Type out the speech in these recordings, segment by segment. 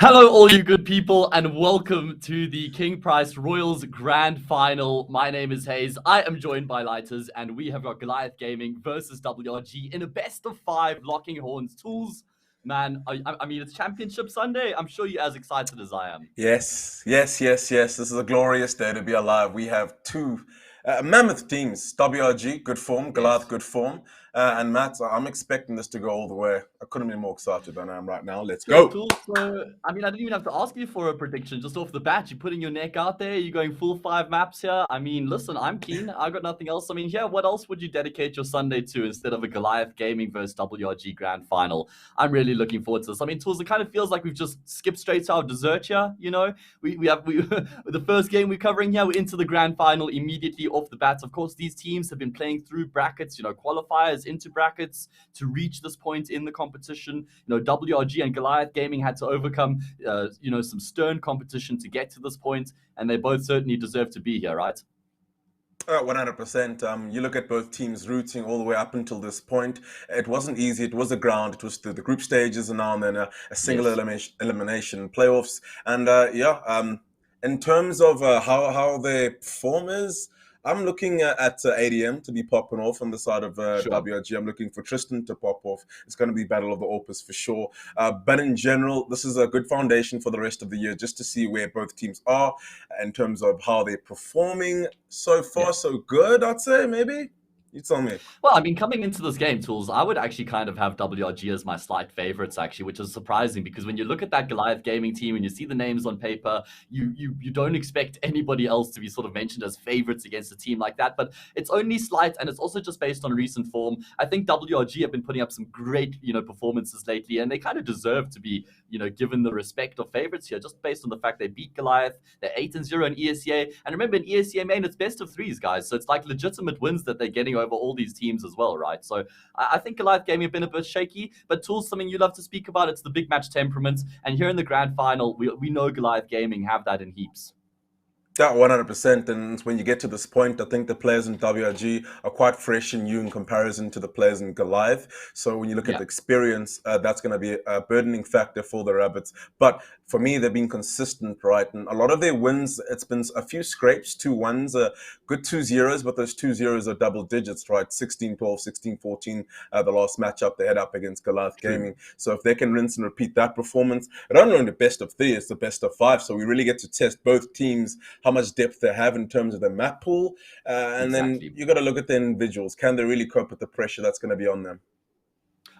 Hello, all you good people, and welcome to the King Price Royals Grand Final. My name is Hayes. I am joined by LighterZ, and we have got Goliath Gaming versus WRG in a best-of-5 locking horns. Tools, man, I mean, it's Championship Sunday. I'm sure you're as excited as I am. Yes. This is a glorious day to be alive. We have two mammoth teams. WRG, good form. Goliath, Yes. good form. And Matt, I'm expecting this to go all the way. I couldn't be more excited than I am right now. Let's Okay, go. cool. So, I mean, I didn't even have to ask you for a prediction just off the bat. You're putting your neck out there. You're going full 5 maps here. I mean, listen, I'm keen. I got nothing else. I mean, yeah, what else would you dedicate your Sunday to instead of a Goliath Gaming versus WRG Grand Final? I'm really looking forward to this. I mean, Tools, it kind of feels like we've just skipped straight to our dessert here. You know, we have the first game we're covering here. We're into the Grand Final immediately off the bat. Of course, these teams have been playing through brackets, qualifiers into brackets to reach this point in the competition. WRG and Goliath Gaming had to overcome, some stern competition to get to this point, and they both certainly deserve to be here, right? 100%. You look at both teams rooting all the way up until this point. It wasn't easy. It was a ground. It was the group stages and now and then a single Yes. elimination playoffs. And in terms of how their perform is, I'm looking at ADM to be popping off on the side of Sure. WRG. I'm looking for Tristan to pop off. It's going to be Battle of the Opus for sure. But in general, this is a good foundation for the rest of the year just to see where both teams are in terms of how they're performing. So Yeah. far, so good, I'd say, maybe. You tell me. Well, I mean, coming into this game, Tools, I would actually kind of have WRG as my slight favorites, actually, which is surprising because when you look at that Goliath Gaming team and you see the names on paper, you don't expect anybody else to be sort of mentioned as favorites against a team like that. But it's only slight, and it's also just based on recent form. I think WRG have been putting up some great, performances lately, and they kind of deserve to be, given the respect of favorites here, just based on the fact they beat Goliath. They're 8-0 in ESEA, and remember in ESEA, man, it's best of threes, guys. So it's like legitimate wins that they're getting over all these teams as well, right? So I think Goliath Gaming have been a bit shaky, but Tools, something you love to speak about. It's the big match temperament, and here in the grand final, we know Goliath Gaming have that in heaps. Yeah, 100%. And when you get to this point, I think the players in WRG are quite fresh and new in comparison to the players in Goliath. So when you look at Yeah. the experience, that's going to be a burdening factor for the Rabbits. But for me, they've been consistent, right? And a lot of their wins, it's been a few scrapes, 2-1s, good 2-0s, but those 2-0s are double digits, right? 16-12, 16-14, the last matchup they had up against Goliath True. Gaming. So if they can rinse and repeat that performance, I don't know in the best of 3, it's the best of 5. So we really get to test both teams, how much depth they have in terms of the map pool. And then Exactly. you got to look at the individuals. Can they really cope with the pressure that's going to be on them?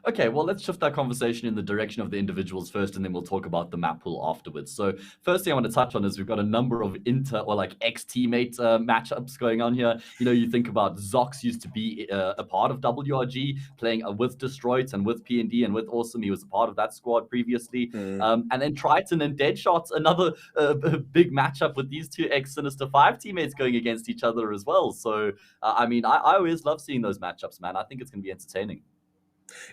Okay, well, let's shift that conversation in the direction of the individuals first, and then we'll talk about the map pool afterwards. So, first thing I want to touch on is we've got a number of inter or like ex-teammate matchups going on here. You think about Zox used to be a part of WRG, playing with Destroyed and with P&D and with Awesome. He was a part of that squad previously. Mm. And then Triton and Deadshot, another big matchup with these two ex-Sinister 5 teammates going against each other as well. So, I mean, I always love seeing those matchups, man. I think it's going to be entertaining.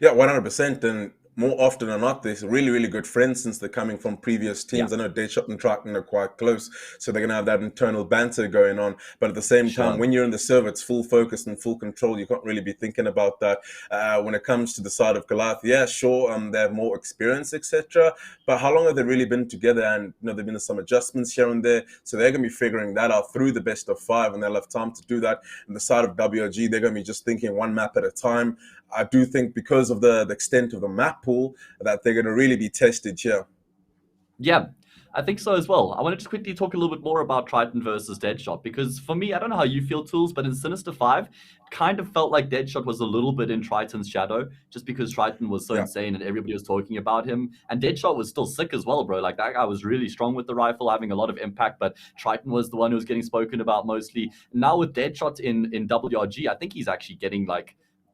Yeah, 100%. And more often than not, they're really, really good friends since they're coming from previous Yeah, teams. I know Deadshot and Triton are quite close, so they're going to have that internal banter going on. But at the same time, sure. when you're in the server, it's full focus and full control. You can't really be thinking about that. When it comes to the side of Goliath, yeah, sure, they have more experience, etc. But how long have they really been together? And there've been some adjustments here and there, so they're going to be figuring that out through the best of 5, and they'll have time to do that. And the side of WRG, they're going to be just thinking one map at a time. I do think because of the extent of the map pool that they're going to really be tested here. Yeah, I think so as well. I want to just quickly talk a little bit more about Triton versus Deadshot because for me, I don't know how you feel, Tools, but in Sinister 5, it kind of felt like Deadshot was a little bit in Triton's shadow just because Triton was so Yeah. insane and everybody was talking about him. And Deadshot was still sick as well, bro. Like that guy was really strong with the rifle, having a lot of impact, but Triton was the one who was getting spoken about mostly. Now with Deadshot in WRG, I think he's actually getting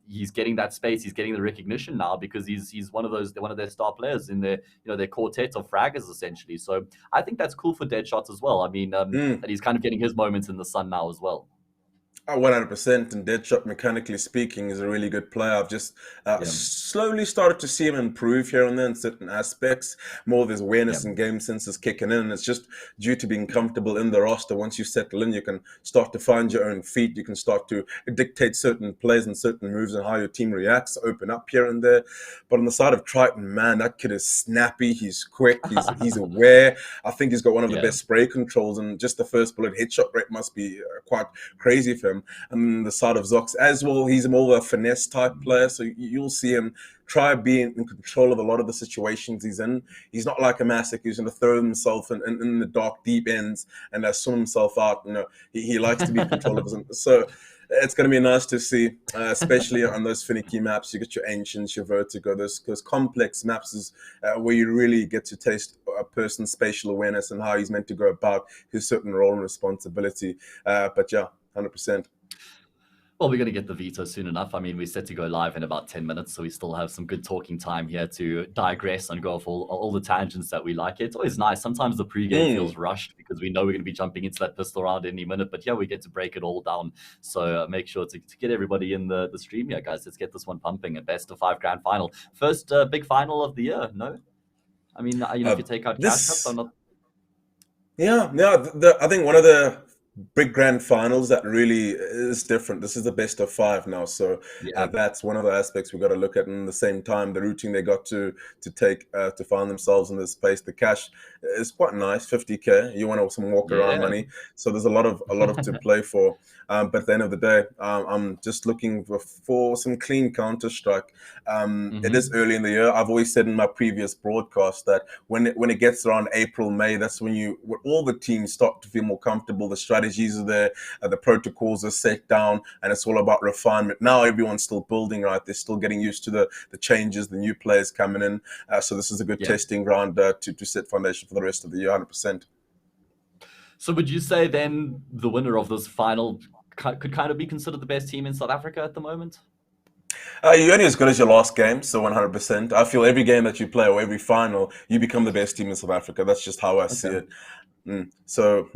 he's getting that space, he's getting the recognition now because he's one of their star players in their quartet of fraggers essentially. So I think that's cool for Deadshot as well. I mean, Mm. that he's kind of getting his moments in the sun now as well. 100%, and Deadshot, mechanically speaking, is a really good player. I've just Yeah, slowly started to see him improve here and there in certain aspects. More of his yeah, awareness and game sense is kicking in, and it's just due to being comfortable in the roster. Once you settle in, you can start to find your own feet. You can start to dictate certain plays and certain moves and how your team reacts, open up here and there. But on the side of Triton, man, that kid is snappy. He's quick. He's aware. I think he's got one of the yeah. best spray controls, and just the first bullet headshot rate must be quite crazy for him. And the side of Zox as well, he's more of a finesse type player, so you'll see him try being in control of a lot of the situations he's in. He's not like a Masick who's going to throw himself in the dark deep ends and swim himself out. He likes to be in control of his own. So it's going to be nice to see, especially on those finicky maps. You get your Ancients, your Vertigo, those complex maps is where you really get to taste a person's spatial awareness and how he's meant to go about his certain role and responsibility. But yeah, 100%. Well, we're going to get the veto soon enough. I mean, we're set to go live in about 10 minutes, so we still have some good talking time here to digress and go off all the tangents that we like. It's always nice. Sometimes the pregame feels rushed because we know we're going to be jumping into that pistol round any minute, but yeah, we get to break it all down. So make sure to get everybody in the stream here, guys. Let's get this one pumping. A best of 5 grand final. First big final of the year, no? I mean, if you take out Cash Cups, I'm This not... Yeah, I think one of the big grand finals that really is different. This is the best of five now, so Yeah. that's one of the aspects we've got to look at. And at the same time, the routing they got to take to find themselves in this space, the cash is quite nice, 50K. You want some walk around Yeah. money, so there's a lot of to play for. But at the end of the day, I'm just looking for some clean Counter Strike. It is early in the year. I've always said in my previous broadcast that when it gets around April, May, that's when all the teams start to feel more comfortable. The strategies are there, the protocols are set down, and it's all about refinement. Now everyone's still building, right? They're still getting used to the changes, the new players coming in. So this is a good testing ground to set foundation for the rest of the year, 100%. So would you say then the winner of this final could kind of be considered the best team in South Africa at the moment? You're only as good as your last game, so 100%. I feel every game that you play or every final, you become the best team in South Africa. That's just how I see it. So,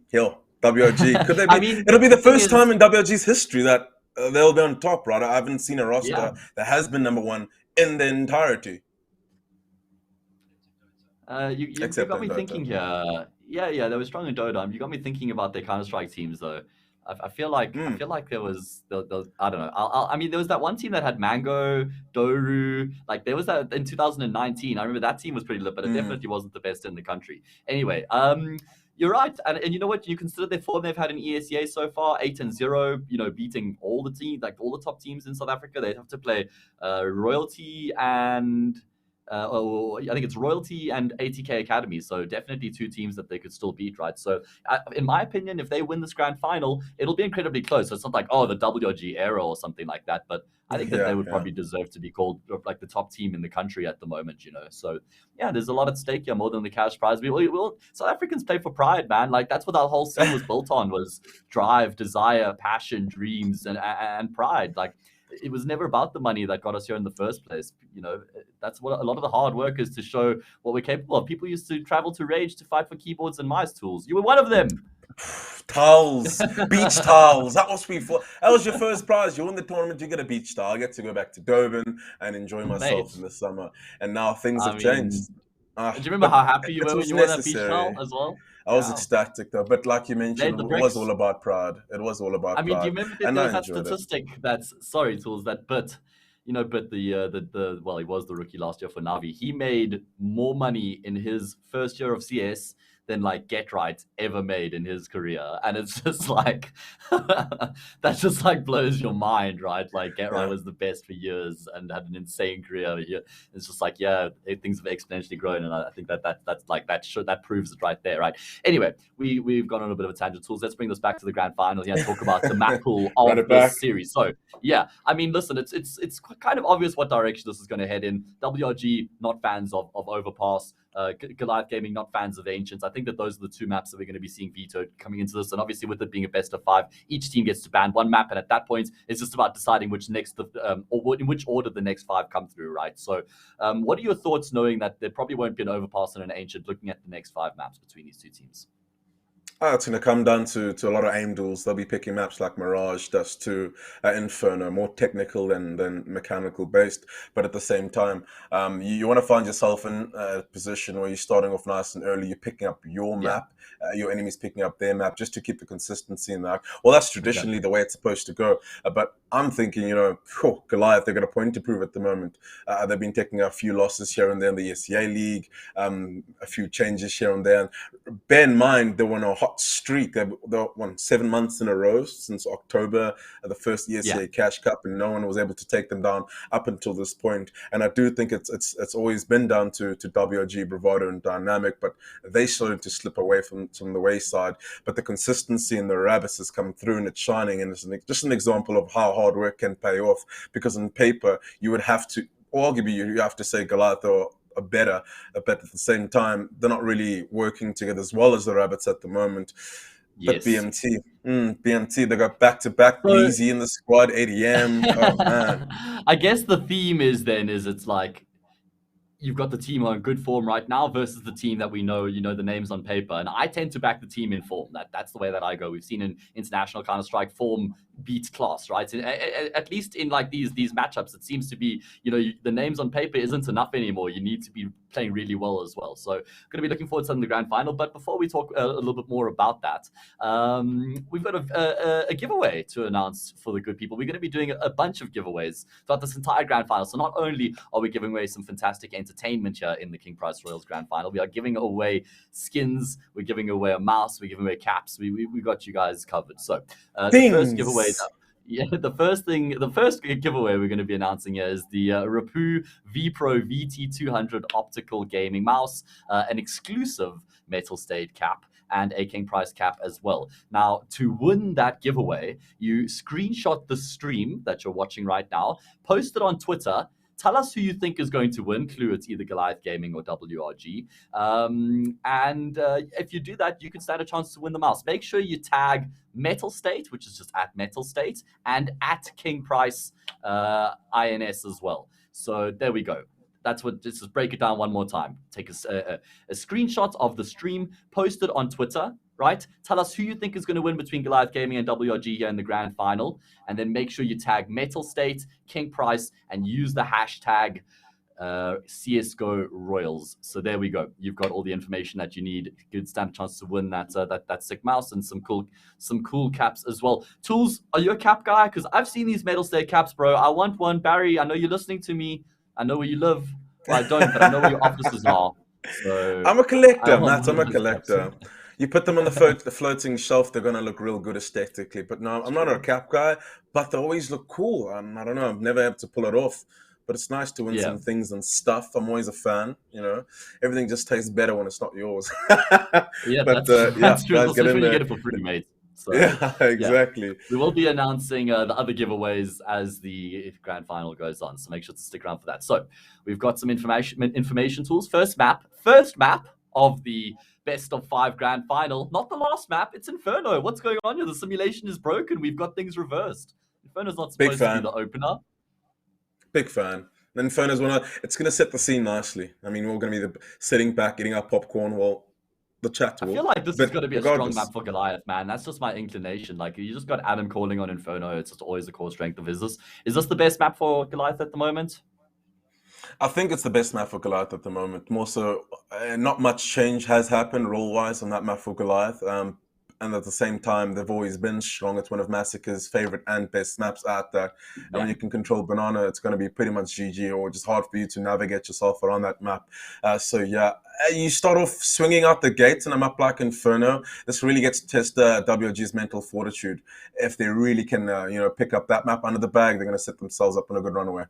Hill, WRG. Could they be? I mean, It'll be the thing first time is, in WRG's history that they'll be on top, right? I haven't seen a roster yeah. that has been number one in the entirety. You Except got in me Dota. thinking here. Yeah, they were strong in Dota. You got me thinking about their Counter Strike teams though. I feel like there was I don't know. I mean, there was that one team that had Mango, Doru. Like there was that in 2019. I remember that team was pretty lit, but it definitely wasn't the best in the country. Anyway, you're right, and you know what? You consider their form they've had in ESEA so far, 8-0. You know, beating all the teams, like all the top teams in South Africa. They'd have to play Royalty and. I think it's Royalty and ATK Academy, so definitely two teams that they could still beat, right? So, in my opinion, if they win this grand final, it'll be incredibly close. So it's not like, oh, the WRG era or something like that, but I think that they would probably deserve to be called like the top team in the country at the moment, you know? So, yeah, there's a lot at stake here, more than the cash prize. South Africans play for pride, man. Like, that's what our whole scene was built on, was drive, desire, passion, dreams, and pride. Like, it was never about the money that got us here in the first place. You know, that's what a lot of the hard work is, to show what we're capable of. People used to travel to Rage to fight for keyboards and mice tools. You were one of them. Towels, beach towels. That was your first prize. You win the tournament, you get a beach towel. I get to go back to Durban and enjoy myself Mate, in the summer. And now things have changed. do you remember But how happy you it were when was you won that beach necessary. towel as well? I was ecstatic though. But like you mentioned, Laid it the was bricks. all about pride. It was all about I mean, do pride. you remember that And there I was that enjoyed it. statistic that's, sorry, Tools, that Bit, Bit, well, he was the rookie last year for Navi. He made more money in his first year of CS than like Get Right ever made in his career. And it's just like, that just like blows your mind, right? Like Get Right was the best for years and had an insane career here. It's just like, yeah, things have exponentially grown. And I think that proves it right there, right? Anyway, we've gone on a bit of a tangent, Tools. Let's bring this back to the grand final here and talk about the map pool Run of it back. this series. So yeah, I mean, listen, it's kind of obvious what direction this is going to head in. WRG, not fans of Overpass. Goliath Gaming, not fans of Ancients. I think that those are the two maps that we're going to be seeing vetoed coming into this. And obviously, with it being a best of 5, each team gets to ban one map, and at that point, it's just about deciding which or in which order the next 5 come through, right? So, what are your thoughts, knowing that there probably won't be an Overpass and an Ancient, looking at the next 5 maps between these two teams? It's going to come down to a lot of aim duels. They'll be picking maps like Mirage, Dust 2, Inferno, more technical than mechanical based. But at the same time, you want to find yourself in a position where you're starting off nice and early. You're picking up your Yeah. map, your enemy's picking up their map, just to keep the consistency in that. Well, that's traditionally the way it's supposed to go. But I'm thinking, Goliath, they've got a point to prove at the moment. They've been taking a few losses here and there in the SCA League, a few changes here and there. Bear in mind, they were on a hot streak. They won 7 months in a row since October, the first ESCA Cash Cup, and no one was able to take them down up until this point. And I do think it's always been down to WRG, Bravado, and Dynamic, but they started to slip away from the wayside. But the consistency in the Rabbits has come through, and it's shining. And it's just an example of how hard work can pay off. Because on paper, you would have to, or arguably, you have to say Goliath are better, but at the same time, they're not really working together as well as the Rabbits at the moment. But Yes. BMT, they got back-to-back Bleezy in the squad, ADM. Oh man. I guess the theme is it's like you've got the team on good form right now versus the team that we know, the names on paper. And I tend to back the team in form. That's the way that I go. We've seen in international Counter-Strike, form beats class, right? At least in like these matchups, it seems to be, the names on paper isn't enough anymore. You need to be playing really well as well. So going to be looking forward to the grand final. But before we talk a little bit more about that, we've got a giveaway to announce for the good people. We're going to be doing a bunch of giveaways throughout this entire grand final. So not only are we giving away some fantastic entertainment here in the King Price Royals grand final, we are giving away skins, we're giving away a mouse, we're giving away caps. We got you guys covered. So the first giveaway, the first giveaway we're going to be announcing here is the Rapu V Pro VT200 optical gaming mouse, an exclusive metal stayed cap, and a King Price cap as well. Now, to win that giveaway, you screenshot the stream that you're watching right now, post it on Twitter. Tell us who you think is going to win. Clue, it's either Goliath Gaming or WRG. And if you do that, you can stand a chance to win the mouse. Make sure you tag Metal State, which is just at Metal State, and at King Price INS as well. So there we go. That's what, just break it down one more time. Take a screenshot of the stream, post it on Twitter, right? Tell us who you think is going to win between Goliath Gaming and WRG here in the grand final. And then make sure you tag Metal State, King Price, and use the hashtag CSGO Royals. So there we go. You've got all the information that you need. Good stand a chance to win that sick mouse and some cool caps as well. Tools, are you a cap guy? Because I've seen these Metal State caps, bro. I want one. Barry, I know you're listening to me. I know where you live. Well, I don't, but I know where your offices are. So I'm a collector, Matt. I'm a collector. You put them on the floating shelf, they're going to look real good aesthetically. But no, I'm not a cap guy, but they always look cool. I don't know. I'm never able to pull it off. But it's nice to win some things and stuff. I'm always a fan, Everything just tastes better when it's not yours. That's true. Especially when you get it for free, mate. So, yeah, exactly. Yeah. We will be announcing the other giveaways as the grand final goes on, so make sure to stick around for that. So we've got some information tools. First map of the best of 5 grand final. Not the last map. It's Inferno. What's going on here? The simulation is broken. We've got things reversed. Inferno's not supposed to be the opener. Big fan. Inferno's it's going to set the scene nicely. I mean, we're going to be sitting back, eating our popcorn while the chat will. I feel like this is going to be a strong map for Goliath, man. That's just my inclination. Like, you just got Adam calling on Inferno. It's just always a core strength of his. Is this the best map for Goliath at the moment? I think it's the best map for Goliath at the moment. More so, not much change has happened role-wise on that map for Goliath. And at the same time, they've always been strong. It's one of Massacre's favorite and best maps out there. And when you can control Banana, it's going to be pretty much GG, or just hard for you to navigate yourself around that map. You start off swinging out the gates in a map like Inferno. This really gets to test WG's mental fortitude. If they really can, pick up that map under the bag, they're going to set themselves up on a good runaway.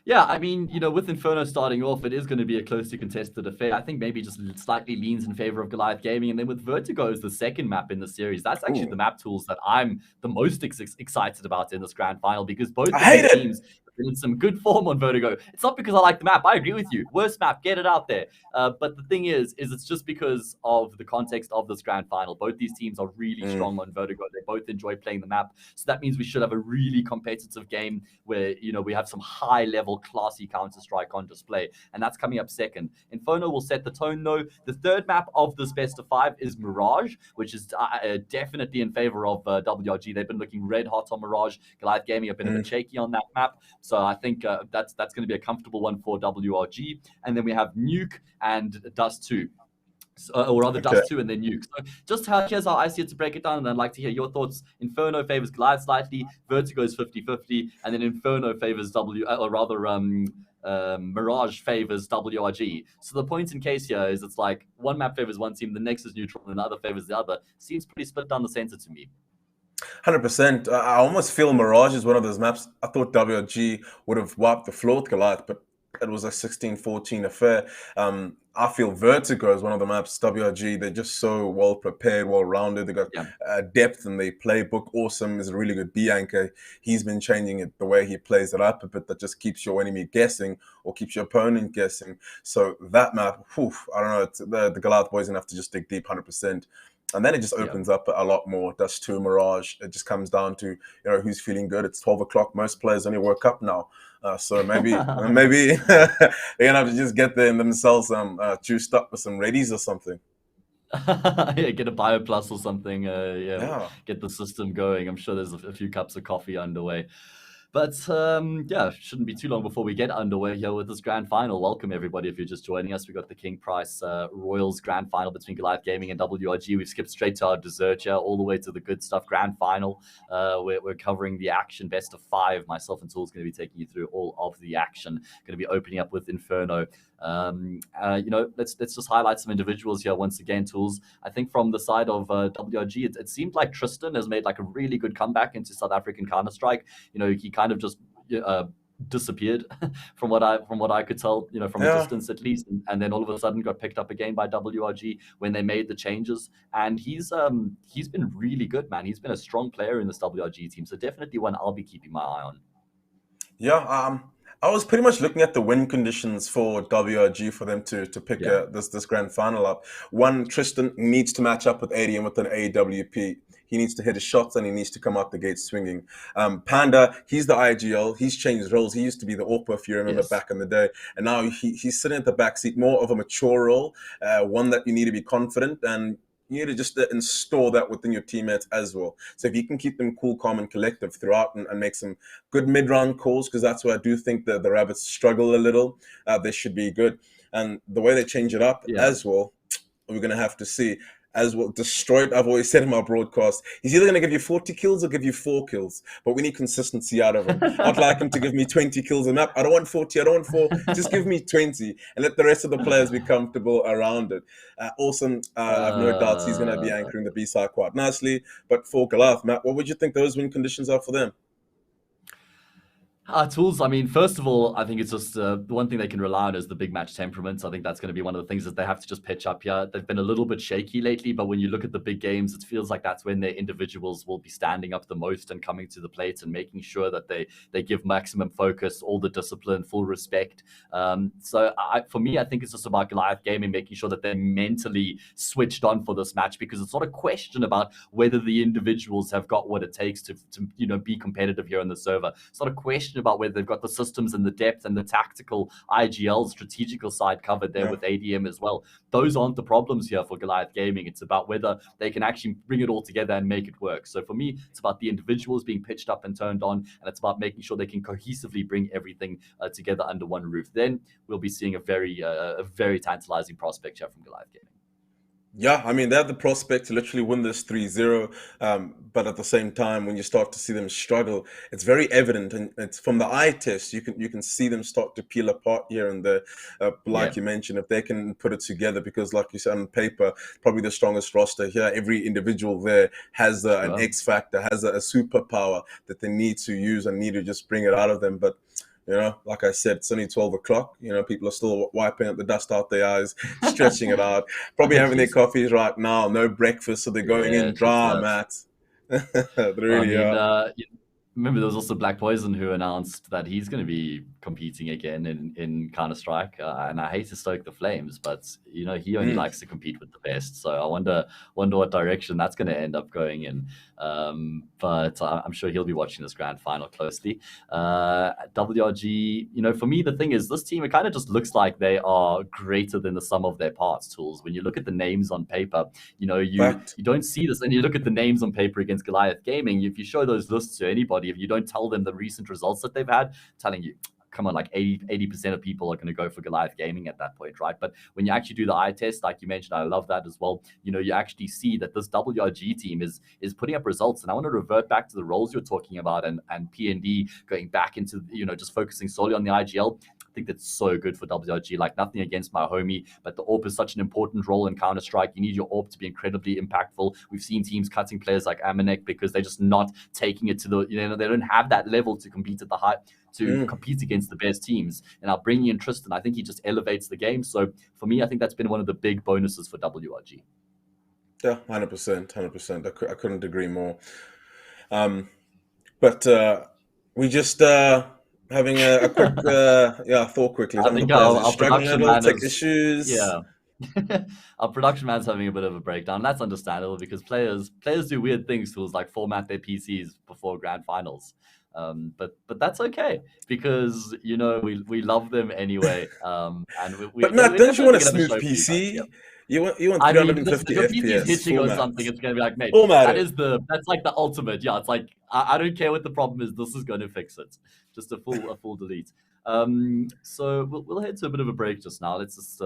Yeah, I mean, with Inferno starting off, it is going to be a closely contested affair. I think maybe just slightly leans in favor of Goliath Gaming. And then with Vertigo as the second map in the series, that's actually the map tools that I'm the most excited about in this grand final, because both the teams been in some good form on Vertigo. It's not because I like the map. I agree with you. Worst map, get it out there. But the thing is it's just because of the context of this grand final. Both these teams are really strong on Vertigo. They both enjoy playing the map. So that means we should have a really competitive game where, we have some high-level, classy Counter-Strike on display. And that's coming up second. Inferno will set the tone, though. The third map of this best of 5 is Mirage, which is definitely in favor of WRG. They've been looking red hot on Mirage. Goliath Gaming have been a bit shaky on that map. So I think that's going to be a comfortable one for WRG. And then we have Nuke and Dust 2. Or rather, Dust 2 and then Nuke. So just here's how I see it to break it down, and I'd like to hear your thoughts. Inferno favors Goliath slightly, Vertigo is 50-50, and then Inferno favors Mirage favors WRG. So the point in case here is it's like one map favors one team, the next is neutral, and the other favors the other. Seems pretty split down the center to me. 100%. I almost feel Mirage is one of those maps. I thought WRG would have wiped the floor with Goliath, but it was a 16-14 affair. I feel Vertigo is one of the maps. WRG, they're just so well prepared, well rounded. They got depth in their playbook. Awesome is a really good B anchor. He's been changing it the way he plays it up a bit. That just keeps your enemy guessing or keeps your opponent guessing. So that map, I don't know. The Goliath boys gonna have to just dig deep, 100%. And then it just opens up a lot more. Dust 2, Mirage. It just comes down to who's feeling good. It's 12 o'clock. Most players only woke up now, so maybe they're gonna have to just get there and themselves juiced up with some readies or something. Yeah, get a BioPlus or something. Get the system going. I'm sure there's a few cups of coffee underway. But shouldn't be too long before we get underway here with this grand final. Welcome, everybody, if you're just joining us. We got the King Price Royals grand final between Goliath Gaming and WRG. We've skipped straight to our dessert here, all the way to the good stuff grand final. We're covering the action best of 5. Myself and Tool's going to be taking you through all of the action. Going to be opening up with Inferno. Let's just highlight some individuals here once again, Tools. I think from the side of WRG, it seemed like Tristan has made like a really good comeback into South African Counter-Strike. He kind of just disappeared from what I could tell, from a distance at least, and then all of a sudden got picked up again by WRG when they made the changes. And he's been really good, man. He's been a strong player in this WRG team, so definitely one I'll be keeping my eye on. Yeah, I was pretty much looking at the win conditions for WRG for them to pick this grand final up. One, Tristan needs to match up with ADM with an AWP. He needs to hit his shots and he needs to come out the gate swinging. Panda, he's the IGL. He's changed roles. He used to be the AWP, if you remember back in the day. And now he's sitting at the back seat, more of a mature role, one that you need to be confident, and you need to just install that within your teammates as well. So if you can keep them cool, calm, and collective throughout and make some good mid-round calls, because that's where I do think that the Rabbits struggle a little, they should be good. And the way they change it up as well, we're going to have to see. As well, destroyed. I've always said in my broadcast, he's either going to give you 40 kills or give you 4 kills, but we need consistency out of him. I'd like him to give me 20 kills a map. I don't want 40, I don't want 4. Just give me 20 and let the rest of the players be comfortable around it. Awesome. I've no doubts he's going to be anchoring the B-side quite nicely. But for Goliath, Matt, what would you think those win conditions are for them? Tools, I mean, first of all, I think it's just the one thing they can rely on is the big match temperaments. I think that's going to be one of the things that they have to just pitch up here. They've been a little bit shaky lately, but when you look at the big games, it feels like that's when their individuals will be standing up the most and coming to the plate and making sure that they give maximum focus, all the discipline, full respect. For me, I think it's just about Goliath Gaming making sure that they're mentally switched on for this match, because it's not a question about whether the individuals have got what it takes to be competitive here on the server. It's not a question about whether they've got the systems and the depth and the tactical IGL strategical side covered there with ADM as well. Those aren't the problems here for Goliath Gaming. It's about whether they can actually bring it all together and make it work. So for me, it's about the individuals being pitched up and turned on, and it's about making sure they can cohesively bring everything together under one roof. Then we'll be seeing a very tantalizing prospect here from Goliath Gaming. Yeah, I mean, they have the prospect to literally win this 3-0, but at the same time, when you start to see them struggle, it's very evident, and it's from the eye test, you can see them start to peel apart here and there, you mentioned, if they can put it together, because like you said, on paper, probably the strongest roster here. Every individual there has an X factor, has a superpower that they need to use and need to just bring it out of them. But like I said, it's only 12 o'clock. People are still wiping the dust out their eyes, stretching it out, probably having their coffees right now, no breakfast, so they're going in dry, Matt. They really are. remember there was also Black Poison who announced that he's going to be competing again in Counter-Strike, and I hate to stoke the flames, but you know he only likes to compete with the best. So I wonder what direction that's going to end up going in. But I'm sure he'll be watching this grand final closely. WRG, you know, for me the thing is this team, it kind of just looks like they are greater than the sum of their parts. Tools, when you look at the names on paper, you know you don't see this, and you look at the names on paper against Goliath Gaming. If you show those lists to anybody, if you don't tell them the recent results that they've had, telling you, come on, like 80% of people are going to go for Goliath Gaming at that point, right? But when you actually do the eye test, like you mentioned, I love that as well. You know, you actually see that this WRG team is putting up results. And I want to revert back to the roles you're talking about, and PND going back into, you know, just focusing solely on the IGL. I think that's so good for WRG. Like, nothing against my homie, but the AWP is such an important role in Counter-Strike. You need your AWP to be incredibly impactful. We've seen teams cutting players like Amanek because they're just not taking it to the, you know, they don't have that level to compete at the high, to compete against the best teams. And now bringing in Tristan, I think he just elevates the game. So for me, I think that's been one of the big bonuses for WRG. Yeah, 100%. I couldn't agree more. But we just having a quick thought quickly. I Some of the think players are our struggling a production little, man tech is, issues. yeah. Our production man's having a bit of a breakdown. That's understandable because players do weird things, tools like format their PCs before grand finals. But that's okay because, you know, we love them anyway. And But we're Matt, don't you want definitely a gonna have a smooth show for you guys. Yeah. PC? You want I mean, listen, 350 if your PC is FPS hitting or format. something, it's gonna be like, mate, Format that it. is that's like the ultimate. Yeah, it's like I don't care what the problem is. This is going to fix it. Just a full delete. So we'll head to a bit of a break just now. Let's just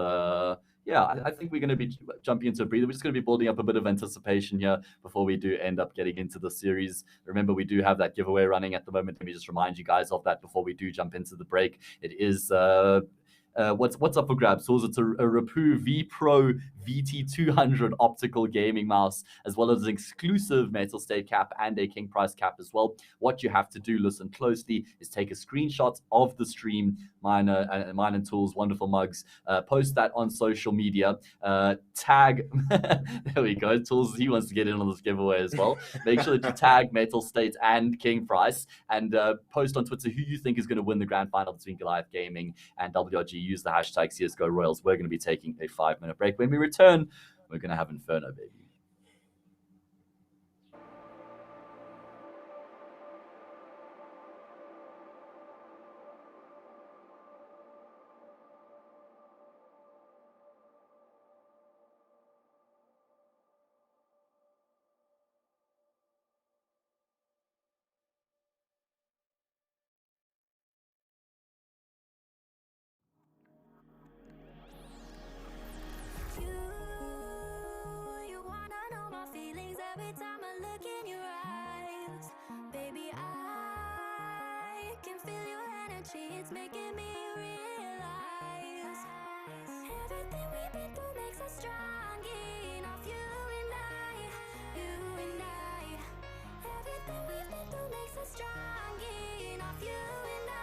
yeah, I think we're going to be jumping into a breather. We're just going to be building up a bit of anticipation here before we do end up getting into the series. Remember, we do have that giveaway running at the moment. Let me just remind you guys of that before we do jump into the break. It is what's up for grabs? So it's a Rapu V Pro VT200 optical gaming mouse, as well as an exclusive metal state cap and a king price cap as well. What you have to do, listen closely, is take a screenshot of the stream, mine and Tools, wonderful mugs, post that on social media, tag, there we go, Tools, he wants to get in on this giveaway as well. Make sure that you tag Metal State and King Price, and post on Twitter who you think is going to win the grand final between Goliath Gaming and WRG. Use the hashtag CSGO Royals. We're going to be taking a 5-minute break. When we return, we're going to have Inferno, baby. Every time I look in your eyes, baby, I can feel your energy. It's making me realize everything we've been through makes us strong enough. You and I. Everything we've been through makes us strong enough. You and I.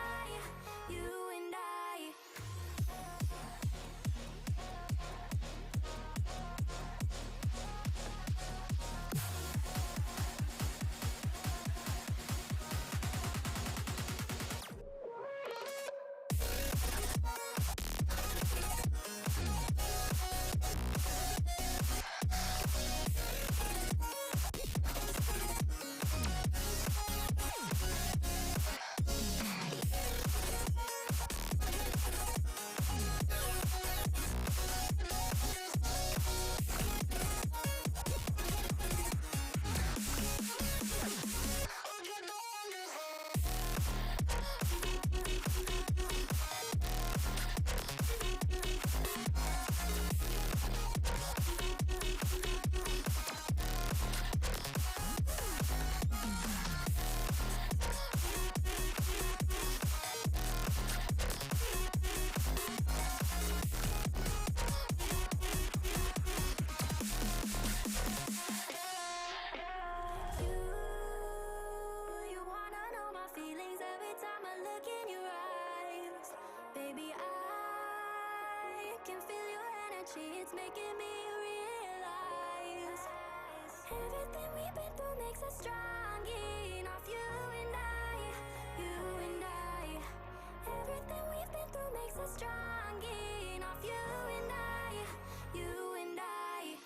It's making me realize everything we've been through makes us strong enough. You and I. you and I. Everything we've been through makes us strong enough. You and I, you and I.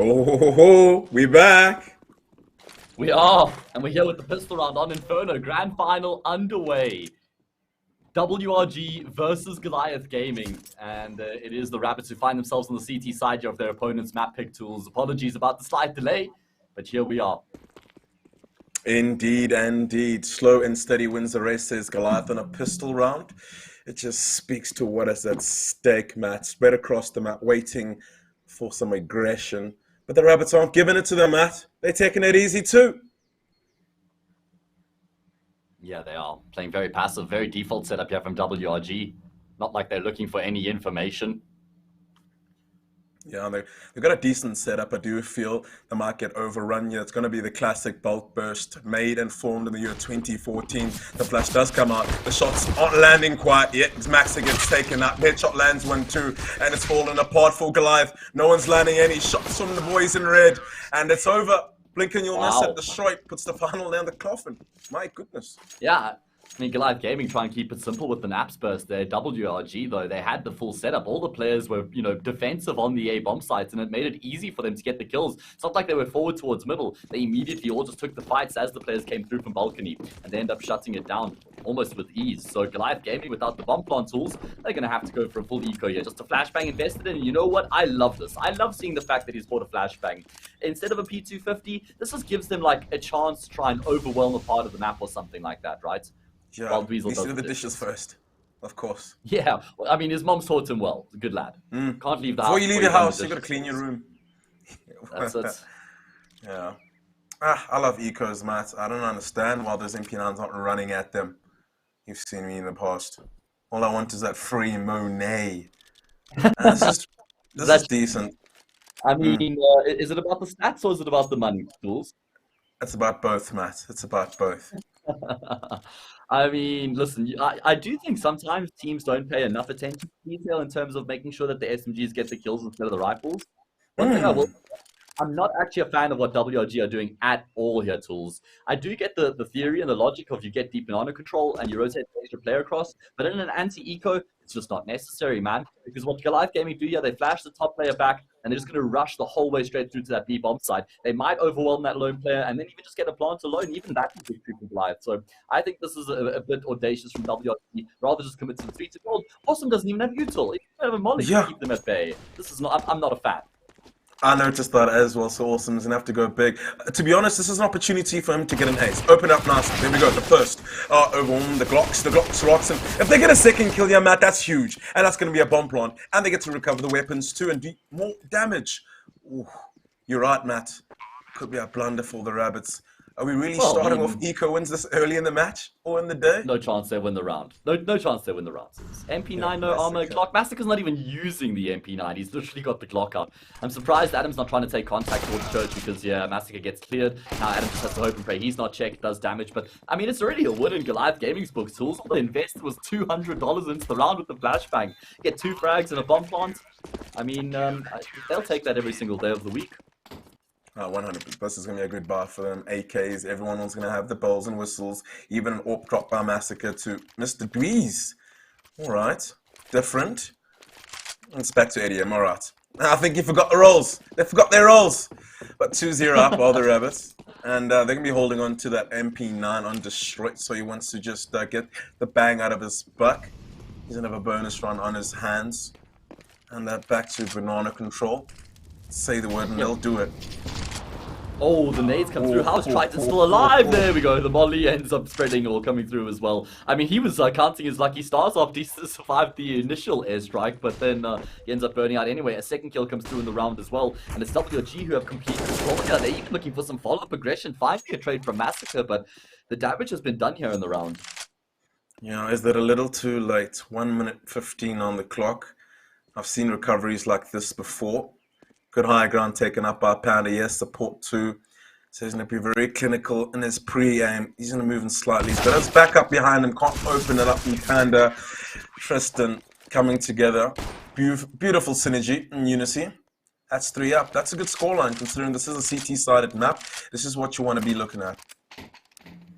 Oh, we back. We are, and we're here with the pistol round on Inferno. Grand final underway. WRG versus Goliath Gaming, and it is the Rabbits who find themselves on the CT side here of their opponent's map pick tools. Apologies about the slight delay, but here we are. Indeed, indeed. Slow and steady wins the race, says Goliath on a pistol round. It just speaks to what is at stake, Matt. Spread across the map, waiting for some aggression. But the Rabbits aren't giving it to them, Matt. They're taking it easy too. Yeah, they are. Playing very passive, very default setup here from WRG. Not like they're looking for any information. Yeah, they've got a decent setup. I do feel they might get overrun. Yeah, it's going to be the classic bulk burst made and formed in the year 2014. The flash does come out. The shots aren't landing quite yet. Maxa gets taken out. Headshot lands 1-2, and it's falling apart for Goliath. No one's landing any shots from the boys in red, and it's over. Blink and you'll miss it. Destroyed puts the final nail in the coffin. My goodness. Yeah. I mean, Goliath Gaming try and keep it simple with the naps burst. Their WRG, though, they had the full setup. All the players were, defensive on the A bomb sites, and it made it easy for them to get the kills. It's not like they were forward towards middle. They immediately all just took the fights as the players came through from balcony, and they end up shutting it down almost with ease. So Goliath Gaming, without the bomb plant tools, they're going to have to go for a full eco here. Just a flashbang invested in, and you know what? I love this. I love seeing the fact that he's bought a flashbang. Instead of a P250, this just gives them, like, a chance to try and overwhelm a part of the map or something like that, right? Yeah, While Dweezil you does do the dishes first, of course. Yeah, well, I mean, his mom taught him well. Good lad. Can't leave the house. Before you leave your house, you got to clean your room. That's it. Yeah. I love ecos, Matt. I don't understand why those MP9s aren't running at them. You've seen me in the past. All I want is that free Monet. This is decent. I mean, is it about the stats or is it about the money, tools? It's about both, Matt. It's about both. I mean, listen, I do think sometimes teams don't pay enough attention to detail in terms of making sure that the SMGs get the kills instead of the rifles. One thing I will, I'm not actually a fan of what WRG are doing at all here, tools. I do get the theory and the logic of you get deep banana control and you rotate the extra player across, but in an anti-eco, it's just not necessary, man. Because what Goliath Gaming do here, they flash the top player back, and they're just going to rush the whole way straight through to that B bomb side. They might overwhelm that lone player, and then even just get a plant alone. Even that would be from Goliath. So I think this is a bit audacious from WRG. Rather just commit to the 3 to gold. Awesome doesn't even have util. He doesn't have a molly to keep them at bay. This is not. I'm not a fan. I noticed that as well, so Awesome's going to have to go big. To be honest, this is an opportunity for him to get an ace. Open up nicely. There we go, the first. Overwhelm the Glocks rocks him. If they get a second kill, yeah, Matt, that's huge. And that's going to be a bomb plant. And they get to recover the weapons too and do more damage. Ooh, you're right, Matt. Could be a blunder for the Rabbits. Are we really starting off eco wins this early in the match or in the day? No chance they win the round. No chance they win the round. MP9, no armor. Glock. Massacre's not even using the MP9. He's literally got the Glock out. I'm surprised Adam's not trying to take contact towards Church because, yeah, Massacre gets cleared. Now Adam just has to hope and pray he's not checked, does damage. But, I mean, it's already a win in Goliath Gaming's books. Tools. All they invested was $200 into the round with the flashbang. Get 2 frags and a bomb plant. I mean, they'll take that every single day of the week. 100%. This is going to be a good buy for them. AKs, everyone's going to have the bells and whistles. Even an AWP drop by Massacre to Mr. Dweez. All right. Different. It's back to ADM. All right. I think you forgot the rolls. They forgot their rolls. But 2-0 up are the Rabbits. And they're going to be holding on to that MP9 on Destroyed. So he wants to just get the bang out of his buck. He's going to have a bonus run on his hands. And back to banana control. Say the word and they'll do it. Oh, the nades come through. House Triton's still alive. There we go. The molly ends up spreading or coming through as well. I mean, he was counting his lucky stars after he survived the initial airstrike, but then he ends up burning out anyway. A second kill comes through in the round as well. And it's WG who have completed this role here. They're even looking for some follow-up aggression. Finally a trade from Massacre, but the damage has been done here in the round. Yeah, is that a little too late? 1 minute 15 on the clock. I've seen recoveries like this before. Good high ground taken up by Panda. Yes, support too. So he's going to be very clinical in his pre-aim. He's going to move in slightly. He's got his back up behind him. Can't open it up. And Panda, Tristan coming together. Beautiful synergy and unity. That's 3 up. That's a good scoreline considering this is a CT-sided map. This is what you want to be looking at.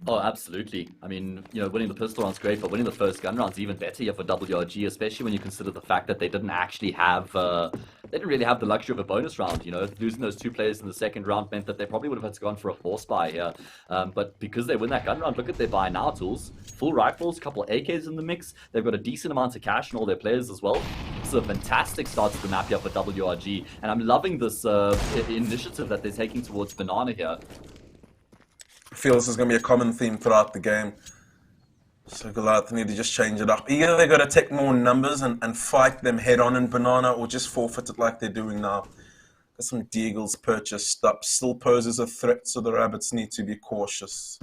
Oh, absolutely. I mean, winning the pistol round's great, but winning the first gun round's even better here for WRG, especially when you consider the fact that they didn't actually have, they didn't really have the luxury of a bonus round. Losing those 2 players in the second round meant that they probably would have had to go on for a 4 spy here. But because they win that gun round, look at their buy now tools. Full rifles, a couple of AKs in the mix. They've got a decent amount of cash in all their players as well. It's a fantastic start to the map here for WRG, and I'm loving this initiative that they're taking towards Banana here. I feel this is going to be a common theme throughout the game. So Goliath need to just change it up. Either they've got to take more numbers and fight them head on in Banana, or just forfeit it like they're doing now. Got some Deagles purchased up. Still poses a threat, so the Rabbits need to be cautious.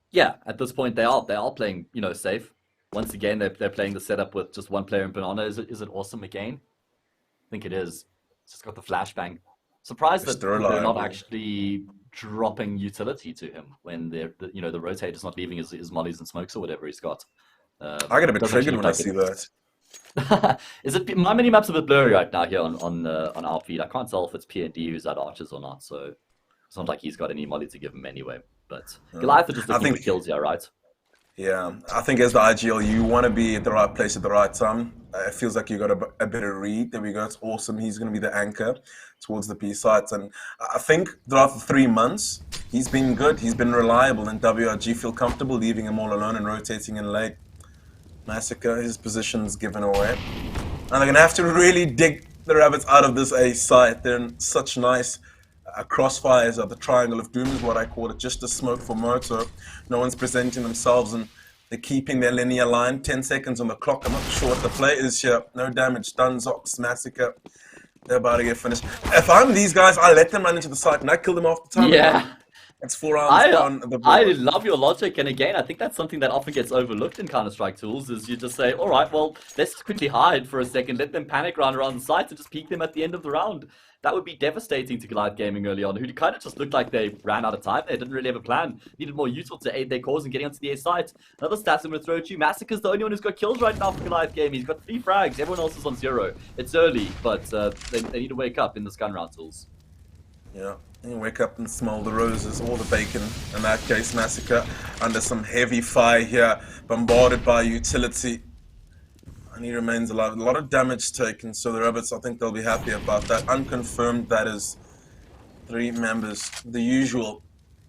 Yeah, at this point they are playing, safe. Once again, they're playing the setup with just 1 player in Banana. Is it Awesome again? I think it is. It's just got the flashbang. Surprised that they're not actually dropping utility to him when the rotator's not leaving his mollies and smokes or whatever he's got. I get a bit triggered when I see that. Is it my minimap's a bit blurry right now here on our feed? I can't tell if it's P&D who's at Archers or not, so it's not like he's got any molly to give him anyway. But Goliath are just I looking for think, kills here, right? yeah, I think as the IGL, you want to be at the right place at the right time. It feels like you got a better read. There we go. It's awesome. He's going to be the anchor towards the B sites. And I think throughout the 3 months, he's been good. He's been reliable. And WRG feel comfortable leaving him all alone and rotating in late. Massacre, his position's given away. And they're going to have to really dig the rabbits out of this A site. They're in such nice crossfires of the Triangle of Doom is what I call it. Just a smoke for Moto. No one's presenting themselves and they're keeping their linear line. 10 seconds on the clock. I'm not sure what the play is here. No damage. Dunzox, Massacre. They're about to get finished. If I'm these guys, I let them run into the site and I kill them off the time. Yeah. It's 4 rounds on the I board. love your logic, and again, I think that's something that often gets overlooked in Counter-Strike tools, is you just say, all right, well, let's quickly hide for a second, let them panic round around the sites and just peek them at the end of the round. That would be devastating to Goliath Gaming early on, who kind of just looked like they ran out of time. They didn't really have a plan. Needed more util to aid their cause in getting onto the A site. Another stats I'm going to throw at you. Massacre's the only one who's got kills right now for Goliath Gaming. He's got 3 frags. Everyone else is on 0. It's early, but they need to wake up in this gun round tools. Yeah, you wake up and smell the roses or the bacon. In that case, Massacre under some heavy fire here, bombarded by utility. And he remains alive. A lot of damage taken, so the rabbits, I think they'll be happy about that. Unconfirmed, that is 3 members. The usual.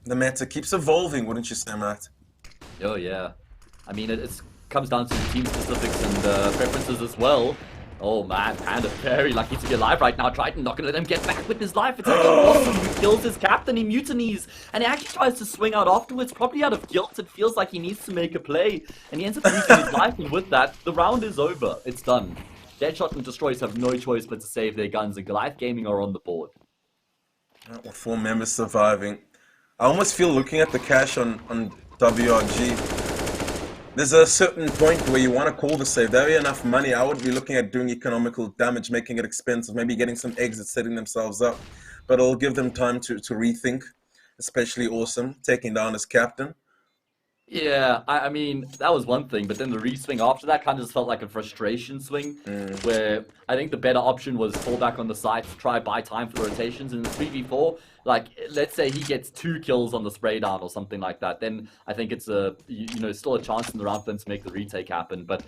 The meta keeps evolving, wouldn't you say, Matt? Oh, yeah. I mean, it comes down to team specifics and preferences as well. Oh man, Panda very lucky to be alive right now. Triton not gonna let him get back with his life. It's actually awesome. He kills his captain, he mutinies, and he actually tries to swing out afterwards, probably out of guilt. It feels like he needs to make a play, and he ends up losing his life, and with that, the round is over. It's done. Deadshot and Destroyers have no choice but to save their guns, and Goliath Gaming are on the board. With 4 members surviving. I almost feel looking at the cash on WRG. There's a certain point where you want to call the save. There ain't enough money. I would be looking at doing economical damage, making it expensive, maybe getting some exits, setting themselves up. But it'll give them time to rethink, especially Awesome, taking down his captain. Yeah, I mean, that was one thing, but then the re-swing after that kind of just felt like a frustration swing, where I think the better option was fall back on the site, try buy time for the rotations, and in the 3v4, like, let's say he gets 2 kills on the spray down or something like that, then I think it's still a chance in the round for them to make the retake happen, but,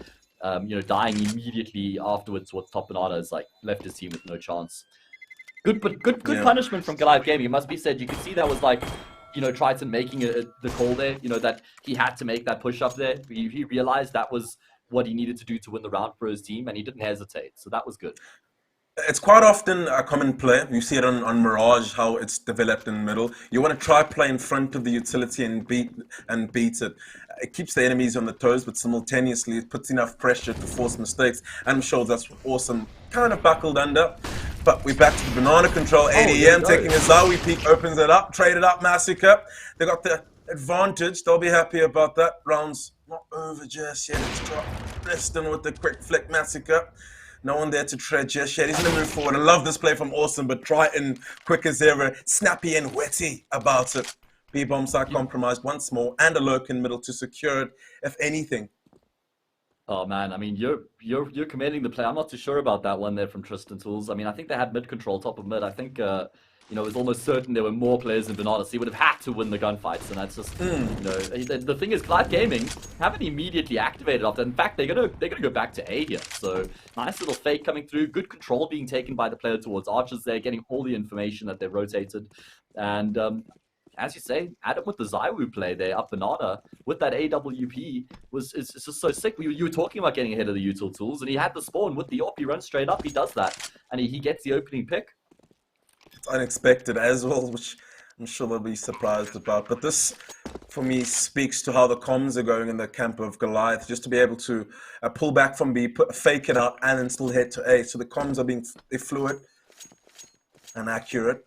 dying immediately afterwards towards top banana is like, left his team with no chance. Good punishment from Goliath Gaming, it must be said. You could see that was like, Triton making the call there, that he had to make that push up there. He realized that was what he needed to do to win the round for his team, and he didn't hesitate. So that was good. It's quite often a common play. You see it on Mirage, how it's developed in the middle. You want to try play in front of the utility and beat it. It keeps the enemies on the toes, but simultaneously it puts enough pressure to force mistakes. And I'm sure that's Awesome kind of buckled under. But we're back to the banana control. ADM taking a Zawi peek, opens it up, traded up Massacre. They got the advantage. They'll be happy about that. Round's not over just yet. It's dropped. Preston with the quick flick Massacre. No one there to tread just yet. He's going to move forward. I love this play from Awesome, but Triton, quick as ever, snappy and wetty about it. B-bomb side compromised once more, and a lurk in middle to secure it, if anything. Oh man, I mean, you're commending the play. I'm not too sure about that one there from Tristan Tools. I mean, I think they had mid control, top of mid. I think it was almost certain there were more players in Banana, so he would have had to win the gunfights, and that's just the thing is, Goliath Gaming haven't immediately activated after. In fact, they're gonna go back to A here. So nice little fake coming through, good control being taken by the player towards Archers there, getting all the information that they've rotated, and as you say, Adam with the Zywoo play there up Banana with that AWP it's just so sick. You were talking about getting ahead of the util tools, and he had the spawn with the AWP. He runs straight up, he does that, and he gets the opening pick. It's unexpected as well, which I'm sure they'll be surprised about. But this, for me, speaks to how the comms are going in the camp of Goliath, just to be able to pull back from B, fake it out, and then still head to A. So the comms are being fluid and accurate,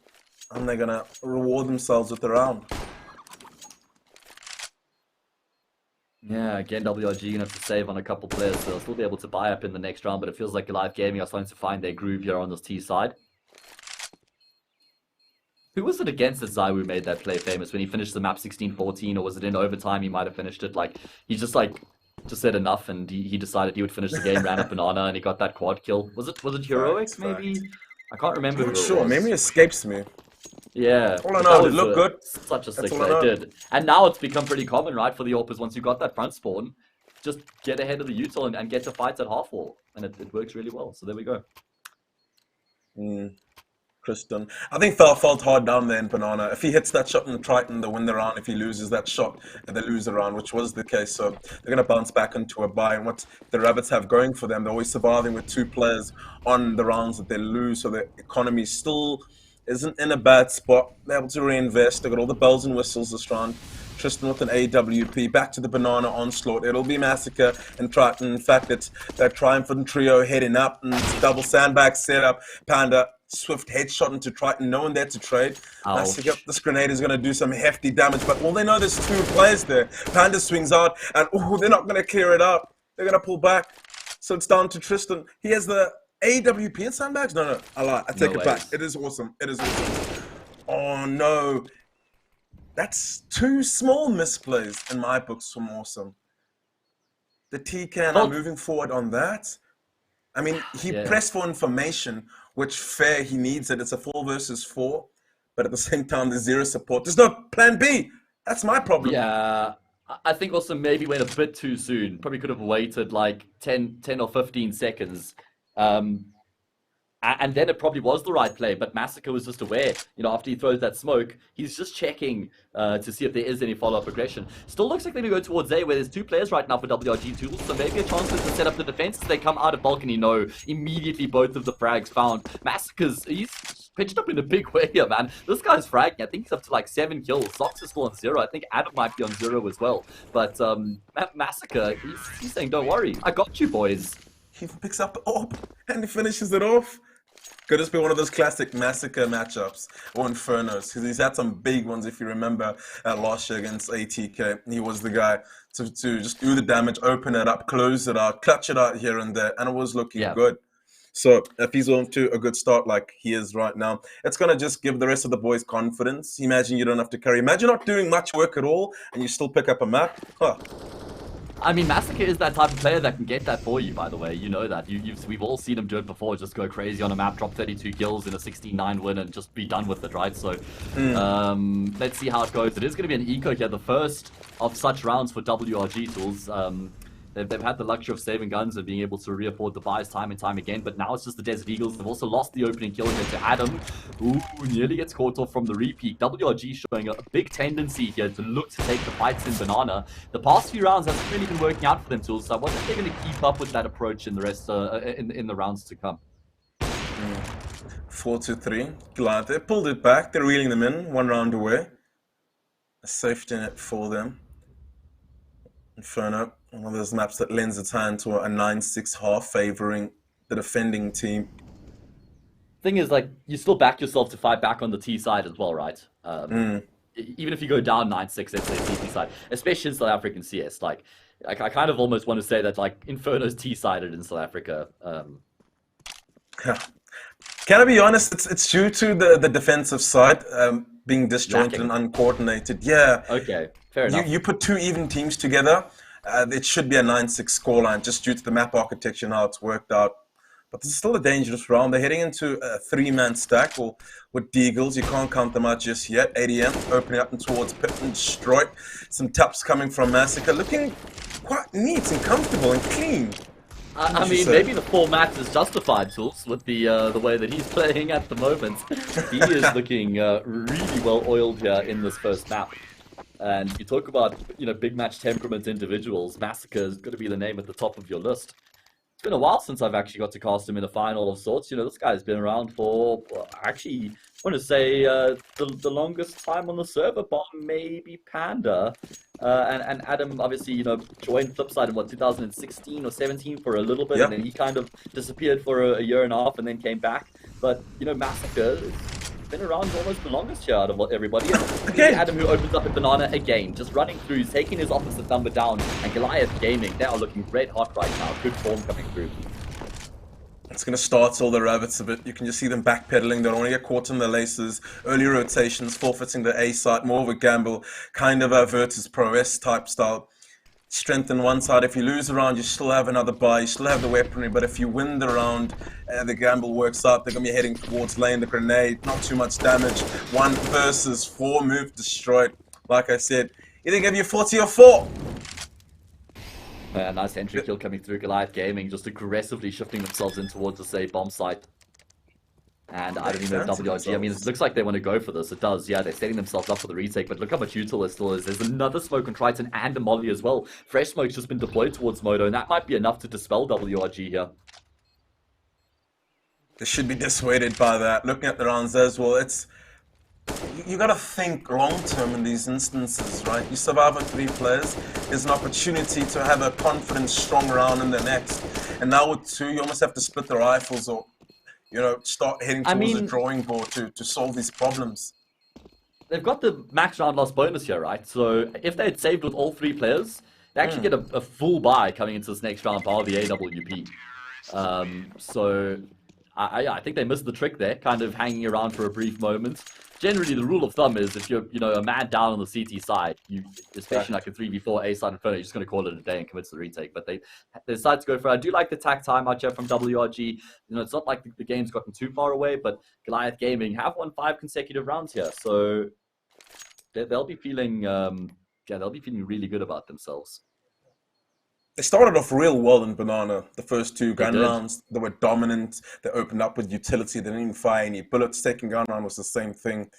and they're going to reward themselves with the round. Yeah, again, WRG going to have to save on a couple players, so they'll still be able to buy up in the next round, but it feels like Goliath Gaming are starting to find their groove here on this T side. Who was it against that Zywoo made that play famous when he finished the map 16-14, or was it in overtime? He might have finished it. Like, he just said enough, and he decided he would finish the game, ran up Banana, and he got that quad kill. Was it Heroic, maybe? I can't remember who it was. Sure, memory escapes me. Yeah, All I but know, that it was looked good. such a That's sick all I play. It know. did. And now it's become pretty common, right, for the AWPers once you got that front spawn, just get ahead of the util and get to fights at half wall. And it works really well. So there we go. Kristen. I think felt hard down there in Banana. If he hits that shot in the Triton, they win the round. If he loses that shot, they lose the round, which was the case. So they're going to bounce back into a bye. And what the Rabbits have going for them, they're always surviving with 2 players on the rounds that they lose. So the economy still isn't in a bad spot. They're able to reinvest. They got all the bells and whistles this round. Tristan with an AWP, back to the Banana onslaught. It'll be Massacre and Triton. In fact, it's that triumphant trio heading up, and it's double sandbag setup. Panda, swift headshot into Triton, no one there to trade. Ouch. Massacre, this grenade is going to do some hefty damage, but all they know there's 2 players there. Panda swings out, and they're not going to clear it out. They're going to pull back. So it's down to Tristan. He has the AWP and sandbags? No, I lie. I take it back. It is awesome. It is awesome. Oh, no. That's 2 small misplays in my books from awesome. The TCAN are moving forward on that. I mean, he pressed for information, which fair, he needs it. It's a 4 versus 4, but at the same time, there's 0 support. There's no plan B. That's my problem. Yeah, I think also maybe went a bit too soon. Probably could have waited like 10 or 15 seconds. And then it probably was the right play, but Massacre was just aware, after he throws that smoke, he's just checking to see if there is any follow-up aggression. Still looks like they're going to go towards A, where there's 2 players right now for WRG tools, so maybe a chance to set up the defense as they come out of balcony. No, immediately both of the frags found. he's pitched up in a big way here, man. This guy's fragging. I think he's up to like 7 kills. Sox is still on 0. I think Adam might be on 0 as well. But Massacre, he's saying, don't worry, I got you, boys. He picks up AWP and he finishes it off. Could just be one of those classic Massacre matchups or Infernos, because he's had some big ones. If you remember last year against ATK, he was the guy to just do the damage, open it up, close it out, clutch it out here and there, and it was looking good. So if he's on to a good start like he is right now, it's going to just give the rest of the boys confidence. Imagine you don't have to carry. Imagine not doing much work at all and you still pick up a map. Huh. I mean, Massacre is that type of player that can get that for you, by the way. You know that. We've all seen him do it before. Just go crazy on a map, drop 32 kills in a 16-9 win, and just be done with it, right? So, let's see how it goes. It is going to be an eco here, the first of such rounds for WRG tools. They've had the luxury of saving guns and being able to re-afford the buys time and time again, but now it's just the Desert Eagles. They've also lost the opening kill here to Adam, who nearly gets caught off from the repeat. WRG showing a big tendency here to look to take the fights in Banana. The past few rounds hasn't really been working out for them, tools, so I wonder if they're going to keep up with that approach in the rest in the rounds to come. 4-3. Glad they pulled it back. They're reeling them in 1 round away. A safety net for them. Inferno, one of those maps that lends its hand to a 9-6 half, favoring the defending team. Thing is, like, you still back yourself to fight back on the T side as well, right? Even if you go down 9-6, let's say TT side, especially in South African CS, like, I kind of almost want to say that, like, Inferno's T-sided in South Africa. Can I be honest? It's due to the defensive side being disjointed and uncoordinated. Yeah. Okay, fair enough. You put 2 even teams together, it should be a 9-6 scoreline just due to the map architecture and how it's worked out. But this is still a dangerous round. They're heading into a 3-man stack with Deagles. You can't count them out just yet. ADM opening up and towards Pit and Destroy. Some taps coming from Massacre, looking quite neat and comfortable and clean. I mean, maybe the format is justified, Tools, with the way that he's playing at the moment. He is looking really well oiled here in this first map. And you talk about, big match temperament individuals. Massacre is going to be the name at the top of your list. It's been a while since I've actually got to cast him in a final of sorts. This guy's been around for, actually, I want to say the longest time on the server, bar maybe Panda. And Adam, obviously, joined Flipside in, 2016 or 17 for a little bit, and then he kind of disappeared for a year and a half and then came back. But, Massacre has been around almost the longest here out of everybody. And Adam, who opens up at Banana again, just running through, taking his opposite number down, and Goliath Gaming, they are looking red hot right now. Good form coming through. It's going to startle the Rabbits a bit. You can just see them backpedaling. They don't want to get caught in the laces. Early rotations, forfeiting the A site, more of a gamble, kind of a Virtus Pro S type style. strengthen one side. If you lose a round, you still have another buy, you still have the weaponry, but if you win the round, the gamble works out. They're going to be heading towards lane, the grenade, not too much damage. 1 versus 4, move destroyed. Like I said, either give you 40 or 4. Nice entry kill coming through. Goliath Gaming just aggressively shifting themselves in towards the safe bomb site. And I don't even know WRG. I mean, it looks like they want to go for this. It does, yeah. They're setting themselves up for the retake, but look how much util there still is. There's another smoke on Triton and a molly as well. Fresh smoke's just been deployed towards Moto, and that might be enough to dispel WRG here. They should be dissuaded by that. Looking at the rounds as well, it's... You gotta think long term in these instances, right? You survive with 3 players, there's an opportunity to have a confident, strong round in the next. And now with 2, you almost have to split the rifles or, you know, start heading towards the drawing board to solve these problems. They've got the max round loss bonus here, right? So if they had saved with all 3 players, they actually get a full buy coming into this next round by the AWP. So I think they missed the trick there, kind of hanging around for a brief moment. Generally, the rule of thumb is if you're, a man down on the CT side, especially like a 3v4 A side inferno, you're just going to call it a day and commit to the retake. But they decide to go for it. I do like the tack time out here from WRG. It's not like the game's gotten too far away, but Goliath Gaming have won 5 consecutive rounds here, so they'll be feeling, they'll be feeling really good about themselves. They started off real well in Banana. The first 2 gun rounds, they were dominant. They opened up with utility. They didn't even fire any bullets. Second gun round was the same thing.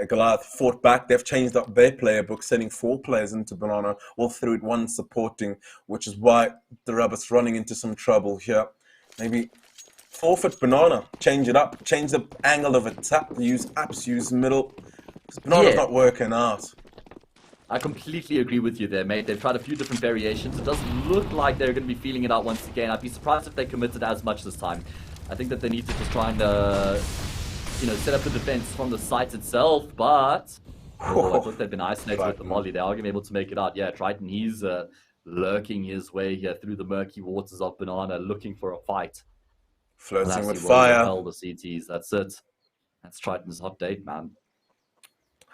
Goliath fought back. They've changed up their player book, sending 4 players into Banana, all through it, 1 supporting, which is why the Rabbits running into some trouble here. Maybe forfeit Banana, change it up, change the angle of attack, use apps, use middle. Because Banana's not working out. I completely agree with you there, mate. They've tried a few different variations. It doesn't look like they're going to be feeling it out once again. I'd be surprised if they committed as much this time. I think that they need to just try and, set up the defense from the site itself, but... I thought they've been isolated with the molly. They are going to be able to make it out. Yeah, Triton, he's lurking his way here through the murky waters of Banana, looking for a fight. Flirting with fire. The CTs, that's it. That's Triton's hot date, man.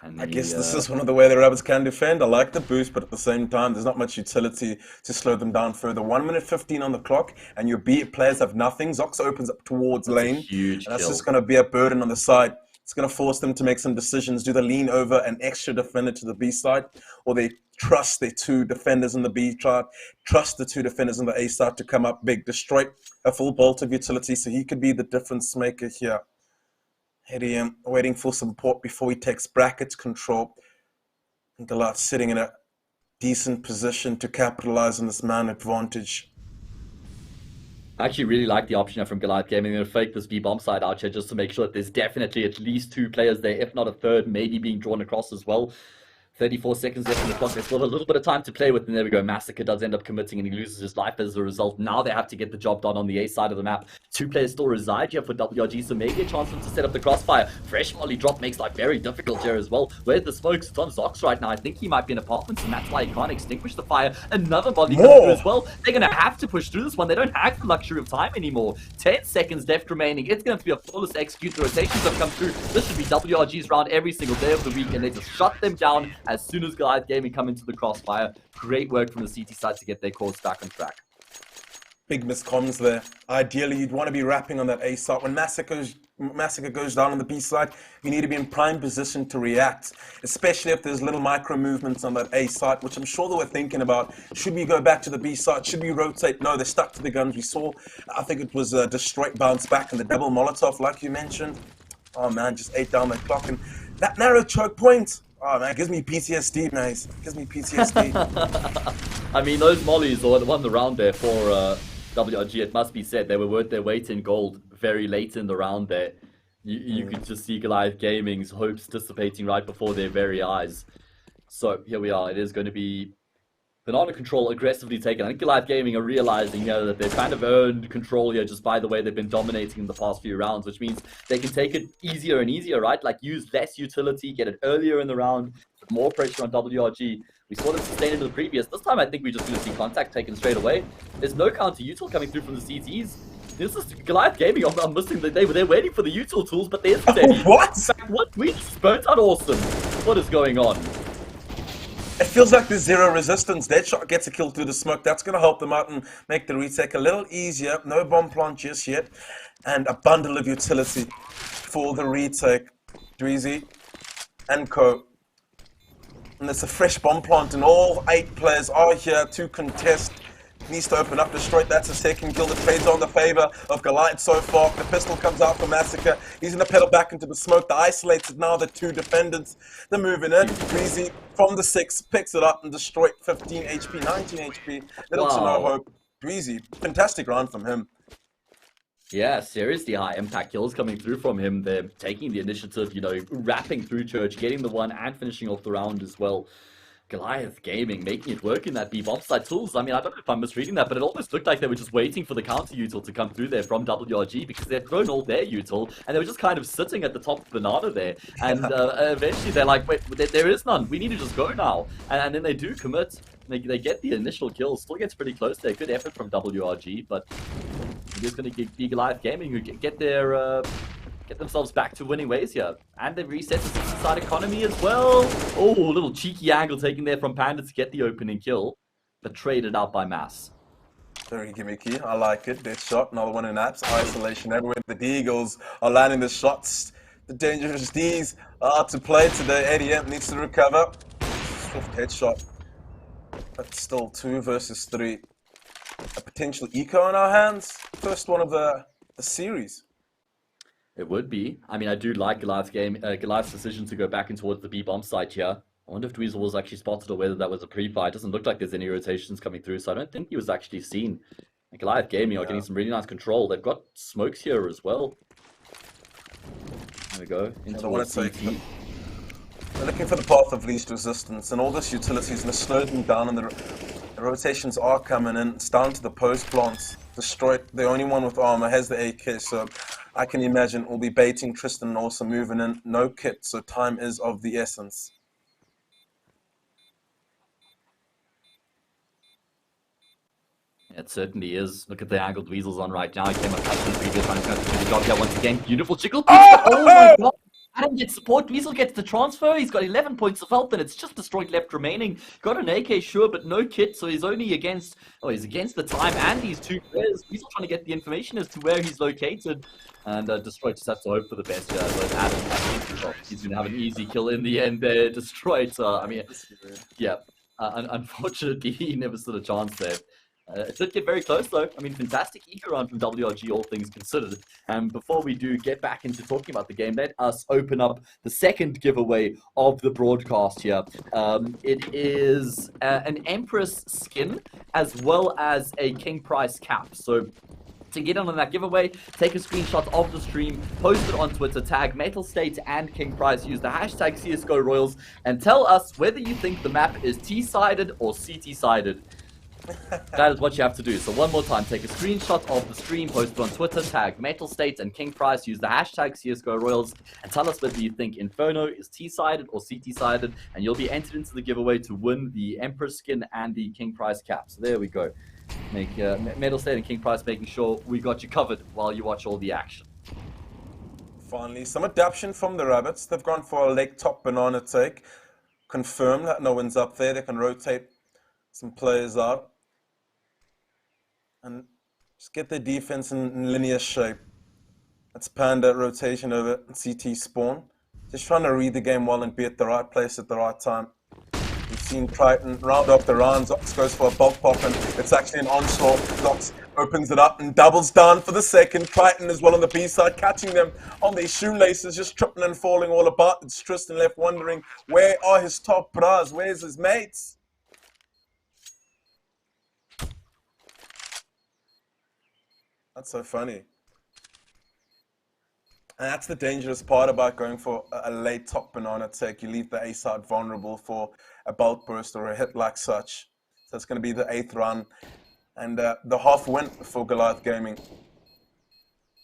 I guess this is one of the way the Rabbits can defend. I like the boost, but at the same time, there's not much utility to slow them down further. 1 minute 15 on the clock, and your B players have nothing. Zox opens up towards lane. Huge and that's just going to be a burden on the side. It's going to force them to make some decisions. Do they lean over an extra defender to the B side, or they trust their 2 defenders on the B side, trust the 2 defenders on the A side to come up big, destroy a full bolt of utility, so he could be the difference maker here. Hedium waiting for support before he takes brackets control. And Goliath sitting in a decent position to capitalize on this man advantage. I actually really like the option from Goliath Gaming. They're going to fake this B bomb side out here just to make sure that there's definitely at least 2 players there, if not a third, maybe being drawn across as well. 34 seconds left in the clock. There's still a little bit of time to play with, and there we go. Massacre does end up committing, and he loses his life as a result. Now they have to get the job done on the A side of the map. 2 players still reside here for WRG, so maybe a chance for them to set up the crossfire. Fresh molly drop makes life very difficult here as well. Where's the smokes? It's on Zox right now. I think he might be in apartments, and that's why he can't extinguish the fire. Another molly comes through as well. They're going to have to push through this one. They don't have the luxury of time anymore. 10 seconds left remaining. It's going to be a flawless execute. The rotations have come through. This should be WRG's round every single day of the week, and they just shut them down as soon as Goliath Gaming come into the crossfire. Great work from the CT side to get their course back on track. Big miscomms there. Ideally, you'd want to be wrapping on that A side. When Massacre goes down on the B side, you need to be in prime position to react, especially if there's little micro movements on that A side, which I'm sure they were thinking about. Should we go back to the B side? Should we rotate? No, they're stuck to the guns. We saw, I think it was Destroy bounce back and the double Molotov, like you mentioned. Oh man, just ate down the clock. And that narrow choke point, oh man, it gives me PTSD, mate. It gives me PTSD. I mean, those mollies won the round there for WRG. It must be said, they were worth their weight in gold very late in the round there. You could just see Goliath Gaming's hopes dissipating right before their very eyes. So here we are. It is going to be Banana control aggressively taken. I think Goliath Gaming are realizing here that they've kind of earned control here just by the way they've been dominating in the past few rounds, which means they can take it easier and easier, right? Like use less utility, get it earlier in the round, put more pressure on WRG. We saw them sustain into the previous. This time I think we're just going to see contact taken straight away. There's no counter util coming through from the CTs. This is Goliath Gaming. I'm missing that they're waiting for the util tools, but there's what? What? We burnt out awesome. What is going on? It feels like there's zero resistance. Deadshot gets a kill through the smoke. That's going to help them out and make the retake a little easier. No bomb plant just yet. And a bundle of utility for the retake. Dweezy and Co. And it's a fresh bomb plant, and all 8 players are here to contest. Needs to open up, destroy. That's a second kill. The trade's on the favor of Goliath so far. The pistol comes out for Massacre. He's going to pedal back into the smoke. The isolated now, the 2 defendants. They're moving in. Breezy from the 6 picks it up and destroyed. 15 HP, 19 HP. Little to no hope. Breezy, fantastic round from him. Yeah, seriously high impact kills coming through from him. They're taking the initiative, you know, wrapping through Church, getting the one and finishing off the round as well. Goliath Gaming making it work in that B bomb side. Tools, I mean, I don't know if I'm misreading that, but it almost looked like they were just waiting for the counter util to come through there from WRG, because they'd thrown all their util and they were just kind of sitting at the top of Banana there. And eventually they're like, wait, there is none. We need to just go now. And then they do commit. They get the initial kill. Still gets pretty close there. Good effort from WRG, but it is going to be Goliath Gaming who get themselves back to winning ways here. And they've reset the 60-side economy as well. Oh, a little cheeky angle taken there from Panda to get the opening kill, but traded out by Mass. Very gimmicky. I like it. Dead shot. Another one in apps. Isolation everywhere. The D-Eagles are landing the shots. The dangerous Ds are to play today. ADM needs to recover. Swift headshot. But still 2 versus 3. A potential eco in our hands. First one of the series. It would be. I mean, I do like Goliath's decision to go back in towards the B bomb site here. I wonder if Dweezil was actually spotted or whether that was a pre-buy. It doesn't look like there's any rotations coming through, so I don't think he was actually seen. And Goliath Gaming are getting some really nice control. They've got smokes here as well. There we go. Into CT. They're looking for the path of least resistance, and all this utility is going to slow them down, and the rotations are coming in. It's down to the post plants. Destroyed. The only one with armor has the AK, so I can imagine we'll be baiting Tristan and also moving in. No kit, so time is of the essence. It certainly is. Look at the angle Dweezil's on right now. He came up in the previous round. He's going to do the job here once again. Beautiful chickle. Oh my god. Adam gets support. Dweezil gets the transfer. He's got 11 points of health, and it's just destroyed left remaining. Got an AK, sure, but no kit, so he's only against... Oh, he's against the time and these 2 players. Dweezil trying to get the information as to where he's located. And Destroyed just has to hope for the best here. But Adam, he's going to have an easy kill in the end there. Destroyed, I mean, yeah. Unfortunately, he never stood a chance there. It did get very close though. I mean, fantastic eco round from WRG, all things considered. And before we do get back into talking about the game, let us open up the second giveaway of the broadcast here. It is an Empress skin as well as a King Price cap. So to get on that giveaway, take a screenshot of the stream, post it on Twitter, tag Metal State and King Price, use the hashtag CSGO Royals, and tell us whether you think the map is T-sided or CT-sided. That is what you have to do. So one more time, take a screenshot of the stream, post it on Twitter, tag Metal State and King Price, use the hashtag CSGO Royals, and tell us whether you think Inferno is T-sided or CT-sided, and you'll be entered into the giveaway to win the Emperor skin and the King Price cap. So there we go. Make Metal State and King Price making sure we got you covered while you watch all the action. Finally, some adaptation from the Rabbits. They've gone for a leg top banana take. Confirm that no one's up there. They can rotate some players out and just get their defense in linear shape. That's Panda rotation over CT spawn. Just trying to read the game well and be at the right place at the right time. We've seen Triton round up the rounds. Zox goes for a bulk pop, and it's actually an onslaught. Zox opens it up and doubles down for the second. Triton as well on the B side, catching them on their shoelaces, just tripping and falling all about. It's Tristan left wondering, where are his top bras? Where's his mates? That's so funny. And that's the dangerous part about going for a late top banana take. You leave the A side vulnerable for a bulk burst or a hit like such. So it's going to be the 8th run and the half win for Goliath Gaming.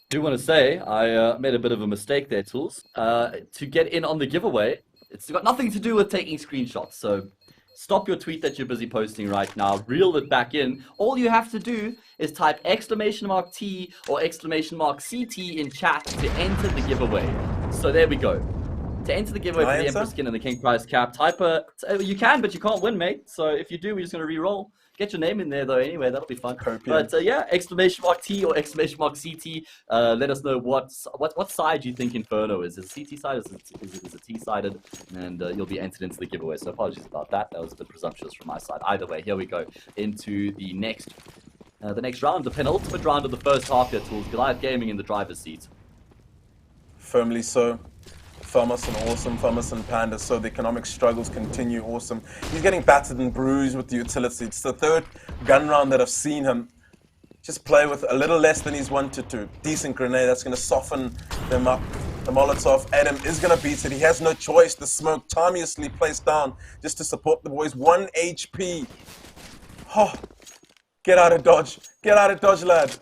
Do want to say I made a bit of a mistake there, Tools. To get in on the giveaway, it's got nothing to do with taking screenshots. So stop your tweet that you're busy posting right now. Reel it back in. All you have to do is type !T or !CT in chat to enter the giveaway. So there we go. To enter the giveaway Can I for the answer? Emperor skin and the King Prize cap, type a... You can, but you can't win, mate. So if you do, we're just going to re-roll. Get your name in there, though, anyway. That'll be fun. Copium. But yeah, exclamation mark T or exclamation mark CT. Let us know what side you think Inferno is. Is it CT side? Is it T sided? And you'll be entered into the giveaway. So apologies about that. That was a bit presumptuous from my side. Either way, here we go into the next round, the penultimate round of the first half here, Tools. Goliath Gaming in the driver's seat. Firmly so. Famas and awesome, Famas and Panda, so the economic struggles continue. Awesome. He's getting battered and bruised with the utility. It's the third gun round that I've seen him just play with a little less than he's wanted to. Decent grenade, that's going to soften them up. The Molotov, Adam is going to beat it. He has no choice. The smoke timeously placed down just to support the boys. 1 HP. Oh, get out of dodge. Get out of dodge, lad.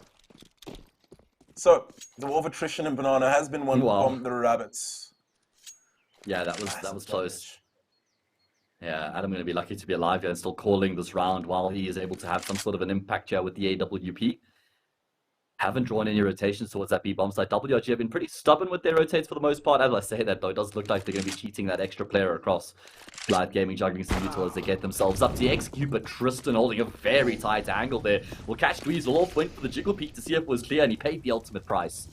So, the war of attrition in Banana has been won from the Rabbits. Yeah, that was close. Yeah, Adam going to be lucky to be alive here and still calling this round while he is able to have some sort of an impact here with the AWP. Haven't drawn any rotations towards that B bomb site. WRG have been pretty stubborn with their rotates for the most part. As I say that, though, it does look like they're going to be cheating that extra player across. Goliath Gaming juggling some neutral as they get themselves up to execute, but Tristan holding a very tight angle there. Will catch Dweezil off, went for the jiggle peek to see if it was clear, and he paid the ultimate price.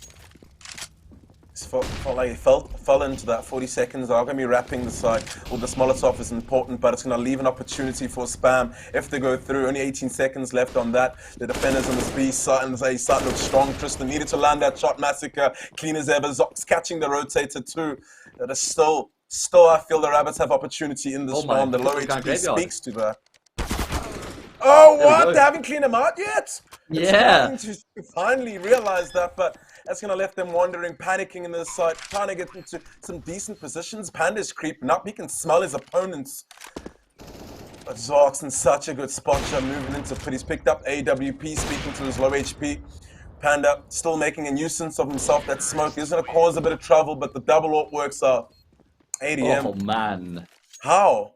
Felt like he fell into that 40 seconds. I'm going to be wrapping the side. Well, this Molotov is important, but it's going to leave an opportunity for spam if they go through. Only 18 seconds left on that. The defenders on this B side and A side look strong. Tristan needed to land that shot. Massacre, clean as ever. Zox catching the rotator too. That is still, I feel the Rabbits have opportunity in this round. The low HP speaks to that. Oh, what? They haven't cleaned him out yet? Yeah. It's to finally realize that, but that's going to left them wandering, panicking in the side, trying to get into some decent positions. Panda's creeping up. He can smell his opponents. But Zox in such a good spot here, moving into pit. He's picked up AWP, speaking to his low HP. Panda still making a nuisance of himself. That smoke is going to cause a bit of trouble, but the double AWP works out. ADM. Oh, man. How?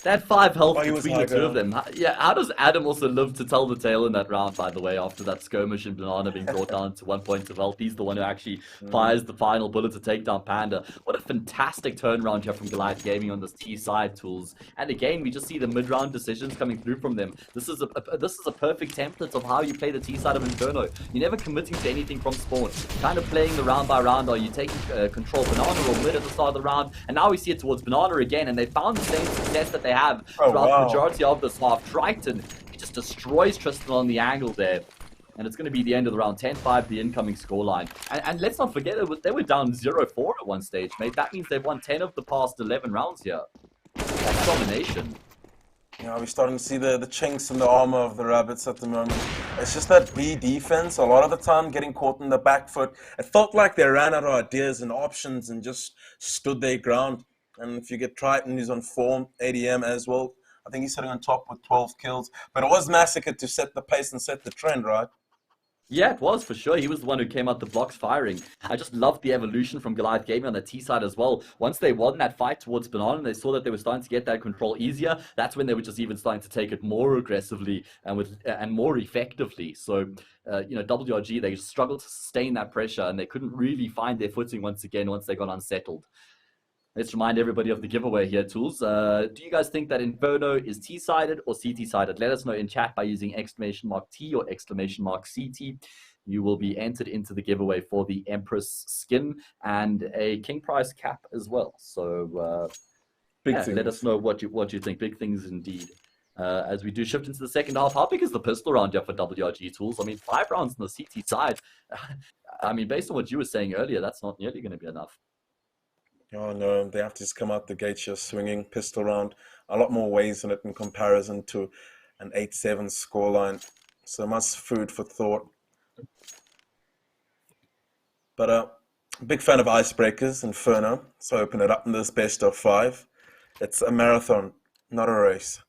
That 5 health Oh, between the two of them. Yeah, how does Adam also live to tell the tale in that round, by the way, after that skirmish in Banana being brought down to 1 point of health? He's the one who actually fires the final bullet to take down Panda. What a fantastic turnaround here from Goliath Gaming on this T side, Tools. And again, we just see the mid-round decisions coming through from them. This is a perfect template of how you play the T side of Inferno. You're never committing to anything from spawn. Kind of playing the round by round, or you taking control Banana or mid at the start of the round, and now we see it towards Banana again, and they found the same success that they have throughout the majority of this half. Triton, he just destroys Tristan on the angle there. And it's going to be the end of the round. 10-5, the incoming scoreline. And let's not forget, they were down 0-4 at one stage, mate. That means they've won 10 of the past 11 rounds here. That's domination. Yeah, we're starting to see the chinks in the armor of the Rabbits at the moment. It's just that B defense, a lot of the time getting caught in the back foot. It felt like they ran out of ideas and options and just stood their ground. And if you get Triton, who's on form, ADM as well. I think he's sitting on top with 12 kills. But it was Massacre to set the pace and set the trend, right? Yeah, it was for sure. He was the one who came out the blocks firing. I just loved the evolution from Goliath Gaming on the T side as well. Once they won that fight towards Banana and they saw that they were starting to get that control easier, that's when they were just even starting to take it more aggressively and more effectively. So, WRG, they struggled to sustain that pressure and they couldn't really find their footing once they got unsettled. Let's remind everybody of the giveaway here, Tools. Do you guys think that Inferno is T-sided or CT-sided? Let us know in chat by using exclamation mark T or exclamation mark CT. You will be entered into the giveaway for the Empress skin and a King Prize cap as well. So, let us know what you think. Big things indeed. As we do shift into the second half, how big is the pistol round here for WRG, Tools? I mean, 5 rounds on the CT side. I mean, based on what you were saying earlier, that's not nearly going to be enough. Oh no, they have to just come out the gate here swinging pistol round. A lot more ways in it in comparison to an 8-7 scoreline. So much food for thought. But big fan of icebreakers, Inferno. So open it up in this best of 5. It's a marathon, not a race.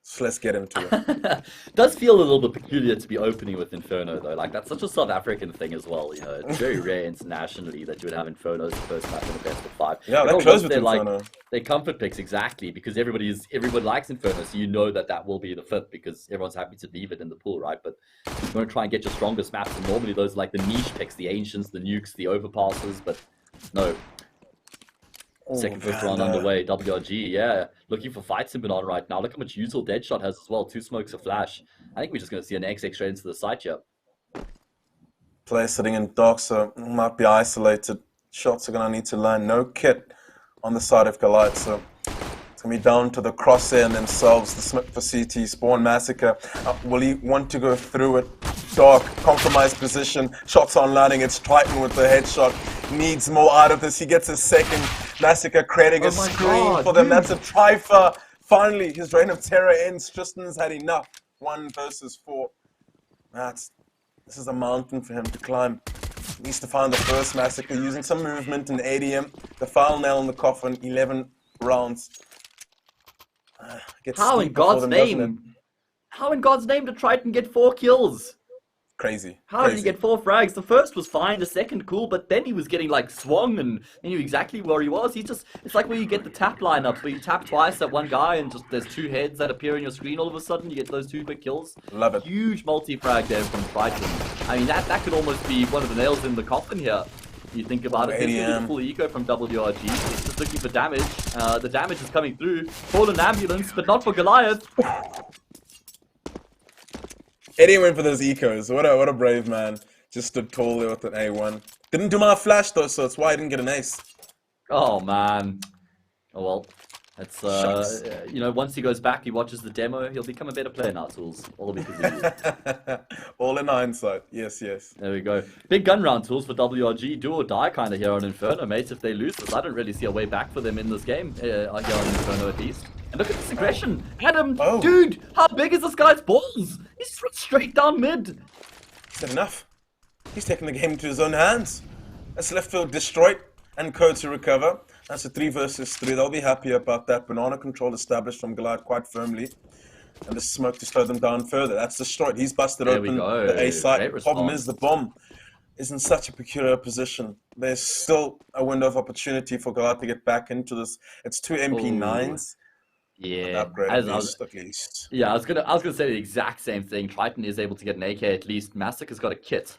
So let's get into it. Does feel a little bit peculiar to be opening with Inferno, though. Like, that's such a South African thing as well. You know, it's very rare internationally that you would have Inferno as the first match in the best of 5. Yeah, they're close with Inferno. Like, they're comfort picks, exactly, because everyone likes Inferno, so you know that will be the 5th because everyone's happy to leave it in the pool, right? But you want to try and get your strongest maps, and normally those are like the niche picks, the Ancients, the Nukes, the Overpasses, but no. Second first round underway. WRG, yeah. Looking for fights in Banana right now. Look how much usual Deadshot has as well. 2 smokes, a flash. I think we're just going to see an XX straight into the site here. Player sitting in dark, so might be isolated. Shots are going to need to land. No kit on the side of Goliath, so it's going to be down to the crosshair and themselves. The Smith for CT, Spawn Massacre. Will he want to go through it? Dark, compromised position. Shots on landing. It's Triton with the headshot. Needs more out of this. He gets a second. Massacre creating a screen for them. Dude. That's a trifle. Finally, his reign of terror ends. Tristan's had enough. 1 versus 4. This is a mountain for him to climb. He needs to find the first Massacre using some movement in ADM. The final nail in the coffin. 11 rounds. How in God's name? How in God's name did Triton get 4 kills? Crazy. How did he get 4 frags? The first was fine, the second cool, but then he was getting like swung and he knew exactly where he was. It's like where you get the tap lineups where you tap twice at one guy and just there's 2 heads that appear on your screen all of a sudden. You get those 2 big kills. Love it. Huge multi-frag there from Triton. I mean, that could almost be one of the nails in the coffin here. You think about it, there's full eco from WRG. It's just looking for damage. The damage is coming through. Fallen ambulance, but not for Goliath. Eddie went for those ecos. What a brave man. Just stood tall there with an A1. Didn't do my flash though, so that's why I didn't get an ace. Oh man. Oh well. It's you know, once he goes back, he watches the demo, he'll become a better player now, Tools. All because of you. All in hindsight. Yes, yes. There we go. Big gun round, Tools, for WRG. Do or die kind of here on Inferno, mates. If they lose this, I don't really see a way back for them in this game. Here on Inferno at least. And look at this aggression. Adam, dude, how big is this guy's balls? He's straight down mid. Is that enough? He's taking the game into his own hands. That's left field destroyed and code to recover. That's a 3 versus 3. They'll be happy about that. Banana control established from Goliath quite firmly. And the smoke to slow them down further. That's destroyed. He's busted open the A site. The problem is the bomb is in such a peculiar position. There's still a window of opportunity for Goliath to get back into this. It's 2 MP9s. Yeah, at least. Yeah, I was gonna say the exact same thing. Triton is able to get an AK at least. Massacre's got a kit.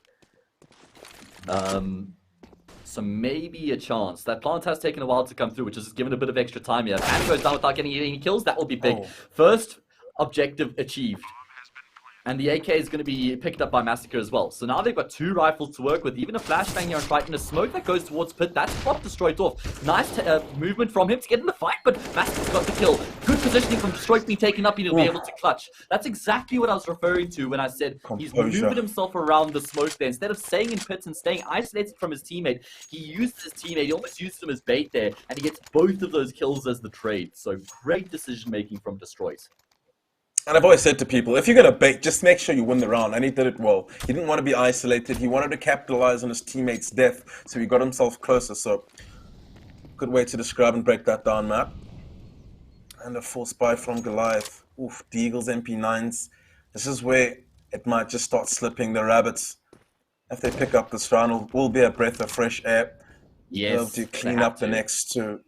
So maybe a chance. That plant has taken a while to come through, which has given a bit of extra time here. If Andy goes down without getting any kills, that will be big. First objective achieved. And the AK is going to be picked up by Massacre as well. So now they've got 2 rifles to work with. Even a flashbang here on Triton. A smoke that goes towards Pit. That's pop destroyed off. Nice movement from him to get in the fight, but Massacre's got the kill. Good positioning from Destroyed being taken up and he'll be able to clutch. That's exactly what I was referring to when I said he's maneuvered himself around the smoke there. Instead of staying in pits and staying isolated from his teammate, he used his teammate. He almost used him as bait there, and he gets both of those kills as the trade. So great decision making from Destroyed. And I've always said to people, if you're going to bait, just make sure you win the round. And he did it well. He didn't want to be isolated. He wanted to capitalize on his teammate's death. So he got himself closer. So good way to describe and break that down, Matt. And a full spy from Goliath. Oof, Deagle's MP9s. This is where it might just start slipping. The Rabbits, if they pick up this round, will be a breath of fresh air. Yes. To clean up the next 2.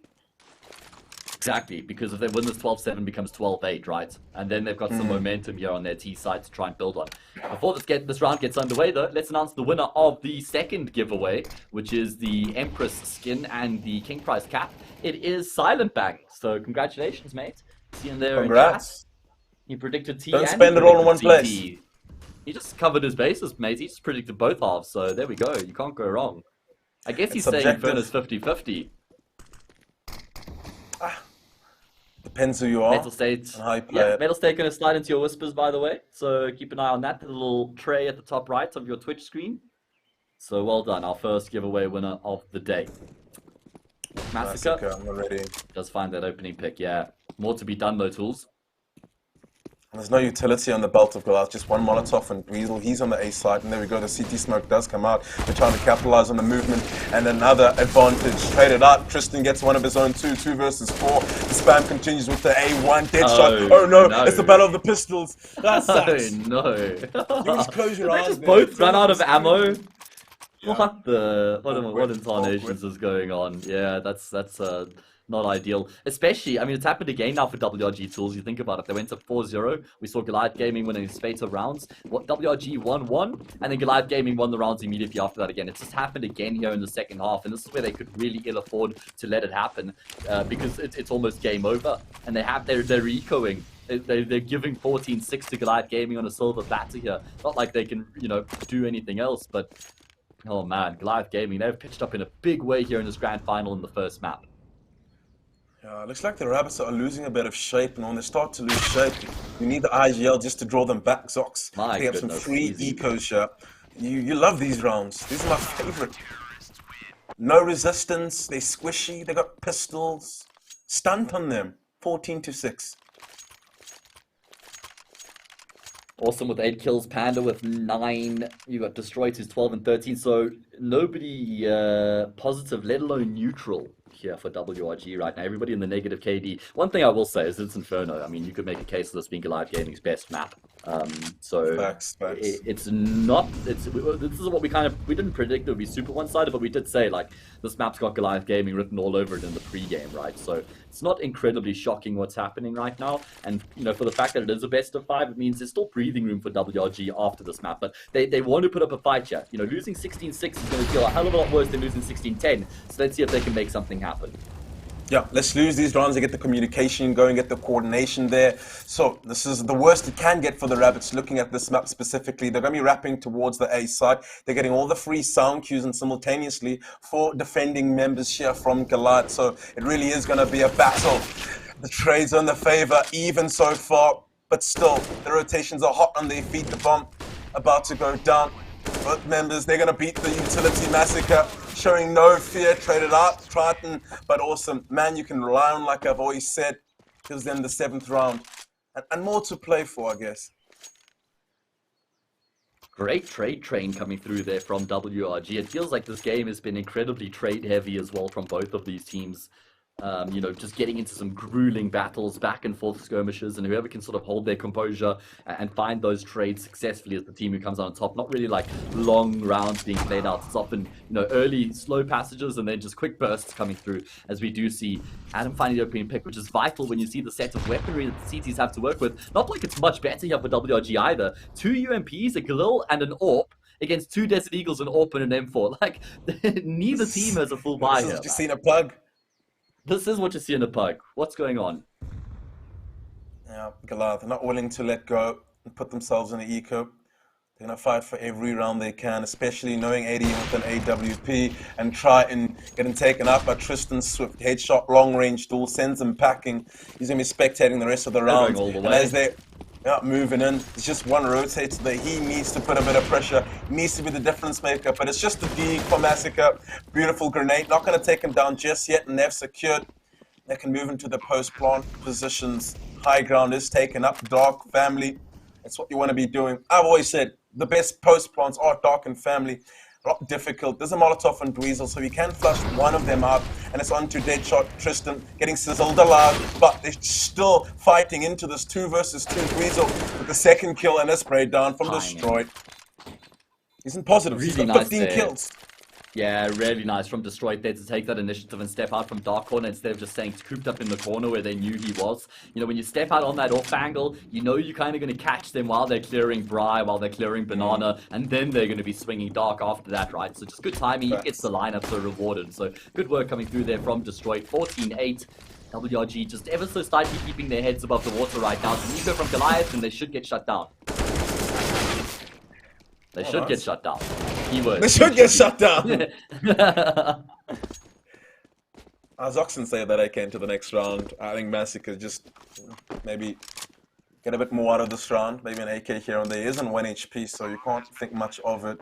Exactly, because if they win this 12-7 becomes 12-8, right? And then they've got some momentum here on their T side to try and build on. Before this round gets underway though, let's announce the winner of the second giveaway, which is the Empress skin and the King Prize cap. It is Silent Bang. So congratulations, mate. See you in there. Congrats. He predicted T. Don't spend it all in one place. He just covered his bases, mate. He just predicted both halves. So there we go. You can't go wrong. I guess he's saying Inferno's 50-50. Depends who you are. Metal State. Metal State going to slide into your whispers, by the way. So keep an eye on that. The little tray at the top right of your Twitch screen. So well done. Our first giveaway winner of the day. Massacre. I'm ready. Does find that opening pick, yeah. More to be done though, Tools. There's no utility on the belt of Goliath, just one Molotov and Weasel. He's on the A side, and there we go. The CT smoke does come out. They're trying to capitalize on the movement, and another advantage. Traded out. Tristan gets one of his own 2 versus 4. The spam continues with the A1 Deadshot. Oh no, it's the battle of the pistols. That sucks. Oh no. You just close your eyes. They just both run out of ammo. Yeah. What intonations is going on? Yeah, that's not ideal. Especially, I mean, it's happened again now for WRG Tools. You think about it. They went to 4-0. We saw Goliath Gaming winning a spate of rounds. WRG won one, and then Goliath Gaming won the rounds immediately after that again. It's just happened again here in the second half, and this is where they could really ill afford to let it happen because it's almost game over. And they're ecoing. They're giving 14-6 to Goliath Gaming on a silver platter here. Not like they can, do anything else, but oh man, Goliath Gaming, they've pitched up in a big way here in this grand final in the first map. Yeah, it looks like the Rabbits are losing a bit of shape, and when they start to lose shape, you need the IGL just to draw them back, Zox. My They have some goodness, free easy. ecos here. You love these rounds. These are my favorite. No resistance, they squishy, they got pistols. Stunt on them, 14-6. Awesome with 8 kills, Panda with 9. You got Destroyed who's 12 and 13. So nobody positive, let alone neutral here for WRG right now. Everybody in the negative KD. One thing I will say is it's Inferno. I mean, you could make a case of this being Goliath Gaming's best map. So Facts. it's not. This is what we didn't predict it would be super one-sided, but we did say like this map's got Goliath Gaming written all over it in the pre-game, right? So it's not incredibly shocking what's happening right now. And for the fact that it is a best of 5, it means there's still breathing room for WRG after this map. But they want to put up a fight here. Losing 16-6 is going to feel a hell of a lot worse than losing 16-10. So let's see if they can make something happen. Yeah, let's lose these rounds and get the communication going, get the coordination there. So this is the worst it can get for the Rabbits looking at this map specifically. They're going to be wrapping towards the A side. They're getting all the free sound cues and simultaneously 4 defending members here from Goliath. So it really is going to be a battle. The trades on the favor even so far, but still the rotations are hot on their feet. The bomb about to go down. Both members, they're going to beat the Utility Massacre, showing no fear, traded out, Triton, but awesome. Man, you can rely on, like I've always said, gives them the 7th round. And more to play for, I guess. Great trade train coming through there from WRG. It feels like this game has been incredibly trade heavy as well from both of these teams. Just getting into some grueling battles, back and forth skirmishes, and whoever can sort of hold their composure and find those trades successfully is the team who comes out on top. Not really like long rounds being played out. It's often, early slow passages and then just quick bursts coming through, as we do see Adam finding the opening pick, which is vital when you see the set of weaponry that the CTs have to work with. Not like it's much better here for WRG either. 2 UMPs, a Galil and an AWP against 2 Desert Eagles, an AWP and an M4. Like, neither team has a full buy here. Just seen a plug. This is what you see in a pug. What's going on? Yeah, Goliath, they're not willing to let go and put themselves in the eco. They're going to fight for every round they can, especially knowing 80 with an AWP, and try and get him taken out by Tristan Swift. Headshot, long range duel, sends him packing. He's going to be spectating the rest of the rounds. All the way. And as they're moving in, it's just one rotator that he needs to put a bit of pressure. He needs to be the difference maker, but it's just the D for Massacre. Beautiful grenade, not going to take him down just yet, and they've secured. They can move into the post-plant positions. High ground is taken up. Dark, family, that's what you want to be doing. I've always said the best post-plants are dark and family. A lot difficult. There's a Molotov and Dweezil, so you can flush one of them out, and it's on to Deadshot, Tristan, getting sizzled alive, but they're still fighting into this 2 versus 2 Dweezil with the 2nd kill and a spray down from Destroyed. He's in positive. Really He's got nice 15 there. kills. Yeah, really nice from Destroyed there to take that initiative and step out from Dark Corner instead of just staying cooped up in the corner where they knew he was. When you step out on that off angle, you're kind of going to catch them while they're clearing Bry, while they're clearing Banana, and then they're going to be swinging Dark after that, right? So just good timing. He gets the lineup so rewarded. So good work coming through there from Destroyed. 14-8. WRG just ever so slightly keeping their heads above the water right now. So Nico from Goliath, and they should get shut down. They should get shut down. Keywords. They should get shut down. As Oxen say that I came to the next round, I think Massacre just maybe get a bit more out of this round. Maybe an AK here and there. Isn't 1 HP, so you can't think much of it.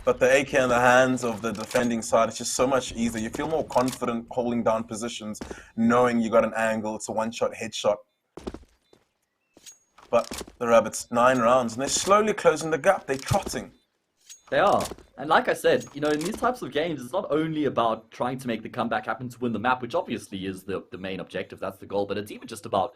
But the AK in the hands of the defending side is just so much easier. You feel more confident holding down positions, knowing you got an angle. It's a one-shot headshot. But the Rabbits, 9 rounds, and they're slowly closing the gap. They're trotting. They are. And like I said, in these types of games, it's not only about trying to make the comeback happen to win the map, which obviously is the main objective, that's the goal, but it's even just about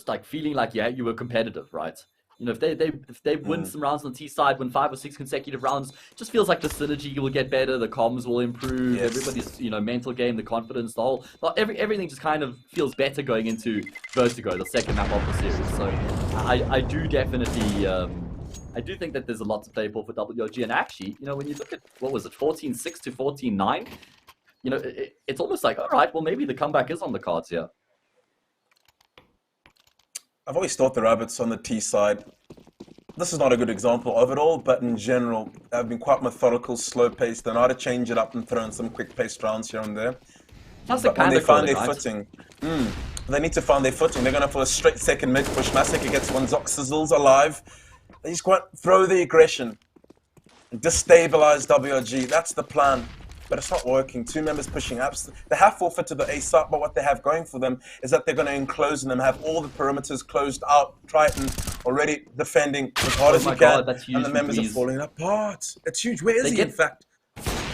like feeling like, yeah, you were competitive, right? You know, if they win some rounds on the T side, win 5 or 6 consecutive rounds, it just feels like the synergy will get better, the comms will improve, Yes. everybody's, you know, mental game, the confidence, the whole, everything just kind of feels better going into Vertigo, the second map of the series. So I do definitely, I do think that there's a lot to play for WRG. And actually, you know, when you look at, what was it, 14-6 to 14-9, you know, it's almost like, all right, well, maybe the comeback is on the cards here. I've always thought the Rabbits on the T side, this is not a good example of it all, but in general, have been quite methodical, slow-paced. They know how to change it up and throw in some quick-paced rounds here and there. Classic But when they Panda find their clothing, right? footing, they need to find their footing. They're going for a straight second mid push. Massacre gets one, Zox sizzles alive. They just quite throw the aggression, destabilize WRG. That's the plan. But it's not working. 2 members pushing up. They have forfeited the A site, but what they have going for them is that they're going to enclose them, have all the perimeters closed out. Triton already defending as hard as he can, that's huge and the members are Weeze. falling apart. It's huge. Where is They he, get- in fact?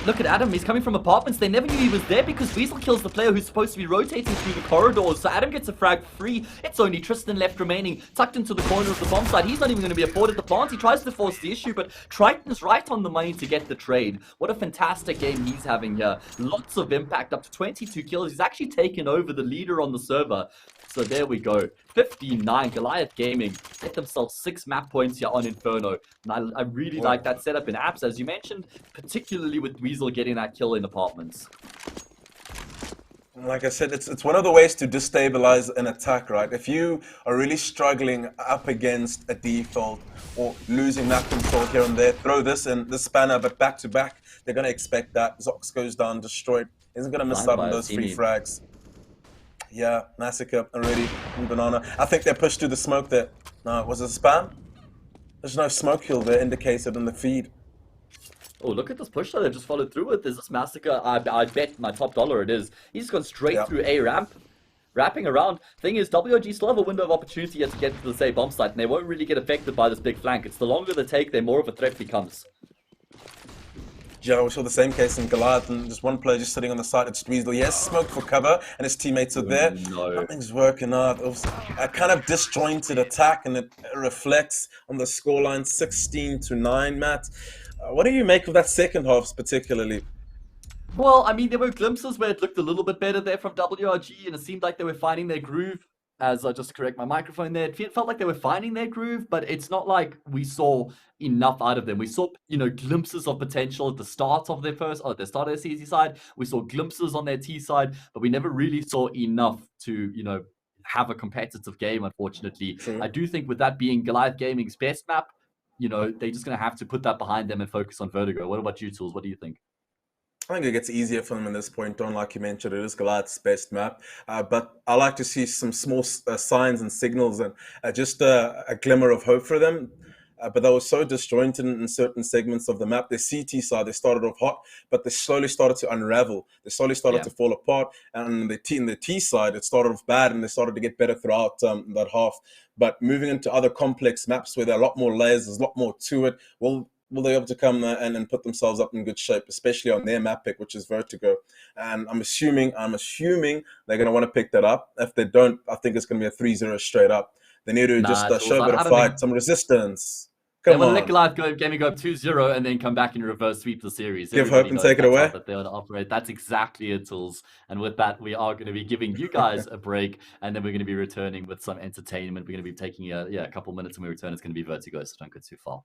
Look at Adam, he's coming from apartments. They never knew he was there because Weasel kills the player who's supposed to be rotating through the corridors. So Adam gets a frag free. It's only Tristan left remaining, tucked into the corner of the bomb site. He's not even going to be afforded the plant. He tries to force the issue, but Triton's right on the money to get the trade. What a fantastic game he's having here. Lots of impact, up to 22 kills. He's actually taken over the leader on the server. So there we go. 59, Goliath Gaming get themselves 6 map points here on Inferno. And I really like that setup in apps, as you mentioned, particularly with Weasel getting that kill in apartments. Like I said, it's one of the ways to destabilize an attack, right? If you are really struggling up against a default or losing map control here and there, throw this in, the spanner, but back to back, they're going to expect that. Zox goes down, destroyed. Isn't going to miss out on those free frags. Yeah, Massacre already in Banana. I think they pushed through the smoke there. No, was it spam? There's no smoke kill there indicated in the feed. Oh, look at this push that they just followed through with. Is this Massacre? I bet my top dollar it is. He's gone straight through A ramp, wrapping around. Thing is, WRG still have a window of opportunity yet to get to the same bomb site, and they won't really get affected by this big flank. It's the longer they take, the more of a threat becomes. Yeah, we saw the same case in Goliath, and just one player just sitting on the side. It's Weasel. Yes, smoke for cover, and his teammates are there. No. Nothing's working out. It was a kind of disjointed attack, and it reflects on the scoreline 16-9, Matt. What do you make of that second half, particularly? Well, I mean, there were glimpses where it looked a little bit better there from WRG, and it seemed like they were finding their groove. As I just correct my microphone there, it felt like they were finding their groove, but it's not like we saw enough out of them. We saw, you know, glimpses of potential at the start of their start of their CSG side. We saw glimpses on their T side, but we never really saw enough to, you know, have a competitive game, unfortunately. True. I do think with that being Goliath Gaming's best map, you know, they're just going to have to put that behind them and focus on Vertigo. What about you, Tools? What do you think? I think it gets easier for them at this point on, like you mentioned, it is Goliath's best map. But I like to see some small signs and signals and just a glimmer of hope for them. But they were so disjointed in certain segments of the map. The CT side, they started off hot, but they slowly started to unravel. They slowly started to fall apart. And in the T side, it started off bad, and they started to get better throughout that half. But moving into other complex maps where there are a lot more layers, there's a lot more to it, will they be able to come and put themselves up in good shape, especially on their map pick, which is Vertigo. And I'm assuming they're going to want to pick that up. If they don't, I think it's going to be a 3-0 straight up. They need to just show a bit of fight, some resistance. Come on. Let Goliath Gaming go up 2-0 and then come back and reverse sweep the series. Give hope and take it away. That they want to operate. That's exactly it, Tools. And with that, we are going to be giving you guys a break, and then we're going to be returning with some entertainment. We're going to be taking a couple minutes, and when we return, it's going to be Vertigo, so don't go too far.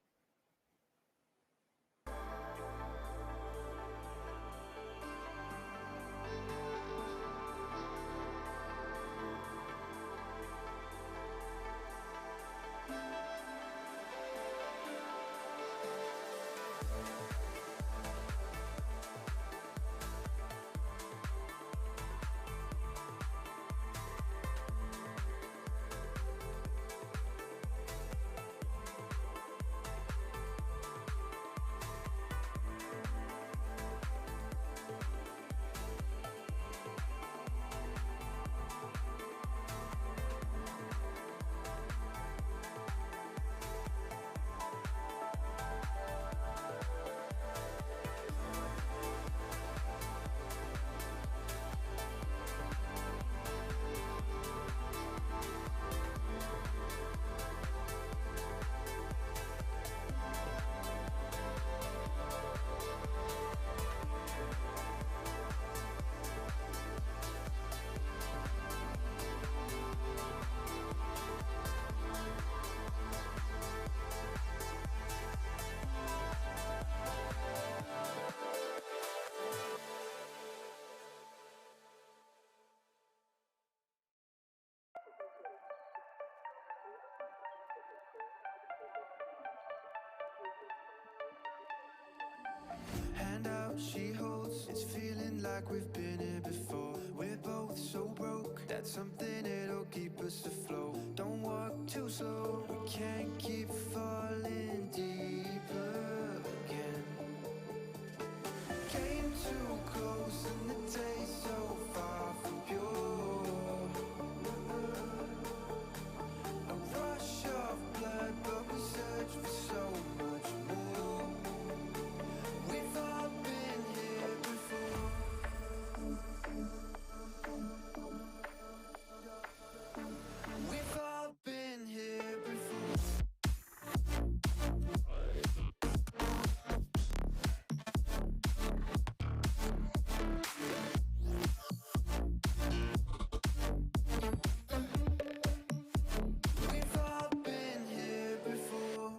Hand out, she holds. It's feeling like we've been here before. We're both so broke. That's something that'll keep us afloat. Don't walk too slow. We can't keep falling deeper again. Came too close and the taste so far from pure. A rush of blood, but we search for so much more. We've all been here before. We've all been here before. We've all been here before.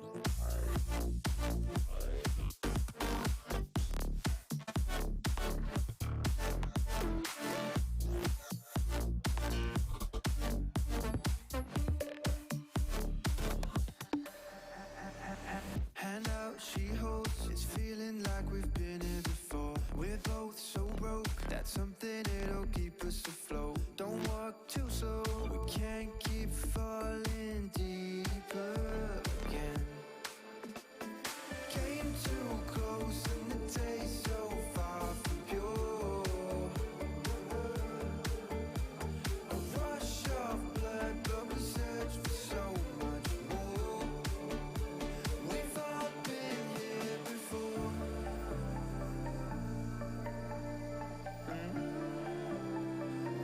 Hand out, she holds. It's feeling like we've been here before. We're both so broke. That's something that'll keep us afloat. Don't walk too slow. We can't keep falling deeper again. Came too close and the taste so far from pure. A rush of blood, but we search for so much more. We've all been here before.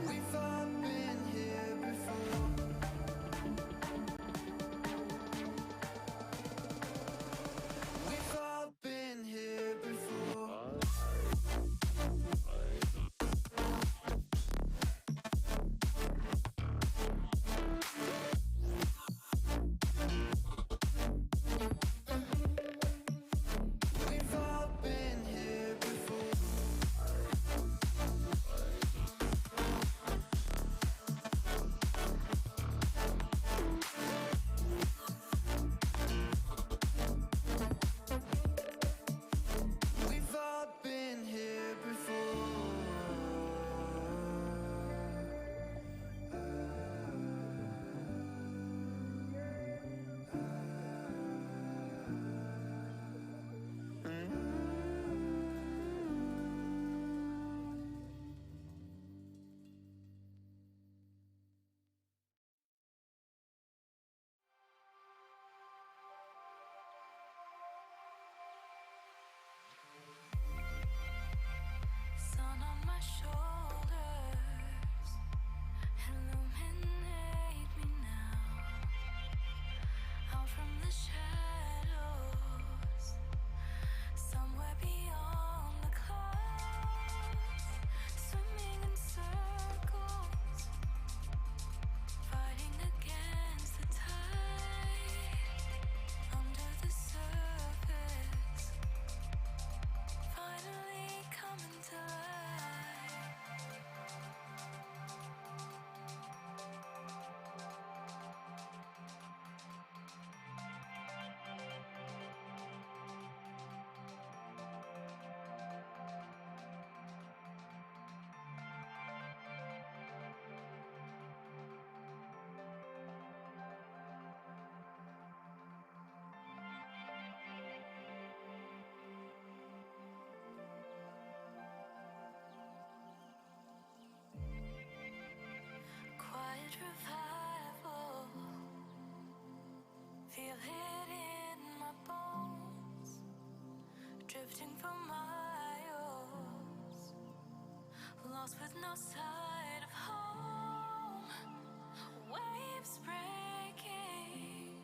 We've all been here before. We've all been here before. We've all been here before. We've all been here before. Sun on my shoulders, illuminate me now. Out from the shadows, somewhere beyond the clouds, swimming in circles, fighting against the tide. Under the surface, finally coming to life. Quiet revival, feel it in my bones, drifting for miles, lost with no sight of home. Waves breaking,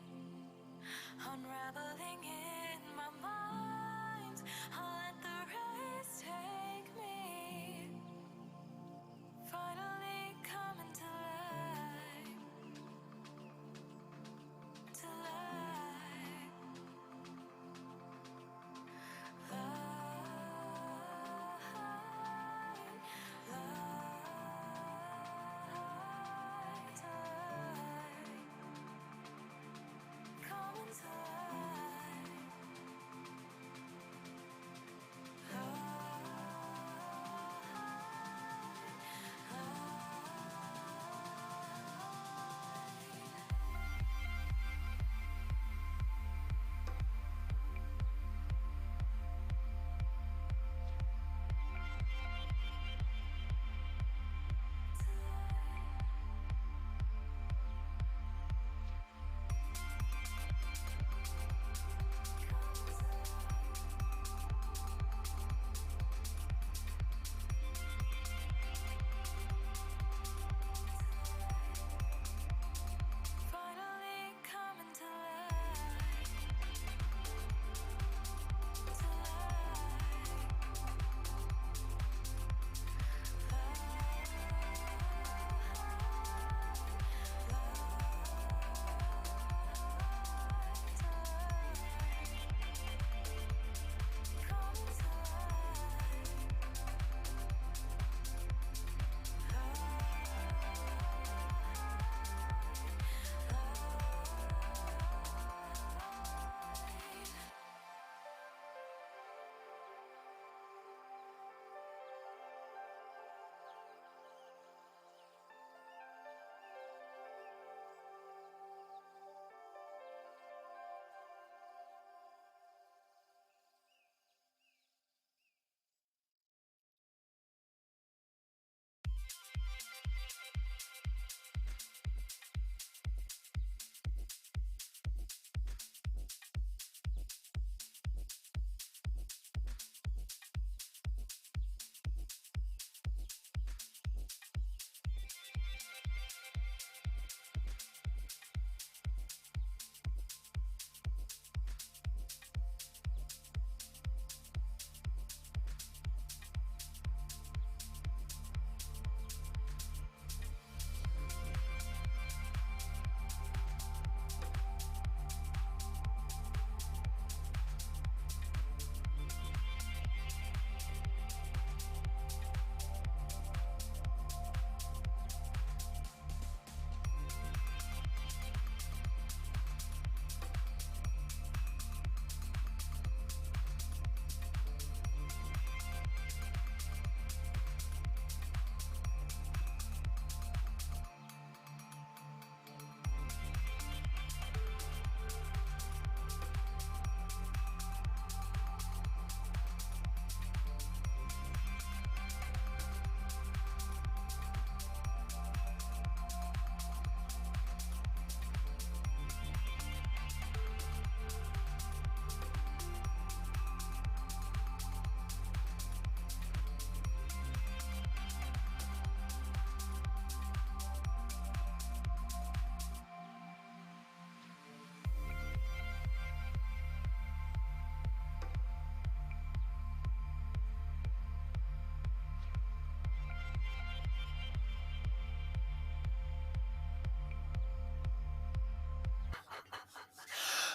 unraveling in my mind. I'll let the race take me, finally coming to life, to life. Light, light.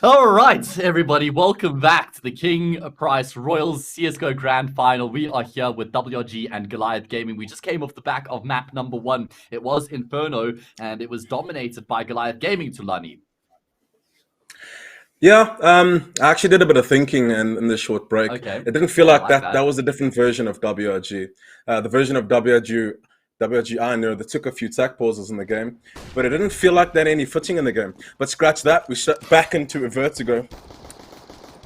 All right, everybody, welcome back to the King Price Royals CSGO Grand Final. We are here with WRG and Goliath Gaming. We just came off the back of map number 1. It was Inferno, and it was dominated by Goliath Gaming, Tulani. Yeah, I actually did a bit of thinking in this short break. Okay. It didn't feel I like like that. that. That was a different version of WRG. The version of WRG I know that took a few tech pauses in the game, but it didn't feel like they had any footing in the game. But scratch that, we shut back into a vertigo,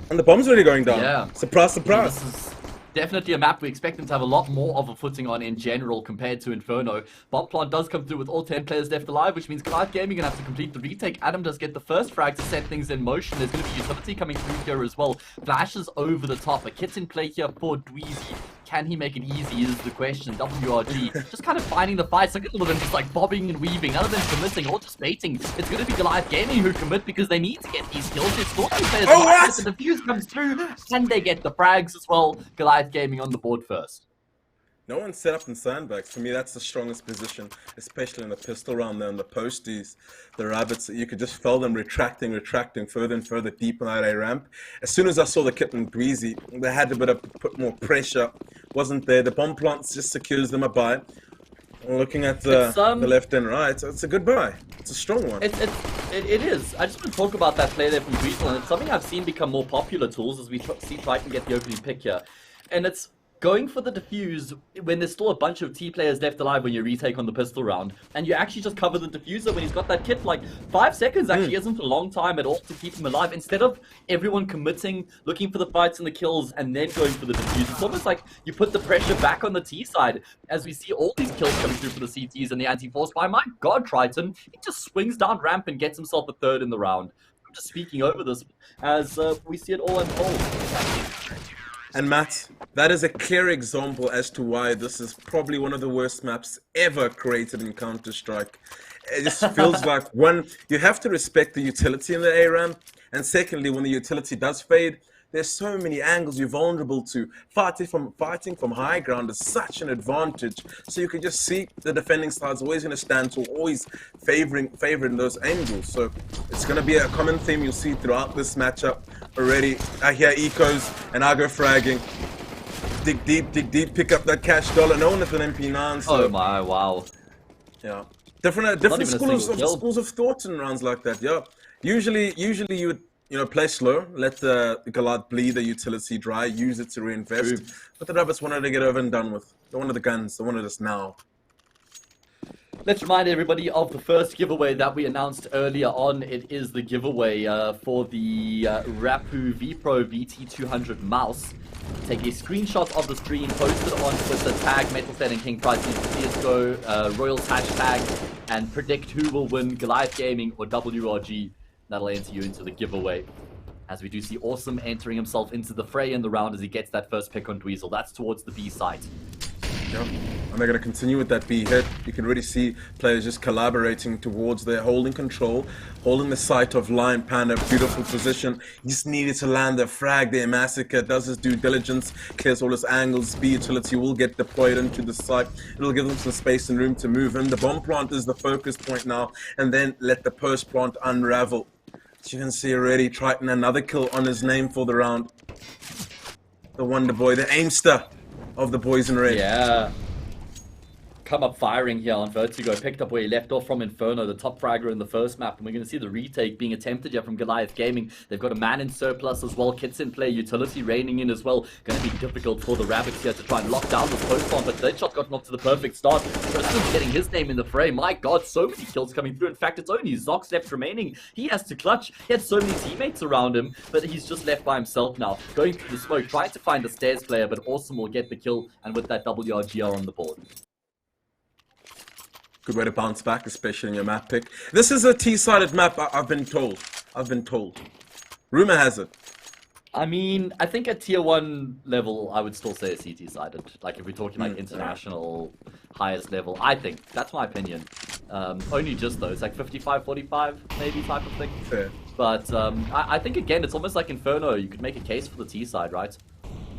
and the bomb's already going down. Yeah. Surprise, surprise. This is definitely a map we expect them to have a lot more of a footing on in general compared to Inferno. Bomb plant does come through with all 10 players left alive, which means Goliath Gaming gonna have to complete the retake. Adam does get the first frag to set things in motion. There's gonna be utility coming through here as well. Flashes over the top. A kit in play here for Dweezy. Can he make it easy is the question. WRG just kind of finding the fights. Look at all of them just like bobbing and weaving. None of them committing or just baiting. It's going to be Goliath Gaming who commit because they need to get these kills. It's still 2 players. Oh, what? The defuse comes through and they get the frags as well. Goliath Gaming on the board first. No one's set up in sandbags. For me, that's the strongest position, especially in the pistol round there, and the posties, the rabbits. You could just feel them retracting further and further deep on that A ramp. As soon as I saw the kit and Breezy, they had to put more pressure. Wasn't there. The bomb plants just secures them a buy. Looking at the left and right, it's a good buy. It's a strong one. It is. I just want to talk about that play there from Dweezil, and it's something I've seen become more popular tools as we see Triton get the opening pick here. And it's going for the defuse when there's still a bunch of T players left alive when you retake on the pistol round, and you actually just cover the diffuser when he's got that kit. Like 5 seconds actually isn't a long time at all to keep him alive. Instead of everyone committing, looking for the fights and the kills, and then going for the defuse, it's almost like you put the pressure back on the T side as we see all these kills coming through for the CTs and the anti-force buy. My god, Triton, he just swings down ramp and gets himself a 3rd in the round. I'm just speaking over this as we see it all unfold. And Matt, that is a clear example as to why this is probably one of the worst maps ever created in Counter-Strike. It just feels like, one, you have to respect the utility in the A ramp, and secondly, when the utility does fade, there's so many angles you're vulnerable to. Fighting from high ground is such an advantage. So you can just see the defending side's always going to stand tall, always favoring those angles. So it's going to be a common theme you'll see throughout this matchup already. I hear ecos and I go fragging. Dig deep, pick up that cash dollar. No one with an MP9. So, Oh my, wow. yeah, different schools of thought in rounds like that. Yeah, usually you would, play slow, let the Goliath bleed the utility dry, use it to reinvest. True. But the rabbits wanted to get over and done with. They wanted the guns. They wanted us now. Let's remind everybody of the first giveaway that we announced earlier on. It is the giveaway for the Rapu VPro VT200 mouse. Take a screenshot of the screen, post it on Twitter, tag Metalfed and King Price, use the CSGO Royals hashtag, and predict who will win, Goliath Gaming or WRG. That'll enter you into the giveaway. As we do see Awesome entering himself into the fray in the round as he gets that first pick on Dweezil. That's towards the B site. Yeah, and they're going to continue with that B hit. You can really see players just collaborating towards their holding control, holding the sight of Lion Panda, beautiful position. He just needed to land the frag there. Massacre does his due diligence, clears all his angles. B utility will get deployed into the site. It'll give them some space and room to move in. The bomb plant is the focus point now, and then let the post plant unravel. As you can see already, Triton, another kill on his name for the round. The Wonder Boy, the aimster of the boys in red. Yeah. Come up firing here on Vertigo. Picked up where he left off from Inferno, the top fragger in the first map. And we're going to see the retake being attempted here from Goliath Gaming. They've got a man in surplus as well. Kits in play, utility raining in as well. Going to be difficult for the Rabbits here to try and lock down this post bomb. But Deadshot got off to the perfect start. Tristan's getting his name in the fray. My god, so many kills coming through. In fact, it's only Zox left remaining. He has to clutch. He had so many teammates around him, but he's just left by himself now. Going through the smoke, trying to find the stairs player, but Awesome will get the kill. And with that WRGR on the board. Good way to bounce back, especially in your map pick. This is a T-sided map, I've been told. Rumor has it. I mean, I think at tier 1 level, I would still say it's CT-sided. Like, if we're talking like international highest level, I think. That's my opinion. Only just though, it's like 55-45 maybe type of thing. Fair. But I think, again, it's almost like Inferno. You could make a case for the T-side, right?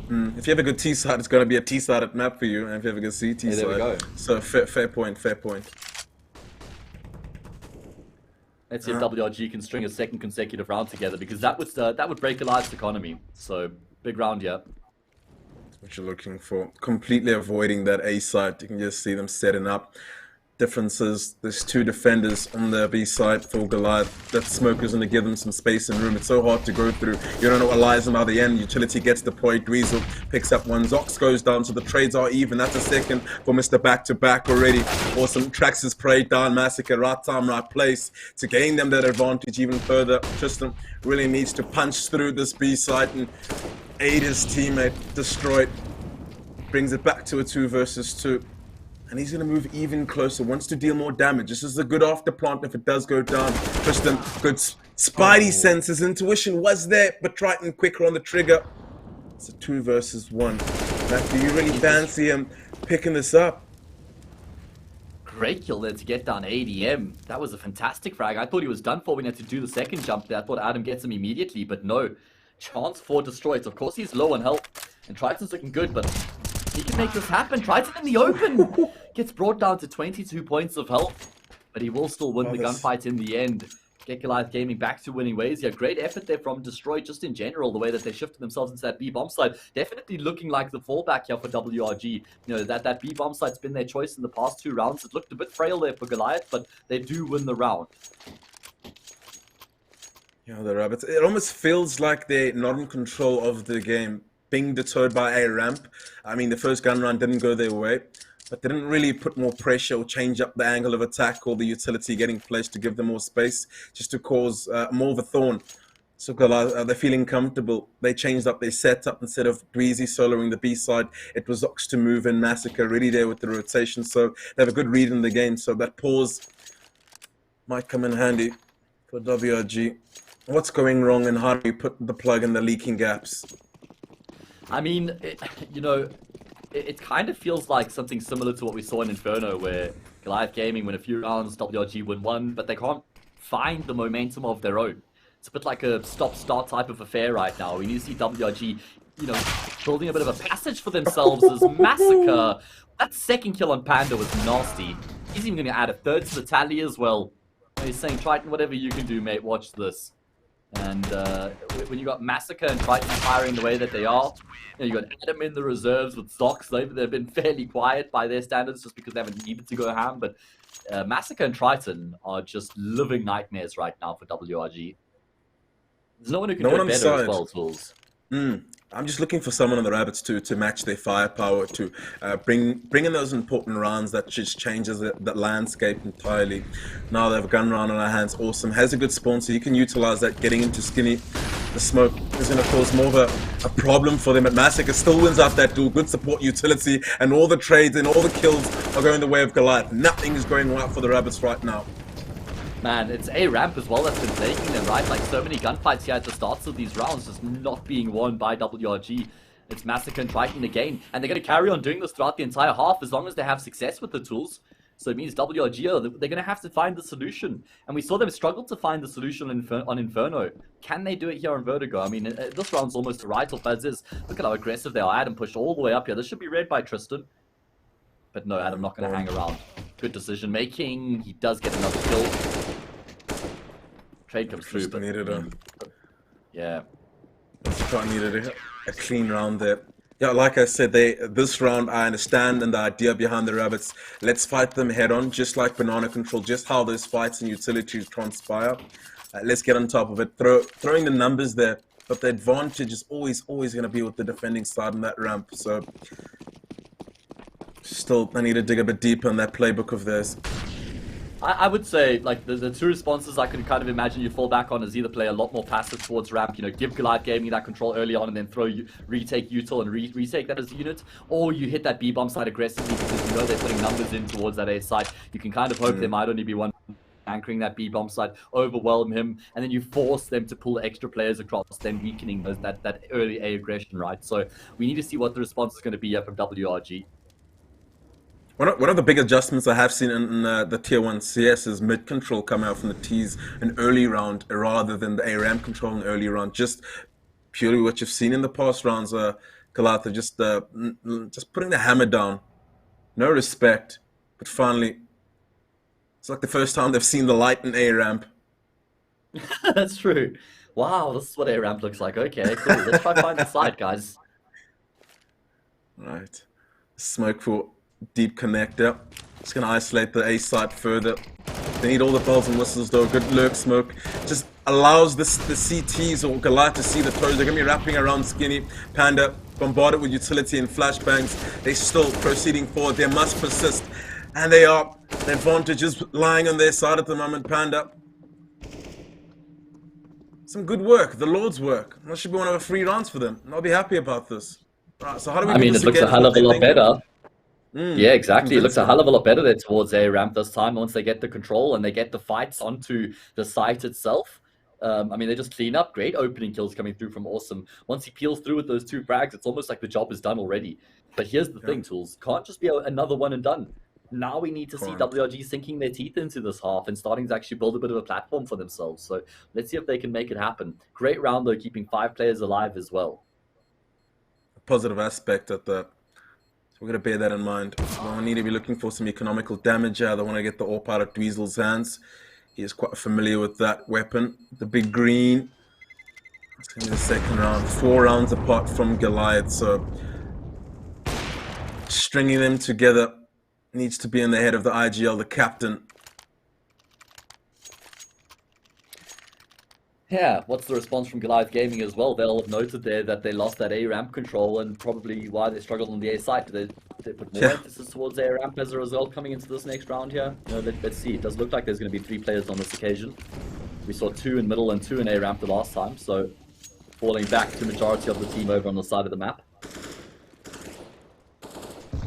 If you have a good T-side, it's going to be a T-sided map for you, and if you have a good CT side. There we go. So fair point. Let's see if WRG can string a second consecutive round together, because that would break Goliath's economy. So big round here. What you're looking for. Completely avoiding that A side. You can just see them setting up. Differences. There's two defenders on the B side for Goliath. That smoke is going to give them some space and room. It's so hard to go through. You don't know what lies on the other end. Utility gets deployed. Dweezil picks up one. Zox goes down, so the trades are even. That's a second for Mr. Back-to-Back already. Awesome. Tracks his prey down. Massacre. Right time, right place to gain them that advantage even further. Tristan really needs to punch through this B side and aid his teammate. Destroyed. Brings it back to a 2 versus 2. And he's going to move even closer, wants to deal more damage. This is a good after plant if it does go down. Tristan, good spidey senses. Intuition was there, but Triton quicker on the trigger. It's a 2 versus 1. Matt, do you really fancy him picking this up? Great kill there to get down ADM. That was a fantastic frag. I thought he was done for when he had to do the second jump there. I thought Adam gets him immediately, but no. Chance for destroys. Of course, he's low on health. And Triton's looking good, but he can make this happen. Triton in the open gets brought down to 22 points of health, but he will still win the gunfight in the end. Get Goliath Gaming back to winning ways here. Great effort there from Destroy, just in general, the way that they shifted themselves into that B bomb side. Definitely looking like the fallback here for WRG. You know, that B bomb side's been their choice in the past 2 rounds. It looked a bit frail there for Goliath, but they do win the round. Yeah, the rabbits. It almost feels like they're not in control of the game. Being deterred by a ramp. I mean, the first gun run didn't go their way, but they didn't really put more pressure or change up the angle of attack or the utility getting placed to give them more space, just to cause more of a thorn. So they're feeling comfortable. They changed up their setup. Instead of Dweezy soloing the B side, it was Zox to move in. Massacre really there with the rotation. So they have a good read in the game. So that pause might come in handy for WRG. What's going wrong and how do you put the plug in the leaking gaps? I mean, it kind of feels like something similar to what we saw in Inferno, where Goliath Gaming win a few rounds, WRG win one, but they can't find the momentum of their own. It's a bit like a stop-start type of affair right now. We need to see WRG, building a bit of a passage for themselves as Massacre. That second kill on Panda was nasty. He's even going to add a third to the tally as well. He's saying, Triton, whatever you can do, mate, watch this. And when you got Massacre and Triton firing the way that they are, you got Adam in the reserves with Zox. They've been fairly quiet by their standards just because they haven't needed to go ham. But Massacre and Triton are just living nightmares right now for WRG. There's no one who can do it better as well, Tools. I'm just looking for someone on the Rabbits to match their firepower, to bring in those important rounds that just changes the landscape entirely. Now they have a gun round on our hands. Awesome. Has a good spawn, so you can utilize that. Getting into Skinny, the smoke is going to cause more of a problem for them. But Massacre still wins out that duel. Good support utility, and all the trades and all the kills are going the way of Goliath. Nothing is going right for the Rabbits right now. Man, it's a ramp as well that's been taking them, right? Like so many gunfights here at the starts of these rounds just not being won by WRG. It's Massacre and Triton again, and they're going to carry on doing this throughout the entire half as long as they have success with the tools. So it means WRG, they're going to have to find the solution. And we saw them struggle to find the solution on Inferno. Can they do it here on Vertigo? I mean, this round's almost a write-off as is. Look at how aggressive they are. Adam pushed all the way up here. This should be read by Tristan. But no, Adam not going to hang around. Good decision making. He does get another kill. Trade comes through, but yeah. I needed a clean round there. Yeah, like I said, this round I understand and the idea behind the Rabbits. Let's fight them head on, just like Banana Control, just how those fights and utilities transpire. Let's get on top of it. Throwing the numbers there, but the advantage is always going to be with the defending side on that ramp. So still, I need to dig a bit deeper in that playbook of theirs. I would say, like, the two responses I could kind of imagine you fall back on is either play a lot more passive towards ramp, give Goliath Gaming that control early on and then retake util and retake that as a unit, or you hit that B-bomb side aggressively because they're putting numbers in towards that A side. You can kind of hope there might only be one anchoring that B-bomb side, overwhelm him, and then you force them to pull extra players across, then weakening that early A aggression, right? So we need to see what the response is going to be here from WRG. One of the big adjustments I have seen in the Tier 1 CS is mid-control coming out from the T's an early round rather than the A-ramp control in early round. Just purely what you've seen in the past rounds, Goliath are just putting the hammer down. No respect, but finally, it's like the first time they've seen the light in A-ramp. That's true. Wow, this is what A ramp looks like. Okay, cool. Let's try find the site, guys. Right. Smoke for deep connector. Just gonna isolate the A site further. They need all the bells and whistles though. Good lurk smoke. Just allows the CTs or Goliath to see the toes. They're gonna be wrapping around Skinny. Panda bombarded with utility and flashbangs. They still proceeding forward. They must persist. And they are. The advantage is lying on their side at the moment, Panda. Some good work. The Lord's work. That should be one of the free rounds for them. I'll be happy about this. Right, so how do we I do mean, this it looks again? a hell of a lot better. Yeah, exactly. It looks Convincing. a hell of a lot better there towards A ramp this time once they get the control and they get the fights onto the site itself. I mean, they just clean up. Great opening kills coming through from Awesome. Once he peels through with those 2 frags, it's almost like the job is done already. But here's the thing, Tools. Can't just be another one and done. Now we need to see WRG sinking their teeth into this half and starting to actually build a bit of a platform for themselves. So let's see if they can make it happen. Great round, though, keeping 5 players alive as well. Positive aspect at that. So we're going to bear that in mind. We need to be looking for some economical damage. They want to get the AWP out of Dweezil's hands. He is quite familiar with that weapon. The big green. It's going to be the second round. 4 rounds apart from Goliath. So stringing them together needs to be in the head of the IGL, the captain. Yeah, what's the response from Goliath Gaming as well? They'll have noted there that they lost that A ramp control and probably why they struggled on the A side. Did they put more emphasis towards A ramp as a result coming into this next round here? No, let's see. It does look like there's going to be 3 players on this occasion. We saw 2 in middle and 2 in A ramp the last time, so falling back to majority of the team over on the side of the map.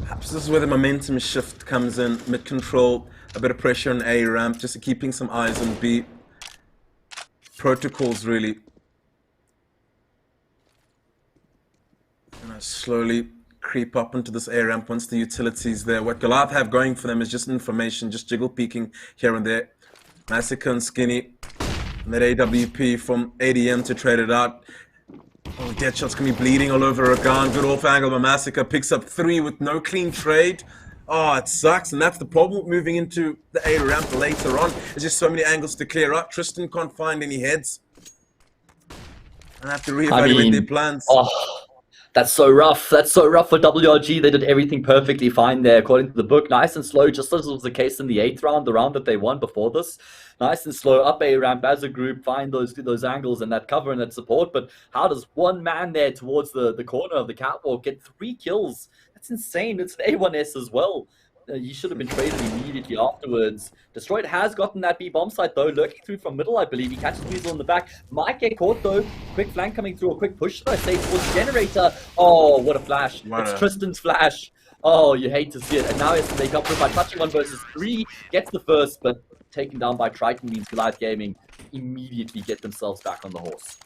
Perhaps this is where the momentum shift comes in. Mid control, a bit of pressure on A ramp, just keeping some eyes on B. Protocols really. Slowly creep up into this A ramp once the utility's there. What Goliath have going for them is just information, just jiggle peeking here and there. Massacre and Skinny. And that AWP from ADM to trade it out. Oh, Deadshot's gonna be bleeding all over Ragan. Good off angle by Massacre. Picks up 3 with no clean trade. Oh, it sucks, and that's the problem moving into the A ramp later on. There's just so many angles to clear up. Tristan can't find any heads. And have to reevaluate their plans. Oh, that's so rough. That's so rough for WRG. They did everything perfectly fine there, according to the book. Nice and slow, just as was the case in the 8th round, the round that they won before this. Nice and slow, up A ramp as a group, find those angles and that cover and that support. But how does one man there towards the corner of the catwalk get 3 kills? That's insane. It's an A1S as well. You should have been traded immediately afterwards. Destroyed has gotten that B bomb site though, lurking through from middle, I believe. He catches Weasel in the back. Might get caught though. Quick flank coming through, a quick push, should I say, towards Generator. Oh, what a flash. It's Tristan's flash. Oh, you hate to see it. And now he has to make up for it by touching 1 versus 3. Gets the first, but taken down by Triton means Goliath Gaming immediately get themselves back on the horse.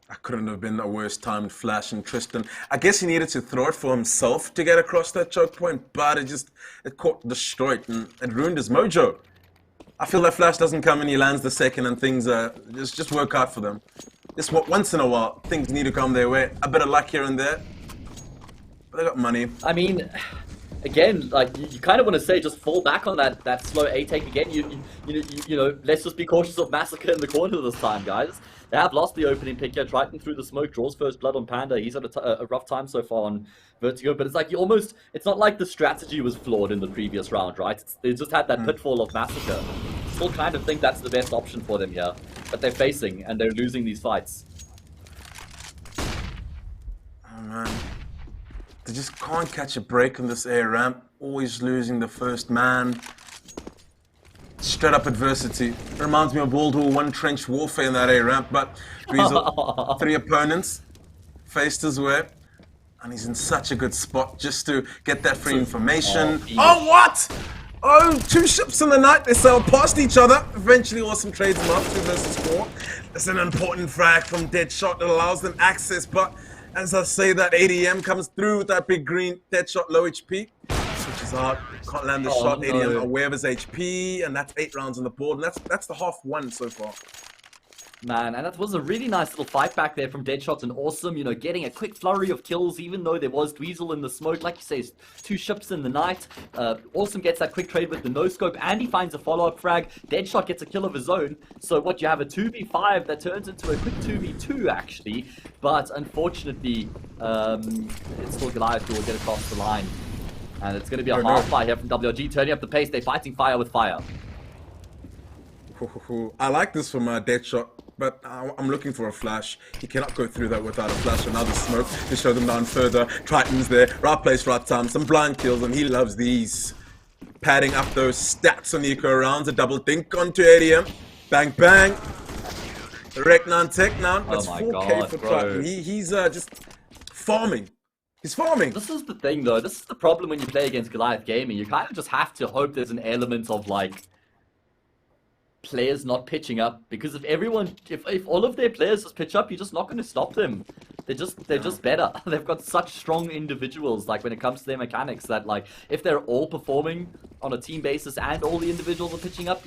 That couldn't have been a worse timed flash in Tristan. I guess he needed to throw it for himself to get across that choke point, but it caught destroyed and it ruined his mojo. I feel that flash doesn't come and he lands the second and things just work out for them. Just once in a while, things need to come their way. A bit of luck here and there. But they got money. I mean, again, like you kind of want to say, just fall back on that slow A take again. You know, let's just be cautious of Massacre in the corner this time, guys. They have lost the opening pick here. Triton through the smoke, draws first blood on Panda. He's had a rough time so far on Vertigo, but it's like it's not like the strategy was flawed in the previous round, right? They just had that pitfall of Massacre. Still kind of think that's the best option for them here, but they're facing and they're losing these fights. Oh man. They just can't catch a break on this A ramp. Always losing the first man. Straight up adversity. It reminds me of World War I trench warfare in that A ramp, but Dweezil, 3 opponents faced his way, and he's in such a good spot just to get that free information. Oh, what? Oh, 2 ships in the night. They sail past each other. Eventually, Awesome trades them up 2 versus 4. It's an important frag from Deadshot that allows them access, but as I say, that ADM comes through with that big green. Deadshot low HP. Switches out. Can't land the shot. ADM aware of his HP. And that's 8 rounds on the board. And that's the half won so far. Man, and that was a really nice little fight back there from Deadshot and Awesome, you know, getting a quick flurry of kills, even though there was Dweezil in the smoke. Like you say, 2 ships in the night. Awesome gets that quick trade with the no-scope, and he finds a follow-up frag. Deadshot gets a kill of his own. So what, you have a 2v5 that turns into a quick 2v2, actually. But unfortunately, it's still Goliath who will get across the line. And it's going to be a half fire here from WRG, turning up the pace. They're fighting fire with fire. I like this from Deadshot, but I'm looking for a flash. He cannot go through that without a flash. Another smoke to show them down further. Triton's there, right place, right time. Some blind kills, and he loves these. Padding up those stats on eco rounds. A double dink onto ADM. Bang, bang. Wreck none, tech none. That's 4K for Triton. He's just farming. He's farming. This is the thing, though. This is the problem when you play against Goliath Gaming. You kind of just have to hope there's an element of, like, players not pitching up, because if all of their players just pitch up, you're just not going to stop them. They're just better. They've got such strong individuals, like, when it comes to their mechanics, that, like, if they're all performing on a team basis and all the individuals are pitching up,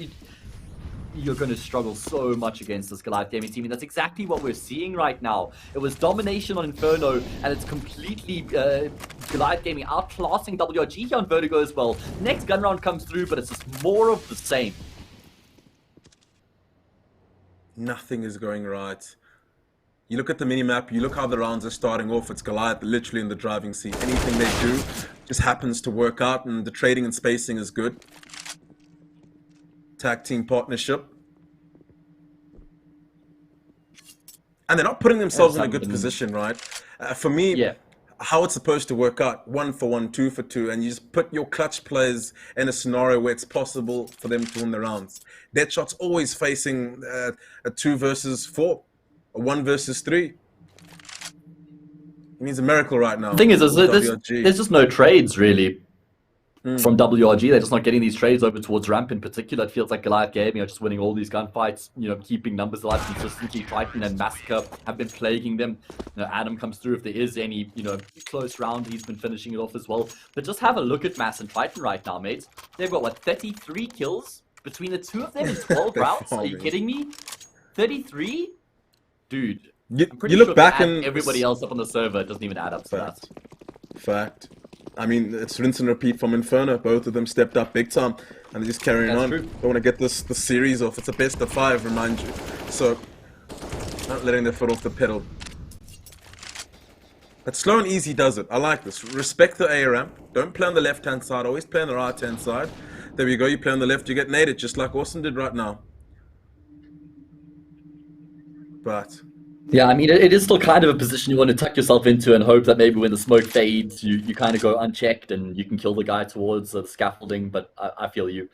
you're going to struggle so much against this Goliath Gaming team, and that's exactly what we're seeing right now. It was domination on Inferno, and it's completely Goliath Gaming outclassing WRG here on Vertigo as well. Next gun round comes through, but it's just more of the same. Nothing is going right. You look at the minimap, you look how the rounds are starting off, it's Goliath literally in the driving seat. Anything they do just happens to work out, and the trading and spacing is good. Tag team partnership. And they're not putting themselves in a good position, right? For me, how it's supposed to work out, 1 for 1, 2 for 2, and you just put your clutch players in a scenario where it's possible for them to win the rounds. Deadshot's always facing a 2 versus 4, a 1 versus 3. He needs a miracle right now. The thing is, there's just no trades, really, from WRG. They're just not getting these trades over towards Ramp in particular. It feels like Goliath Gaming are just winning all these gunfights, you know, keeping numbers alive consistently. Triton and Massacre have been plaguing them. You know, Adam comes through if there is any, you know, close round. He's been finishing it off as well. But just have a look at Mass and Triton right now, mates. They've got, what, 33 kills between the two of them in 12 rounds? Are you kidding me? 33? Dude. You look back and everybody else up on the server, it doesn't even add up to that. Fact. I mean, it's rinse and repeat from Inferno. Both of them stepped up big time, and they're just carrying on. True. Don't want to get the series off. It's a best of 5, remind you. So, not letting their foot off the pedal. But slow and easy does it. I like this. Respect the A ramp. Don't play on the left-hand side. Always play on the right-hand side. There we go. You play on the left, you get naded, just like Awesome did right now. But yeah, I mean, it is still kind of a position you want to tuck yourself into and hope that maybe when the smoke fades, you kind of go unchecked and you can kill the guy towards the scaffolding, but I feel you.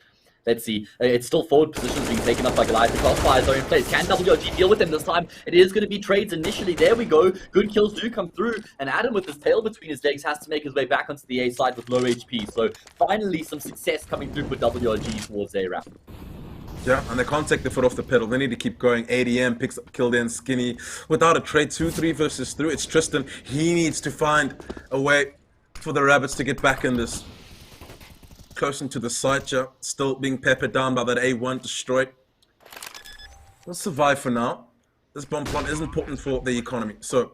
Let's see. It's still forward positions being taken up by Goliath. The crossfires are in place. Can WRG deal with them this time? It is going to be trades initially. There we go. Good kills do come through. And Adam, with his tail between his legs, has to make his way back onto the A side with low HP. So finally some success coming through for WRG towards A-Ramp. Yeah, and they can't take the foot off the pedal. They need to keep going. ADM picks up Kill Den Skinny. Without a trade, 2-3 versus 3. It's Tristan. He needs to find a way for the Rabbits to get back in this. Close into the site, yeah. Still being peppered down by that A1, destroyed. We'll survive for now. This bomb plant is important for the economy. So,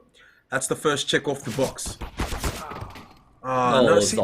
that's the first check off the box. No, see,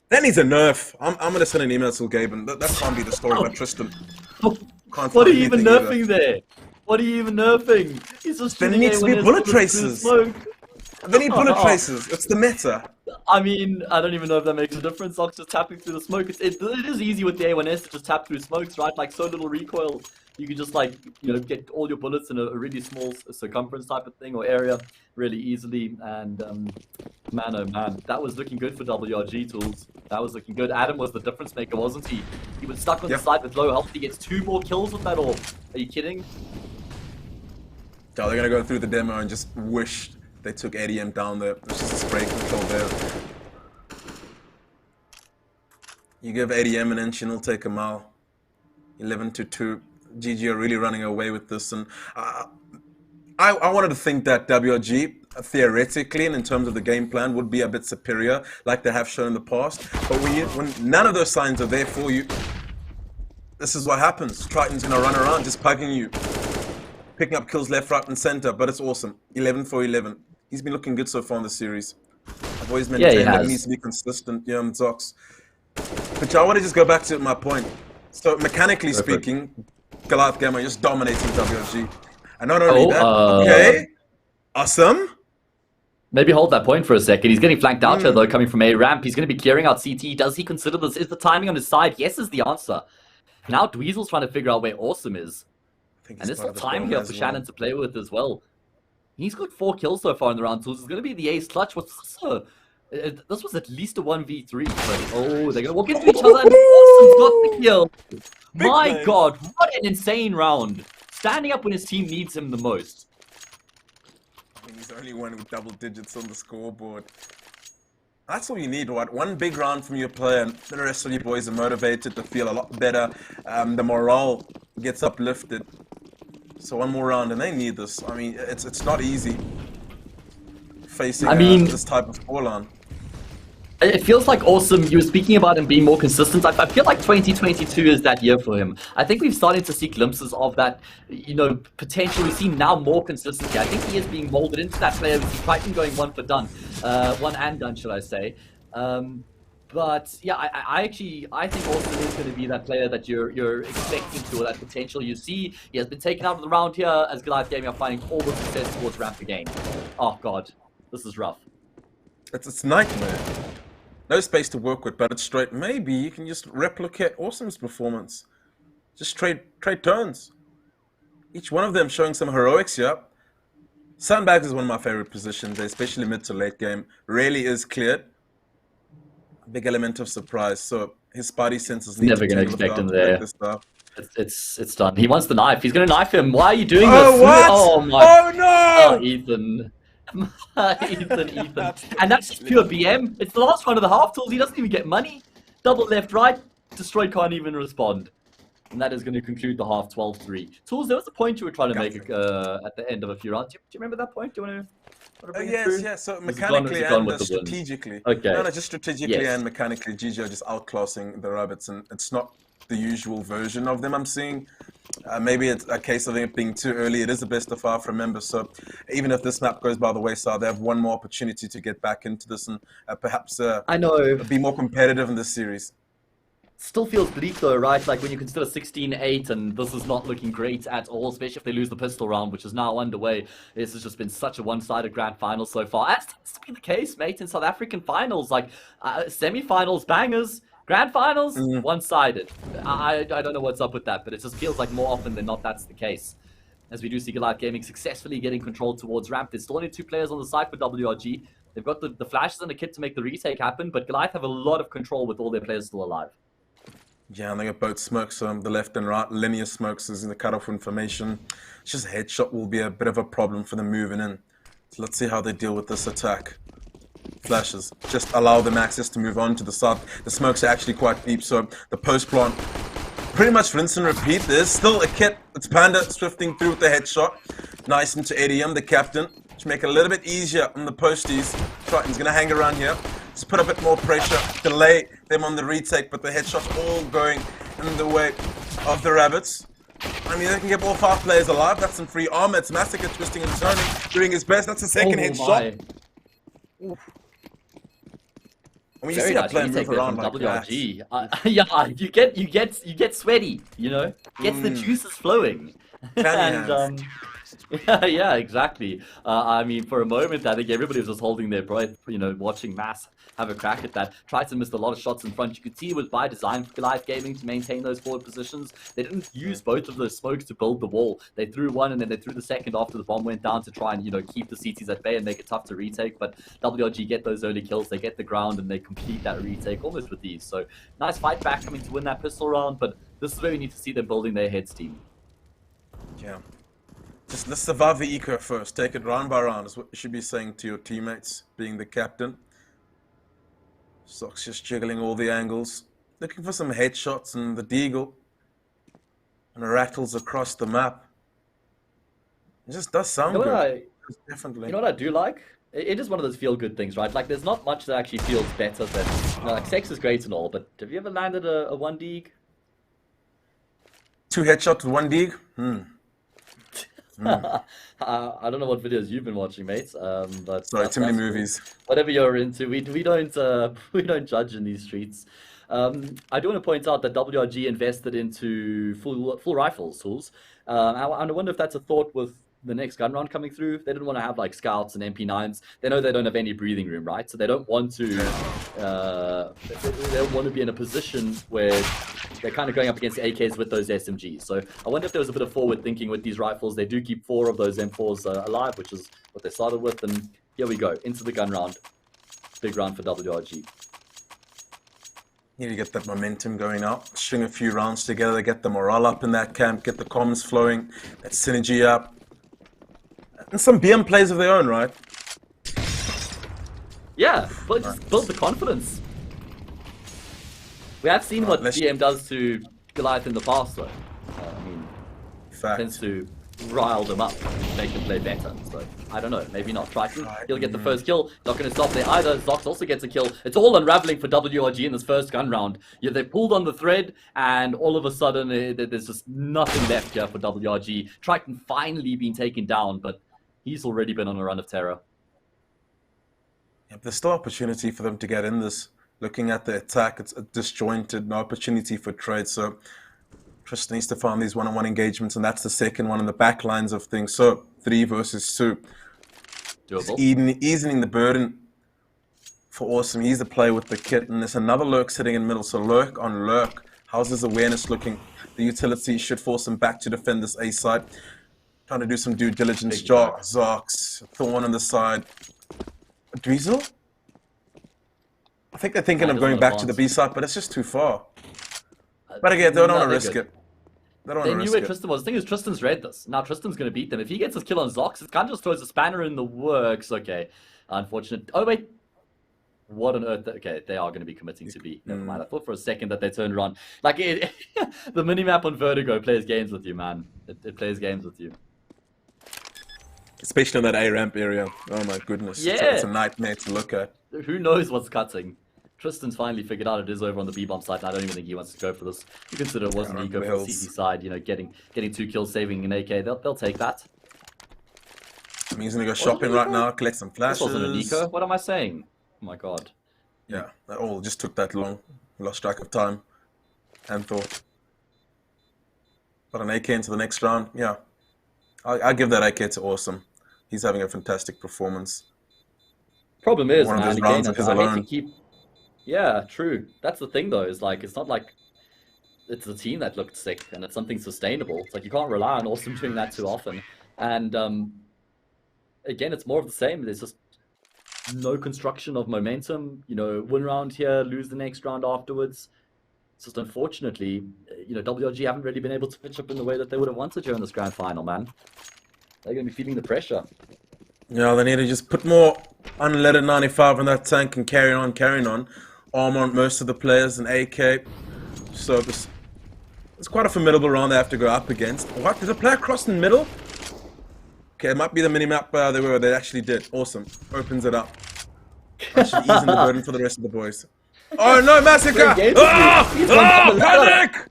that needs a nerf. I'm going to send an email to Gabe, and that can't be the story about Tristan. What are you even nerfing there? What are you even nerfing? He's just there needs to be bullet traces. They need bullet traces. It's the meta. I mean, I don't even know if that makes a difference. Ox just tapping through the smoke. It is easy with the A1S to just tap through smokes, right? Like, so little recoil. You can just, like, you know, get all your bullets in a really small circumference type of thing or area really easily. And, man, oh man, that was looking good for WRG Tools. That was looking good. Adam was the difference maker, wasn't he? He was stuck on the side with low health. He gets 2 more kills with that orb. Are you kidding? Oh, they're going to go through the demo and just wish they took ADM down there. There's just a spray control there. You give ADM an inch and he'll take a mile. 11-2. GG are really running away with this. And I wanted to think that WRG, theoretically and in terms of the game plan, would be a bit superior, like they have shown in the past. But when none of those signs are there for you, this is what happens. Triton's going to run around just pugging you. picking up kills left, right, and center, but it's awesome. 11 for 11. He's been looking good so far in the series. I've always maintained that he needs to be consistent. Yeah, Zox. But I want to just go back to my point. So mechanically speaking, Goliath Gamer just dominating WRG. And not only that, okay, awesome. Maybe hold that point for a second. He's getting flanked out here, though, coming from A ramp. He's going to be clearing out CT. Does he consider this? Is the timing on his side? Yes is the answer. Now Dweezil's trying to figure out where Awesome is. And there's still time here for Shannon to play with as well. He's got 4 kills so far in the round, so it's going to be the ace clutch. What's this? This was at least a 1v3. But, oh, they're going to walk into each other, and Awesome's got the kill. My God, what an insane round. Standing up when his team needs him the most. I mean, he's the only one with double digits on the scoreboard. That's all you need, right? One big round from your player, and the rest of you boys are motivated to feel a lot better. The morale gets uplifted. So one more round, and they need this. I mean, it's not easy facing this type of fall-on. It feels like Awesome, you were speaking about him being more consistent. I feel like 2022 is that year for him. I think we've started to see glimpses of that, you know, potential. We see now more consistency. I think he is being molded into that player. We see Triton going one and done, should I say. But yeah, I think Awesome is going to be that player that you're expecting to, or that potential you see. He has been taken out of the round here as Goliath Gaming are finding all the success towards ramp again. Oh God, this is rough. It's nightmare. No space to work with, but it's straight. Maybe you can just replicate Awesome's performance. Just trade turns. Each one of them showing some heroics here. Sandbags is one of my favorite positions, especially mid to late game. Rarely is cleared. Big element of surprise. So his spidey senses need never to going to expect him there. Stuff. It's done. He wants the knife. He's going to knife him. Why are you doing this? What? Oh my! Oh no! Oh, Ethan. Ethan. And that's just pure BM. It's the last one of the half tools. He doesn't even get money. Double left, right. Destroyed can't even respond. And that is going to conclude the half 12-3. Tools, there was a point you were trying to make at the end of a few rounds. Do you remember that point? Do you want to bring it through? Yes. So mechanically and strategically. Okay. No, just strategically and mechanically, GG are just outclassing the rabbits, and it's not the usual version of them I'm seeing. Maybe it's a case of it being too early. It is the best of 5, remember. So even if this map goes by the wayside, they have one more opportunity to get back into this and perhaps be more competitive in this series. Still feels bleak though, right? Like when you consider 16-8 and this is not looking great at all, especially if they lose the pistol round, which is now underway. This has just been such a one-sided grand final so far. That tends to be the case, mate, in South African finals. Like semi-finals, bangers. Grand finals, one-sided. I don't know what's up with that, but it just feels like more often than not that's the case. As we do see Goliath Gaming successfully getting control towards ramp. There's still only 2 players on the side for WRG. They've got the flashes and the kit to make the retake happen, but Goliath have a lot of control with all their players still alive. Yeah, and they got both smokes, the left and right. Linear smokes is in the cutoff information. It's just headshot will be a bit of a problem for them moving in. So let's see how they deal with this attack. Flashes just allow them access to move on to the side. The smokes are actually quite deep, so the post plant pretty much rinse and repeat. There's still a kit. It's Panda swifting through with the headshot. Nice into ADM, the captain, to make it a little bit easier on the posties. Triton's gonna hang around here. Just put a bit more pressure, delay them on the retake, but the headshots all going in the way of the rabbits. I mean, they can get all 5 players alive. That's some free armor. It's Massacre twisting and turning, doing his best. That's a second headshot. I mean, you see that player move around like WRG. Yeah, you get sweaty, you know, gets the juices flowing. And yeah, exactly. I mean, for a moment, I think everybody was just holding their breath, you know, watching Mass have a crack at that. Triton missed a lot of shots in front. You could see it was by design for Goliath Gaming to maintain those forward positions. They didn't use both of those smokes to build the wall. They threw one and then they threw the second after the bomb went down to try and, you know, keep the CTs at bay and make it tough to retake. But WRG get those early kills. They get the ground and they complete that retake almost with ease. So nice fight back coming to win that pistol round. But this is where we need to see them building their heads team. Yeah. Just let's survive the eco first. Take it round by round is what you should be saying to your teammates, being the captain. Sock's just jiggling all the angles. Looking for some headshots and the deagle. And it rattles across the map. It just does sound good. Definitely. You know what I do like? It is one of those feel-good things, right? Like, there's not much that actually feels better than... You know, like, sex is great and all, but have you ever landed a 1 deeg? 2 headshots with 1 deeg? I don't know what videos you've been watching, mate. But Sorry, too many that's cool. movies. Whatever you're into, we don't we don't judge in these streets. I do want to point out that WRG invested into full rifles tools. I wonder if that's a thought with the next gun round coming through. They didn't want to have like scouts and MP9s. They know they don't have any breathing room, right? So they don't want to. They don't want to be in a position where they're kind of going up against AKs with those SMGs. So I wonder if there was a bit of forward thinking with these rifles. They do keep 4 of those M4s alive, which is what they started with. And here we go into the gun round. Big round for WRG. Need to get that momentum going up, string a few rounds together, get the morale up in that camp, get the comms flowing, that synergy up. And some BM plays of their own, right? Yeah, but just build the confidence. We have seen what BM does to Goliath in the past, though. I mean, tends to rile them up, make them play better. So, I don't know, maybe not. Triton, he'll get the first kill. Not going to stop there either. Zox also gets a kill. It's all unraveling for WRG in this first gun round. Yeah, they pulled on the thread, and all of a sudden, there's just nothing left here for WRG. Triton finally being taken down, but he's already been on a run of terror. Yeah, there's still opportunity for them to get in this. Looking at the attack, it's disjointed, no opportunity for trade. So Tristan needs to find these one-on-one engagements, and that's the second one in the back lines of things. So 3 versus 2. Doable. Easing the burden for Awesome. He's the play with the kit, and there's another lurk sitting in the middle. So lurk on lurk. How's his awareness looking? The utility should force him back to defend this A side. Trying to do some due diligence. Zox, Thorn on the side. Dweezil? I think they're thinking of going back to the B side, but it's just too far. But again, they don't want to risk it. They knew where Tristan was. The thing is, Tristan's read this. Now Tristan's going to beat them. If he gets his kill on Zox, it kind of just throws a spanner in the works. Okay, unfortunate. Oh wait, what on earth? Okay, they are going to be committing to B. Never mind. I thought for a second that they turned around. Like the minimap on Vertigo plays games with you, man. It plays games with you. Especially in that A ramp area. Oh my goodness. Yeah. It's a nightmare to look at. Who knows what's cutting? Tristan's finally figured out it is over on the B-bomb side, and I don't even think he wants to go for this. You consider it wasn't eco for the CT side, you know, getting 2 kills, saving an AK. They'll take that. I mean, he's gonna go shopping right now, collect some flashes. This wasn't an eco. What am I saying? Oh my god. Yeah, that all just took that long. Lost track of time and thought. Got an AK into the next round. Yeah, I give that AK to Awesome. He's having a fantastic performance. Problem is, One of man, those rounds again, of his I hate alone. to keep... Yeah, true. That's the thing, though, is like, it's not like it's a team that looked sick, and it's something sustainable. It's like, you can't rely on Awesome doing that too often. And, again, it's more of the same. There's just no construction of momentum. You know, win round here, lose the next round afterwards. It's just unfortunately, you know, WRG haven't really been able to pitch up in the way that they would have wanted to in this grand final, man. They're going to be feeling the pressure. Yeah, they need to just put more unleaded 95 on that tank and carry on. Arm on most of the players and AK. So it's quite a formidable round they have to go up against. What? There's a player across in the middle? Okay, it might be the minimap they actually did. Awesome. Opens it up. Actually easing the burden for the rest of the boys. Oh no, Massacre! Panic!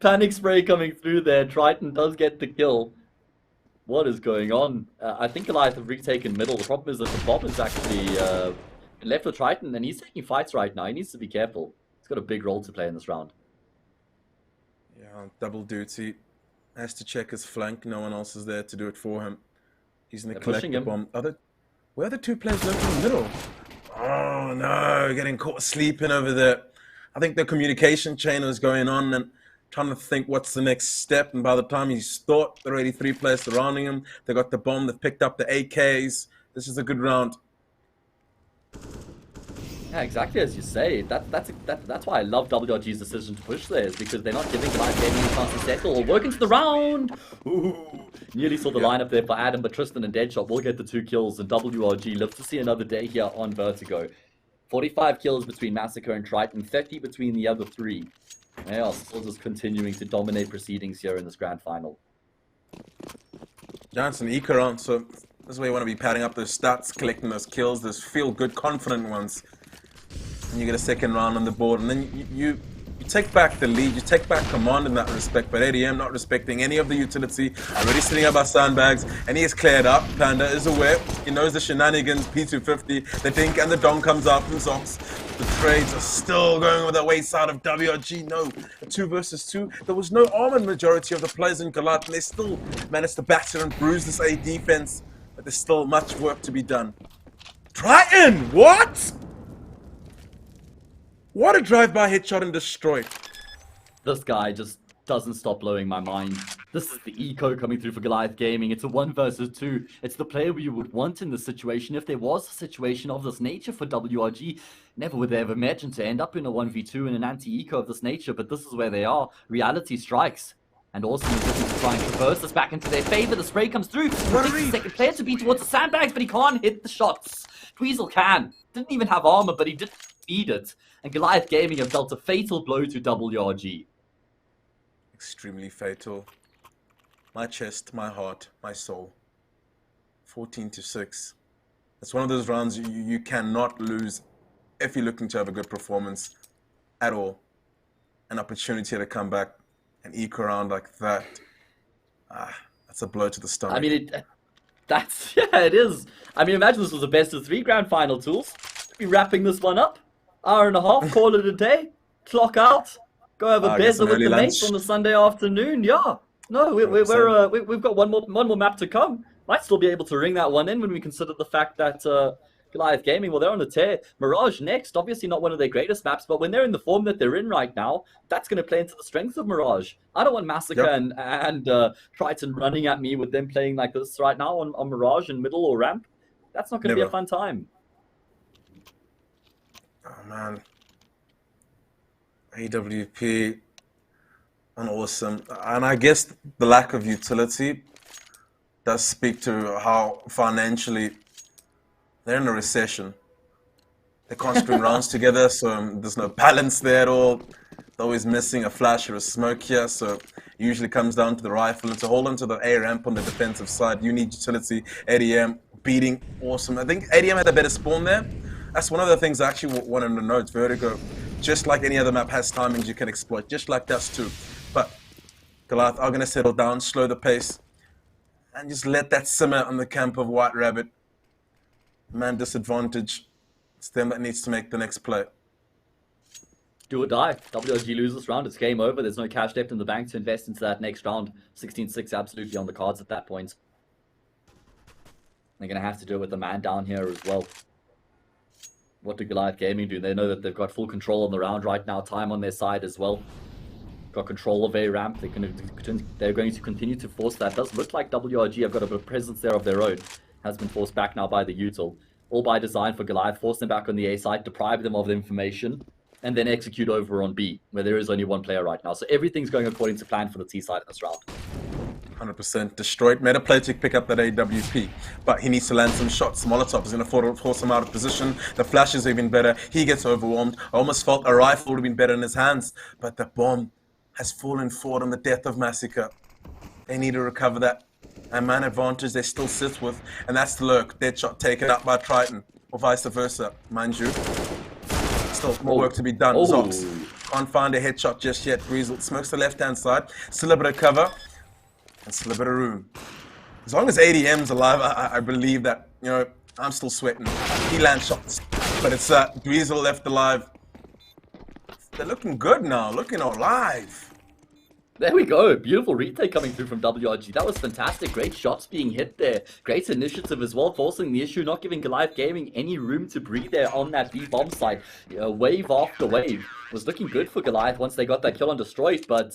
Panic spray coming through there. Triton does get the kill. What is going on? I think Goliath have retaken middle. The problem is that the bomb is actually left with Triton, and he's taking fights right now. He needs to be careful. He's got a big role to play in this round. Yeah, double duty. Has to check his flank. No one else is there to do it for him. He's going to collect the bomb. Where are the 2 players left in the middle? Oh no, getting caught sleeping over there. I think the communication chain was going on and trying to think what's the next step. And by the time he's thought, there are already 3 players surrounding him. They got the bomb. They've picked up the AKs. This is a good round. Yeah, exactly as you say. That's why I love WRG's decision to push there, is because they're not giving the Light Gaming a chance to settle or work into the round. Ooh, nearly saw the lineup there for Adam, but Tristan and Deadshot will get the 2 kills, and WRG lives to see another day here on Vertigo. 45 kills between Massacre and Triton, 30 between the other 3. They are still just continuing to dominate proceedings here in this grand final. Johnson, eco round, so this is where you want to be padding up those stats, collecting those kills, those feel-good, confident ones. And you get a second round on the board, and then you You take back the lead, you take back command in that respect, but ADM not respecting any of the utility, already sitting up our sandbags, and he is cleared up. Panda is aware, he knows the shenanigans, P250, the dink and the dong comes out from Zox. The trades are still going with the wayside of WRG. No, 2 versus 2. There was no armor in majority of the players in Goliath, and they still managed to batter and bruise this A defense, but there's still much work to be done. Triton, what? What a drive-by headshot and destroy. This guy just doesn't stop blowing my mind. This is the eco coming through for Goliath Gaming. It's a 1 versus 2. It's the player we would want in this situation. If there was a situation of this nature for WRG, never would they have imagined to end up in a 1v2 in an anti-eco of this nature, but this is where they are. Reality strikes. And Awesome is looking to try and traverse this back into their favor. The spray comes through. Takes the second player to be towards the sandbags, but he can't hit the shots. Dweezil can. Didn't even have armor, but he did feed it. And Goliath Gaming have dealt a fatal blow to WRG. Extremely fatal. My chest, my heart, my soul. 14-6. It's one of those rounds you cannot lose if you're looking to have a good performance at all. An opportunity to come back and eke around like that. That's a blow to the stomach. I mean, it is. I mean, imagine this was a best of 3 grand final, Tools. Be wrapping this one up. Hour and a half, call it a day. Clock out. Go have a bezer with the mates on a Sunday afternoon. Yeah. No, we've got one more map to come. Might still be able to ring that one in when we consider the fact that Goliath Gaming, well, they're on a tear. Mirage next, obviously not one of their greatest maps, but when they're in the form that they're in right now, that's going to play into the strength of Mirage. I don't want Massacre and Triton running at me with them playing like this right now on Mirage in middle or ramp. That's not going to be a fun time. Oh, man. AWP and Awesome. And I guess the lack of utility does speak to how financially they're in a recession. They can't string rounds together, so there's no balance there at all. They're always missing a flash or a smoke here, so it usually comes down to the rifle. And to hold onto the A ramp on the defensive side, you need utility. ADM beating Awesome. I think ADM had a better spawn there. That's one of the things I actually wanted to note. Vertigo, just like any other map, has timings you can exploit, just like Dust 2. But Goliath are going to settle down, slow the pace, and just let that simmer on the camp of White Rabbit. Man, disadvantage. It's them that needs to make the next play. Do or die. WRG loses this round. It's game over. There's no cash left in the bank to invest into that next round. 16-6 absolutely on the cards at that point. They're going to have to do it with the man down here as well. What do Goliath Gaming do? They know that they've got full control on the round right now. Time on their side as well. Got control of A ramp. They're going to continue to force that. Does look like WRG have got a bit of presence there of their own. Has been forced back now by the util. All by design for Goliath. Force them back on the A side. Deprive them of the information. And then execute over on B, where there is only one player right now. So everything's going according to plan for the T side of this round. 100% destroyed. Made a play to pick up that AWP, but he needs to land some shots. Molotov is going to force him out of position. The flash is even better. He gets overwhelmed. I almost felt a rifle would have been better in his hands, but the bomb has fallen forward on the death of Massacre. They need to recover that. And man advantage they still sit with, and that's the lurk. Dead shot taken out by Triton, or vice versa, mind you. Still more work to be done. Zox can't find a headshot just yet. Dweezil smokes the left-hand side. Still a bit of cover. And still a bit of room. As long as ADM's alive, I believe that, you know, I'm still sweating. He lands shots. But it's Dweezil left alive. They're looking good now, looking alive. There we go. Beautiful retake coming through from WRG. That was fantastic. Great shots being hit there. Great initiative as well, forcing the issue, not giving Goliath Gaming any room to breathe there on that B bomb site. Wave after wave was looking good for Goliath once they got that kill on Destroyed, but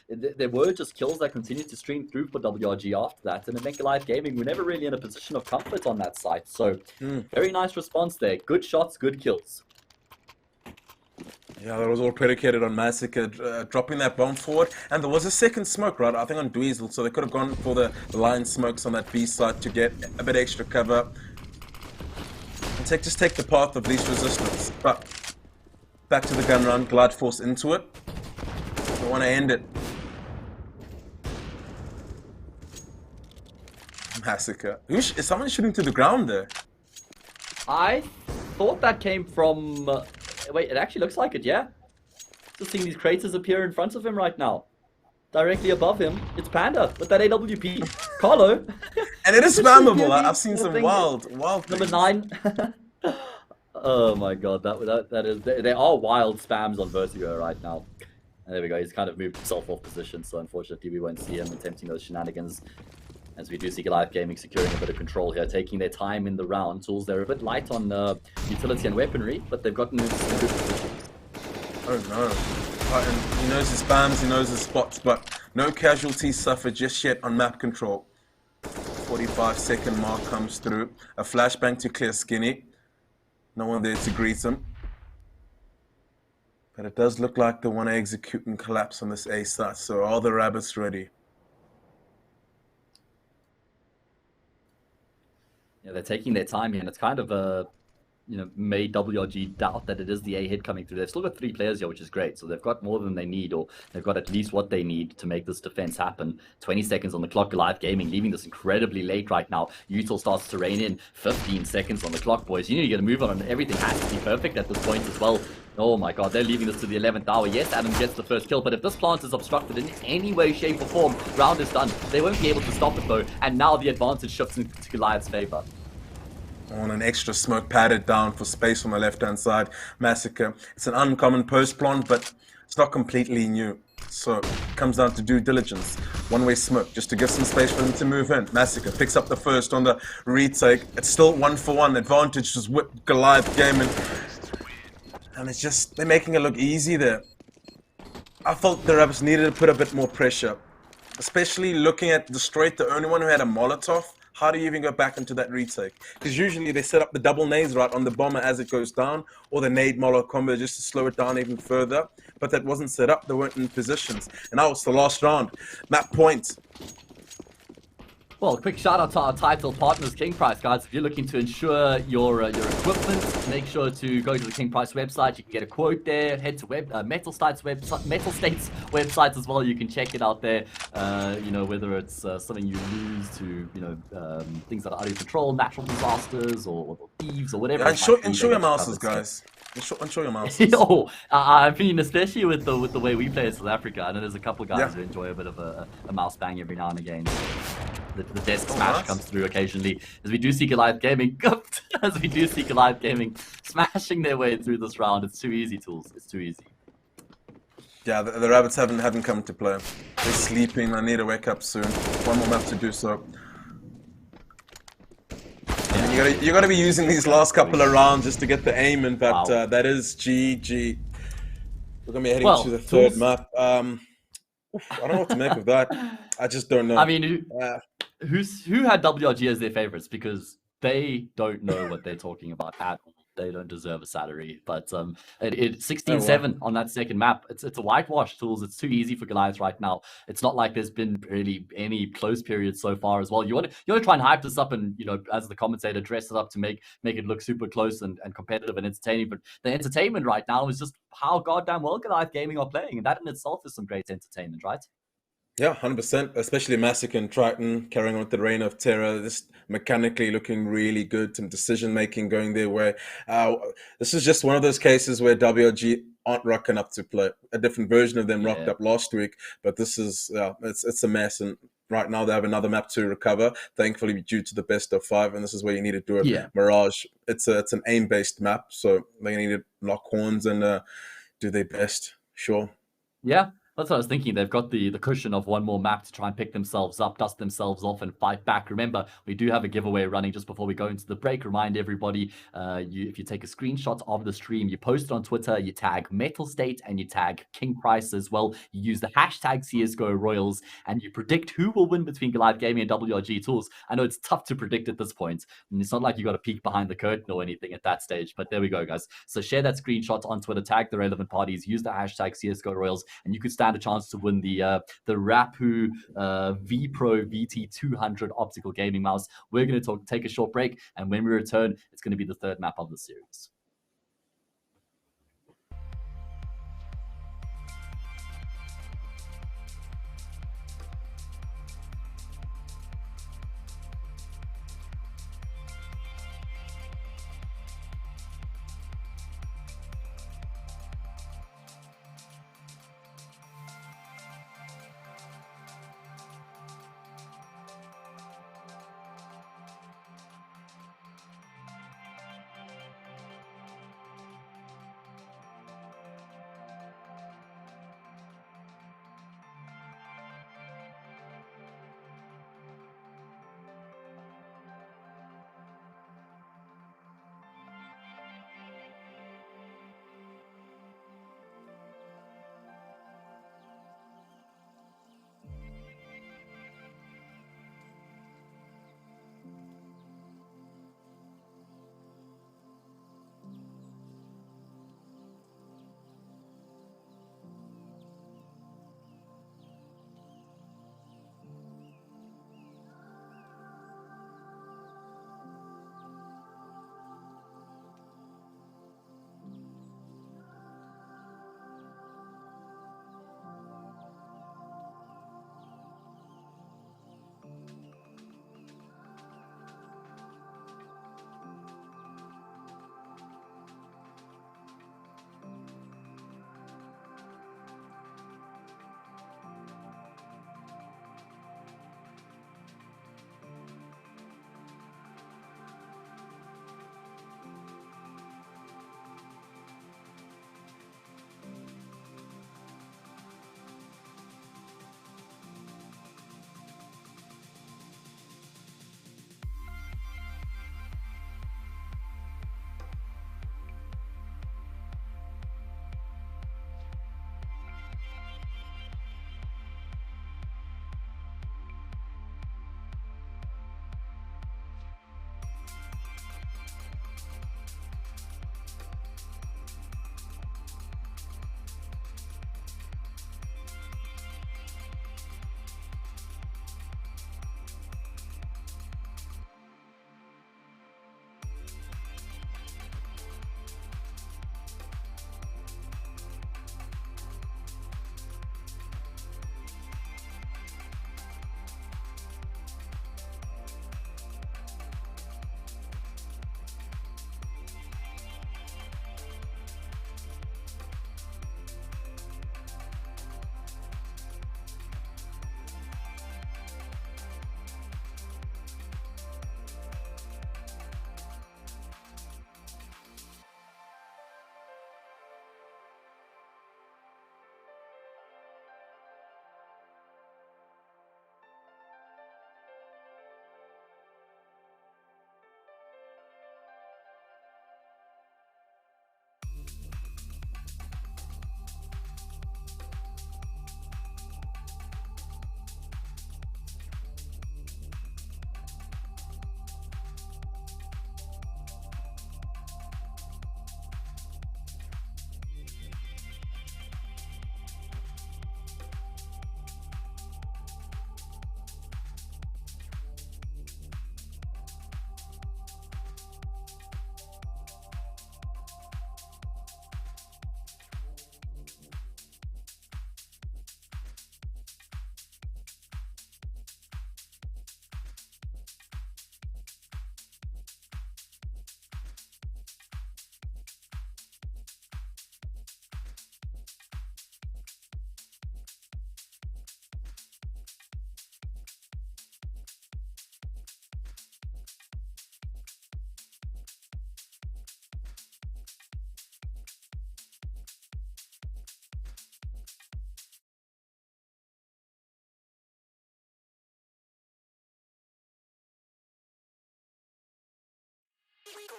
there were just kills that continued to stream through for WRG after that, and it meant Goliath Gaming were never really in a position of comfort on that site. So very nice response there. Good shots, good kills. Yeah, that was all predicated on Massacre dropping that bomb forward. And there was a second smoke, right? I think on Dweezil, so they could have gone for the line smokes on that B side to get a bit extra cover. And just take the path of least resistance. But back to the gun run, glide force into it. Don't want to end it. Massacre. Is someone shooting to the ground there? I thought that came from... wait, it actually looks like it, yeah. Just seeing these craters appear in front of him right now. Directly above him, it's Panda with that AWP. Carlo. And it is This spammable. should be I've seen the some thing. wild Number things. 9. Oh my god, that is. There are wild spams on Vertigo right now. And there we go. He's kind of moved himself off position, so unfortunately we won't see him attempting those shenanigans. As we do see Goliath Gaming securing a bit of control here, taking their time in the round. Tools, they're a bit light on utility and weaponry, but they've gotten into some good positions. Oh no. And he knows his spams, he knows his spots, but no casualties suffered just yet on map control. 45-second mark comes through. A flashbang to clear Skinny. No one there to greet him. But it does look like they want to execute and collapse on this A site, so are the rabbits ready? Yeah, they're taking their time here, and it's kind of made WRG doubt that it is the A hit coming through. They've still got 3 players here, which is great. So they've got more than they need, or they've got at least what they need to make this defense happen. 20 seconds on the clock. Goliath Gaming leaving this incredibly late right now. Util starts to rein in. 15 seconds on the clock, boys. You need to get a move on, and everything has to be perfect at this point as well. Oh my god, they're leaving this to the 11th hour. Yes, Adam gets the first kill, but if this plant is obstructed in any way, shape, or form, round is done. They won't be able to stop it though, and now the advantage shifts into Goliath's favor. On an extra smoke padded down for space on the left-hand side. Massacre. It's an uncommon post plant, but it's not completely new. So it comes down to due diligence. One-way smoke, just to give some space for them to move in. Massacre picks up the first on the retake. It's still 1-for-1. Advantage just whipped Goliath Gaming. And it's just, they're making it look easy there. I thought the Rabbits needed to put a bit more pressure. Especially looking at Destroyed, the only one who had a Molotov. How do you even go back into that retake? Because usually they set up the double nades right on the bomber as it goes down, or the nade Molotov combo just to slow it down even further. But that wasn't set up, they weren't in positions. And now it's the last round. Map point. Well, quick shout out to our title partners, King Price, guys. If you're looking to ensure your equipment, make sure to go to the King Price website. You can get a quote there. Head to Metal States website as well. You can check it out there. Whether it's something you lose to things that are out of control, natural disasters, or thieves, or whatever. Yeah, ensure your mouses, guys. Ensure your mouses. I mean, especially with the way we play in South Africa, I know there's a couple of guys who enjoy a bit of a mouse bang every now and again. The desk smash comes through occasionally, as we do see Goliath Gaming smashing their way through this round. It's too easy, Tools. It's too easy. Yeah, the Rabbits haven't come to play. They're sleeping. I need to wake up soon. One more map to do so. Yeah. You gotta be using these last couple of rounds just to get the aim in, but that is GG. We're gonna be heading to the third map. I don't know what to make of that. I just don't know. I mean, who had WRG as their favorites? Because they don't know what they're talking about at all. They don't deserve a salary. But it's 16-7 on that second map. It's a whitewash, Tools. It's too easy for Goliath right now. It's not like there's been really any close periods so far as well. You want to try and hype this up and, as the commentator, dress it up to make it look super close and competitive and entertaining. But the entertainment right now is just how goddamn well Goliath Gaming are playing. And that in itself is some great entertainment, right? Yeah, 100%. Especially Massacre and Triton carrying on with the Reign of Terror. Just mechanically looking really good. Some decision making going their way. This is just one of those cases where WRG aren't rocking up to play. A different version of them rocked up last week, but this is it's a mess. And right now they have another map to recover. Thankfully, due to the best of 5, and this is where you need to do it. Yeah. Mirage. It's an aim based map, so they need to lock horns and do their best. Sure. Yeah. That's what I was thinking. They've got the cushion of one more map to try and pick themselves up, dust themselves off, and fight back. Remember, we do have a giveaway running just before we go into the break. Remind everybody, if you take a screenshot of the stream, you post it on Twitter, you tag Metal State and you tag King Price as well. You use the hashtag CSGO Royals, and you predict who will win between Goliath Gaming and WRG Tools. I know it's tough to predict at this point, and it's not like you got to peek behind the curtain or anything at that stage, but there we go, guys. So share that screenshot on Twitter, tag the relevant parties, use the hashtag CSGO Royals, and you could stand a chance to win the Rapu V Pro VT 200 optical gaming mouse. We're going to take a short break, and when we return, it's going to be the third map of the series.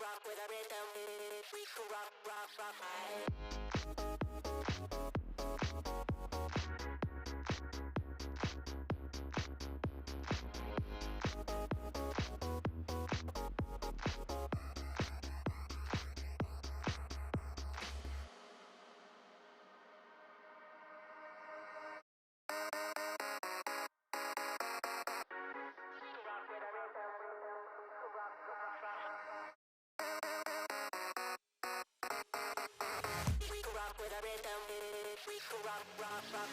rock with a rhythm. We could rock, rock, rock. We could rock with a rhythm. We could rock, rock, rock.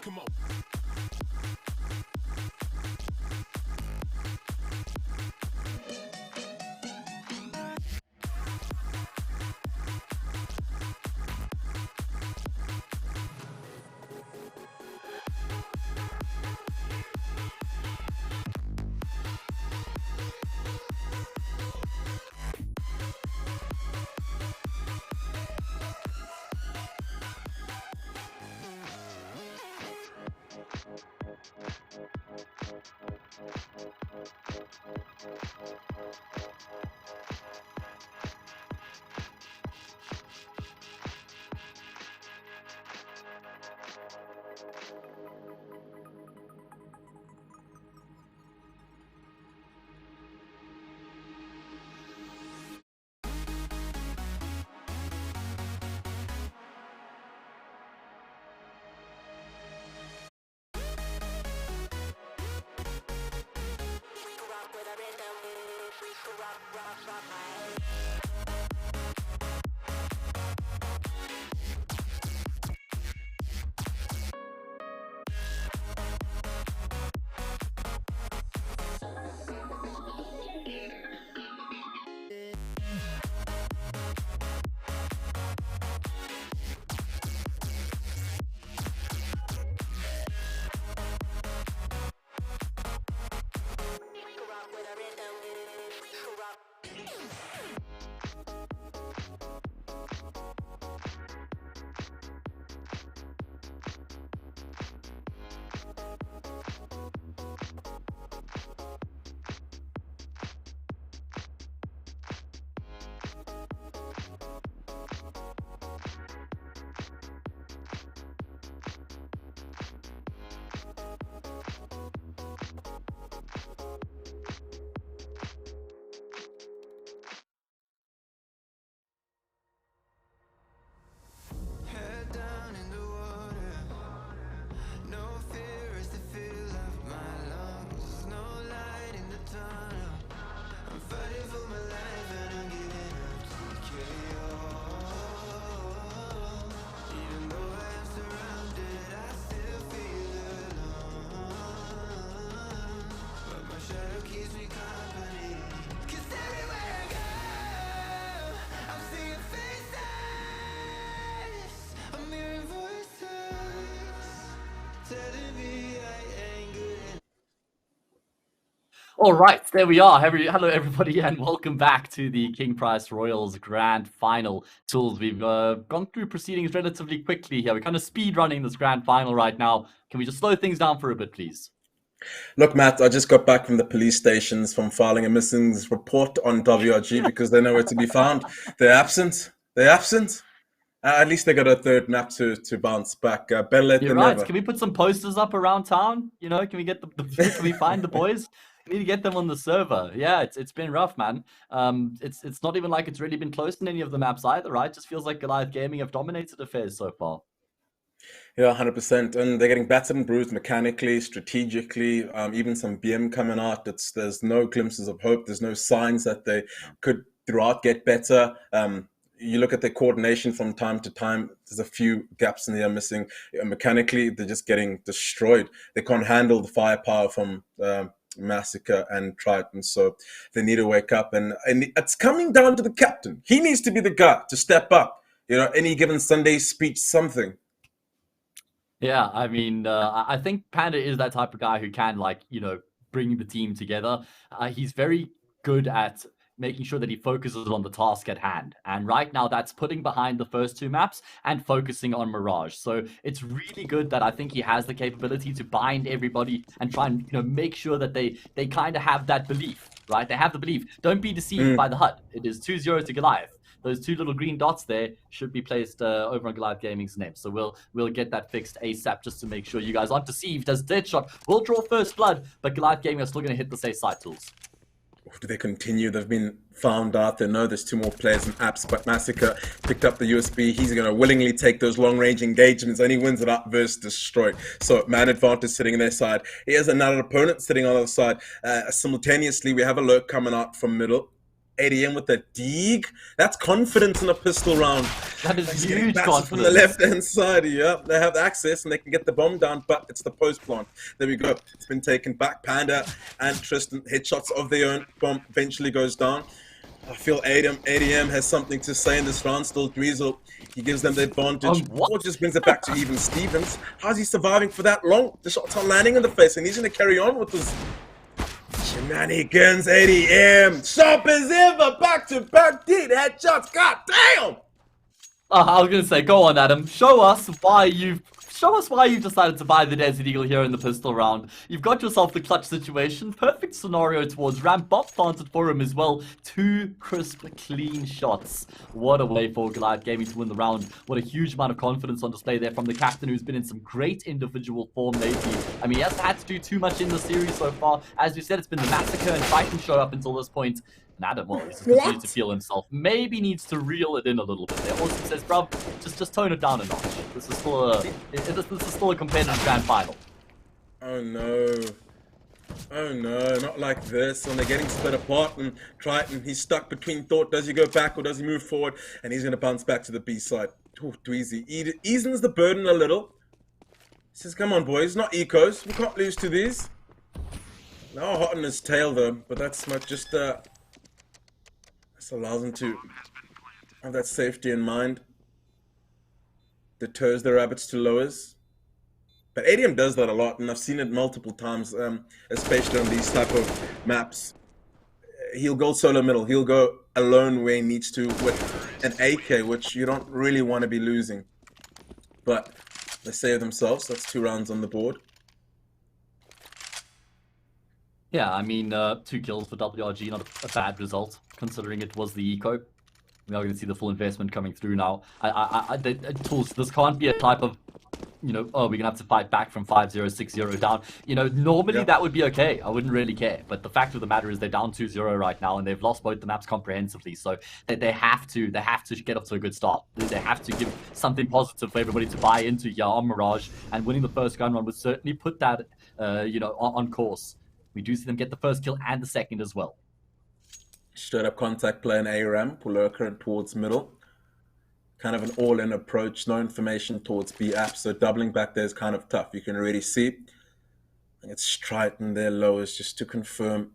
Come on. Head down in the water. No fear as the feel of my lungs. No light in the tunnel. I'm fighting for my life and I'm giving up TKO. Even though I am surrounded, I still feel alone. But my shadow keeps me company. 'Cause everywhere I go, I'm seeing faces. I'm hearing voices telling me I ain't good enough. All right, there we are. Hello, everybody, and welcome back to the King Price Royals Grand Final. Tools, we've gone through proceedings relatively quickly here. We're kind of speed running this Grand Final right now. Can we just slow things down for a bit, please? Look, Matt, I just got back from the police stations from filing a missing report on WRG because they're nowhere to be found. They're absent. They're absent. At least they got a third map to bounce back. Better late You're than right. never. Can we put some posters up around town? You know, can we get can we find the boys? Need to get them on the server. Yeah, it's been rough, man. It's not even like it's really been close in any of the maps either, right? Just feels like Goliath Gaming have dominated affairs so far. Yeah, 100%. And they're getting battered and bruised mechanically, strategically, even some BM coming out. There's no glimpses of hope. There's no signs that they could throughout get better. You look at their coordination from time to time, there's a few gaps in there missing. Mechanically, they're just getting destroyed. They can't handle the firepower from Massacre and Triton, so they need to wake up. And it's coming down to the captain. He needs to be the guy to step up. Any given Sunday speech, something. Yeah, I mean, I think Panda is that type of guy who can, bring the team together. He's very good at making sure that he focuses on the task at hand. And right now, that's putting behind the first two maps and focusing on Mirage. So it's really good that I think he has the capability to bind everybody and try and make sure that they kind of have that belief, right? They have the belief. Don't be deceived by the HUD. It is 2-0 to Goliath. Those two little green dots there should be placed over on Goliath Gaming's name. So we'll get that fixed ASAP just to make sure you guys aren't deceived, as Deadshot will draw first blood, but Goliath Gaming are still going to hit the safe side tools. Do they continue? They've been found out. They know there's two more players in apps, but Massacre picked up the USB. He's going to willingly take those long-range engagements, and he wins it up versus destroyed. So man advantage sitting on their side. He has another opponent sitting on the other side. Simultaneously, we have a lurk coming out from middle. ADM with the dig. That's confidence in a pistol round. That is huge confidence. From the left-hand side, yeah. They have access and they can get the bomb down, but it's the post plant. There we go. It's been taken back. Panda and Tristan, headshots of their own. Bomb eventually goes down. I feel ADM has something to say in this round. Still Dweezil, he gives them the advantage. Or just brings it back to even Stevens. How's he surviving for that long? The shots are landing in the face and he's going to carry on with this. Shenanigans, ADM, sharp as ever, back-to-back dead headshots, god damn! I was gonna say, go on, Adam. Show us why you've decided to buy the Desert Eagle here in the pistol round. You've got yourself the clutch situation. Perfect scenario towards ramp. Bot planted for him as well. 2 crisp, clean shots. What a way for Goliath Gaming to win the round. What a huge amount of confidence on display there from the captain, who's been in some great individual form lately. I mean, he hasn't had to do too much in the series so far. As we said, it's been the Massacre and Triton show up until this point. And Adam, well, he's just continued to feel himself. Maybe needs to reel it in a little bit there. Austin says, bruv, just tone it down a notch. This is still a competitive grand final. Oh no. Oh no, not like this. When they're getting split apart and Triton, he's stuck between thought. Does he go back or does he move forward? And he's going to bounce back to the B side. Oh, Dweezy easens the burden a little. He says, come on, boys, not ecos. We can't lose to these. Now hot on his tail, though. But that's not just... This allows them to have that safety in mind. Deters the rabbits to lowers. But ADM does that a lot, and I've seen it multiple times, especially on these type of maps. He'll go solo middle. He'll go alone where he needs to with an AK, which you don't really want to be losing. But they save themselves. That's 2 rounds on the board. Yeah, I mean, 2 kills for WRG, not a bad result, considering it was the eco. We are going to see the full investment coming through now. Tools, this can't be a type of, oh, we're going to have to fight back from 5-0, 6-0 down. Normally that would be okay. I wouldn't really care. But the fact of the matter is they're down 2-0 right now, and they've lost both the maps comprehensively. So they have to get off to a good start. They have to give something positive for everybody to buy into here on Mirage, and winning the first gun run would certainly put that, on course. We do see them get the first kill and the second as well. Straight up contact play in A ramp, lurker towards middle. Kind of an all-in approach, no information towards B app, so doubling back there is kind of tough. You can already see it's Triton their lowest, just to confirm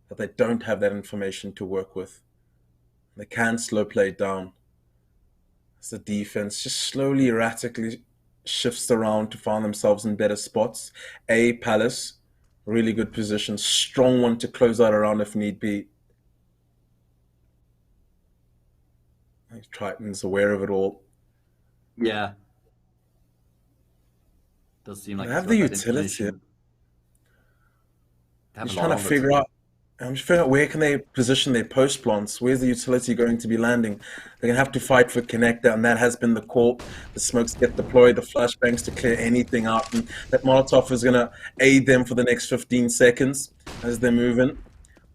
that they don't have that information to work with. They can slow play down. As the defense just slowly, erratically shifts around to find themselves in better spots. A Palace, really good position, strong one to close out around if need be. Triton's aware of it all. Yeah. Does seem like they have the utility. He's trying to figure out I'm just figuring out where can they position their post plants? Where's the utility going to be landing? They're gonna have to fight for connector, and that has been the call. The smokes get deployed, the flashbangs to clear anything out, and that Molotov is gonna aid them for the next 15 seconds as they're moving.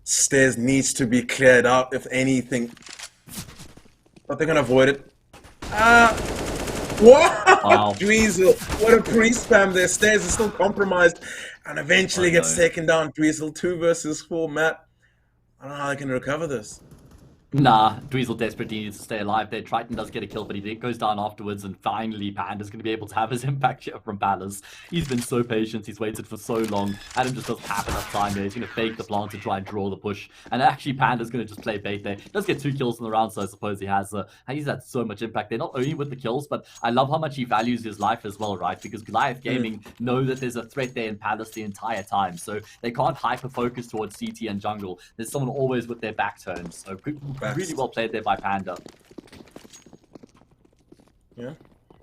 Stairs needs to be cleared out if anything, but they're gonna avoid it. Ah, what? Wow. Dweezil, what a pre-spam there. Stairs is still compromised, and eventually Oh, gets no. taken down. Dweezil 2 versus 4. Matt, I don't know how they can recover this. Nah, Dweezil desperately needs to stay alive there. Triton does get a kill, but he goes down afterwards, and finally Panda's going to be able to have his impact share from Palace. He's been so patient, he's waited for so long. Adam just doesn't have enough time there. He's going to fake the plant to try and draw the push, and actually Panda's going to just play bait there. Does get 2 kills in the round, so I suppose he has. He's had so much impact there, not only with the kills, but I love how much he values his life as well, right? Because Goliath Gaming know that there's a threat there in Palace the entire time, so they can't hyper-focus towards CT and jungle. There's someone always with their back turned, so really well played there by Panda. Yeah,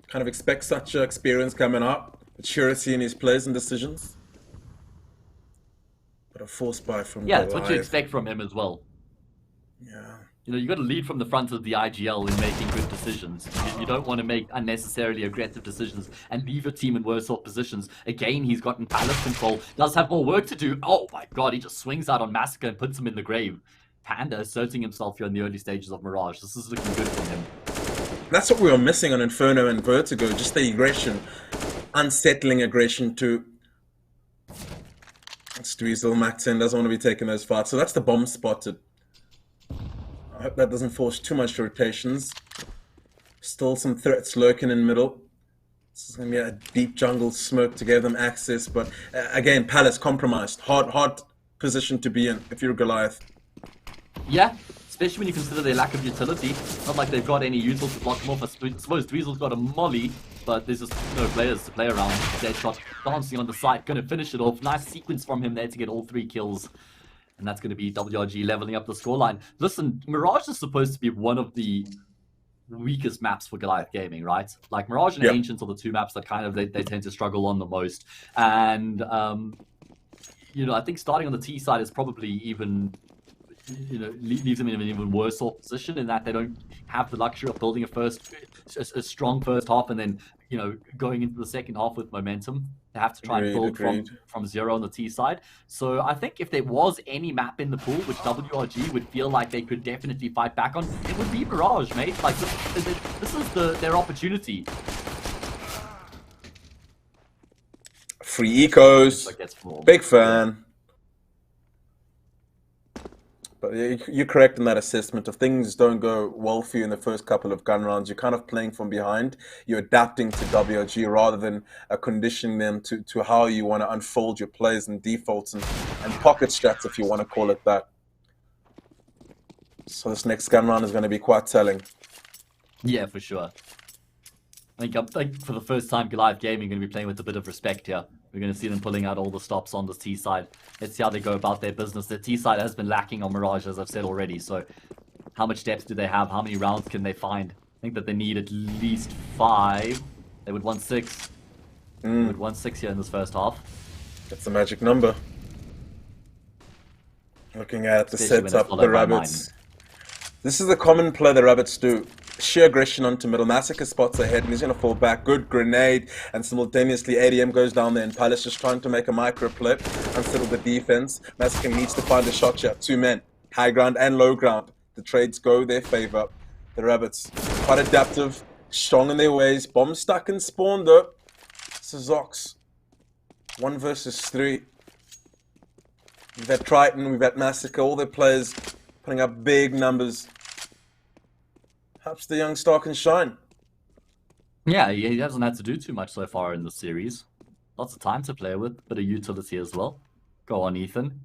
kind of expect such experience coming up, maturity in his plays and decisions. But a force buy from Yeah, it's what you Goliath. expect from him as well. Yeah, You know, you got to lead from the front of the IGL in making good decisions. You don't want to make unnecessarily aggressive decisions and leave your team in worse off positions. Again, he's gotten Palace control, does have more work to do. Oh my god, he just swings out on Massacre and puts him in the grave. Panda asserting himself here in the early stages of Mirage. This is looking good from him. that's what we were missing on Inferno and Vertigo, just the aggression, unsettling aggression to. It's Dweezil, Maxen doesn't want to be taking those fights, so that's the bomb spotted. I hope that doesn't force too much rotations. Still some threats lurking in middle. This is going to be a deep jungle smoke to give them access, but again, Palace compromised. Hard position to be in if you're Goliath. Yeah, especially when you consider their lack of utility. Not like they've got any util to block them off. I suppose Dweezil's got a molly, but there's just no players to play around. Deadshot dancing on the side, going to finish it off. Nice sequence from him there to get all 3 kills. And that's going to be WRG leveling up the scoreline. Listen, Mirage is supposed to be one of the weakest maps for Goliath Gaming, right? Like Mirage and Yep. Ancients are the 2 maps that kind of they tend to struggle on the most. And you know, I think starting on the T side is probably even, you know, leaves them in an even worse off position in that they don't have the luxury of building a strong first half and then, you know, going into the second half with momentum. They have to try and build from 0 on the T side. So I think if there was any map in the pool which WRG would feel like they could definitely fight back on, it would be Mirage, mate. Like this is their opportunity. Free ecos. Like that's for Big fan. But you're correct in that assessment. If things don't go well for you in the first couple of gun rounds, you're kind of playing from behind. You're adapting to WRG rather than conditioning them to how you want to unfold your plays and defaults and pocket strats, if you want to call it that. So this next gun round is going to be quite telling. Yeah, for sure. I think for the first time, Goliath Gaming are going to be playing with a bit of respect here. We're going to see them pulling out all the stops on the T side. Let's see how they go about their business. The T side has been lacking on Mirage, as I've said already. So how much depth do they have? How many rounds can they find? I think that they need at least 5. They would want 6. They would want 6 here in this first half. That's the magic number. Looking at the Especially when it's setup, followed the by Rabbits. This is the common play the Rabbits do. Sheer aggression onto middle. Massacre spots ahead and he's going to fall back. Good grenade. And simultaneously ADM goes down there and Palace just trying to make a micro play. Unsettle the defense. Massacre needs to find a shot shot. 2 men. High ground and low ground. The trades go their favor. The Rabbits, quite adaptive. Strong in their ways. Bomb stuck in spawn though. This is Zox. 1 versus 3. We've had Triton. We've had Massacre. All their players putting up big numbers. Perhaps the young star can shine. Yeah, he hasn't had to do too much so far in the series. Lots of time to play with, bit of utility as well. Go on, Ethan.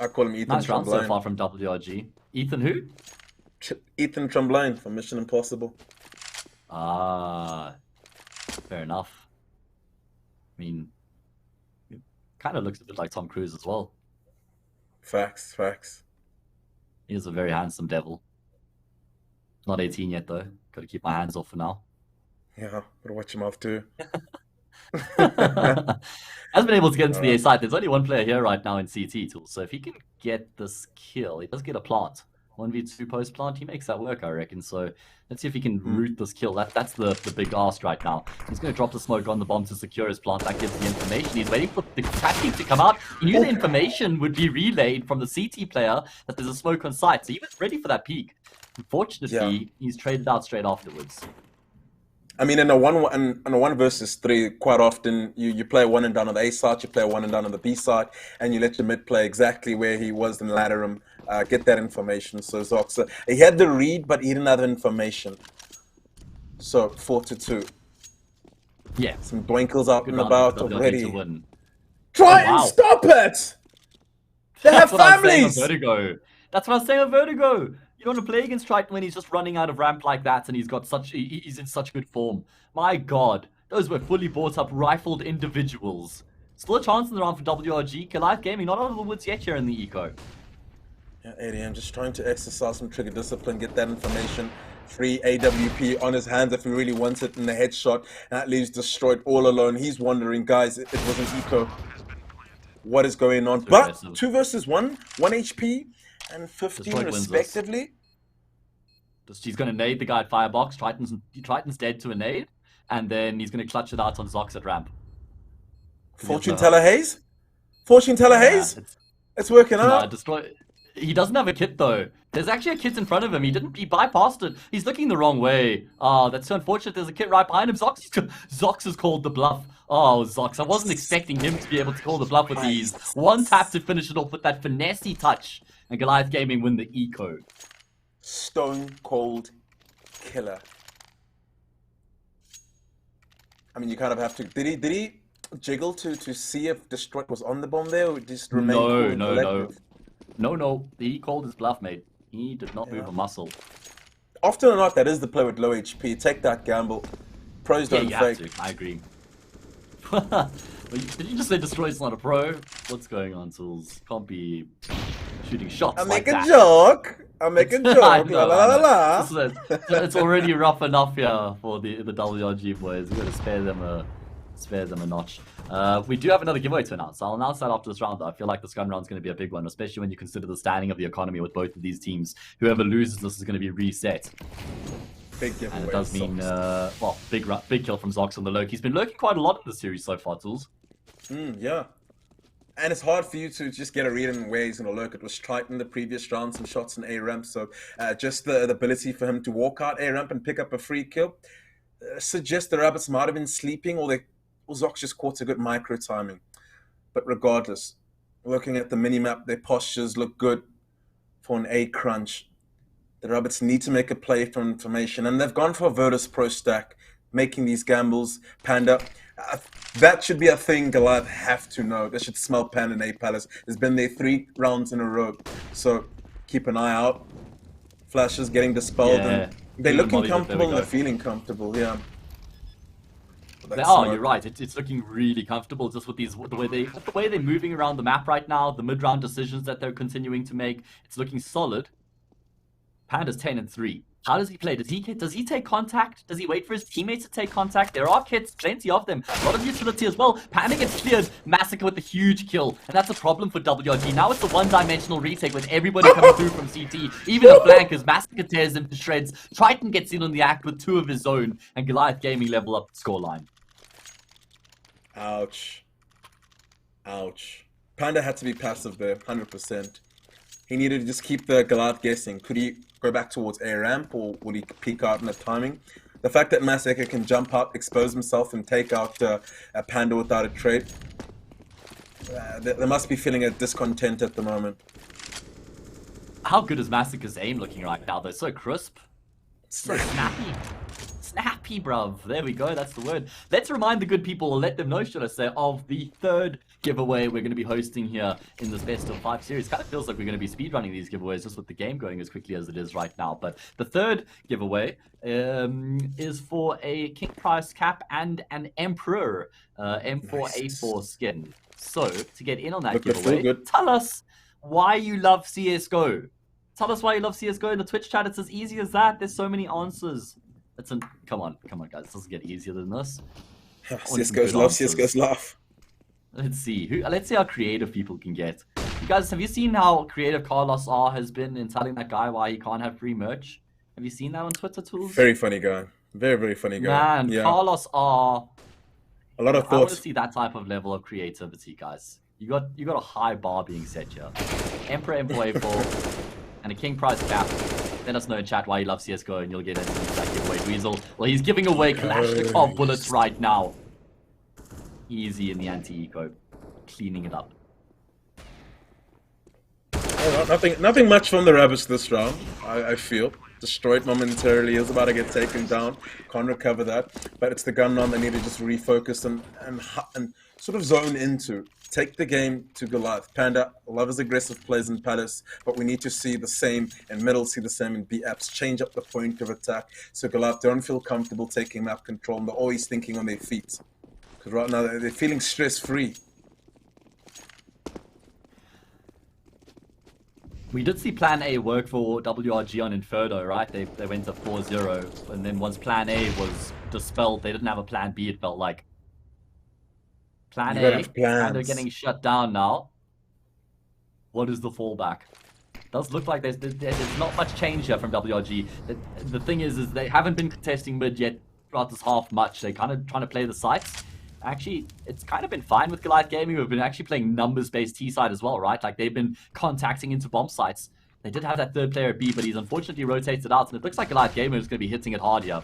I call him Ethan Nice round so Tremblay. far from WRG. Ethan who? Ethan Tremblay from Mission Impossible. Ah, fair enough. I mean, it kind of looks a bit like Tom Cruise as well. Facts, facts. He is a very handsome devil. Not 18 yet though. Got to keep my hands off for now. Yeah, gotta watch him off too. Hasn't been able to get into the A Alright. site. There's only one player here right now in CT tools. So if he can get this kill, he does get a plant. 1v2 post plant, he makes that work, I reckon. So let's see if he can root this kill. That's the big ask right now. He's going to drop the smoke on the bomb to secure his plant. That gives the information. He's waiting for the attack team to come out. He knew the information would be relayed from the CT player that there's a smoke on site. So he was ready for that peek. Unfortunately, he's traded out straight afterwards. I mean, in a one versus three, quite often you play one and done on the A side, you play one and done on the B side, and you let your mid play exactly where he was in the ladder room, get that information. So Zox, he had the read, but he didn't have information. So 4-2. Yeah, some Dwinkles out good and round about for WRG already. to win. Try Oh, wow. and stop it! They have That's what I was saying on families! Vertigo. That's what I was saying on Vertigo. You don't want to play against Triton when he's just running out of ramp like that and he's in such good form. My god, those were fully bought up, rifled individuals. Still a chance in the round for WRG. Goliath Gaming, not out of the woods yet here in the eco. Yeah, ADM just trying to exercise some trigger discipline, get that information. Free AWP on his hands if he really wants it in the headshot. And that leaves destroyed all alone. He's wondering, guys, it was an eco. What is going on? But Impressive. 2 versus 1, 1 HP and 15 Destroyed wins us. respectively. He's going to nade the guy at Firebox. Triton's dead to a nade. And then he's going to clutch it out on Zox at ramp. Fortune teller HAzE? Fortune teller HAzE? It's working out. He doesn't have a kit though. There's actually a kit in front of him. He bypassed it. He's looking the wrong way. Oh, that's so unfortunate. There's a kit right behind him. Zox has called the bluff. Oh, Zox. I wasn't expecting him to be able to call the bluff with these. One tap to finish it off with that finessey touch. And Goliath Gaming win the eco. Stone cold killer. I mean, you kind of have to. Did he jiggle to see if Destroyed was on the bomb there, or just remain cool and collective? No. He called his bluff, mate. He did not move a muscle. Often or not, that is the play with low HP. Take that gamble. Pros don't fake. Have to. I agree. Did you just say Destroy's not a pro? What's going on, Tools? Can't be shooting shots I like make a that. joke. I make a joke. I La know, la la la. It's already rough enough here for the WRG boys. We're gonna spare them a notch. We do have another giveaway to announce. I'll announce that after this round. I feel like this gun round is going to be a big one, especially when you consider the standing of the economy with both of these teams. Whoever loses this is going to be reset. Big giveaway. And it does mean, well, big kill from Zox on the lurk. He's been lurking quite a lot in the series so far, Tools. Yeah. And it's hard for you to just get a read on where he's going to lurk. It was Triton the previous round, some shots in A ramp. So just the ability for him to walk out A ramp and pick up a free kill suggests the Rabbits might have been sleeping, or Zox just caught a good micro timing. But regardless, looking at the minimap, their postures look good for an A crunch. The Rabbits need to make a play from information, and they've gone for a Virtus Pro stack, making these gambles. Panda, that should be a thing Goliath have to know. They should smell Panda in A Palace. It's been there 3 rounds in a row, so keep an eye out. Flashes getting dispelled, and they're looking comfortable and they're feeling comfortable. Yeah. You're right. It's looking really comfortable just with the way they're moving around the map right now. The mid-round decisions that they're continuing to make. It's looking solid. Panda's 10-3. How does he play? Does he take contact? Does he wait for his teammates to take contact? There are kits, plenty of them. A lot of utility as well. Panda gets cleared. Massacre with a huge kill. And that's a problem for WRG. Now it's a one-dimensional retake with everybody coming through from CT. Even if Blankers, Massacre tears him to shreds. Triton gets in on the act with 2 of his own. And Goliath Gaming level up the scoreline. Ouch. Ouch. Panda had to be passive there, 100%. He needed to just keep the Goliath guessing. Could he go back towards A ramp, or would he peek out in the timing? The fact that Massacre can jump out, expose himself, and take out a Panda without a trade, they must be feeling a discontent at the moment. How good is Massacre's aim looking right now, though? So crisp. So snappy. Snappy, bruv. There we go. That's the word. Let's remind the good people, or let them know, should I say, of the 3rd giveaway we're going to be hosting here in this best of 5 series. Kind of feels like we're going to be speedrunning these giveaways just with the game going as quickly as it is right now. But the 3rd giveaway is for a King Price cap and an Emperor M4A4 skin. So to get in on that giveaway, tell us why you love CSGO. Tell us why you love CSGO in the Twitch chat. It's as easy as that. There's so many answers. Come on, guys. It doesn't get easier than this. Only some CSGO's good love, answers. CSGO's laugh. Let's see. Let's see how creative people can get. You guys, have you seen how creative Carlos R has been in telling that guy why he can't have free merch? Have you seen that on Twitter tools? Very funny guy. Very, very funny guy. Man, Yeah. Carlos R. A lot of I want to thoughts. see that type of level of creativity, guys. You got a high bar being set here. Emperor M4A4 and a King Prize cap. Let us know in chat why you love CSGO and you'll get into that giveaway, Dweezil. Well, he's giving away Kalashnikov bullets right now. Easy in the anti-eco. Cleaning it up. Nothing much from the Rabbits this round, I feel. Destroyed momentarily, is about to get taken down. Can't recover that. But it's the gun round they need to just refocus and sort of zone into. Take the game to Goliath. Panda, love his aggressive plays in Palace, but we need to see the same in middle, see the same in B-apps. Change up the point of attack. So Goliath don't feel comfortable taking map control, and they're always thinking on their feet. Because right now they're feeling stress-free. We did see Plan A work for WRG on Inferno, right? They went to 4-0, and then once Plan A was dispelled, they didn't have a Plan B, it felt like. Plan A, kind of getting shut down now. What is the fallback? Does look like there's not much change here from WRG. The thing is they haven't been contesting mid yet throughout this half much. They're kind of trying to play the sites. Actually, it's kind of been fine with Goliath Gaming. We've been actually playing numbers-based T-side as well, right? Like, they've been contacting into bomb sites. They did have that third player at B, but he's unfortunately rotated out, and it looks like Goliath Gaming is going to be hitting it hard here.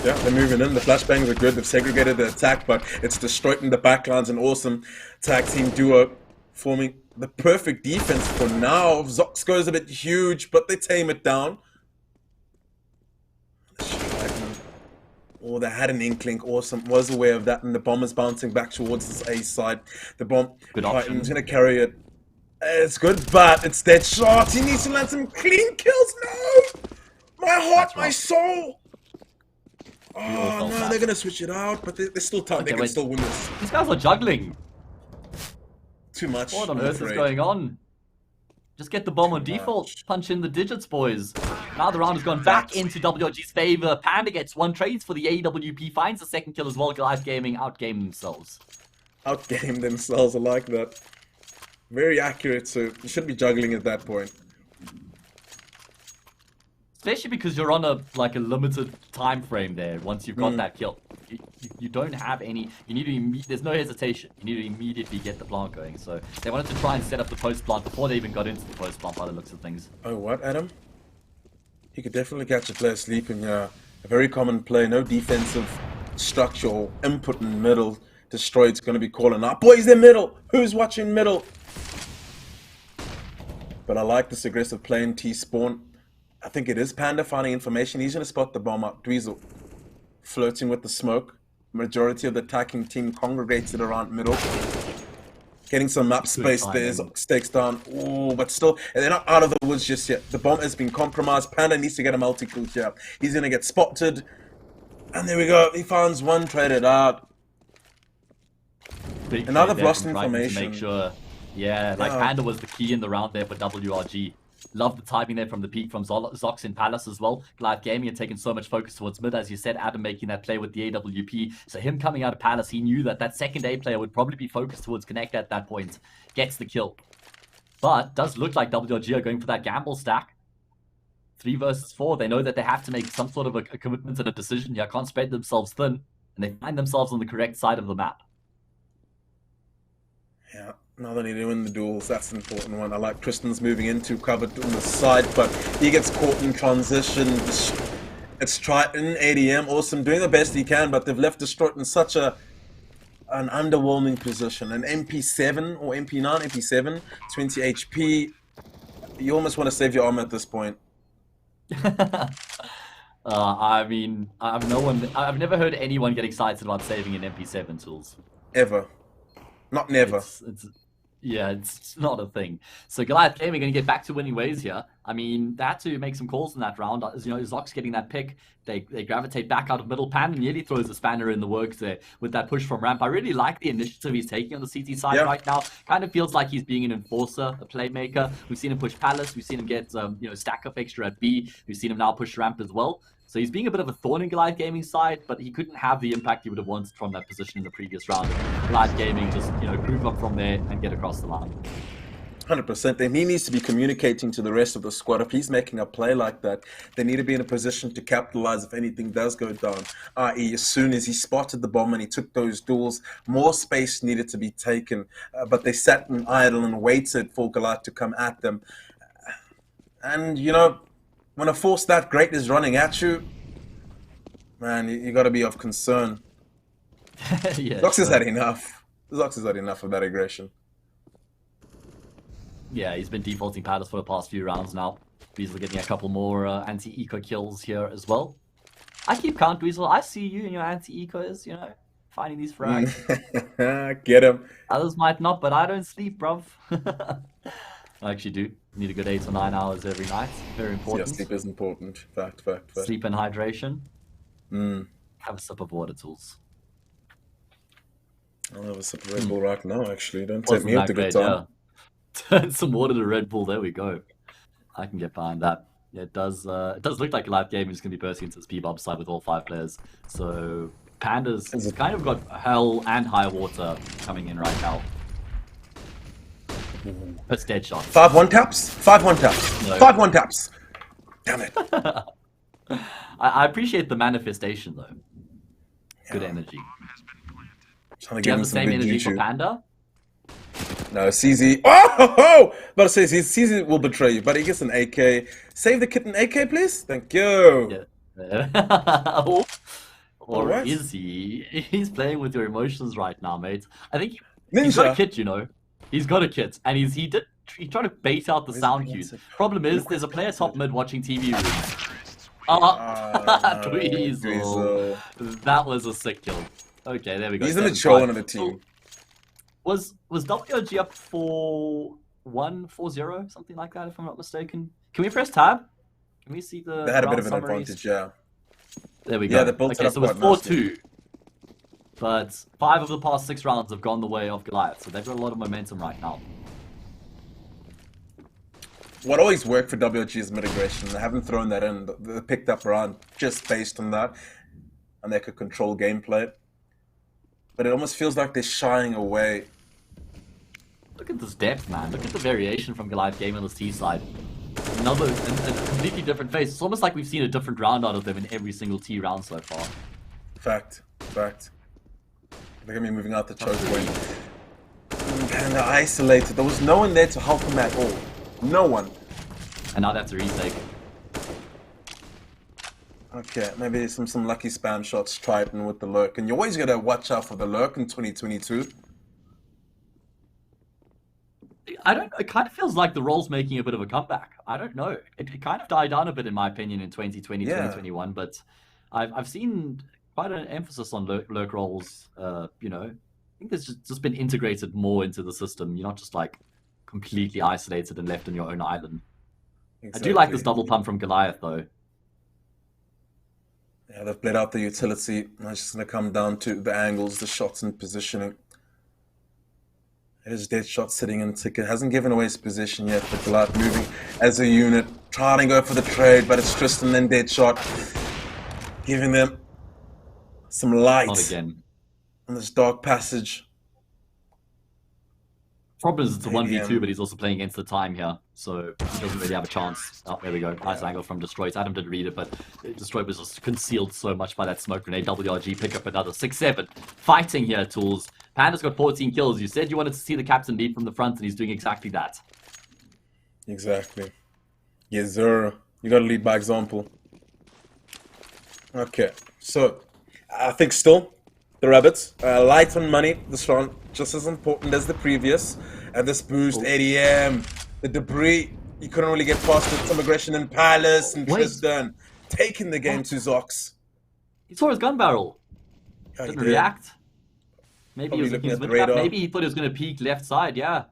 Yeah, they're moving in. The flashbangs are good. They've segregated the attack, but it's destroyed in the backlines. An awesome tag team duo forming the perfect defense for now. Zox goes a bit huge, but they tame it down. Oh, they had an inkling. Awesome. Was aware of that, and the bomb is bouncing back towards this A side. The bomb, Titan's going to carry it. It's good, but it's dead shot. He needs to land some clean kills. No! My heart, my soul! Oh, no, they're going to switch it out, but they're still tough. Okay, they can still win this. These guys are juggling. Too much. What on earth is going on? Just get the bomb on default. Punch in the digits, boys. Now the round has gone back into WRG's favor. Panda gets one trades for the AWP. Finds the second kill as well. Goliath Gaming outgame themselves. Outgame themselves, I like that. Very accurate, so you shouldn't be juggling at that point. Especially because you're on a limited time frame there. Once you've got that kill, you don't have any. You need to. There's no hesitation. You need to immediately get the plant going. So they wanted to try and set up the post plant before they even got into the post plant. By the looks of things. Oh, what, Adam? You could definitely catch a player sleeping. A very common play. No defensive structure or input in middle. Destroyed's going to be calling out. Boys, they're middle. Who's watching middle? But I like this aggressive play in T-spawn. I think it is Panda finding information. He's going to spot the bomb up. Dweezil flirting with the smoke. Majority of the attacking team congregated around middle. Getting some map space there. Stakes down. Oh, but still, they're not out of the woods just yet. The bomb has been compromised. Panda needs to get a multi-kill here. He's going to get spotted. And there we go. He finds one traded out. And now they've lost information. To make sure. Yeah, Panda was the key in the round there for WRG. Love the timing there from the peak from Zox in Palace as well. Goliath Gaming had taken so much focus towards mid, as you said, Adam making that play with the AWP. So him coming out of Palace, he knew that that second A player would probably be focused towards Connect at that point. Gets the kill. But does look like WRG are going for that gamble stack. 3 versus 4. They know that they have to make some sort of a commitment and a decision here. Can't spread themselves thin. And they find themselves on the correct side of the map. Yeah. Now they need to win the duels, that's an important one. I like Tristan's moving into covered on the side, but he gets caught in transition. It's Triton, ADM, awesome, doing the best he can, but they've left Destroyed in such an underwhelming position. An MP7 or MP9, MP7, 20 HP. You almost want to save your armor at this point. I mean, I've never heard anyone get excited about saving an MP7 tools. Ever. Not never. Yeah, it's not a thing. So Goliath Gaming going to get back to winning ways here. I mean, they had to make some calls in that round. As you know, Zox getting that pick. They gravitate back out of middle. Pan nearly throws a spanner in the works there with that push from ramp. I really like the initiative he's taking on the CT side right now. Kind of feels like he's being an enforcer, a playmaker. We've seen him push Palace. We've seen him get stack up extra at B. We've seen him now push ramp as well. So he's being a bit of a thorn in Goliath Gaming's side, but he couldn't have the impact he would have wanted from that position in the previous round. Goliath Gaming just, group up from there and get across the line. 100%. And he needs to be communicating to the rest of the squad. If he's making a play like that, they need to be in a position to capitalize if anything does go down. I.e., as soon as he spotted the bomb and he took those duels, more space needed to be taken. But they sat and idle and waited for Goliath to come at them. And, when a force that great is running at you, man, you got to be of concern. Yeah, Zox has had enough. Zox has had enough of that aggression. Yeah, he's been defaulting patterns for the past few rounds now. Dweezil getting a couple more anti-eco kills here as well. I keep count, Dweezil. I see you in your anti-ecos, finding these frags. Get him. Others might not, but I don't sleep, bruv. I actually do. Need a good 8 or 9 hours every night. Very important. Yeah, sleep is important. Fact. Sleep and hydration. Mm. Have a sip of water, tools. I'll have a sip of Red Bull right now, actually. Don't take Wasn't me up that to good great, time. yeah. Turn some water to Red Bull. There we go. I can get behind that. Yeah, it does look like Live Gaming is going to be bursting into the Speedbob side with all 5 players. So Panda's kind of got hell and high water coming in right now. That's dead shots. 5 1-taps? 5 1-taps. No. 5 1-taps. Damn it. I appreciate the manifestation though. Good Yeah. energy. Trying to Do you give have him the some same good energy for juju. Panda? No, CZ. Oh! About to say, CZ will betray you, but he gets an AK. Save the kitten AK, please. Thank you. Yeah. Or Alright. is he? He's playing with your emotions right now, mate. I think he's got a Ninja. kit, He's got a kit, and he tried to bait out the Where's sound the cues. answer? Problem is, Look there's a where's player the top answer. mid watching TV rooms. Dweezil. Dweezil. That was a sick kill. Okay, there we go. He's the 7-5. mature one of the team. Was WRG up for 1-4-0, something like that, if I'm not mistaken? Can we press tab? Can we see the They had a bit round of an summaries? advantage, yeah. There we Yeah, go. they built it Okay, up so it was quite nicely. 4-2. But 5 of the past 6 rounds have gone the way of Goliath, so they've got a lot of momentum right now. What always worked for WRG is mid-aggression. They haven't thrown that in. They picked up around just based on that. And they could control gameplay. But it almost feels like they're shying away. Look at this depth, man. Look at the variation from Goliath Game on the T side. Another, a completely different face. It's almost like we've seen a different round out of them in every single T round so far. Fact. Look at me moving out the choke point. And they're isolated. There was no one there to help them at all. No one. And now that's a retake. Okay, maybe some lucky spam shots Triton with the lurk. And you always gotta watch out for the lurk in 2022. It kind of feels like the role's making a bit of a comeback. I don't know. It kind of died down a bit in my opinion in 2020, Yeah. 2021, but I've seen quite an emphasis on lurk roles. I think there's just been integrated more into the system. You're not just like completely isolated and left on your own island. I do like this double pump from Goliath though. Yeah, they've played out the utility. Now it's just gonna come down to the angles, the shots, and positioning. There's Deadshot sitting in ticket. Hasn't given away his position yet, but Goliath moving as a unit, trying to go for the trade, but it's Tristan and Deadshot giving them some light Not again. on this dark passage. Problem is it's a 1v2, ADM. but he's also playing against the time here, so he doesn't really have a chance. Oh, there we go. Nice angle from Destroy. Adam didn't read it, but Destroy was just concealed so much by that smoke grenade. WRG pick up another 6-7. Fighting here, Tools. Panda's got 14 kills. You said you wanted to see the captain lead from the front, and he's doing exactly that. Exactly. Yes, sir. You gotta lead by example. Okay, so I think still the rabbits light on money this round, just as important as the previous. And this boost, ADM, the debris, you couldn't really get past it. Some aggression in Palace and Wait. Tristan taking the game to Zox. He saw his gun barrel. Yeah, he Didn't did. react. Maybe he Probably was looking looking at the his mid-cap. radar. Maybe he thought he was going to peek left side, yeah.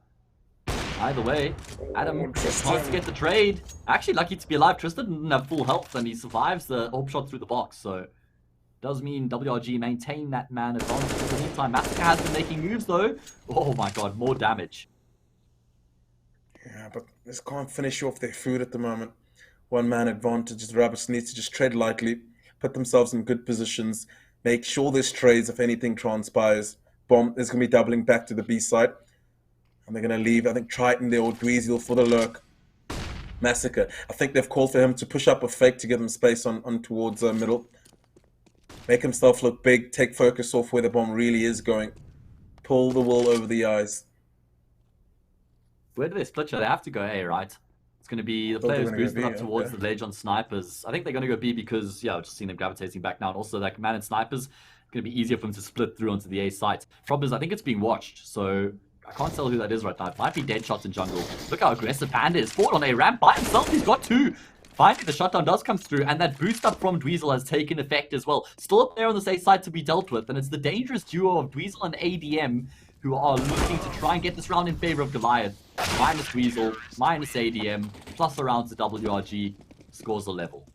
Either way, Adam Tristan. wants to get the trade. Actually, lucky to be alive. Tristan didn't have full health, and he survives the AWP shot through the box, so does mean WRG maintain that man advantage. In the meantime, Massacre has been making moves, though. Oh my god, more damage. Yeah, but this can't finish you off their food at the moment. one-man advantage. The Rabbits need to just tread lightly, put themselves in good positions, make sure there's trades if anything transpires. Bomb is going to be doubling back to the B side. And they're going to leave, I think, Triton there or Dweezil for the lurk. Massacre. I think they've called for him to push up a fake to give him space on towards middle. Make himself look big, take focus off where the bomb really is going. Pull the wool over the eyes. Where do they split? They have to go A, right? It's going to be the players boosting up towards the ledge on snipers. I think they're going to go B because, yeah, I've just seen them gravitating back now. And also, like, man and snipers, going to be easier for them to split through onto the A site. Problem is, I think it's being watched, so I can't tell who that is right now. It might be Deadshot in jungle. Look how aggressive Panda is. Forward on a ramp by himself. He's got 2. Finally, the shutdown does come through, and that boost up from Dweezil has taken effect as well. Still a player on the safe side to be dealt with, and it's the dangerous duo of Dweezil and ADM who are looking to try and get this round in favor of Goliath. Minus Dweezil, minus ADM, plus a round to WRG, scores a level.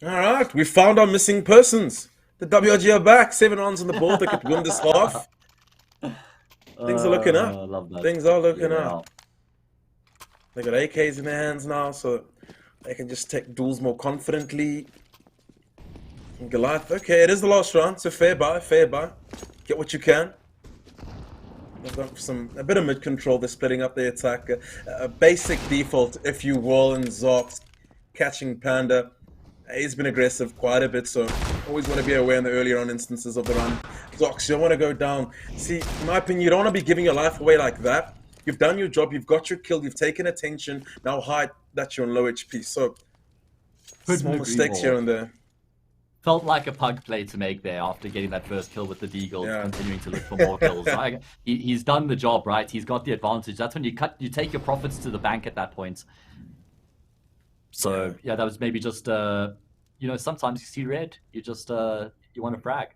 Alright, we found our missing persons. The WRG are back. 7 rounds on the board. They could win this half. Things are looking up. I love that. Things are looking up. They got AKs in their hands now, so they can just take duels more confidently. And Goliath, okay, it is the last round, so fair buy, fair buy. Get what you can. They've got a bit of mid control. They're splitting up the attack. A basic default, if you will, in Zox catching Panda. He's been aggressive quite a bit, so always want to be aware in the earlier on instances of the run. Zox, you don't want to go down. See, in my opinion, you don't want to be giving your life away like that. You've done your job, you've got your kill, you've taken attention. Now hide that you're on low HP. So, small mistakes here and there. Felt like a pug play to make there after getting that first kill with the Deagle, continuing to look for more kills. He's done the job, right? He's got the advantage. That's when you take your profits to the bank at that point. So, yeah, that was maybe just, sometimes you see red. You just, you want to frag.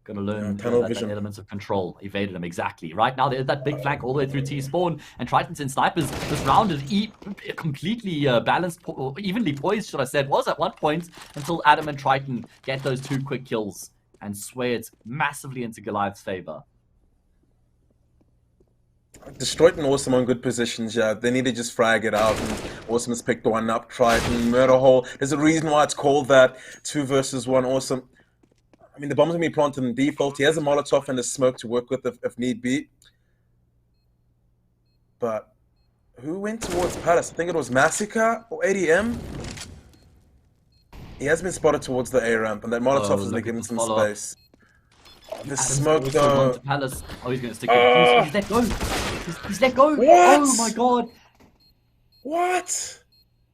Going to learn that elements of control. Evaded them, exactly. Right now, there's that big flank all the way through T-spawn. And Tritons and Snipers, this round is completely balanced, or evenly poised, should I say. It was at one point until Adam and Triton get those 2 quick kills and sway it massively into Goliath's favor. Destroyed and Awesome on good positions, yeah. They need to just frag it out. And Awesome has picked one up, Triton, Murder Hole. There's a reason why it's called that. 2 versus 1, Awesome. I mean, the bomb's going to be planted in default. He has a Molotov and a smoke to work with if need be. But who went towards Palace? I think it was Massacre or ADM. He has been spotted towards the A ramp, and that Molotov is going to give him some space. The smoke, though. Palace. Oh, he's going to stick with He's let go. He's let go. What? Oh, my God. What?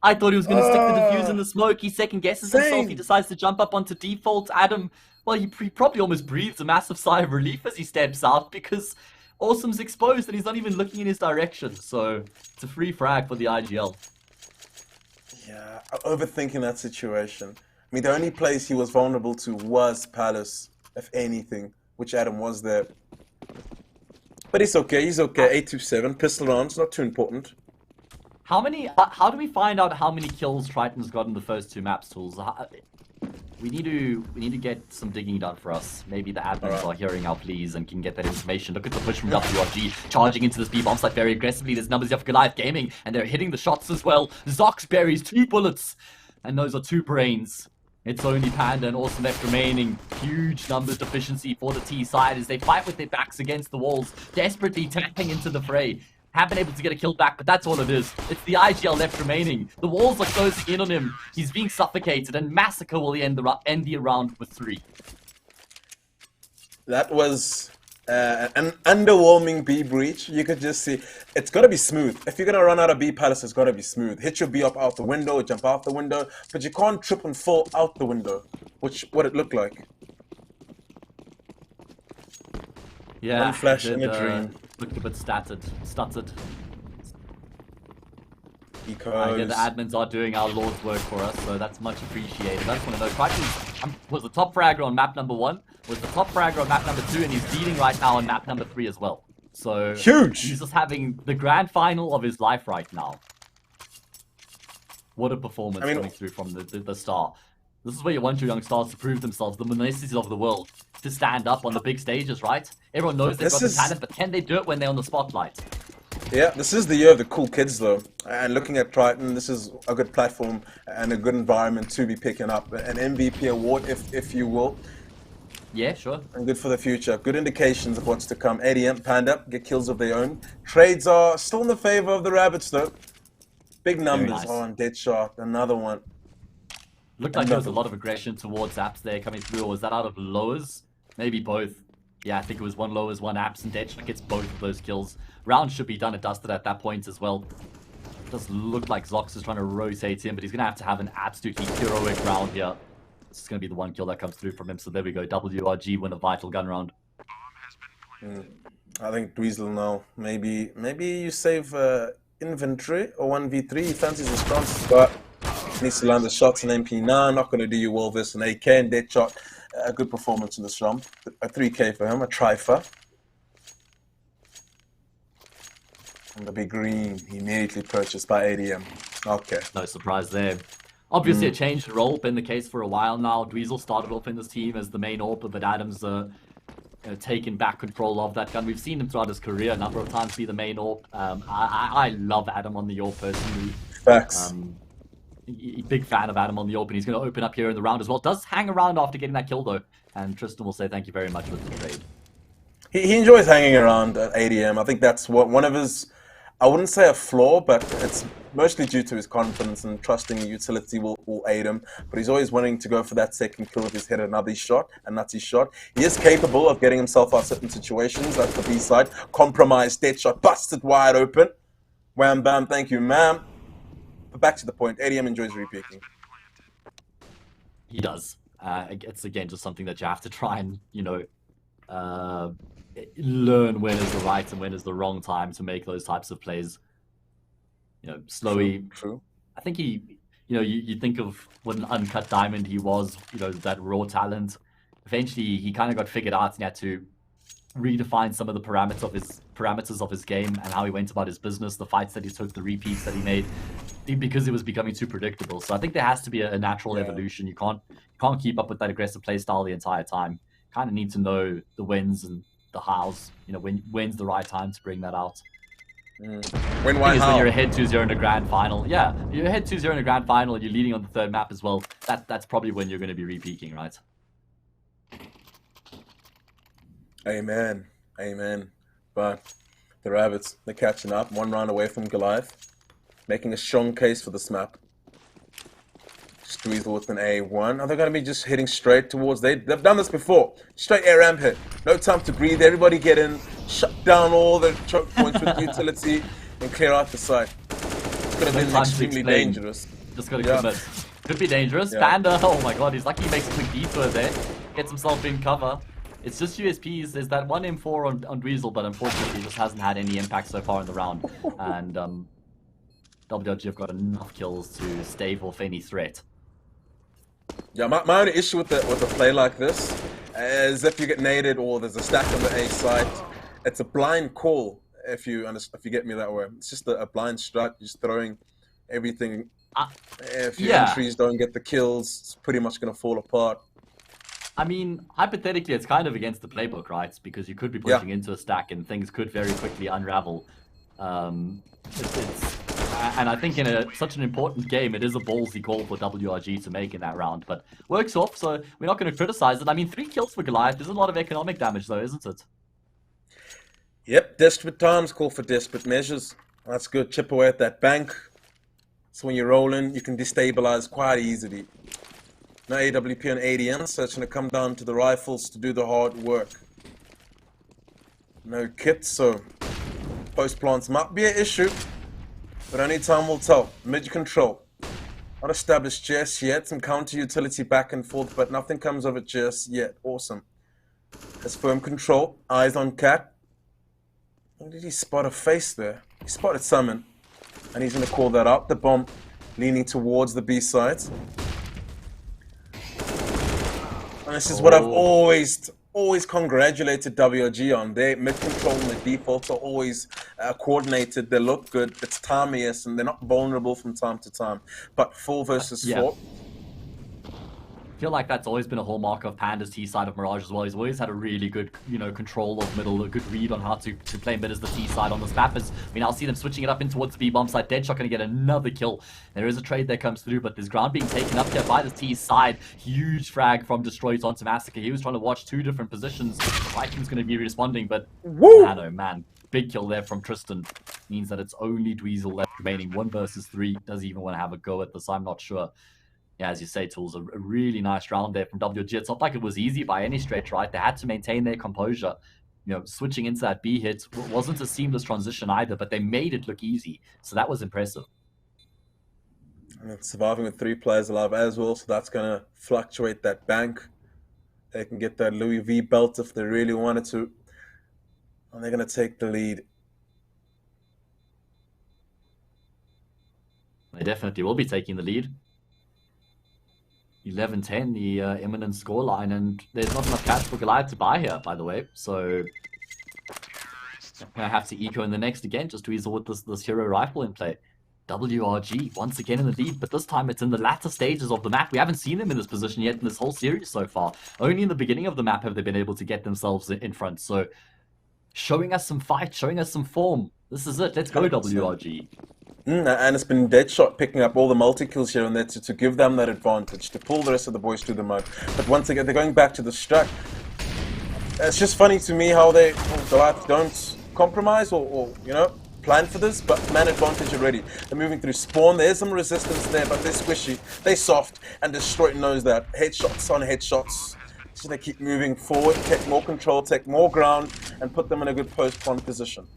I thought he was going to stick the defuse in the smoke. He second guesses himself. He decides to jump up onto default. Adam, well, he probably almost breathes a massive sigh of relief as he steps out because Awesome's exposed and he's not even looking in his direction. So it's a free frag for the IGL. Yeah, overthinking that situation. I mean, the only place he was vulnerable to was Palace, if anything, which Adam was there. But he's okay. He's okay. 827 pistol rounds, not too important. How do we find out how many kills Triton's got in the first 2 maps, Tools? We need to get some digging done for us. Maybe the admins are hearing our pleas and can get that information. Look at the push from WRG, charging into this B-bomb site very aggressively. There's numbers here for Goliath Gaming, and they're hitting the shots as well. Zox buries 2 bullets, and those are 2 brains. It's only Panda and Awesome left remaining. Huge numbers deficiency for the T side as they fight with their backs against the walls, desperately tapping into the fray. Haven't been able to get a kill back, but that's all it is. It's the IGL left remaining. The walls are closing in on him. He's being suffocated, and Massacre will end the round with 3. That was an underwhelming B breach. You could just see it's got to be smooth. If you're going to run out of B Palace, it's got to be smooth. Hit your B up out the window, jump out the window, but you can't trip and fall out the window, which what it looked like. Yeah, one flash in a dream. Looked a bit stuttered. Because I get the admins are doing our Lord's work for us, so that's much appreciated. I just want to know, Triton was the top fragger on map number 1, was the top fragger on map number 2, and he's leading right now on map number 3 as well. So huge! He's just having the grand final of his life right now. What a performance coming through from the star. This is where you want your young stars to prove themselves, the necessities of the world, to stand up on the big stages, right? Everyone knows they've got the talent, but can they do it when they're on the spotlight? Yeah, this is the year of the cool kids, though. And looking at Triton, this is a good platform and a good environment to be picking up an MVP award, if you will, Yeah, sure. and good for the future. Good indications of what's to come. ADM, Panda, get kills of their own. Trades are still in the favor of the Rabbits, though. Big numbers nice. on Deadshot, another one. Looked like there was a lot of aggression towards apps there coming through, or was that out of lowers? Maybe both. Yeah, I think it was one lowers, one apps, and Deadshot gets both of those kills. Round should be done and dusted at that point as well. Does look like Zox is trying to rotate him, but he's going to have an absolutely heroic round here. This is going to be the one kill that comes through from him, so there we go. WRG win a vital gun round. I think Dweezil now. Maybe you save inventory or 1v3. He fancies his chances, but needs to land the shots. An MP9, not going to do you well versus an AK and Deadshot. A good performance in this round. A 3k for him, a trifer. And the big green immediately purchased by ADM. Okay. No surprise there. Obviously, a changed role, been the case for a while now. Dweezil started off in this team as the main AWP, but Adam's taken back control of that gun. We've seen him throughout his career a number of times be the main AWP. I love Adam on the AWP personally. Facts. Big fan of Adam on the AWP, and he's going to open up here in the round as well. Does hang around after getting that kill, though. And Tristan will say thank you very much for the trade. He enjoys hanging around at ADM. I think that's one of his, I wouldn't say a flaw, but it's mostly due to his confidence and trusting the utility will aid him. But he's always wanting to go for that second kill if he's hit a nutty shot. He is capable of getting himself out of certain situations. That's the B side. Compromised, Deadshot, busted wide open. Wham bam, thank you, ma'am. But back to the point, ADM enjoys repeaking. He does. It's again just something that you have to try and, learn when is the right and when is the wrong time to make those types of plays. Slowy. True. I think you think of what an uncut diamond he was, that raw talent. Eventually, he kind of got figured out and he had to redefine some of the parameters of his game and how he went about his business, the fights that he took, the repeats that he made, because it was becoming too predictable. So I think there has to be a natural evolution. You can't keep up with that aggressive play style the entire time. Kind of need to know the wins and the hows. When's the right time to bring that out. When you're ahead 2-0 in the grand final. Yeah, you're ahead 2-0 in the grand final and you're leading on the third map as well. That's probably when you're going to be repeaking, right? Amen. But the Rabbits, they're catching up. One round away from Goliath. Making a strong case for this map. Dweezil with an A1. Are they going to be just hitting straight towards... They've done this before. Straight air ramp hit. No time to breathe. Everybody get in. Shut down all the choke points with utility and clear out the site. It's going to be extremely dangerous. Just got to commit. Could be dangerous. Panda, oh my god, he's lucky he makes a quick detour there. Gets himself in cover. It's just USPs. There's that one M4 on Dweezil, but unfortunately he just hasn't had any impact so far in the round. And WRG have got enough kills to stave off any threat. Yeah, my only issue with a play like this is if you get naded or there's a stack on the A site, it's a blind call. If you get me that way, it's just a blind strike. You're just throwing everything. If your entries don't get the kills, it's pretty much going to fall apart. I mean, hypothetically, it's kind of against the playbook, right? Because you could be pushing into a stack and things could very quickly unravel. And I think in such an important game, it is a ballsy call for WRG to make in that round. But works off, so we're not going to criticize it. I mean, 3 kills for Goliath is a lot of economic damage, though, isn't it? Yep, desperate times call for desperate measures. That's good. Chip away at that bank. So when you're rolling, you can destabilize quite easily. No AWP and ADM, so it's going to come down to the rifles to do the hard work. No kits, so post plants might be an issue, but only time will tell. Mid control. Not established just yet. Some counter utility back and forth, but nothing comes of it just yet. Awesome. Has firm control. Eyes on Cat. When did he spot a face there? He spotted Summon, and he's going to call that out. The bomb leaning towards the B side. And this is what I've always congratulated WRG on. Their mid control and the defaults are always coordinated. They look good. It's timeliest, and they're not vulnerable from time to time. But 4 versus 4. feel like that's always been a hallmark of Panda's T side of Mirage as well. He's always had a really good, control of middle, a good read on how to play mid as the T side on this map. As we now see them switching it up in towards the B bomb side. Deadshot going to get another kill. There is a trade that comes through, but there's ground being taken up here by the T side. Huge frag from Destroyed onto Massacre. He was trying to watch two different positions. Viking's going to be responding, but man, big kill there from Tristan. Means that it's only Dweezil left remaining. 1 versus 3. Does he even want to have a go at this? I'm not sure. Yeah, as you say, Tools, a really nice round there from WG. It's not like it was easy by any stretch, right? They had to maintain their composure. Switching into that B hit wasn't a seamless transition either, but they made it look easy. So that was impressive. And it's surviving with 3 players alive as well, so that's going to fluctuate that bank. They can get that Louis V belt if they really wanted to. And they're going to take the lead. They definitely will be taking the lead. 11-10, the imminent scoreline, and there's not enough cash for Goliath to buy here, by the way. So I have to eco in the next again, just to Dweezil with this hero rifle in play. WRG once again in the lead, but this time it's in the latter stages of the map. We haven't seen them in this position yet in this whole series so far. Only in the beginning of the map have they been able to get themselves in front. So showing us some fight, showing us some form. This is it. Let's go, WRG. And it's been Deadshot picking up all the multi-kills here and there to give them that advantage, to pull the rest of the boys through the mud. But once again, they're going back to the strat. It's just funny to me how they don't compromise or plan for this, but man advantage already. They're moving through spawn. There's some resistance there, but they're squishy. They're soft, and Destroyed knows that. Headshots on headshots. So they keep moving forward, take more control, take more ground, and put them in a good post-spawn position.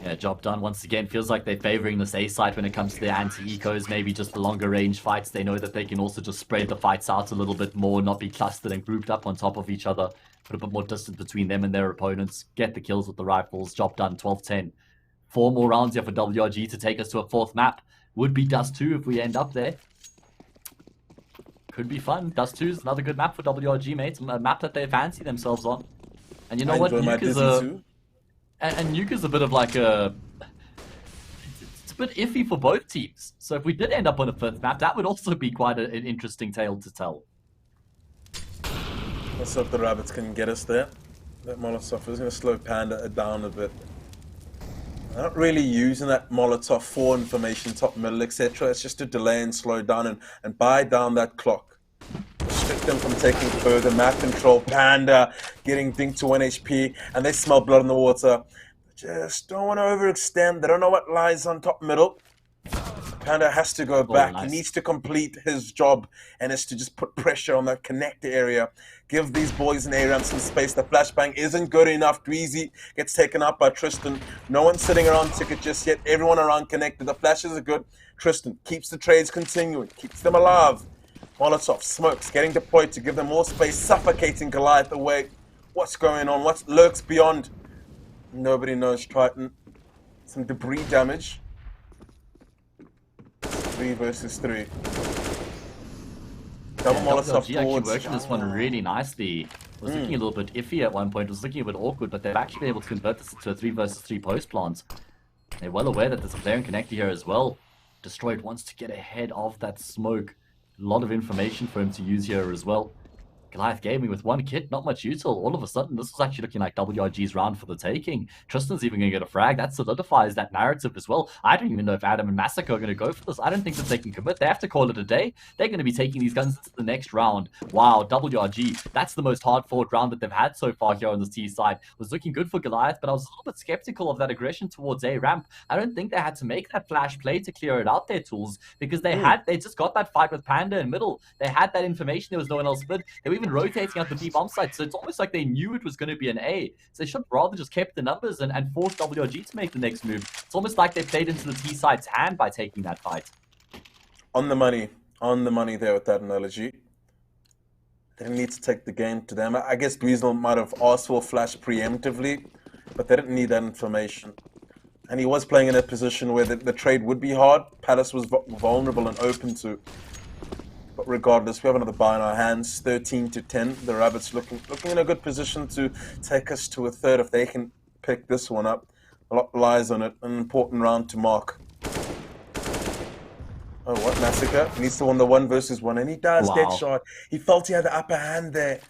Yeah, job done once again. Feels like they're favoring this A side when it comes to their anti-ecos, maybe just the longer range fights. They know that they can also just spread the fights out a little bit more, not be clustered and grouped up on top of each other. Put a bit more distance between them and their opponents. Get the kills with the rifles. Job done, 12-10. 4 more rounds here for WRG to take us to a 4th map. Would be Dust 2 if we end up there. Could be fun. Dust 2 is another good map for WRG, mates. A map that they fancy themselves on. And you know what? Nuke is and Nuke is a bit of like it's a bit iffy for both teams. So if we did end up on a 5th map, that would also be quite an interesting tale to tell. Let's hope the rabbits can get us there. That Molotov is going to slow Panda down a bit. They're not really using that Molotov for information, top, middle, etc. It's just to delay and slow down and buy down that clock. Restrict them from taking further map control. Panda getting dinked to 1 HP, and they smell blood in the water. They just don't want to overextend. They don't know what lies on top middle. Panda has to go back. Nice. He needs to complete his job, and it's to just put pressure on that connector area. Give these boys in A-ramp some space. The flashbang isn't good enough. Dweezy gets taken up by Tristan. No one's sitting around ticket just yet. Everyone around connected. The flashes are good. Tristan keeps the trades continuing, keeps them alive. Molotov, smokes, getting deployed to give them more space, suffocating Goliath away. What's going on? What lurks beyond? Nobody knows. Triton. Some debris damage. 3 versus 3. Double Molotov actually working this one really nicely. Was looking a little bit iffy at one point. Was looking a bit awkward, but they've actually been able to convert this into a 3 versus 3 post plant. They're well aware that there's a player in connector here as well. Destroyed wants to get ahead of that smoke. A lot of information for him to use here as well. Goliath Gaming with 1 kit, not much util. All of a sudden, this was actually looking like WRG's round for the taking. Tristan's even going to get a frag. That solidifies that narrative as well. I don't even know if Adam and Massacre are going to go for this. I don't think that they can commit. They have to call it a day. They're going to be taking these guns into the next round. Wow, WRG. That's the most hard-fought round that they've had so far here on this T side. Was looking good for Goliath, but I was a little bit skeptical of that aggression towards A ramp. I don't think they had to make that flash play to clear it out, their tools, because they just got that fight with Panda in middle. They had that information. There was no one else mid. They were even rotating out the B bomb site, so it's almost like they knew it was going to be an A. So they should rather just kept the numbers and force WRG to make the next move. It's almost like they played into the T side's hand by taking that fight. On the money there with that analogy. They didn't need to take the game to them. I guess Dweezil might have asked for a flash preemptively, but they didn't need that information. And he was playing in a position where the trade would be hard. Palace was vulnerable and open to. But regardless, we have another buy in our hands, 13-10. The Rabbits looking in a good position to take us to a 3rd if they can pick this one up. A lot lies on it. An important round to mark. Oh, what Massacre? He needs to win the 1v1, and he does. Wow. Deadshot. He felt he had the upper hand there.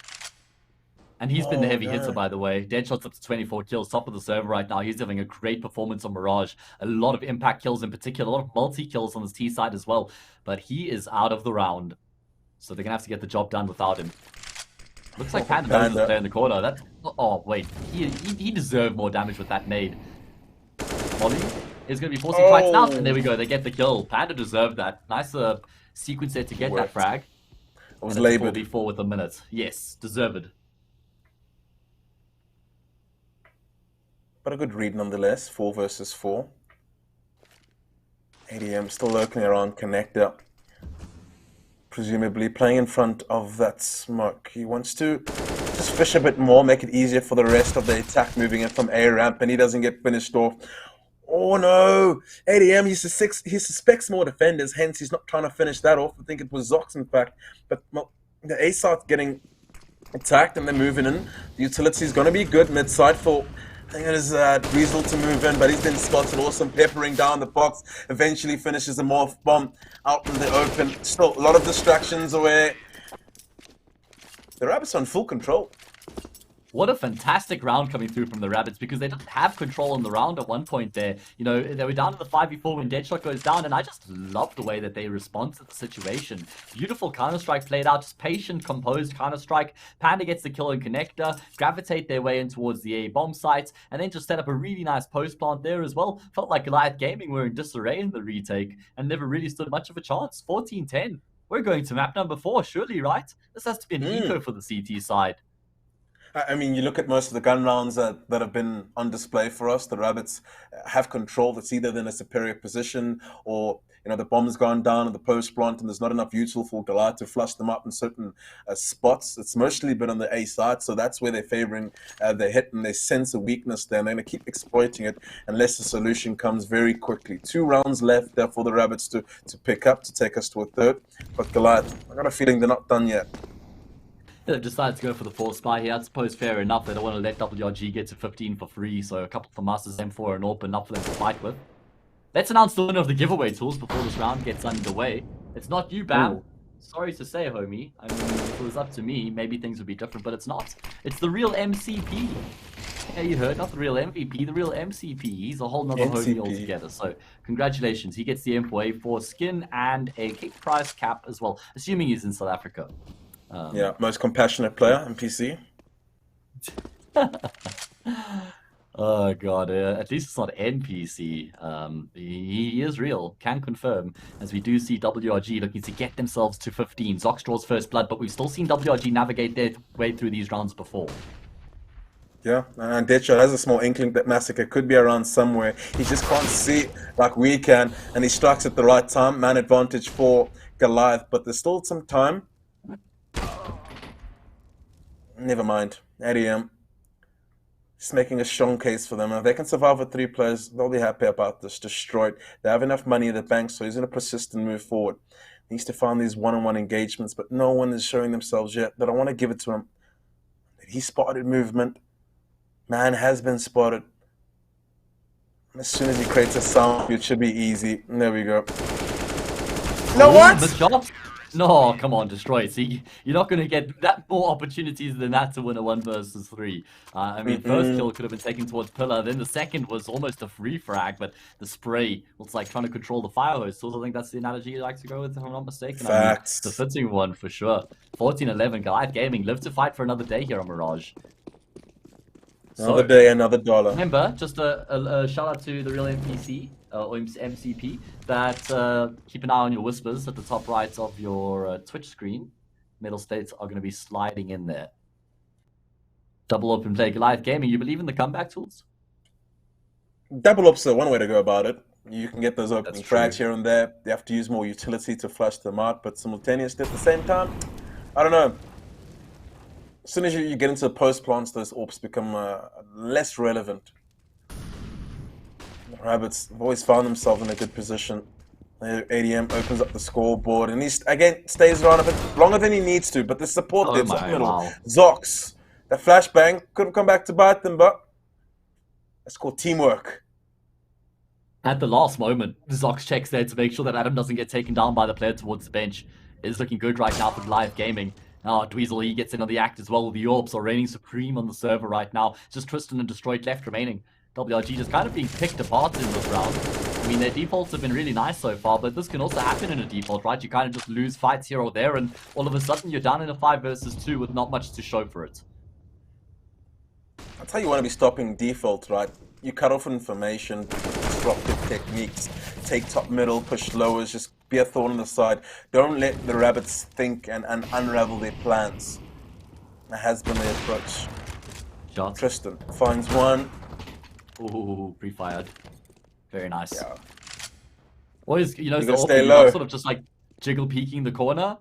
And he's been the heavy no. hitter, by the way. Deadshot's up to 24 kills, top of the server right now. He's having a great performance on Mirage. A lot of impact kills in particular, a lot of multi-kills on his T side as well. But he is out of the round. So they're going to have to get the job done without him. Looks like Panda knows his player in the corner. That, oh, wait. He deserved more damage with that nade. Molly is going to be forcing fights now. And there we go. They get the kill. Panda deserved that. Nice sequence there to get that frag. It was labored. 4v4 with a minute. Yes, deserved. But a good read nonetheless. 4 versus 4. ADM still lurking around connector. Presumably playing in front of that smoke. He wants to just fish a bit more, make it easier for the rest of the attack moving in from A ramp, and he doesn't get finished off. Oh no! ADM, he suspects more defenders, hence he's not trying to finish that off. I think it was Zox in fact. But well, the A side's getting attacked and they're moving in. The utility's going to be good mid-side for... I think it is Weasel to move in, but he's been spotted. Awesome, peppering down the box. Eventually finishes a morph bomb out in the open. Still, a lot of distractions away. The Rabbits are in full control. What a fantastic round coming through from the Rabbits, because they didn't have control on the round at one point there. You know, they were down to the 5v4 when Deadshot goes down, and I just love the way that they respond to the situation. Beautiful Counter-Strike played out, just patient, composed Counter-Strike. Panda gets the kill in connector, gravitate their way in towards the A bomb sites, and then just set up a really nice post plant there as well. Felt like Goliath Gaming were in disarray in the retake, and never really stood much of a chance. 14-10. We're going to map number 4, surely, right? This has to be an eco for the CT side. I mean, you look at most of the gun rounds that have been on display for us. The Rabbits have control. It's either in a superior position or, you know, the bomb's gone down in the post plant and there's not enough util for Goliath to flush them up in certain spots. It's mostly been on the A side, so that's where they're favoring their hit, and they sense a weakness there, and they're going to keep exploiting it unless the solution comes very quickly. 2 rounds left there for the Rabbits to pick up, to take us to a third. But Goliath, I got a feeling they're not done yet. They've decided to go for the 4 spy here. I suppose fair enough. They don't want to let WRG get to 15 for free, so a couple for Masters, M4 and AWP, enough for them to fight with. Let's announce the winner of the giveaway tools before this round gets underway. It's not you, Bam. Ooh. Sorry to say, homie. I mean, if it was up to me, maybe things would be different, but it's not. It's the real MCP. Yeah, you heard, not the real MVP, the real MCP. He's a whole nother homie altogether. So, congratulations. He gets the M4A4 skin and a kick price cap as well, assuming he's in South Africa. Yeah, most compassionate player in PC. Oh god, at least it's not NPC. He is real, can confirm, as we do see WRG looking to get themselves to 15. Zox draws first blood, but we've still seen WRG navigate their way through these rounds before. Yeah, and Deadshot has a small inkling that Massacre could be around somewhere. He just can't see it like we can, and he strikes at the right time. Man advantage for Goliath, but there's still some time. Never mind. ADM just making a strong case for them. If they can survive with 3 players, they'll be happy about this. Destroyed. They have enough money in the bank, so he's going to persist and move forward. He needs to find these one-on-one engagements, but no one is showing themselves yet. They don't want to give it to him. He spotted movement. Man has been spotted. As soon as he creates a sound, it should be easy. And there we go. No, what? No, come on, Destroy. See, you're not going to get that more opportunities than that to win a 1 versus 3. I mean, first kill could have been taken towards Pillar, then the second was almost a free frag, but the spray was like trying to control the fire hose. So I think that's the analogy you like to go with, if I'm not mistaken. Facts. I mean, the fitting one for sure. 14-11, Goliath Gaming live to fight for another day here on Mirage. Another day, another dollar. Remember, just a shout out to the real NPC, or MCP, that keep an eye on your whispers at the top right of your Twitch screen. Metal states are going to be sliding in there. Double open play, Goliath Gaming. You believe in the comeback tools? Double up's one way to go about it. You can get those opening frags here and there. You have to use more utility to flush them out, but simultaneously at the same time, I don't know. As soon as you get into the post plants, those AWPs become less relevant. The Rabbits have always found themselves in a good position. ADM opens up the scoreboard, and he again stays around a bit longer than he needs to, but the support there, top middle. Wow. Zox, the flashbang could have come back to bite them, but that's called teamwork. At the last moment, Zox checks there to make sure that Adam doesn't get taken down by the player towards the bench. It is looking good right now for Live Gaming. Dweezil, he gets in on the act as well with the Orbs are reigning supreme on the server right now. Just Tristan and Destroyed left remaining. WRG just kind of being picked apart in this round. I mean, their defaults have been really nice so far, but this can also happen in a default, right? You kind of just lose fights here or there, and all of a sudden you're down in a 5 versus 2 with not much to show for it. That's how you want to be stopping default, right? You cut off information, disruptive techniques, take top middle, push lowers, just be a thorn on the side. Don't let the rabbits think and unravel their plans. That has been the approach. Shots. Tristan finds one. Ooh, pre-fired. Very nice. Yeah. Always, you know, gotta so stay often low. you're sort of just like jiggle peeking the corner,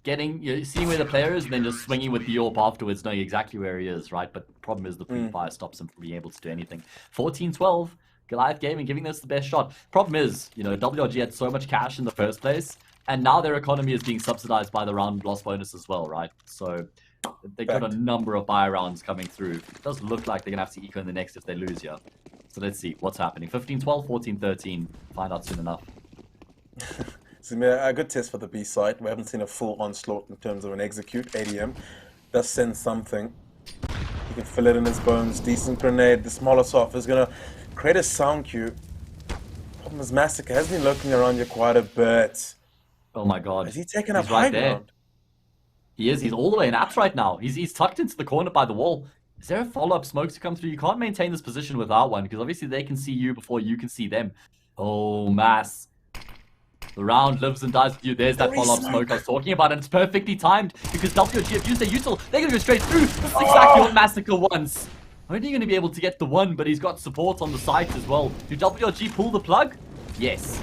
seeing where the player is, and then just swinging with the AWP afterwards, knowing exactly where he is, right? But the problem is the pre-fire stops him from being able to do anything. 14-12, Goliath Gaming giving this the best shot. Problem is, you know, WRG had so much cash in the first place, and now their economy is being subsidized by the round loss bonus as well, right? So they got a number of buy rounds coming through. It does look like they're gonna have to eco in the next if they lose here. So let's see what's happening. 15-12, 14-13. Find out soon enough. It's a good test for the B side. We haven't seen a full onslaught in terms of an execute. ADM does send something. He can fill it in his bones. Decent grenade. This Molotov is going to create a sound cue. Problem is Massacre has been lurking around here quite a bit. Oh my god. Is he taking up right high there. ground? He is. He's all the way in apps right now. He's tucked into the corner by the wall. Is there a follow-up smoke to come through? You can't maintain this position without one, because obviously they can see you before you can see them. Oh, Mass. The round lives and dies with you. There's that follow-up smoke I was talking about, and it's perfectly timed, because WG have used their util. They're going to go straight through. This is exactly what Massacre wants. Only going to be able to get the one, but he's got support on the site as well. Do WRG pull the plug? Yes.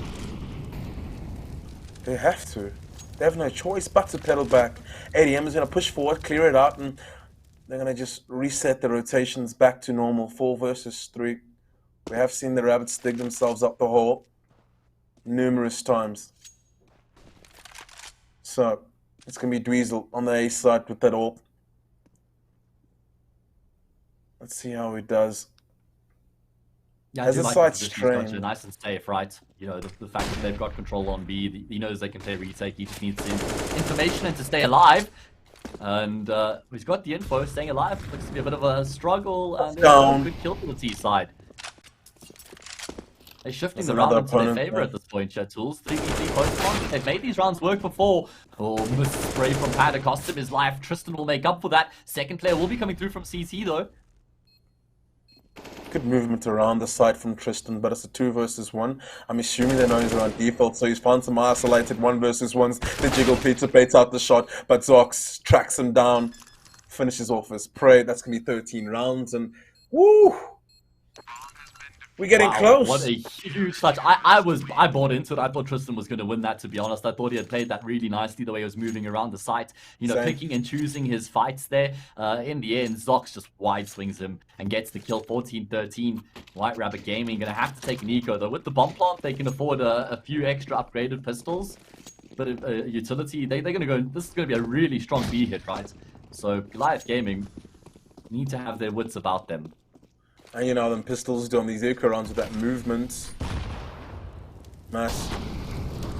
They have to. They have no choice but to pedal back. ADM is going to push forward, clear it out, and they're going to just reset the rotations back to normal. 4 versus 3. We have seen the rabbits dig themselves up the hole numerous times. So it's going to be Dweezil on the A side with that AWP. Let's see how he does. Yeah, As I do a like side the position he's got strain. to, nice and safe, right? You know, the fact that they've got control on B, he knows they can play retake, he just needs the information and to stay alive. And he's got the info, staying alive looks to be a bit of a struggle, and there's a good kill for the T side. They're shifting the round into their favor at this point, Chat Tools. 3v3 post-spawn. They've made these rounds work before. Oh, miss spray from Panda cost him his life. Tristan will make up for that. Second player will be coming through from CT though. Good movement around the side from Tristan, but it's a 2 versus 1. I'm assuming they know he's around default, so he's found some isolated 1 versus 1s. The jiggle pizza baits out the shot, but Zox tracks him down, finishes off his prey. That's going to be 13 rounds, and woo! We're getting close. What a huge touch. I bought into it. I thought Tristan was going to win that, to be honest. I thought he had played that really nicely, the way he was moving around the site. You know, Same. picking and choosing his fights there. In the end, Zox just wide swings him and gets the kill. 14-13. White Rabbit Gaming going to have to take an eco, though. With the bomb plant, they can afford a few extra upgraded pistols. But utility, they're going to go... This is going to be a really strong B hit, right? So, Goliath Gaming need to have their wits about them. And you know them pistols doing these eco rounds with that movement. Mass.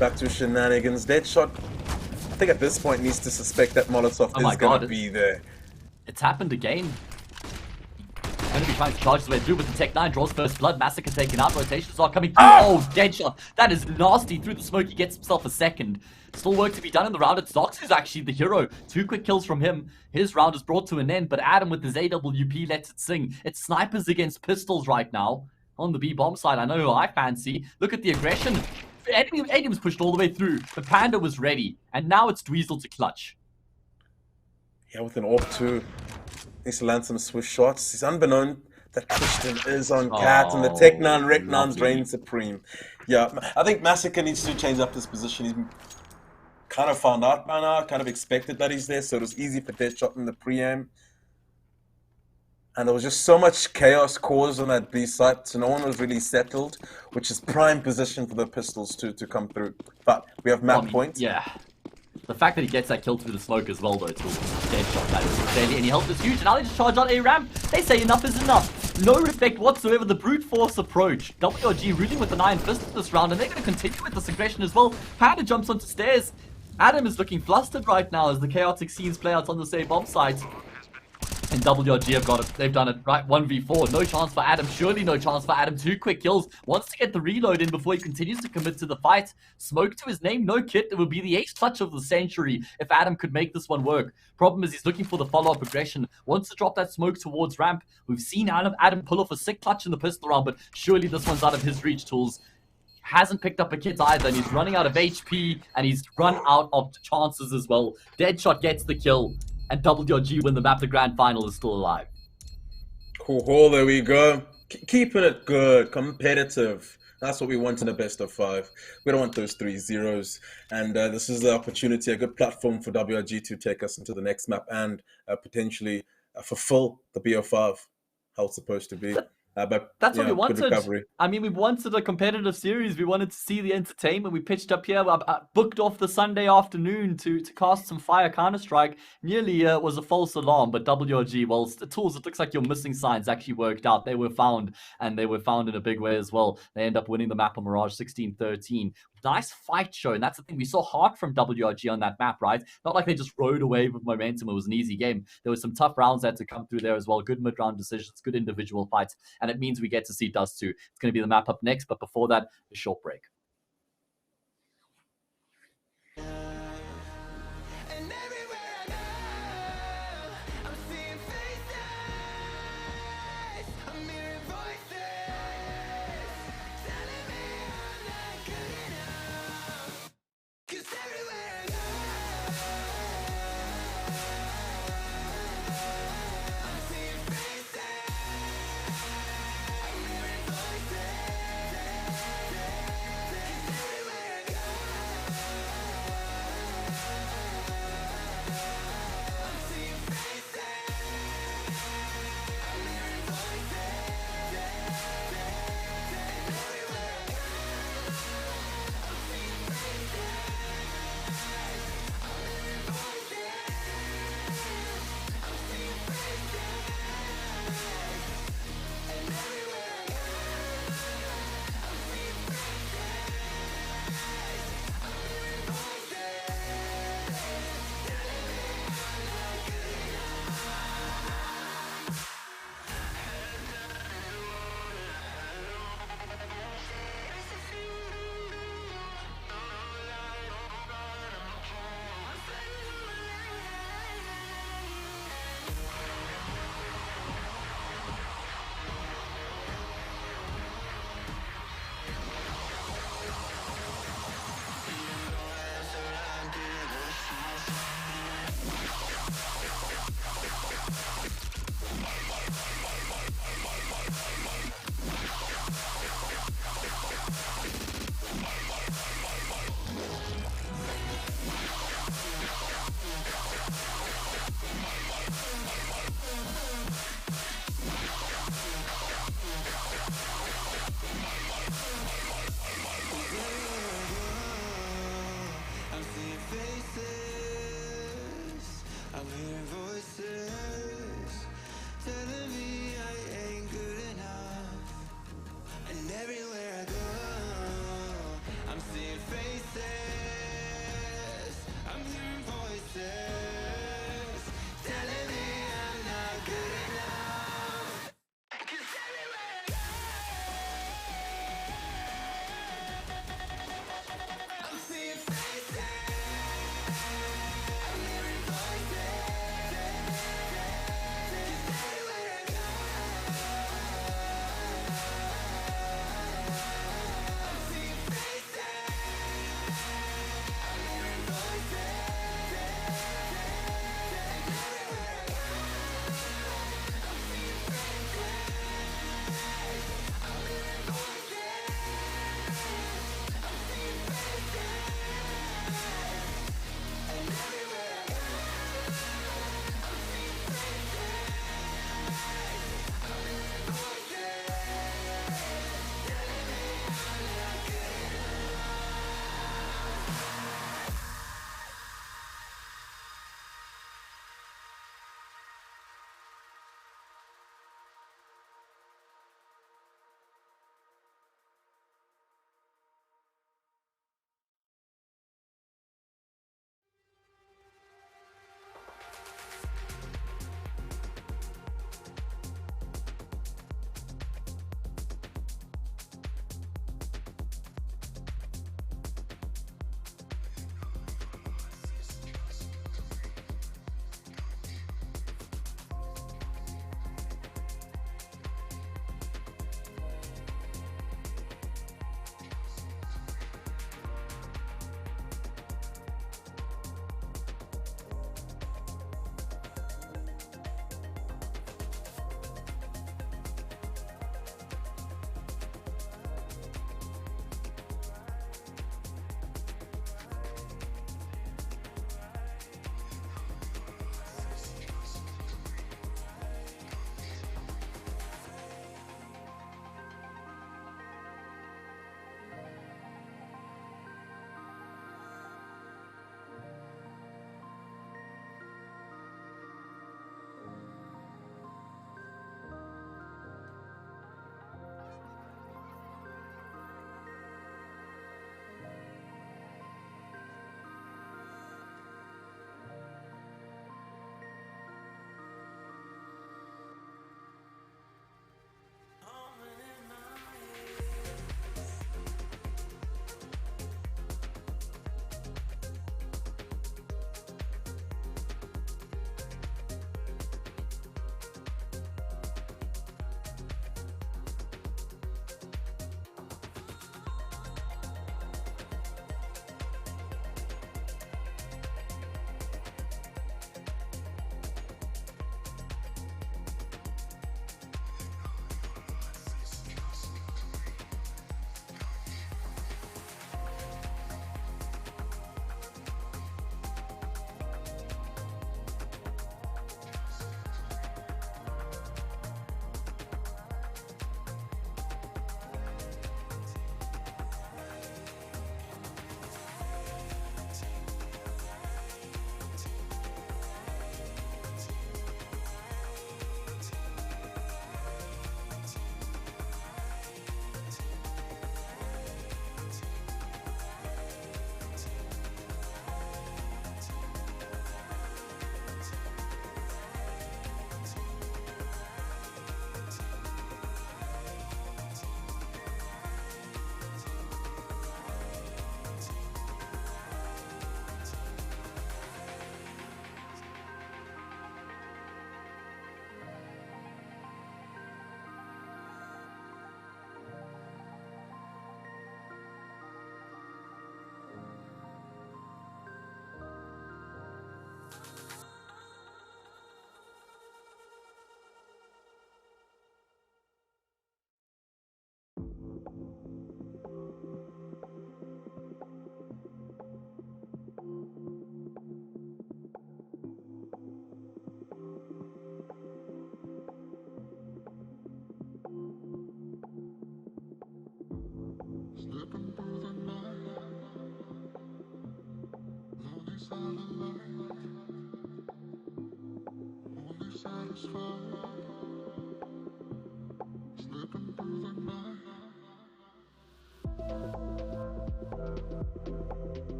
Back to shenanigans. Deadshot, I think at this point needs to suspect that Molotov is going to be there. It's happened again. Going to be trying to charge his way through with the Tech 9. Draws first blood. Massacre taken out. Rotations are coming through. Oh, Deadshot. That is nasty. Through the smoke, he gets himself a second. Still work to be done in the round. It's Zox who's actually the hero. 2 quick kills from him. His round is brought to an end, but Adam with his AWP lets it sing. It's snipers against pistols right now. On the B-bomb side, I know who I fancy. Look at the aggression. Adam's pushed all the way through. The Panda was ready. And now it's Dweezil to clutch. Yeah, with an AWP too. Needs to land some swift shots. He's unbeknown that Tristan is on Cat, and the Tech 9 Rec9's reign supreme. Yeah, I think Massacre needs to change up his position. He's kind of found out by now, kind of expected that he's there, so it was easy for Deadshot in the pre-aim. And there was just so much chaos caused on that B site, so no one was really settled, which is prime position for the pistols to come through. But we have map points. Yeah. The fact that he gets that kill through the smoke as well, though, too. Deadshot, that is daily, and he helped us huge. And now they just charge out a ramp. They say enough is enough. No respect whatsoever. The brute force approach. WRG ruling with an iron fist this round, and they're going to continue with this aggression as well. Panda jumps onto stairs. Adam is looking flustered right now as the chaotic scenes play out on the same bomb site. And WRG have got it. They've done it right. 1v4. No chance for Adam. Surely no chance for Adam. 2 quick kills. Wants to get the reload in before he continues to commit to the fight. Smoke to his name. No kit. It would be the ace clutch of the century if Adam could make this one work. Problem is he's looking for the follow-up aggression. Wants to drop that smoke towards ramp. We've seen Adam pull off a sick clutch in the pistol round, but surely this one's out of his reach, Tools. Hasn't picked up a kit either, and he's running out of HP, and he's run out of chances as well. Deadshot gets the kill, and WRG win the map. The grand final is still alive. Cool, there we go. Keeping it good, competitive. That's what we want in a best of 5. We don't want those 3 zeros. And this is the opportunity, a good platform for WRG to take us into the next map and potentially fulfill the BO5, how it's supposed to be. But that's what we wanted. Recovery. I mean, we wanted a competitive series. We wanted to see the entertainment. We pitched up here. I booked off the Sunday afternoon to cast some fire Counter-Strike. Nearly was a false alarm, but WRG, well, the Tools, it looks like your missing signs actually worked out. They were found, and they were found in a big way as well. They end up winning the map on Mirage 16-13. Nice fight show, and that's the thing. We saw heart from WRG on that map, right? Not like they just rode away with momentum. It was an easy game. There was some tough rounds that had to come through there as well. Good mid-round decisions, good individual fights, and it means we get to see Dust 2. It's going to be the map up next, but before that, a short break.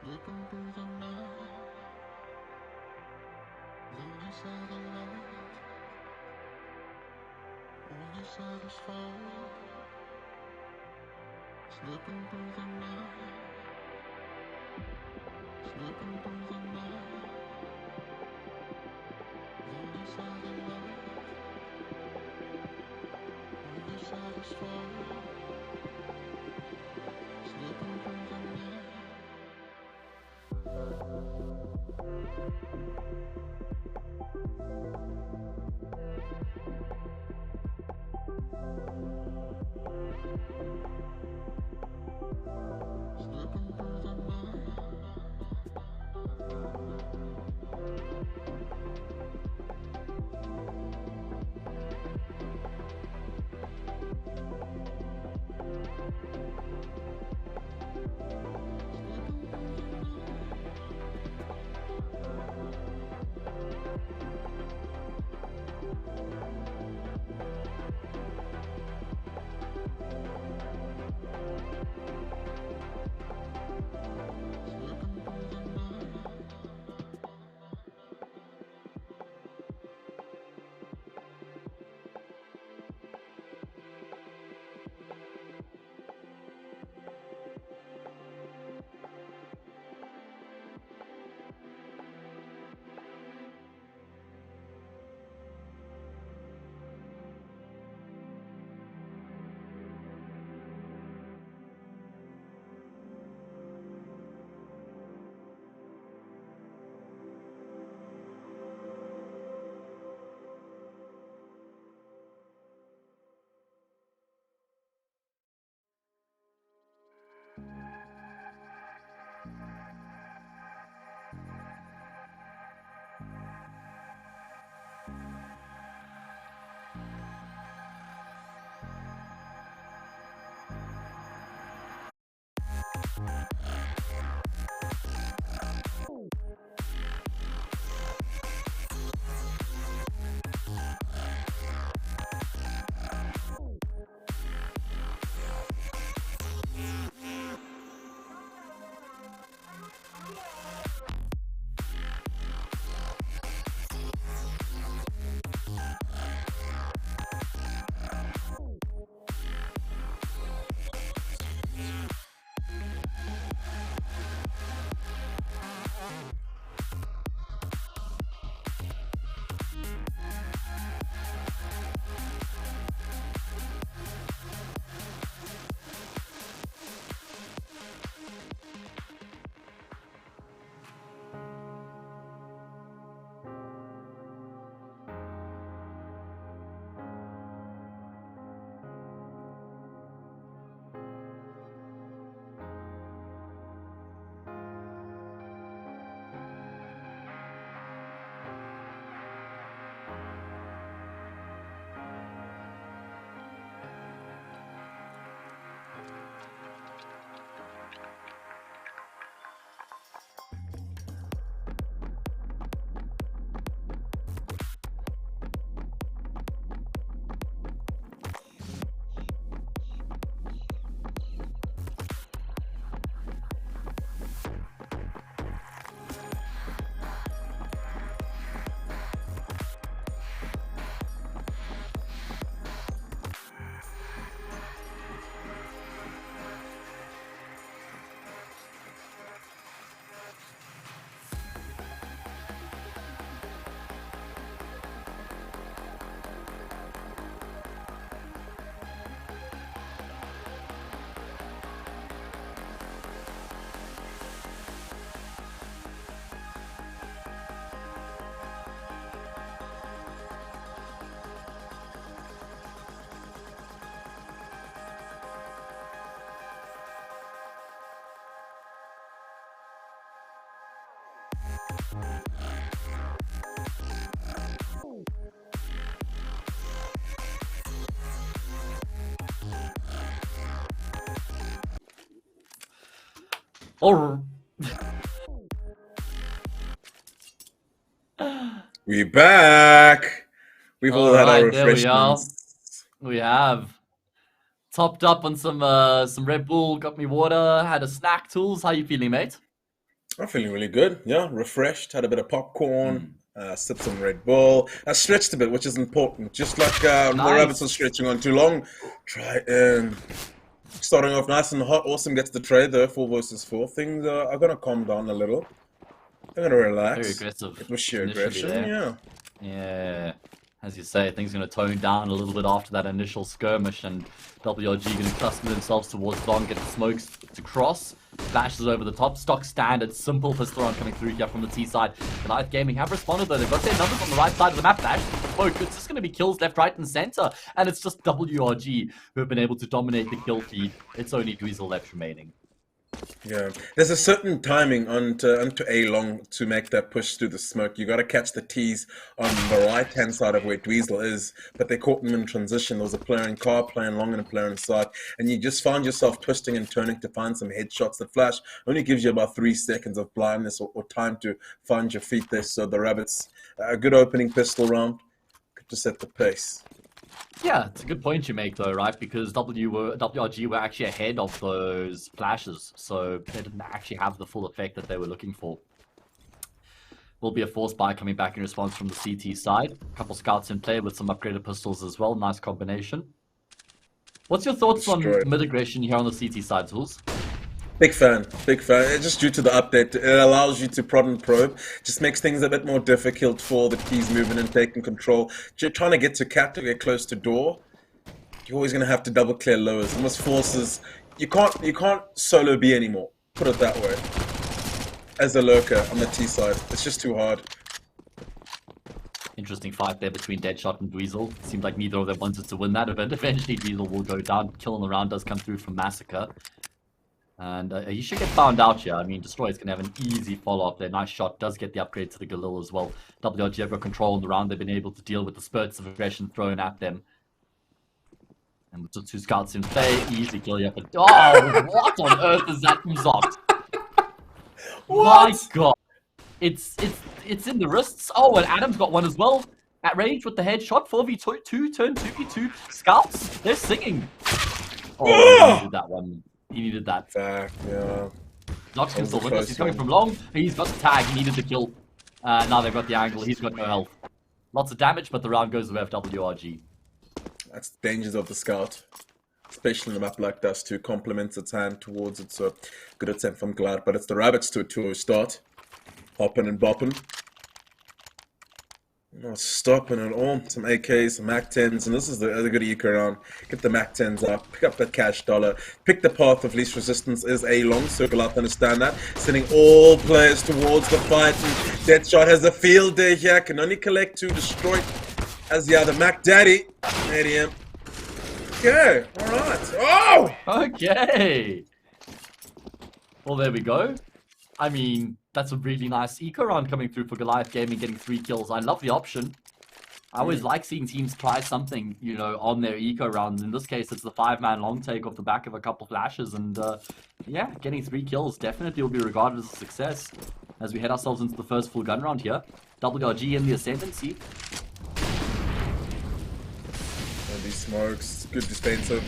Slipping through the night, losing sight of light, only satisfied. Slipping through the night, slipping through the night, losing sight of light, only satisfied. Slipping through the night. Or We back. We've all had our right, there we are. refreshments. We have topped up on some Red Bull, got me water, had a snack. Tools, how you feeling, mate? I'm feeling really good. Yeah, refreshed. Had a bit of popcorn. Mm. Sipped some Red Bull. I stretched a bit, which is important. Just like the rabbits are Nice. stretching on too long. Try and starting off nice and hot. Awesome gets the trade though. 4 versus 4. Things are gonna calm down a little. They're gonna relax. Very aggressive. It was sheer initially aggression. there. Yeah. Yeah. As you say, things are going to tone down a little bit after that initial skirmish, and WRG going to accustom themselves towards long, get the smokes to cross, flashes over the top, stock standard, simple pistol round coming through here from the T side. Goliath Gaming have responded though, they've got their numbers on the right side of the map, flash, smoke, it's just going to be kills left, right, and center, and it's just WRG who have been able to dominate the kill feed. It's only Dweezil left remaining. Yeah, there's a certain timing onto A long to make that push through the smoke. You got to catch the T's on the right hand side of where Dweezil is, but they caught him in transition. There was a player in car playing long and a player inside, and you just found yourself twisting and turning to find some headshots. The flash only gives you about 3 seconds of blindness or time to find your feet there. So the rabbits, a good opening pistol round, good to set the pace. Yeah, it's a good point you make though, right? Because WRG were actually ahead of those flashes, so they didn't actually have the full effect that they were looking for. Will be a force buy coming back in response from the CT side. A couple scouts in play with some upgraded pistols as well. Nice combination. What's your thoughts on mid-aggression here on the CT side, Tools? Big fan, big fan. It's just due to the update, it allows you to prod and probe. Just makes things a bit more difficult for the keys moving and taking control. You're trying to get to cap to get close to door. You're always gonna have to double clear lowers. Almost forces. You can't solo B anymore. Put it that way. As a lurker on the T side, it's just too hard. Interesting fight there between Deadshot and Dweezil. Seems like neither of them wanted to win that event. Eventually, Dweezil will go down. Kill on the round does come through from Massacre. And he should get found out here. I mean, Destroyer's going to have an easy follow-up there. Nice shot. Does get the upgrade to the Galil as well. WRG have got control on the round. They've been able to deal with the spurts of aggression thrown at them. And with the 2 scouts in play, easy kill here. But oh, what on earth is that from Zox? My God. It's in the wrists. Oh, and Adam's got one as well. At range with the headshot. 4v2, turn 2v2. Scouts, they're singing. Oh, he needed that one. He needed that. Fact, yeah. Zox can still win this. He's coming from long. He's got the tag. He needed the kill. Now they've got the angle. He's got no health. Lots of damage, but the round goes with FWRG. That's the dangers of the scout. Especially in a map like this too. Complements its hand towards it. So good attempt from Glad. But it's the rabbits to start. Hopping and bopping. Not stopping at all. Some AKs, some MAC-10s, and this is the good eco round. Get the MAC-10s up, pick up that cash dollar, pick the path of least resistance is A long, circle out to understand that. Sending all players towards the fight, and Deadshot has a field day here, can only collect 2, destroyed as the other Mac Daddy. ADM. Okay, alright. Oh! Okay. Well, there we go. I mean, that's a really nice eco round coming through for Goliath Gaming, getting 3 kills. I love the option. I always like seeing teams try something, you know, on their eco rounds. In this case, it's the 5-man long take off the back of a couple flashes. And yeah, getting 3 kills definitely will be regarded as a success as we head ourselves into the first full gun round here. WRG in the ascendancy. These smokes, good defensive.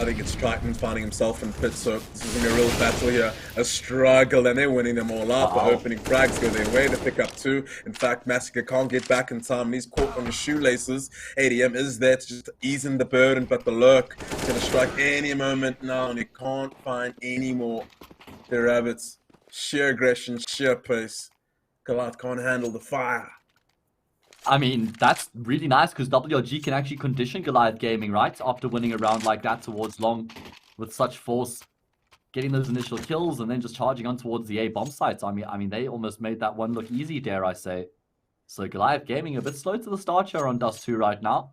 I think it's Triton finding himself in pit, so this is going to be a real battle here. A struggle, and they're winning them all up. Wow. The opening frags go their way to pick up 2. In fact, Massacre can't get back in time, and he's caught on his shoelaces. ADM is there to just ease in the burden, but the lurk is going to strike any moment now, and he can't find any more. The rabbits, sheer aggression, sheer pace. Goliath can't handle the fire. I mean, that's really nice because WRG can actually condition Goliath Gaming, right? After winning a round like that towards long with such force, getting those initial kills and then just charging on towards the A bomb sites. I mean, they almost made that one look easy, dare I say. So Goliath Gaming a bit slow to the start here on Dust 2 right now.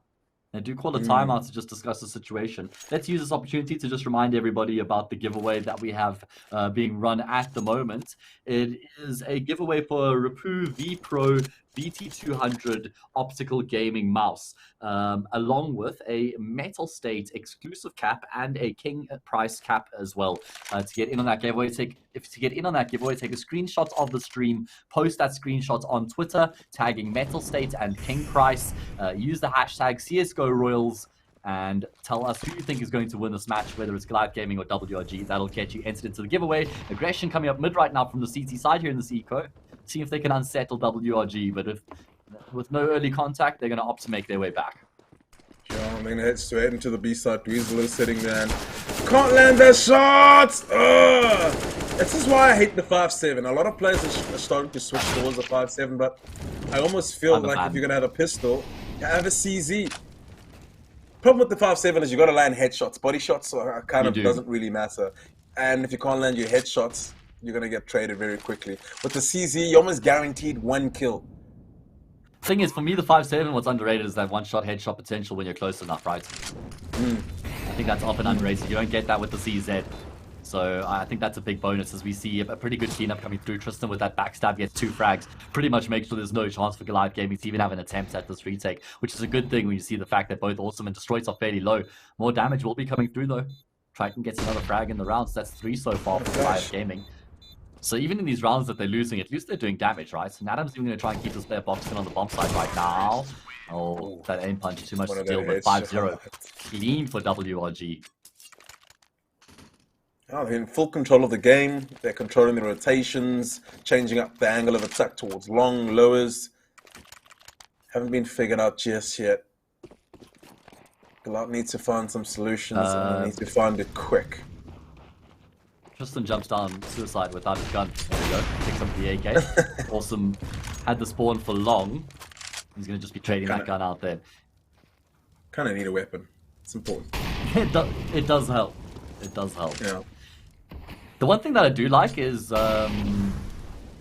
They do call a timeout to just discuss the situation. Let's use this opportunity to just remind everybody about the giveaway that we have being run at the moment. It is a giveaway for Rapu V Pro BT200 optical gaming mouse, along with a Metal State exclusive cap and a King Price cap as well. To get in on that giveaway, take a screenshot of the stream, post that screenshot on Twitter, tagging Metal State and King Price. Use the hashtag CSGO Royals and tell us who you think is going to win this match, whether it's Goliath Gaming or WRG. That'll get you entered into the giveaway. Aggression coming up mid right now from the CT side here in the Eco. See if they can unsettle WRG, but with no early contact, they're going to opt to make their way back. Yeah, I'm going to head straight into the B side. Dweezil is sitting there and can't land their shots! This is why I hate the 5-7. A lot of players are starting to switch towards the 5-7, but I almost feel like if you're going to have a pistol, you have a CZ. Problem with the 5-7 is you got to land headshots. Body shots kind of doesn't really matter. And if you can't land your headshots, you're going to get traded very quickly. With the CZ, you're almost guaranteed 1 kill. Thing is, for me, the 5-7, what's underrated is that one-shot headshot potential when you're close enough, right? I think that's often underrated. You don't get that with the CZ. So I think that's a big bonus as we see a pretty good cleanup coming through. Tristan with that backstab gets 2 frags. Pretty much makes sure there's no chance for Goliath Gaming to even have an attempt at this retake, which is a good thing when you see the fact that both Awesome and Destroyed are fairly low. More damage will be coming through though. Triton gets another frag in the rounds. That's 3 so far for Goliath Gaming. So even in these rounds that they're losing, at least they're doing damage, right? And Adam's even going to try and keep this player boxed in on the bomb side right now. Oh, that aim punch, too much to deal with. 5-0. Clean for WRG. Oh, they're in full control of the game. They're controlling the rotations, changing up the angle of attack towards long, lowers. Haven't been figured out just yet. Goliath needs to find some solutions and they need to find it quick. Tristan jumps down suicide without his gun. There we go. Picks up the AK. Awesome had the spawn for long. He's going to just be trading that gun out there. Kind of need a weapon. It's important. It does help. It does help. Yeah. The one thing that I do like is, I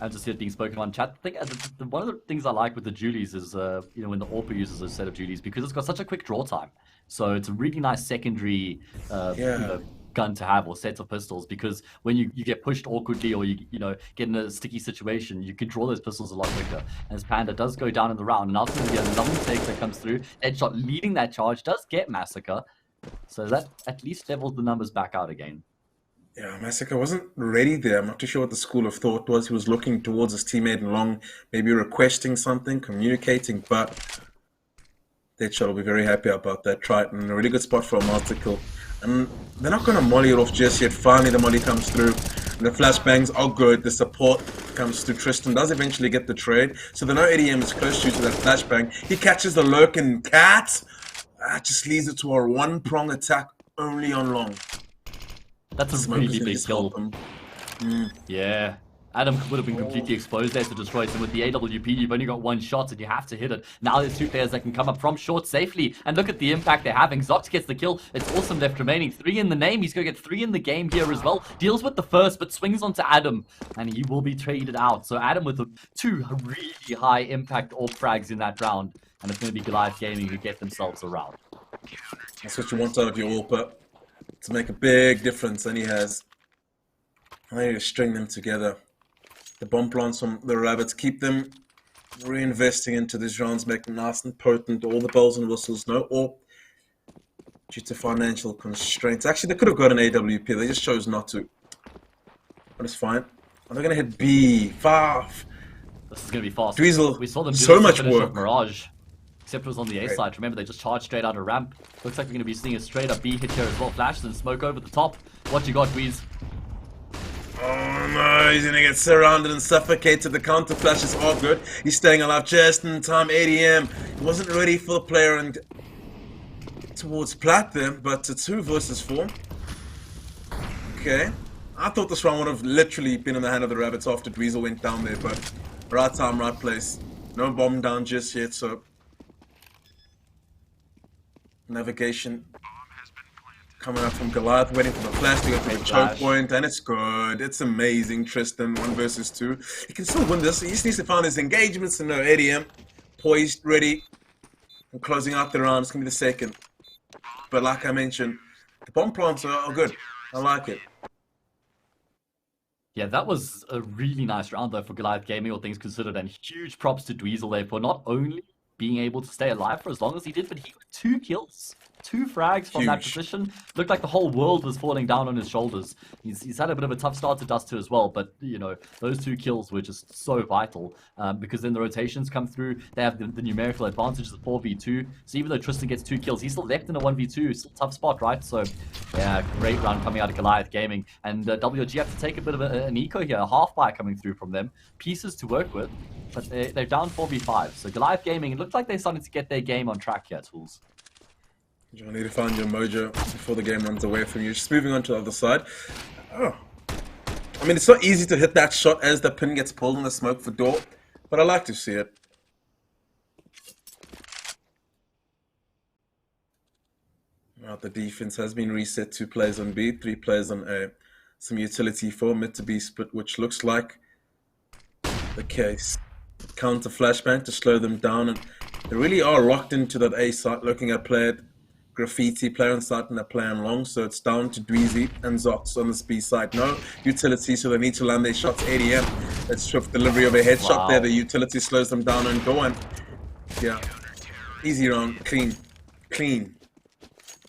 just see it being spoken on chat. One of the things I like with the Julies is, you know, when the AWP uses a set of Julies, because it's got such a quick draw time. So it's a really nice secondary you know, gun to have, or sets of pistols, because when you get pushed awkwardly or you know get in a sticky situation, you can draw those pistols a lot quicker. And as Panda does go down in the round, and ultimately a long take that comes through, Headshot leading that charge does get Massacre. So that at least levels the numbers back out again. Yeah, Massacre wasn't ready there. I'm not too sure what the school of thought was. He was looking towards his teammate in long, maybe requesting something, communicating, but Deadshot will be very happy about that. Triton, a really good spot for a multi-kill. And they're not going to molly it off just yet. Finally, the molly comes through. And the flashbangs are good. The support comes through. Tristan does eventually get the trade. So the no ADM is close due to that flashbang. He catches the lurking cat. Just leads it to a one-prong attack only on long. That's a really big kill. Yeah. Adam would have been completely exposed there to destroy. So with the AWP, you've only got 1 shot and you have to hit it. Now there's 2 players that can come up from short safely. And look at the impact they're having. Zox gets the kill. It's Awesome left remaining. 3 in the name. He's going to get 3 in the game here as well. Deals with the first, but swings onto Adam. And he will be traded out. So Adam with 2 really high impact AWP frags in that round. And it's going to be Goliath Gaming who get themselves around. That's what you want out of your AWP, to make a big difference, and he has. I need to string them together. The bomb plants from the Rabbits, keep them reinvesting into these rounds, make them nice and potent, all the bells and whistles, no AWP due to financial constraints. Actually, they could have got an AWP, they just chose not to. But it's fine. Are they going to hit B? 5. This is going to be fast. Dweezil, we saw them do so this much finish work. with Mirage. Except it was on the A side. Remember, they just charged straight out of ramp. Looks like we're going to be seeing a straight up B hit here as well. Flashes and smoke over the top. What you got, Dweez? Oh no, he's going to get surrounded and suffocated. The counter flashes are good. He's staying alive just in time. ADM, he wasn't ready for the player and towards Plat there, but it's 2 versus 4. Okay. I thought this round would have literally been in the hand of the Rabbits after Dweezil went down there, but right time, right place. No bomb down just yet, so navigation coming up from Goliath, waiting for the flash to go to the choke point, and it's good. It's amazing, Tristan, 1 versus 2. He can still win this. He just needs to find his engagements and no ADM. Poised, ready, and closing out the round. It's going to be the second. But like I mentioned, the bomb plants are good. I like it. Yeah, that was a really nice round though for Goliath Gaming, all things considered, and huge props to Dweezil there for not only being able to stay alive for as long as he did, but he got 2 kills. 2 frags from that Huge. position. Looked like the whole world was falling down on his shoulders. He's had a bit of a tough start to Dust 2 as well, but you know, those 2 kills were just so vital because then the rotations come through. They have the numerical advantages of 4v2. So even though Tristan gets 2 kills, he's still left in a 1v2. Still tough spot, right? So yeah, great round coming out of Goliath Gaming. And WG have to take a bit of an eco here, a half buy coming through from them. Pieces to work with, but they're down 4v5. So Goliath Gaming, it looked like they're starting to get their game on track here, Tools. You need to find your mojo before the game runs away from you. Just moving on to the other side. Oh. I mean, it's not easy to hit that shot as the pin gets pulled in the smoke for door, but I like to see it. Well, the defense has been reset. 2 players on B, 3 players on A. Some utility for mid to B split, which looks like the case. Counter flashbang to slow them down, and they really are locked into that A site, looking at player Graffiti, player on site, and a player on long. So it's down to Dweezy and Zox on this B side. No utility, so they need to land their shots. ADM, that's swift delivery of a headshot there. The utility slows them down and go on. Yeah, easy round, clean.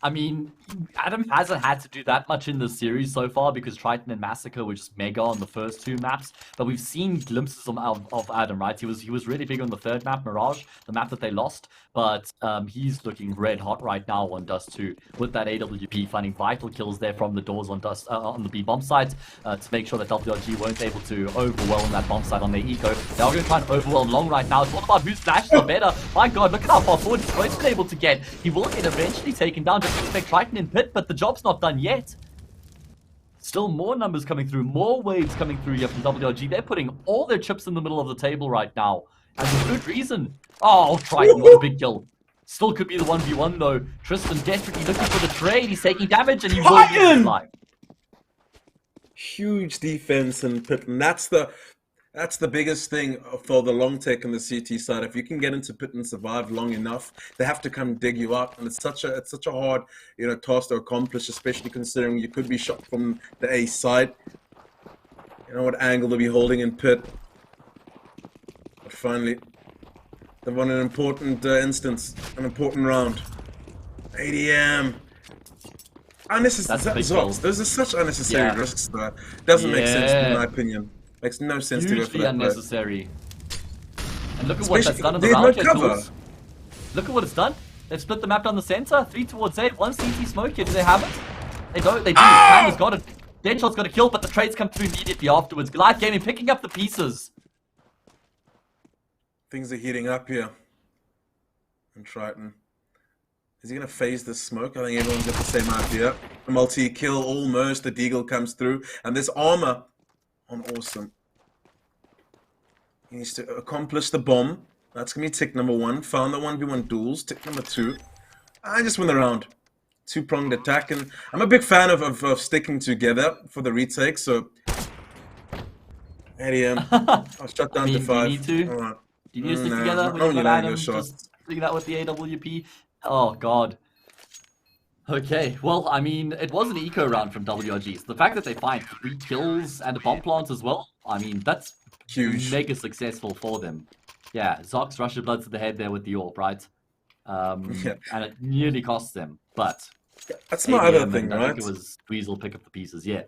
I mean, Adam hasn't had to do that much in the series so far because Triton and Massacre were just mega on the first 2 maps. But we've seen glimpses of Adam, right? He was really big on the 3rd map, Mirage, the map that they lost. But he's looking red hot right now on Dust 2 with that AWP, finding vital kills there from the doors on Dust on the B bomb site to make sure that WRG weren't able to overwhelm that bomb site on their eco. They are going to try and overwhelm long right now. It's all about whose flashes are better. My God, look at how far forward he's been able to get. He will get eventually taken down. Just expect Triton in pit, but the job's not done yet. Still more numbers coming through, more waves coming through here from WRG. They're putting all their chips in the middle of the table right now. And with good reason. Oh, Triton, what a big kill. Still could be the 1v1 though. Tristan desperately looking for the trade. He's taking damage and he will be alive. Huge defense and pit, and that's the biggest thing for the long take on the CT side. If you can get into pit and survive long enough, they have to come dig you out, and it's such a hard task to accomplish, especially considering you could be shot from the A side. You know what angle they'll be holding in pit. But finally, they've won an important instance, an important round. ADM. Unnecessary. Those are such unnecessary risks that doesn't make sense in my opinion. Makes no sense to go for that unnecessary. And look at what that's done in the round here, Tools. Look at what it's done. They've split the map down the center, 3 towards A, 1 CT smoke here. Do they have it? They don't. They do. Pam has got it. Deadshot's got a kill, but the trades come through immediately afterwards. Goliath Gaming picking up the pieces. Things are heating up here. And Triton. Is he going to phase this smoke? I think everyone's got the same idea. A multi-kill almost. The Deagle comes through. And this armor on Awesome. He needs to accomplish the bomb. That's going to be tick number 1. Found the 1v1 duels. Tick number 2. I just win the round. 2-pronged attack. And I'm a big fan of sticking together for the retake. So, ADM. I'll shut down to 5. Do you need to? Right. Do you need to stick together when you got Adam? Just do that with the AWP. Oh, God. Okay, well, I mean, it was an eco round from WRG. So the fact that they find 3 kills and a bomb plant as well, I mean, that's huge. Mega successful for them. Yeah, Zox Russia Blood to the head there with the AWP, right? And it nearly cost them, but... That's my other thing, right? I think it was Dweezil pick up the pieces, yeah.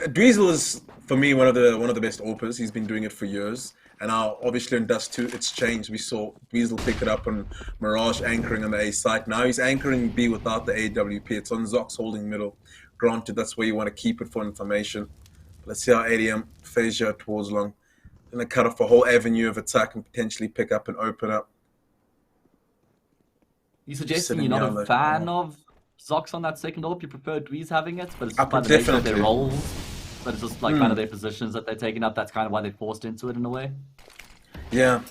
Dweezil is, for me, one of the best AWPers. He's been doing it for years. And now, obviously, in Dust 2, it's changed. We saw Dweezil pick it up on Mirage anchoring on the A site. Now he's anchoring B without the AWP. It's on Zox holding middle. Granted, that's where you want to keep it for information. Let's see how ADM phase you towards long. Going to cut off a whole avenue of attack and potentially pick up and open up. You suggesting you're not a fan of Zox on that second AWP? You prefer Dweez having it? But it's just by the nature of their roles. But it's just like kind of their positions that they're taking up. That's kind of why they're forced into it in a way. Yeah.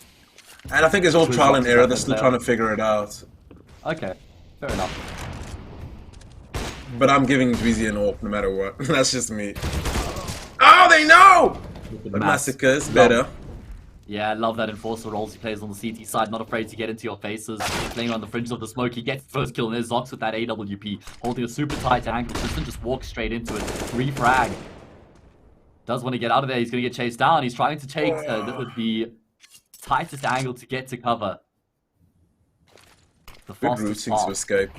And I think it's all trial and error. They're still trying to figure it out. Okay. Fair enough. But I'm giving Dweezy an AWP no matter what. That's just me. Oh, they know! But Massacre is better. Yeah, I love that Enforcer roles he plays on the CT side, not afraid to get into your faces, playing on the fringes of the smoke. He gets the first kill, and there's Zox with that AWP, holding a super tight angle. Tristan just walks straight into it. Refrag. Does want to get out of there. He's going to get chased down. He's trying to take the tightest angle to get to cover. The Good fastest routing to escape.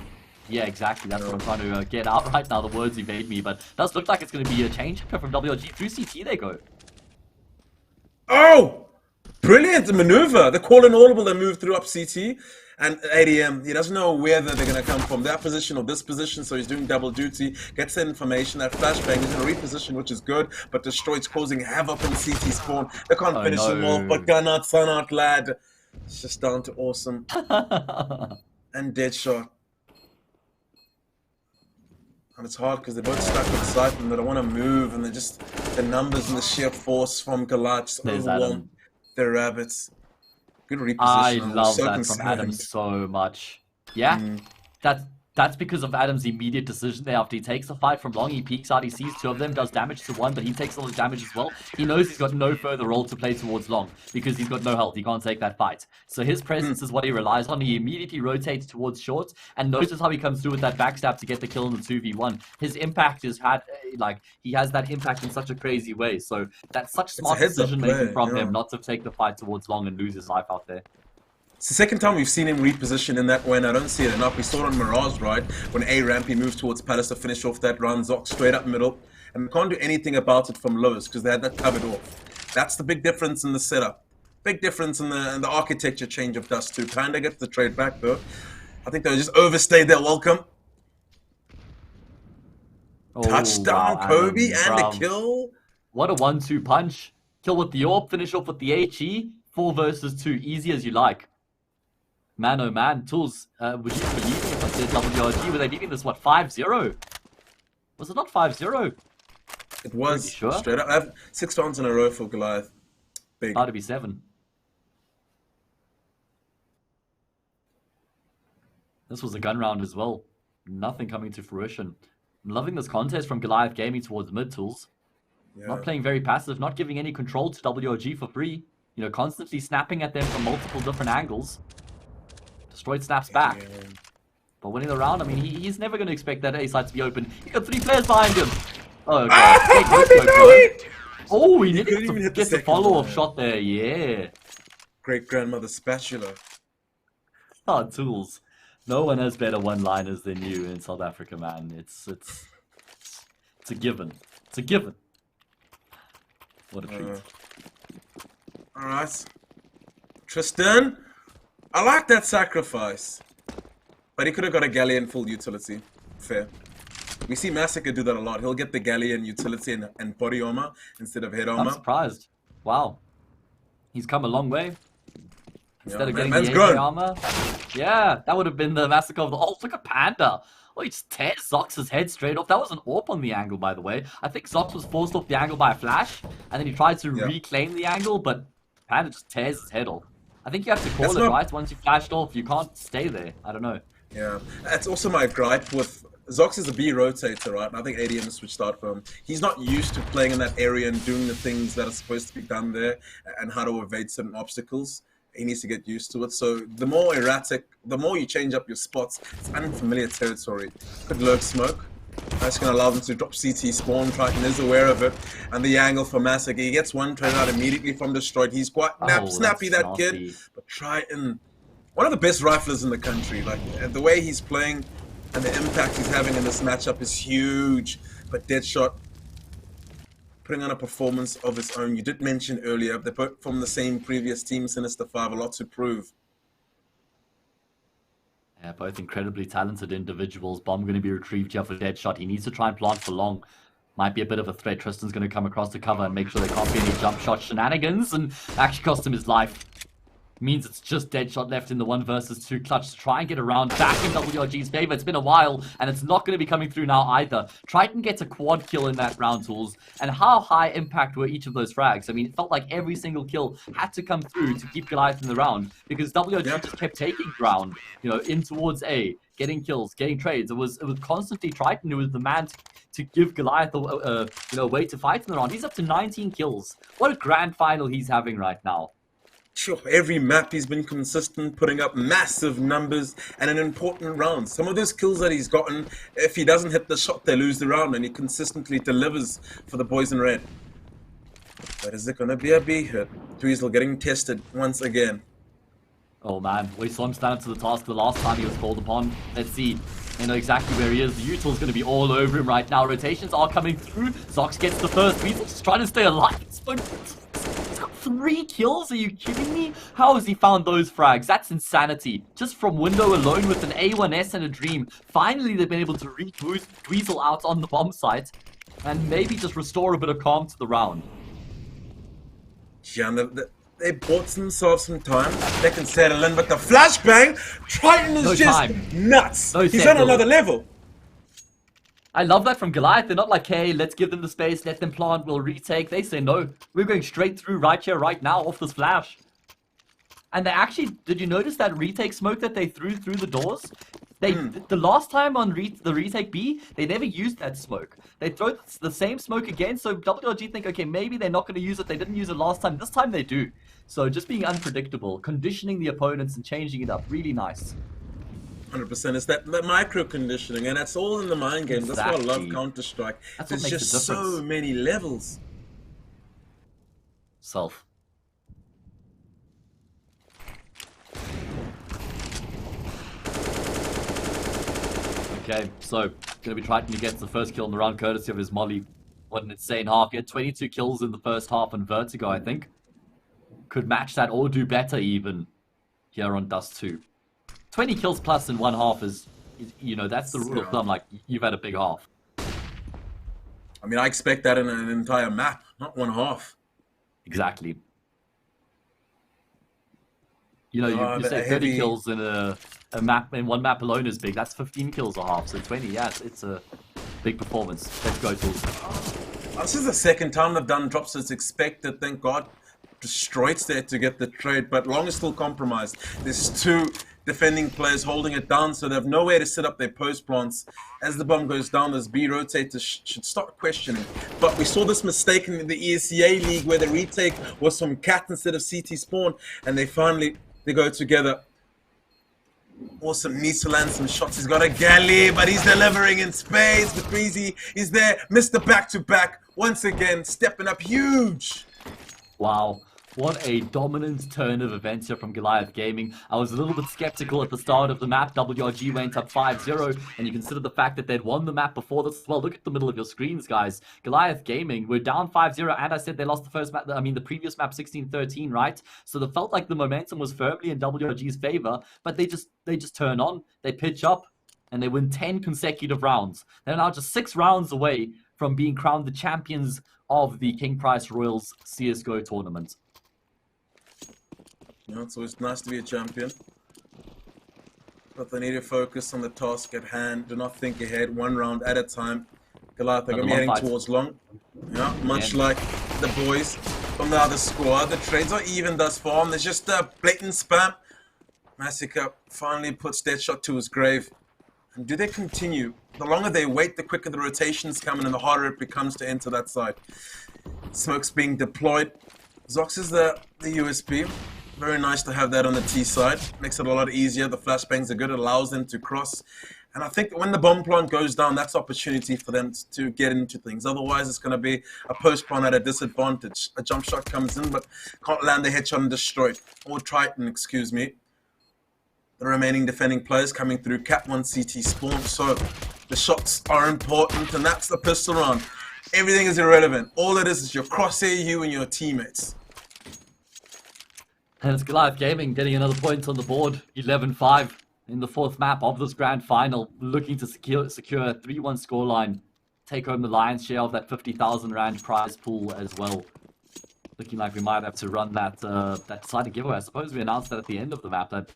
Yeah, exactly. That's what I'm trying to get out right now. The words evade me, but it does look like it's going to be a change from WRG. Through CT they go. Oh! Brilliant maneuver. They call an audible, they move through up CT. And ADM, he doesn't know whether they're going to come from that position or this position, so he's doing double duty, gets the information, that flashbang, he's going to reposition, which is good, but Destroyed's causing havoc in CT spawn. They can't finish him off, but gun out, sun out, lad. It's just down to awesome. And Deadshot. And it's hard because they're both stuck in sight and they don't want to move, and they're just, the numbers and the sheer force from Goliath just overwhelm their rabbits. Good reposition. I love that from Adam so much. Yeah, that's because of Adam's immediate decision there. After he takes the fight from long, he peeks out, he sees two of them, does damage to one, but he takes all the damage as well. He knows he's got no further role to play towards long because he's got no health. He can't take that fight. So his presence is what he relies on. He immediately rotates towards short, and notice how he comes through with that backstab to get the kill in the 2v1. His impact is he has that impact in such a crazy way. So that's such smart decision making from him not to take the fight towards long and lose his life out there. It's the second time we've seen him reposition in that way, and I don't see it enough. We saw it on Mirage, right? When A-Ramp, he moved towards Palace to finish off that run. Zoc straight up middle. And we can't do anything about it from lowest because they had that covered off. That's the big difference in the setup. Big difference in the architecture change of Dust 2. Panda gets the trade back, though. I think they just overstayed their welcome. Oh, Touchdown, wow, Kobe, Adam, and a kill. What a 1-2 punch. Kill with the AWP, finish off with the HE. 4 versus 2, easy as you like. Man, oh man, Tools, would you believe if I said WRG? Were they leading this, what, 5-0? Was it not 5-0? It was, sure? Straight up. I have 6 rounds in a row for Goliath. Big. About to be 7. This was a gun round as well. Nothing coming to fruition. I'm loving this contest from Goliath Gaming towards mid, Tools. Yeah. Not playing very passive, not giving any control to WRG for free. You know, constantly snapping at them from multiple different angles. Destroyed snaps back. But winning the round, I mean, he's never going to expect that A side to be open. He's got 3 players behind him. Oh, God. Oh, he didn't get the follow-up shot there. Yeah. Great grandmother spatula. Oh, Tools. No one has better one-liners than you in South Africa, man. It's a given. It's a given. What a treat. All right. Tristan. I like that sacrifice, but he could have got a Galleon full utility. Fair. We see Massacre do that a lot. He'll get the Galleon utility and body armor instead of head armor. I'm surprised. Wow. He's come a long way. Instead of getting man's the grown. armor. Yeah, that would have been the Massacre of the... Oh, look at Panda. Oh, he just tears Zox's head straight off. That was an AWP on the angle, by the way. I think Zox was forced off the angle by a flash, and then he tried to reclaim the angle, but Panda just tears his head off. I think you have to call it, right? Once you flashed off, you can't stay there. I don't know. Yeah, that's also my gripe with... Zox is a B rotator, right? And I think ADM switched out for him. He's not used to playing in that area and doing the things that are supposed to be done there and how to evade certain obstacles. He needs to get used to it. So the more erratic, the more you change up your spots, it's unfamiliar territory. Could lurk smoke. That's going to allow them to drop CT spawn. Triton is aware of it. And the angle for Massacre. He gets one trade out immediately from Destroyed. He's quite snappy, that kid. But Triton, one of the best riflers in the country. Like, the way he's playing and the impact he's having in this matchup is huge. But Deadshot, putting on a performance of his own. You did mention earlier, they're both from the same previous team, Sinister 5, a lot to prove. Yeah, both incredibly talented individuals. Bomb going to be retrieved here for Deadshot. He needs to try and plant for long. Might be a bit of a threat. Tristan's going to come across the cover and make sure there can't be any jump shot shenanigans, and actually cost him his life. Means it's just Deadshot left in the 1 versus 2 clutch to try and get around back in WRG's favor. It's been a while, and it's not going to be coming through now either. Triton gets a quad kill in that round, Tools. And how high impact were each of those frags? I mean, it felt like every single kill had to come through to keep Goliath in the round, because WRG just kept taking ground, you know, in towards A, getting kills, getting trades. It was constantly Triton who was the man to give Goliath a way to fight in the round. He's up to 19 kills. What a grand final he's having right now. Sure, every map he's been consistent, putting up massive numbers and in important rounds. Some of those kills that he's gotten, if he doesn't hit the shot, they lose the round, and he consistently delivers for the boys in red. But is it going to be a B hit? Tweezle getting tested once again. Oh man, we saw him stand up to the task the last time he was called upon. Let's see. They know exactly where he is. The Util's going to be all over him right now. Rotations are coming through. Zox gets the first. Tweezle just trying to stay alive. He's got 3 kills. Are you kidding me? How has he found those frags? That's insanity. Just from window alone with an A1S and a Dream. Finally, they've been able to reach Tweezle out on the bomb site and maybe just restore a bit of calm to the round. Yeah, they bought themselves some time. They can settle in, but the flashbang, Triton is nuts. He's on another level. I love that from Goliath. They're not like, hey, let's give them the space, let them plant, we'll retake. They say, no, we're going straight through right here, right now, off this flash. And they actually, did you notice that retake smoke that they threw through the doors? The last time on the retake B, they never used that smoke. They throw the same smoke again, so WRG think, okay, maybe they're not going to use it. They didn't use it last time. This time they do. So just being unpredictable, conditioning the opponents and changing it up. Really nice. 100%. It's that micro conditioning, and that's all in the mind game. That's why I love Counter-Strike. There's just so many levels. Self. Okay, so gonna be Triton who gets the first kill in the round courtesy of his molly. What an insane half. He had 22 kills in the first half on Vertigo, I think. Could match that or do better even here on Dust 2. 20 kills plus in one half is you know, that's the rule of thumb. Like, you've had a big half. I mean, I expect that in an entire map, not one half. Exactly. You know, you say 30 kills in a map, in one map alone is big. That's 15 kills a half, so 20, yeah, it's a big performance. Let's go, Tools. This is the second time they've done drops as expected. Thank God. Destroyed's there to get the trade, but Long is still compromised. There's 2 defending players holding it down, so they have nowhere to set up their post plants. As the bomb goes down, those B rotators should start questioning. But we saw this mistake in the ESEA League where the retake was from Cat instead of CT Spawn, and they go together. Awesome, needs to land some shots. He's got a galley, but he's delivering in spades. But Breezy is there, Mr. Back-to-back, once again, stepping up huge. Wow. What a dominant turn of events here from Goliath Gaming. I was a little bit skeptical at the start of the map. WRG went up 5-0, and you consider the fact that they'd won the map before this as well. Look at the middle of your screens, guys. Goliath Gaming, we're down 5-0, and I said they lost the first map, I mean the previous map 16-13, right? So it felt like the momentum was firmly in WRG's favor, but they just turn on, they pitch up, and they win 10 consecutive rounds. They're now just 6 rounds away from being crowned the champions of the King Price Royals CSGO tournament. Yeah, so it's nice to be a champion. But they need to focus on the task at hand. Do not think ahead, 1 round at a time. Goliath, they're going to be heading towards long. Yeah, much like the boys from the other squad. The trades are even thus far. And there's just a blatant spam. Massacre finally puts Deadshot to his grave. And do they continue? The longer they wait, the quicker the rotations come in and the harder it becomes to enter that side. Smoke's being deployed. Zox is the USP. Very nice to have that on the T side. Makes it a lot easier. The flashbangs are good. It allows them to cross. And I think when the bomb plant goes down, that's opportunity for them to get into things. Otherwise, it's going to be a post plant at a disadvantage. A jump shot comes in, but can't land the headshot and destroy it. Or Triton, excuse me. The remaining defending players coming through. Cat 1 CT spawn. So the shots are important, and that's the pistol round. Everything is irrelevant. All it is your crosshair, you and your teammates. And it's Goliath Gaming getting another point on the board, 11-5 in the 4th map of this grand final, looking to secure a 3-1 scoreline, take home the lion's share of that 50,000 Rand prize pool as well. Looking like we might have to run that decided giveaway. I suppose we announced that at the end of the map. That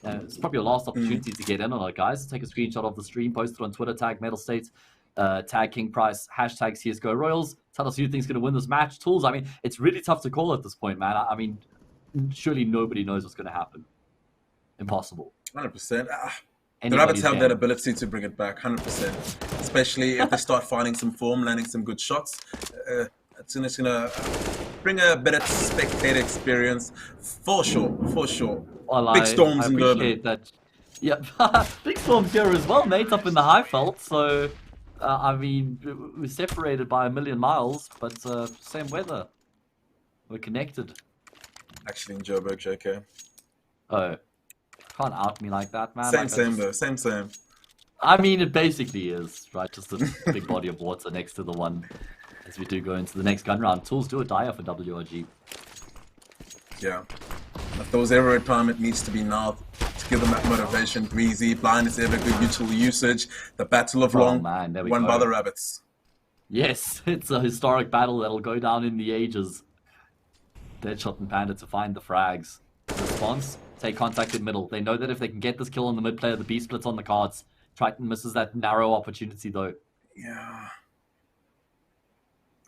it's probably your last opportunity to get in on it, guys. Take a screenshot of the stream, post it on Twitter, tag Metal State, tag King Price, hashtag CSGO Royals. Tell us who you think's going to win this match. Tools, I mean, it's really tough to call at this point, man. I mean, surely nobody knows what's going to happen. Impossible. 100%. The Rabbits have that ability to bring it back, 100%. Especially if they start finding some form, landing some good shots. It's going to bring a better spectator experience, for sure, for sure. Well, Big storms in Durban. That. Yep, big storms here as well, mate, up in the Highveld. So, I mean, we're separated by 1,000,000 miles, but same weather. We're connected. Actually, in Joburg, JK. Oh, can't out me like that, man. Same, Like, same though. Same. I mean, it basically is, right? Just a big body of water next to the one as we do go into the next gun round. Tools do or die for WRG. Yeah. If there was ever a time, it needs to be now to give them that motivation. Breezy, blind is ever good utility usage. The battle of long, man, there we won go. by the rabbits. Yes, it's a historic battle that'll go down in the ages. Deadshot and Panda to find the frags. Response, take contact in middle. They know that if they can get this kill on the mid player, the B split's on the cards. Triton misses that narrow opportunity though. Yeah.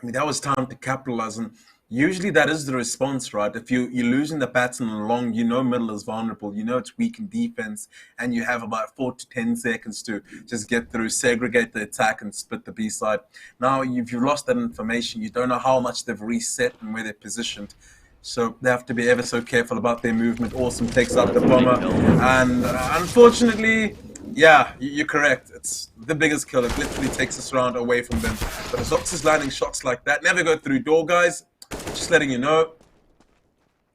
I mean, that was time to capitalize, and usually that is the response, right? If you're losing the pattern long, you know middle is vulnerable, you know it's weak in defense, and you have about 4 to 10 seconds to just get through, segregate the attack, and split the B side. Now, if you've lost that information, you don't know how much they've reset and where they're positioned. So they have to be ever so careful about their movement. Awesome takes out the bomber, and unfortunately, yeah, you're correct. It's the biggest kill. It literally takes us round away from them. But as Zox is landing shots like that, never go through door, guys. Just letting you know.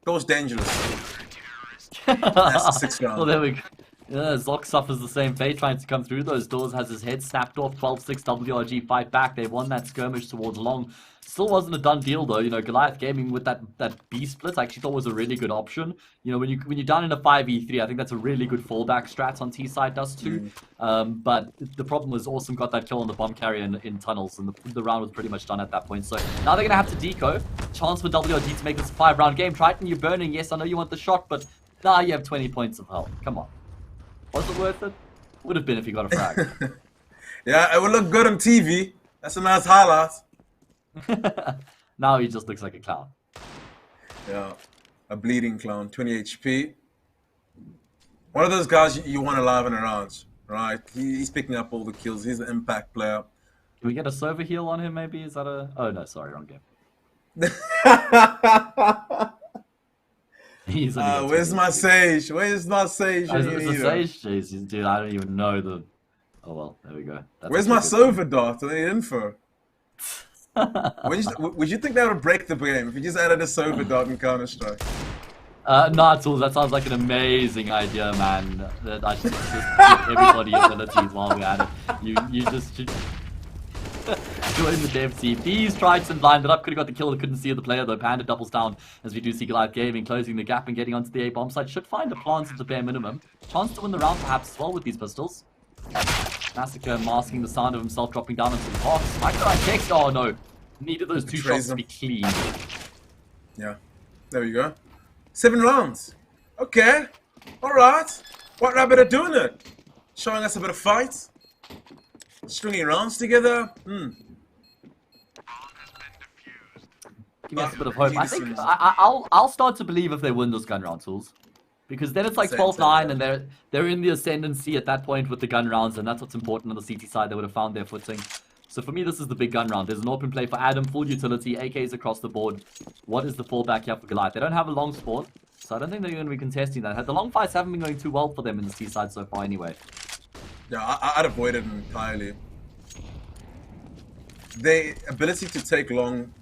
Door's dangerous. That's the 6th round. Well, there we go. Yeah, Zox suffers the same fate trying to come through those doors, has his head snapped off. 12-6 WRG fight back. They won that skirmish towards long. Still wasn't a done deal though. You know, Goliath Gaming with that B split I actually thought was a really good option. You know, when you're down in a 5v3, I think that's a really good fallback strat on T side does too. But the problem was Awesome got that kill on the bomb carrier in tunnels, and the round was pretty much done at that point. So now they're gonna have to deco. Chance for WRG to make this a 5-round game. Triton, you're burning. Yes, I know you want the shot, but nah, you have 20 points of health. Come on. Was it worth it? Would have been if you got a frag. Yeah, it would look good on TV. That's a nice highlight. Now he just looks like a clown. Yeah, a bleeding clown, 20 HP. One of those guys you want alive and around, right? He's picking up all the kills. He's an impact player. Can we get a server heal on him maybe? Is that a... Oh no, sorry, wrong game. Where's my Sage? Where's my Sage? It's a Sage chase, dude. I don't even know the... Oh well, there we go. That's where's my Sova dart? I need info. Would you think that would break the game if you just added a Sova dart in Counter-Strike? Nah, Tools, that sounds like an amazing idea, man. That I should just give everybody abilities while we're at it. You just should join the dev team. These Triton lined it up, could have got the kill, couldn't see the player though. Panda doubles down as we do see Goliath Gaming closing the gap and getting onto the A bomb side. Should find a plant at the bare minimum. Chance to win the round perhaps as well with these pistols. Massacre masking the sound of himself dropping down into the box. Micro text. Oh no. Needed those 2 shots to be clean. Yeah. There we go. 7 rounds. Okay. Alright. White Rabbit are doing it. Showing us a bit of fight. Stringing rounds together. Give us a bit of hope. I think I'll start to believe if they win this gun round, Tools. Because then it's like 12-9 and they're in the ascendancy at that point with the gun rounds, and that's what's important on the CT side. They would have found their footing. So for me, this is the big gun round. There's an open play for Adam, full utility, AKs across the board. What is the fallback here for Goliath? They don't have a long spawn, so I don't think they're going to be contesting that. The long fights haven't been going too well for them in the C side so far anyway. Yeah, I'd avoid it entirely. The ability to take long,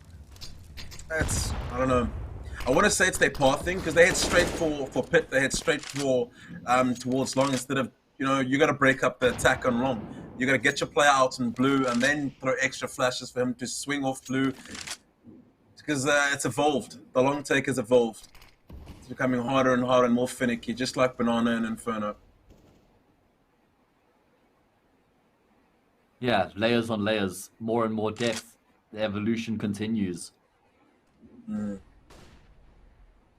that's, I don't know. I want to say it's their pathing, because they head straight for pit, they head straight for towards long instead of, you know, you got to break up the attack on long. You got to get your player out in blue and then throw extra flashes for him to swing off blue, because it's evolved. The long take has evolved. It's becoming harder and harder and more finicky, just like Banana and Inferno. Yeah, layers on layers, more and more depth. The evolution continues.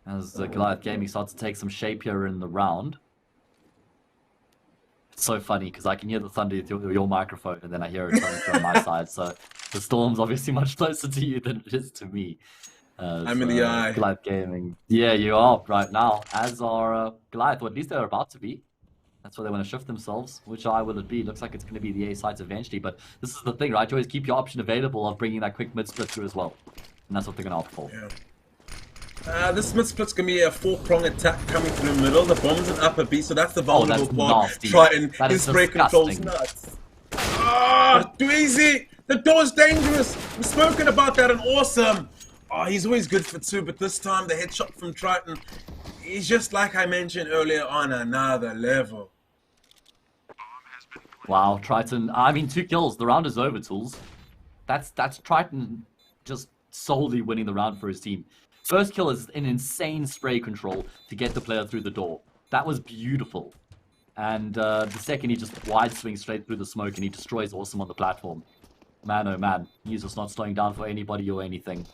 As Goliath Gaming starts to take some shape here in the round. It's so funny because I can hear the thunder through your microphone and then I hear it coming from my side. So the storm's obviously much closer to you than it is to me. I'm in the eye. Goliath Gaming. Yeah, you are right now, as are Goliath, or at least they're about to be. That's where they want to shift themselves. Which eye will it be? Looks like it's going to be the A sides eventually. But this is the thing, right? You always keep your option available of bringing that quick mid split through as well. And that's what they're going to opt for. Yeah. This mid split's gonna be a 4-prong attack coming through the middle. The bomb's an upper B, so that's the vulnerable part. Nasty. Triton, his spray control's nuts. Ah, too easy. The door's dangerous. We've spoken about that and awesome. Oh, he's always good for 2, but this time the headshot from Triton, he's just like I mentioned earlier, on another level. Wow, Triton. I mean, 2 kills. The round is over, Tools. That's Triton just solely winning the round for his team. First kill is an insane spray control to get the player through the door. That was beautiful. And the second, he just wide swings straight through the smoke and he destroys Awesome on the platform. Man, oh man, he's just not slowing down for anybody or anything.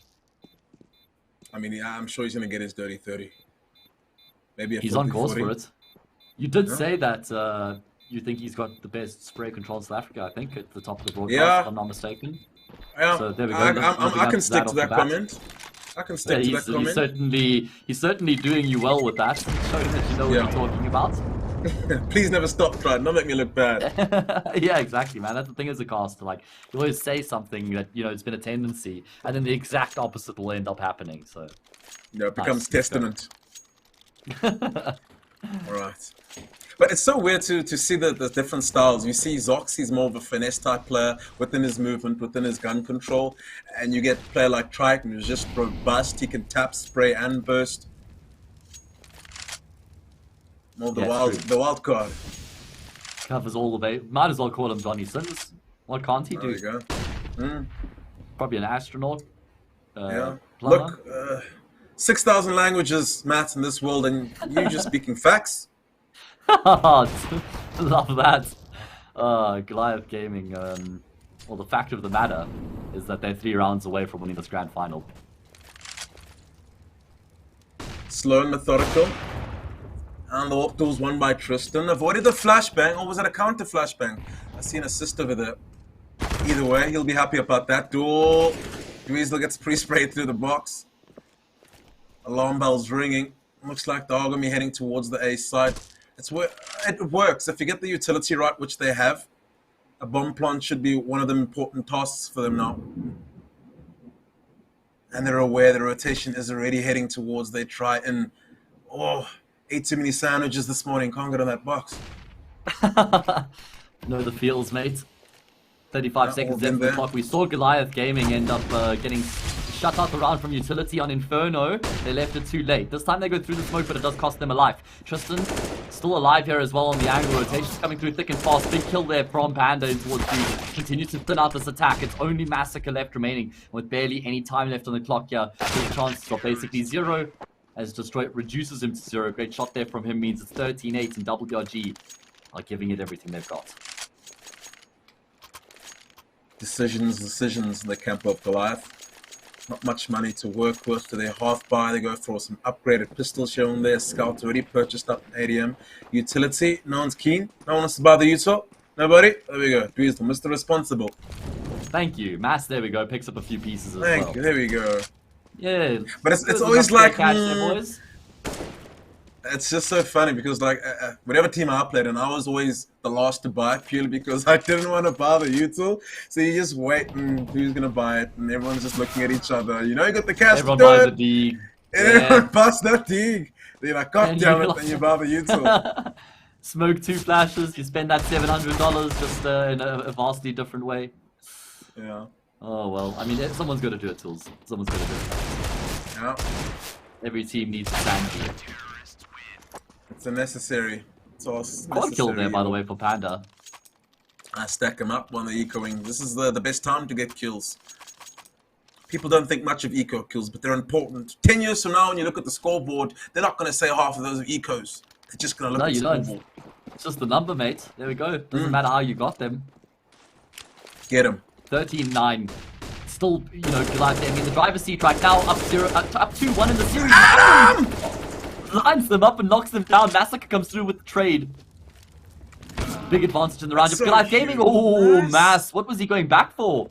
I mean, I'm sure he's going to get his dirty 30. Maybe a He's on course 40. for it. You did say that you think he's got the best spray control in South Africa, I think, at the top of the broadcast, Yeah. if I'm not mistaken. Yeah, So there we go. I can stick to that comment. I can stick to that comment. He's certainly doing you well with that, showing that you know what you're talking about. Please never stop trying. Don't make me look bad. Yeah, exactly, man. That's the thing as a caster. Like, you always say something that, you know, it's been a tendency, and then the exact opposite will end up happening, so... Yeah, it becomes testament. All Alright. But it's so weird to see the different styles. You see Zox, he's more of a finesse type player within his movement, within his gun control. And you get a player like Triton who's just robust. He can tap, spray, and burst. More the wild card. Covers all the way. Might as well call him Johnny Sins. What can't he do? There you go. Probably an astronaut. Yeah. Plumber. Look, 6,000 languages, Matt, in this world, and you just speaking facts. Love that. Goliath Gaming. Well, the fact of the matter is that they're 3 rounds away from winning this grand final. Slow and methodical. And the walk duel's won by Tristan. Avoided the flashbang, or was it a counter flashbang? I see an assist over there. Either way, he'll be happy about that. Duel. Dweezil gets pre-sprayed through the box. Alarm bells ringing. Looks like they're going to be heading towards the A side. It works. If you get the utility right, which they have, a bomb plant should be one of the important tasks for them now. And they're aware the rotation is already heading towards their try. And, ate too many sandwiches this morning. Can't get on that box. Know the feels, mate. 35 seconds in left on the there. clock. We saw Goliath Gaming end up getting shut out the round from utility on Inferno. They left it too late. This time they go through the smoke, but it does cost them a life. Tristan still alive here as well on the angle. Rotations coming through thick and fast. Big kill there from Panda in towards B. Continues to thin out this attack. It's only Massacre left remaining with barely any time left on the clock here. His chances are basically 0 as Destroy reduces him to 0. Great shot there from him means it's 13-8 and WRG are giving it everything they've got. Decisions in the camp of Goliath. Not much money to work with. To their half buy, they go for some upgraded pistols shown there. Scout already purchased up an ADM. Utility, no one's keen. No one wants to buy the util. Nobody? There we go. Dweezil, Mr. Responsible. Thank you. Mass, there we go. Picks up a few pieces as well. Thank you. There we go. Yeah. But it's always like, cash there, boys. it's just so funny because like whatever team I played in, I was always the last to buy purely because I didn't want to buy the util. So you just wait and who's gonna buy it, and everyone's just looking at each other. You know, you got the cash. Everyone buys the dig. And everyone buys that dig. They're like, God damn it, and you buy the util. Smoke 2 flashes. You spend that $700 just in a vastly different way. Yeah. Oh well. I mean, someone's got to do it, Tools. Someone's got to do it. Yeah. Every team needs sanity. It's a necessary. It's all Quad kill there, by the way, for Panda. I stack him up on the ecoing. This is the best time to get kills. People don't think much of eco kills, but they're important. 10 years from now, when you look at the scoreboard, they're not going to say half of those are ecos. They're just going to look at the scoreboard. It's just the number, mate. There we go. Doesn't matter how you got them. Get him. 13-9. Still, you know, Goliath. I mean, the driver's seat right now, up 2-1 in the series. Lines them up and knocks them down. Massacre comes through with the trade. Big advantage in the round. So Goliath Gaming. Oh, Mass. What was he going back for?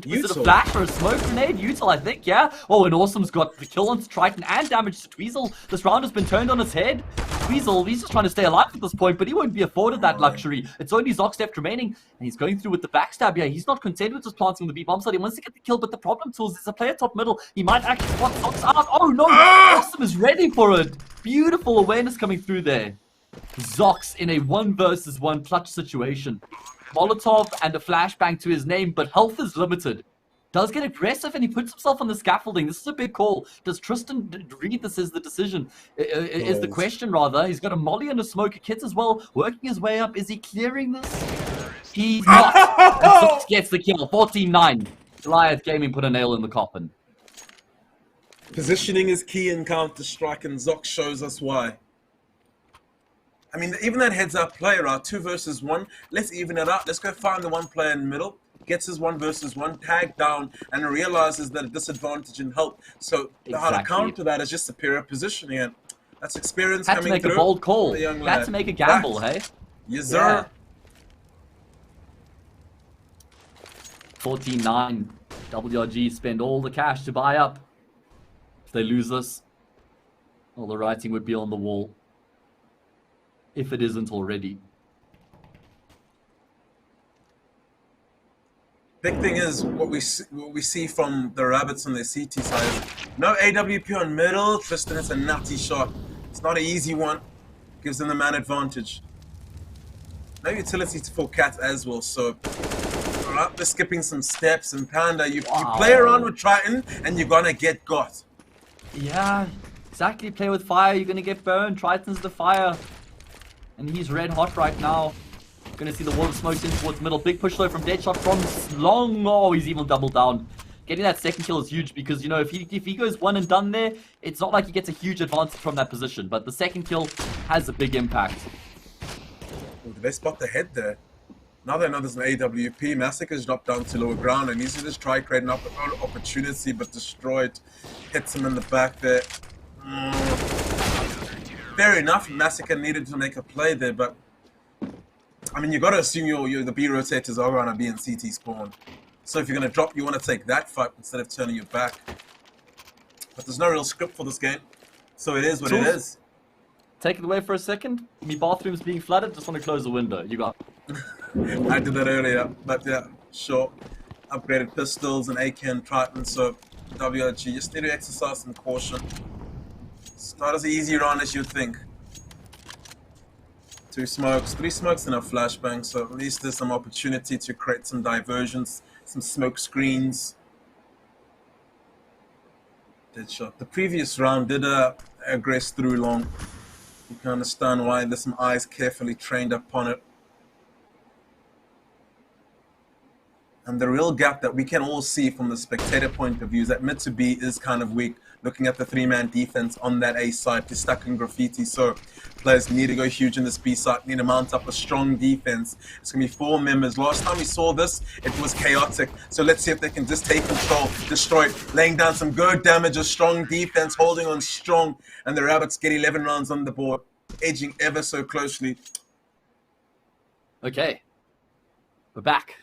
Was it a flash or a smoke grenade? Util, I think, yeah. Oh, and Awesome's got the kill onto Triton and damage to Dweezil. This round has been turned on its head. Dweezil, he's just trying to stay alive at this point, but he won't be afforded that luxury. It's only Zox left remaining, and he's going through with the backstab. Yeah, he's not content with just planting on the B-bomb side. He wants to get the kill, but the problem, Tools, is a player top middle. He might actually spot Zox out. Oh, no! Awesome is ready for it. Beautiful awareness coming through there. Zox in a 1 versus 1 clutch situation. Molotov and a flashbang to his name, but health is limited. does get aggressive and he puts himself on the scaffolding. This is a big call. Does Tristan read this as the decision? Is the question rather. He's got a molly and a smoker kit as well, working his way up. Is he clearing this? He's not. And Sox gets the kill. 14-9. Goliath Gaming put a nail in the coffin. Positioning is key in Counter-Strike, and Zox shows us why. I mean, even that heads-up play, right? 2 versus 1. Let's even it out. Let's go find the one player in the middle. Gets his 1 versus 1, tagged down, and realizes that a disadvantage in help. So how to counter that is just superior positioning, and that's experience Had coming to make through. a bold call. The young Had lad. to make a gamble, hey? Yes, sir. 14-9. WRG spend all the cash to buy up. If they lose this, well, the writing would be on the wall. If it isn't already. Big thing is what we see from the Rabbits on their CT side. No AWP on middle. Tristan, it's a nutty shot. It's not an easy one. Gives them the man advantage. No utility for Cat as well. So, alright, they're skipping some steps. And Panda, you play around with Triton, and you're gonna get got. Yeah, exactly. Play with fire, you're gonna get burned. Triton's the fire. And he's red hot right now. Gonna see the wall of smoke in towards middle. Big push though from Deadshot from long. Oh, he's even doubled down. Getting that second kill is huge because, you know, if he goes one and done there, it's not like he gets a huge advantage from that position. But the second kill has a big impact. Oh, did they spot the head there? Now they know there's an AWP. Massacre's dropped down to lower ground and he's just try creating an opportunity, but destroyed. Hits him in the back there. Fair enough, Massacre needed to make a play there, but I mean, you got to assume the B rotators are going to be in CT spawn. So if you're going to drop, you want to take that fight instead of turning your back. But there's no real script for this game, so it is what it is. Take it away for a second. Me bathroom's being flooded. Just want to close the window. You got. I did that earlier, but yeah, sure. Upgraded pistols and AK and Triton, so WRG, just need to exercise some caution. It's not as easy run as you'd think. 2 smokes, 3 smokes and a flashbang, so at least there's some opportunity to create some diversions, some smoke screens. Deadshot. The previous round did aggress through long. You can understand why there's some eyes carefully trained upon it. And the real gap that we can all see from the spectator point of view is that mid to B is kind of weak. Looking at the 3-man defense on that A side, they're stuck in graffiti. So players need to go huge in this B side, need to mount up a strong defense. It's going to be 4 members. Last time we saw this, it was chaotic. So let's see if they can just take control, destroy it, laying down some good damage, a strong defense, holding on strong. And the Rabbits get 11 rounds on the board, edging ever so closely. Okay. We're back.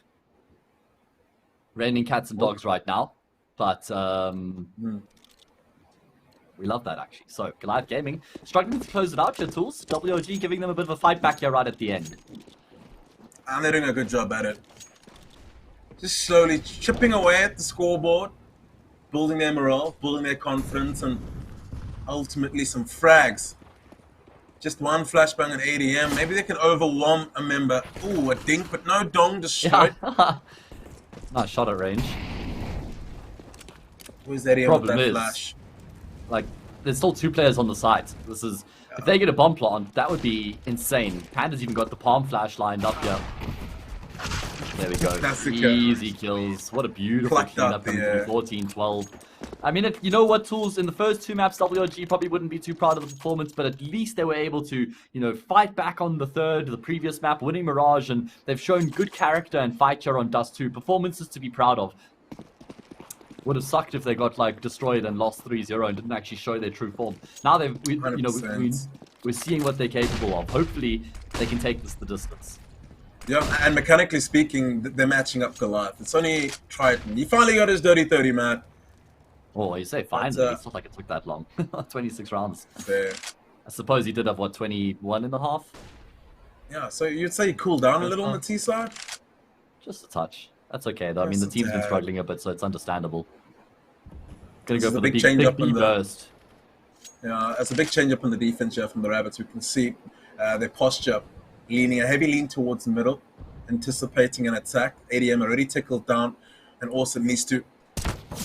Raining cats and dogs right now, but we love that actually. So Goliath Gaming struggling to close it out here, Tools. WOG giving them a bit of a fight back here right at the end. And they're doing a good job at it. Just slowly chipping away at the scoreboard, building their morale, building their confidence, and ultimately some frags. Just 1 flashbang and ADM. Maybe they can overwhelm a member. Ooh, a dink, but no dong destroyed. Yeah. Nice shot at range. Where's ADM with that flash? Like, there's still 2 players on the site. This is, if they get a bomb plant, that would be insane. Panda's even got the palm flash lined up here. There we go. Easy kills. What a beautiful cleanup from 14-12. I mean, you know what, Tools? In the first 2 maps, WRG probably wouldn't be too proud of the performance, but at least they were able to, you know, fight back on the previous map, winning Mirage, and they've shown good character and fight here on Dust 2. Performances to be proud of. Would have sucked if they got, like, destroyed and lost 3-0 and didn't actually show their true form. Now we're seeing what they're capable of. Hopefully, they can take this the distance. Yeah, and mechanically speaking, they're matching up Goliath. It's only Triton. He finally got his dirty 30, man. Oh, you say finally? It's not like it took that long. 26 rounds. Fair. I suppose he did have, what, 21 and a half? Yeah, so you'd say he cooled down a little on the T side? Just a touch. That's okay, though. I mean, the team's been struggling a bit, so it's understandable. Gonna go for the big B burst. Yeah, it's a big change up on the defense here from the Rabbits. We can see their posture leaning, a heavy lean towards the middle, anticipating an attack. ADM already tickled down, and also needs to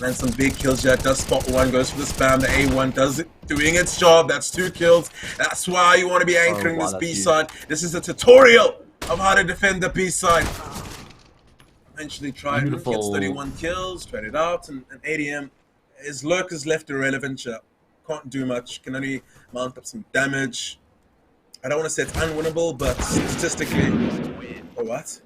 And some big kills here. Does spot one, goes for the spam. The A1 does it, doing its job. That's 2 kills. That's why you want to be anchoring this B side. This is a tutorial of how to defend the B side. Eventually tried it, gets 31 kills, tried it out, and ADM, his lurk is left irrelevant here. Can't do much, can only mount up some damage. I don't want to say it's unwinnable, but statistically... Oh, what?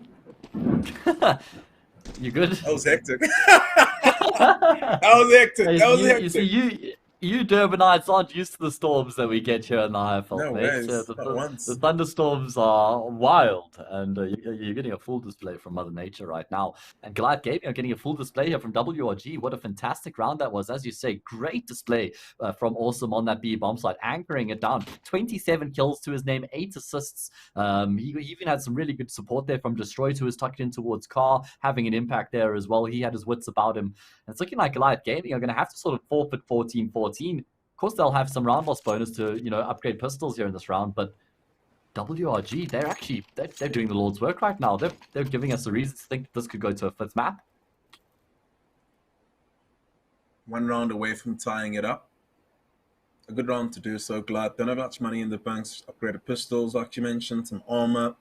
You good? That was hectic. That was hectic. That was hectic. You see, you Durbanites aren't used to the storms that we get here in the IFL. No mate. ways, The thunderstorms are wild, and you're getting a full display from Mother Nature right now. And Goliath Gaming are getting a full display here from WRG. What a fantastic round that was. As you say, great display from Awesome on that B bomb side, anchoring it down. 27 kills to his name, 8 assists. He even had some really good support there from Destroy, who was tucked in towards Car, having an impact there as well. He had his wits about him. And it's looking like Goliath Gaming are going to have to sort of forfeit 14-14. Of course, they'll have some round loss bonus to, upgrade pistols here in this round, but WRG, they're doing the Lord's work right now. They're giving us a reason to think this could go to a 5th map. 1 round away from tying it up. A good round to do so. Glad don't have much money in the banks. Upgraded pistols, like you mentioned, some armor.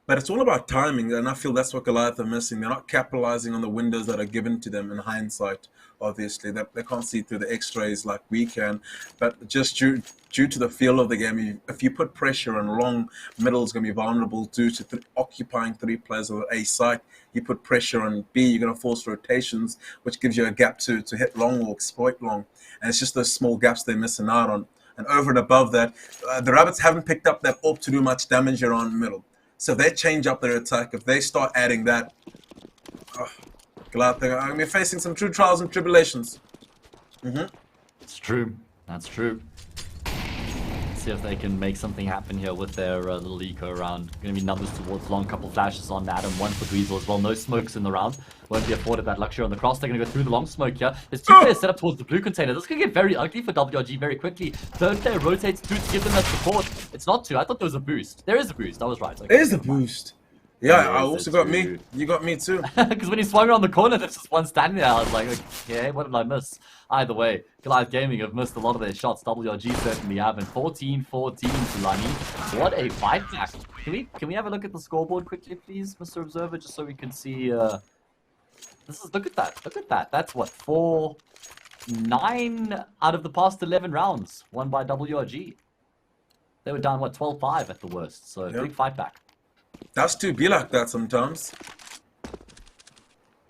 But it's all about timing, and I feel that's what Goliath are missing. They're not capitalizing on the windows that are given to them in hindsight, obviously. They can't see through the x-rays like we can. But just due to the feel of the game, if you put pressure on long, middle is going to be vulnerable due to occupying 3 players of A site. You put pressure on B, you're going to force rotations, which gives you a gap to hit long or exploit long. And it's just those small gaps they're missing out on. And over and above that, the Rabbits haven't picked up that AWP to do much damage around middle. So if they change up their attack, if they start adding that, Goliath, they're going to be facing some true trials and tribulations. It's true. That's true. See if they can make something happen here with their little eco round. Going to be numbers towards long, couple flashes on Adam, 1 for Dweezil as well. No smokes in the round. Won't be afforded that luxury on the cross. They're going to go through the long smoke here. There's 2 players set up towards the blue container. This could get very ugly for WRG very quickly. 3rd player rotates through to give them that support. It's not 2. I thought there was a boost. There is a boost. I was right. Okay. There is a boost. Yeah, I also got me. You got me too. Because when he swung around the corner, there's just one standing there. I was like, okay, what did I miss? Either way, Goliath Gaming have missed a lot of their shots. WRG certainly have. And 14-14 to Lani. What a fight back. Can we have a look at the scoreboard quickly, please, Mr. Observer, just so we can see... Look at that. Look at that. That's what, 9 out of the past 11 rounds won by WRG. They were down, what, 12-5 at the worst. So, big fight back. That's to be like that sometimes.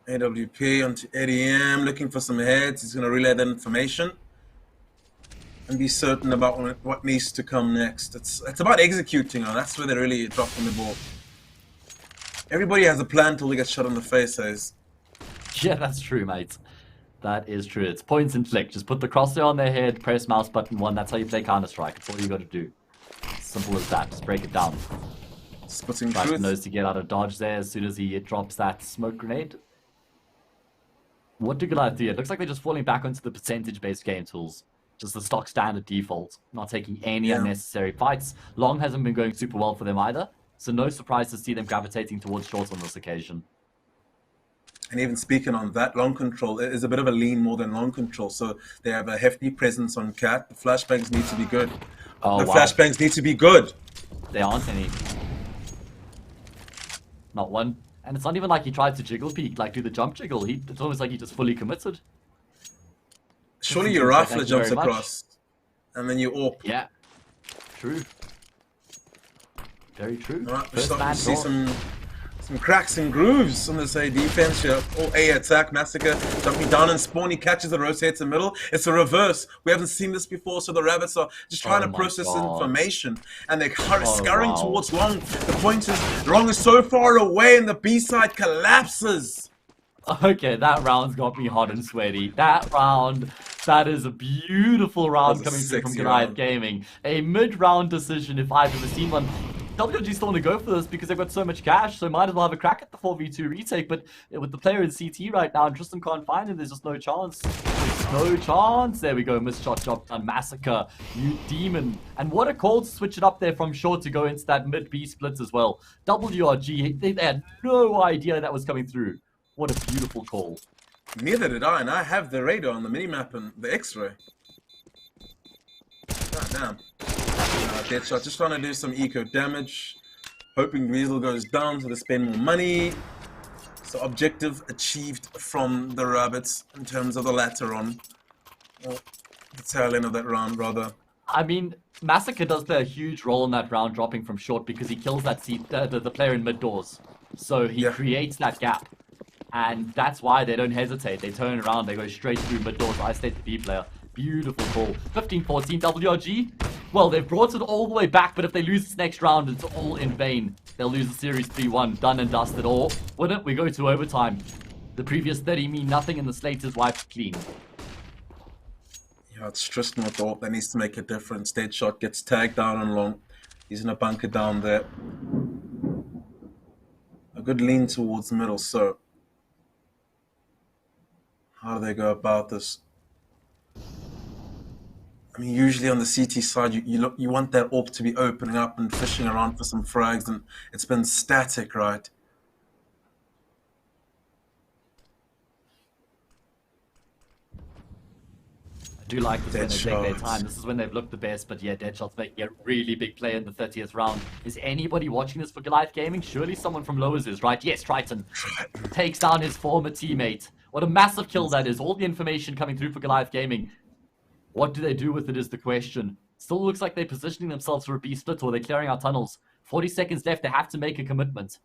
AWP onto ADM, looking for some heads. He's going to relay that information and be certain about what needs to come next. It's about executing, and that's where they're really dropping the ball. Everybody has a plan until they get shot in the face, HAzE. Yeah, that's true, mate. That is true. It's points and flick. Just put the crosshair on their head, press mouse button 1. That's how you play Counter-Strike. That's all you got to do. Simple as that. Just break it down. Spotting Tries truth. knows to get out of dodge there as soon as he drops that smoke grenade. What do Goliath do? It looks like they're just falling back onto the percentage-based game tools. Just the stock standard default. Not taking any unnecessary fights. Long hasn't been going super well for them either. So no surprise to see them gravitating towards short on this occasion. And even speaking on that, long control is a bit of a lean more than long control. So they have a hefty presence on Cat. The flashbangs need to be good. Flashbangs need to be good. There aren't any. Not one. And it's not even like he tried to jiggle peek, like do the jump jiggle. It's almost like he just fully committed. Surely your rifler jumps across. And then you AWP. Yeah. True. Very true. All right, we're starting to see some cracks and grooves on this A defense here. All A attack, Massacre jumping down and Spawn. He catches the rotates in the middle. It's a reverse. We haven't seen this before, so the Rabbits are just trying to process information. And they're scurrying towards long. The point is, long is so far away and the B side collapses. Okay, that round's got me hot and sweaty. That is a beautiful round coming through from Goliath Gaming. A mid-round decision if I've ever seen one. WG's still want to go for this because they've got so much cash, so might as well have a crack at the 4v2 retake, but with the player in CT right now and Tristan can't find him, there's just no chance. There's no chance. There we go, misshot job done. Massacre, you demon. And what a call to switch it up there from short to go into that mid-B splits as well. WRG, they had no idea that was coming through. What a beautiful call. Neither did I, and I have the radar on the minimap and the X-ray. God damn. Deadshot just trying to do some eco damage. Hoping Weasel goes down so they spend more money. So objective achieved from the Rabbits in terms of the latter on. Or the tail end of that round, rather. I mean, Massacre does play a huge role in that round, dropping from short because he kills that the player in mid doors. So he creates that gap. And that's why they don't hesitate. They turn around, they go straight through mid doors, isolate the B player. Beautiful call. 15-14 WRG. Well, they've brought it all the way back, but if they lose this next round, it's all in vain. They'll lose the series 3-1, done and dusted. Or wouldn't we go to overtime? The previous 30 mean nothing, and the slate is wiped clean. Yeah, it's Tristan with the ult that needs to make a difference. Deadshot gets tagged down on long. He's in a bunker down there. A good lean towards the middle, so how do they go about this? I mean, usually on the CT side, you want that AWP to be opening up and fishing around for some frags, and it's been static, right? I do like this when they take their time. This is when they've looked the best, but yeah, Deadshot's making a really big play in the 30th round. Is anybody watching this for Goliath Gaming? Surely someone from LighterZ is, right? Yes, Triton takes down his former teammate. What a massive kill that is. All the information coming through for Goliath Gaming. What do they do with it is the question. Still looks like they're positioning themselves for a B split or they're clearing out tunnels. 40 seconds left. They have to make a commitment.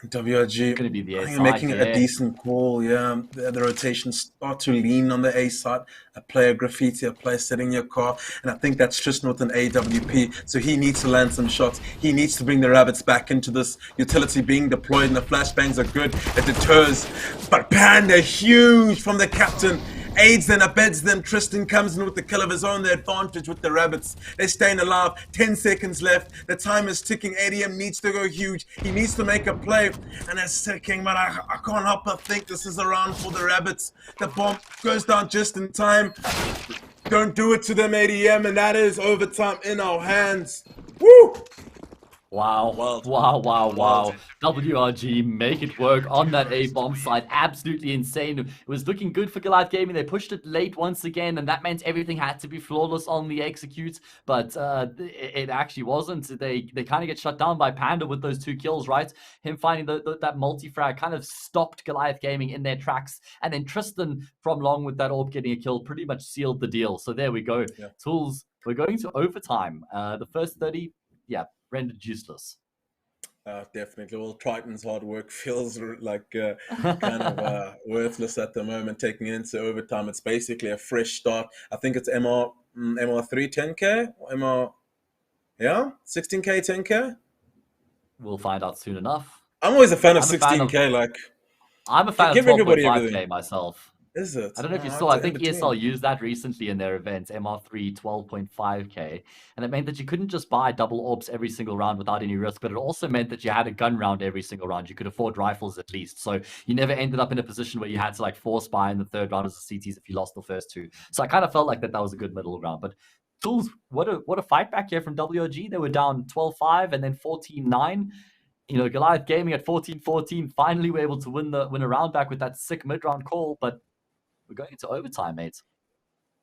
WRG Gonna be the A side, making a decent call, yeah. The rotations start to lean on the A side. A player graffiti, a player sitting in your car, and I think that's Tristan with an AWP. So he needs to land some shots. He needs to bring the Rabbits back into this utility being deployed, and the flashbangs are good. It deters. But Panda, huge from the captain. Aids them, abeds them. Tristan comes in with the kill of his own, the advantage with the Rabbits. They're staying alive. 10 seconds left. The time is ticking. ADM needs to go huge. He needs to make a play. And it's ticking, but I can't help but think this is a round for the Rabbits. The bomb goes down just in time. Don't do it to them, ADM, and that is overtime in our hands. Woo! Wow, wow. WRG make it work on that A-bomb side. Absolutely insane. It was looking good for Goliath Gaming. They pushed it late once again, and that meant everything had to be flawless on the execute. But it actually wasn't. They kind of get shut down by Panda with those 2 kills, right? Him finding that multi-frag kind of stopped Goliath Gaming in their tracks. And then Tristan from long with that AWP getting a kill pretty much sealed the deal. So there we go. Yeah. Tools, we're going to overtime. The first 30, yeah, rendered useless. Definitely. Well, Triton's hard work feels like kind of worthless at the moment. Taking it into overtime, it's basically a fresh start. I think it's MR3 10K, MR, yeah, 16K 10K. We'll find out soon enough. I'm always a fan of 16K. Like, I'm a fan of 12.5K myself. Is it? I don't know if you saw, I think ESL used that recently in their events, MR3 12.5K. And it meant that you couldn't just buy double orbs every single round without any risk, but it also meant that you had a gun round every single round. You could afford rifles at least. So you never ended up in a position where you had to like force buy in the third round as the CTs if you lost the first 2. So I kind of felt like that was a good middle ground. But Tools, what a fight back here from WRG. They were down 12-5 and then 14-9. You know, Goliath Gaming at 14-14 finally were able to win a round back with that sick mid-round call, but we're going into overtime, mate.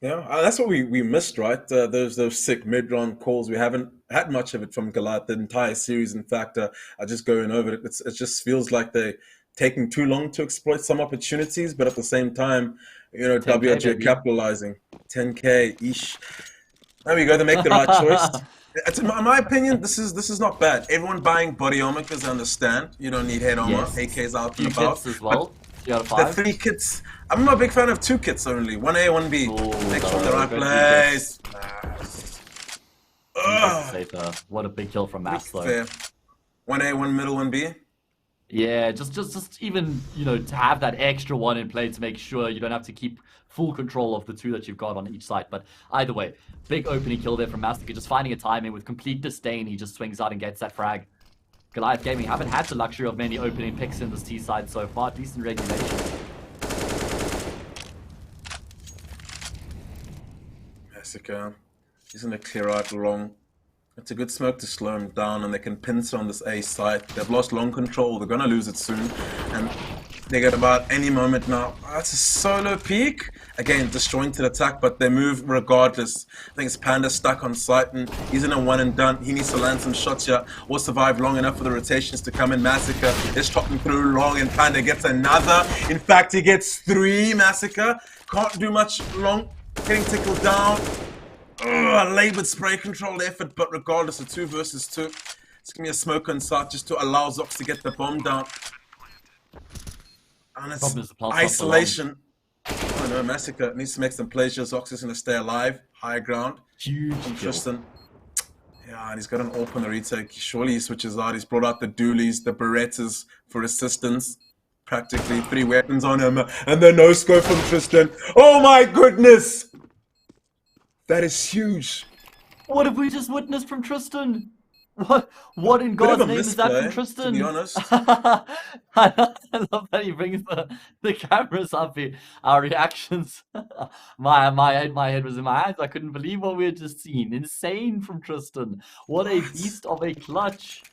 Yeah, that's what we missed, right? Those sick mid-round calls. We haven't had much of it from Goliath the entire series. In fact, I just going over it. It just feels like they're taking too long to exploit some opportunities, but at the same time, you know, WRG are capitalizing. 10K-ish. There we go. They make the right choice. In my opinion, this is not bad. Everyone buying body armor because I understand you don't need head armor. Yes. AK's out and about. Kits as well. The 3 kits. I'm not a big fan of 2 kits only. 1A, 1B. Make sure in the right place. What a big kill from Mass though. Fair. 1A, 1 middle, 1B. Yeah, just even, you know, to have that extra 1 in play to make sure you don't have to keep full control of the 2 that you've got on each side. But either way, big opening kill there from Massacre, just finding a timing with complete disdain. He just swings out and gets that frag. Goliath Gaming haven't had the luxury of many opening picks in this T side so far, at least in regulation. Massacre. He's gonna clear out long. It's a good smoke to slow him down, and they can pincer on this A site. They've lost long control. They're gonna lose it soon, and they get about any moment now. That's a solo peek. Again, disjointed attack, but they move regardless. I think it's Panda stuck on site, and he's in a one and done. He needs to land some shots here or survive long enough for the rotations to come in. Massacre is chopping through long, and Panda gets another. In fact, he gets 3. Massacre can't do much long. Getting tickled down. A labored spray controlled effort, but regardless of 2 versus 2, it's gonna be a smoke on site just to allow Zox to get the bomb down. And it's isolation. Oh no, Massacre needs to make some plays. Zox is gonna stay alive. Higher ground. Huge from Tristan. Yeah, and he's got an AWP on the retake. Surely he switches out. He's brought out the dualies, the Berettas for assistance. Practically 3 weapons on him. And the no-scope from Tristan. Oh my goodness! That is huge. What have we just witnessed from Tristan? What in God's name is that from Tristan? To be honest. I love that he brings the cameras up here. Our reactions. my head was in my hands. I couldn't believe what we had just seen. Insane from Tristan. What a beast of a clutch.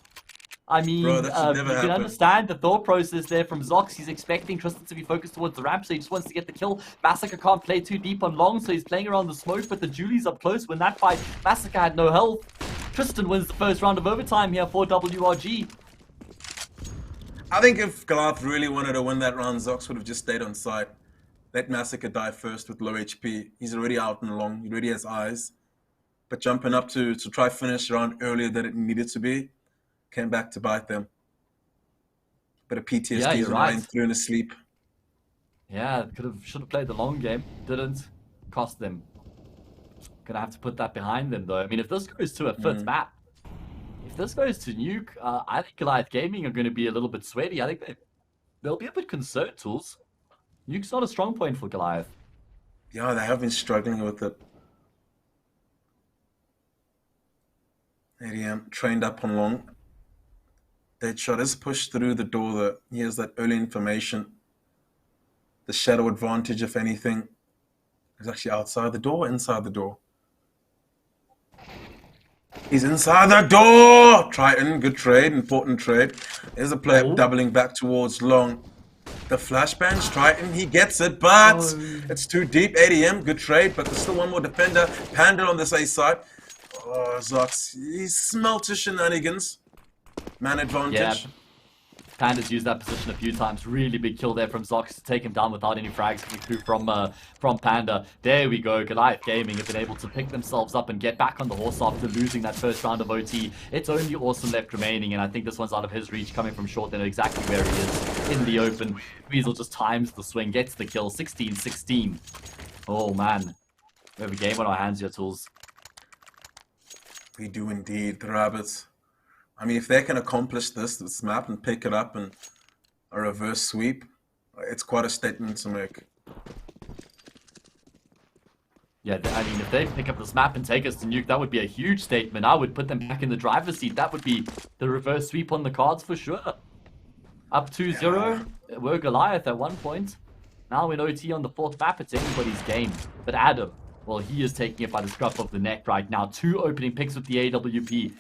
I mean, Bro, you can understand the thought process there from Zox. He's expecting Tristan to be focused towards the ramp, so he just wants to get the kill. Massacre can't play too deep on long, so he's playing around the smoke, but the Julie's up close. When that fight, Massacre had no health. Tristan wins the first round of overtime here for WRG. I think if Goliath really wanted to win that round, Zox would have just stayed on site. Let Massacre die first with low HP. He's already out and long. He already has eyes. But jumping up to try finish round earlier than it needed to be, came back to bite them. Bit of PTSD is running through in his sleep. Yeah, should have played the long game. Didn't. Cost them. Gonna have to put that behind them though. I mean, if this goes to a 5th map, if this goes to Nuke, I think Goliath Gaming are going to be a little bit sweaty. I think they'll be a bit concerned, Tools. Nuke's not a strong point for Goliath. Yeah, they have been struggling with it. ADM trained up on long. Deadshot is pushed through the door. He has that early information. The shadow advantage, if anything, is actually outside the door, inside the door. He's inside the door! Triton, good trade, important trade. There's a player doubling back towards long. The flashbang, Triton, he gets it, but it's too deep. ADM, good trade, but there's still one more defender. Panda on this A side. Oh, Zox, he smelt his shenanigans. Man advantage. Yeah. Panda's used that position a few times. Really big kill there from Zox to take him down without any frags coming through from Panda. There we go. Goliath Gaming have been able to pick themselves up and get back on the horse after losing that first round of OT. It's only Awesome left remaining, and I think this one's out of his reach, coming from short. They know exactly where he is in the open. Weasel just times the swing, gets the kill. 16-16. Oh man, we have a game on our hands here, Tools. We do indeed, the rabbits. I mean, if they can accomplish this map and pick it up in a reverse sweep, it's quite a statement to make. Yeah, I mean, if they pick up this map and take us to Nuke, that would be a huge statement. I would put them back in the driver's seat. That would be the reverse sweep on the cards for sure. Up 2-0, we're Goliath at one point. Now in OT on the 4th map, it's anybody's game. But Adam, well, he is taking it by the scruff of the neck right now. 2 opening picks with the AWP.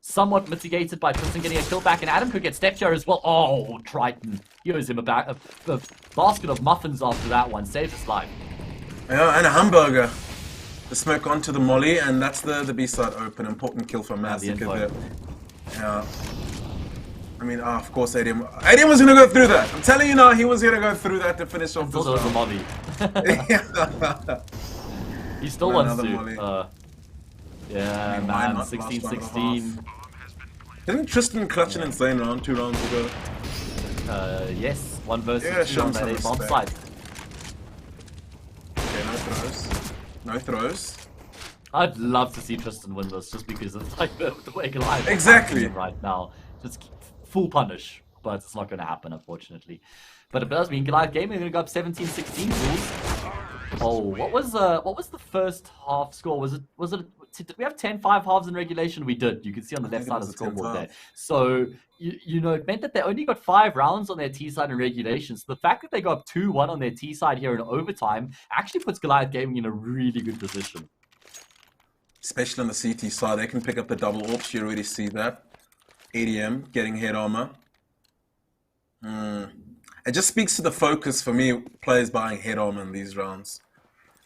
Somewhat mitigated by Tristan getting a kill back, and Adam could get stepped here as well. Oh, Triton. He owes him a basket of muffins after that one. Saves his life. Yeah, and a hamburger. The smoke onto the molly, and that's the B-side open. Important kill for Massacre there. Yeah. I mean, of course, ADM was going to go through that. I'm telling you now, he was going to go through that to finish off this round. A molly. He still wants to. Yeah, man, 16-16. Didn't Tristan clutch an insane round 2 rounds ago? Yes, 1 versus 2 on that A bomb side. Okay, no throws. No throws. I'd love to see Tristan win this, just because it's like the way Goliath exactly right now. Just full punish, but it's not going to happen, unfortunately. But it does mean Goliath Gaming are going to go up 17-16. Oh, what was the first half score? Was it? Did we have 10-5 halves in regulation? We did. You can see on the left side of the scoreboard there. So you know, it meant that they only got 5 rounds on their T side in regulation. So the fact that they got up 2-1 on their T side here in overtime actually puts Goliath Gaming in a really good position. especially on the CT side. They can pick up the double AWPs. You already see that. ADM getting head armor. It just speaks to the focus for me, players buying head armor in these rounds.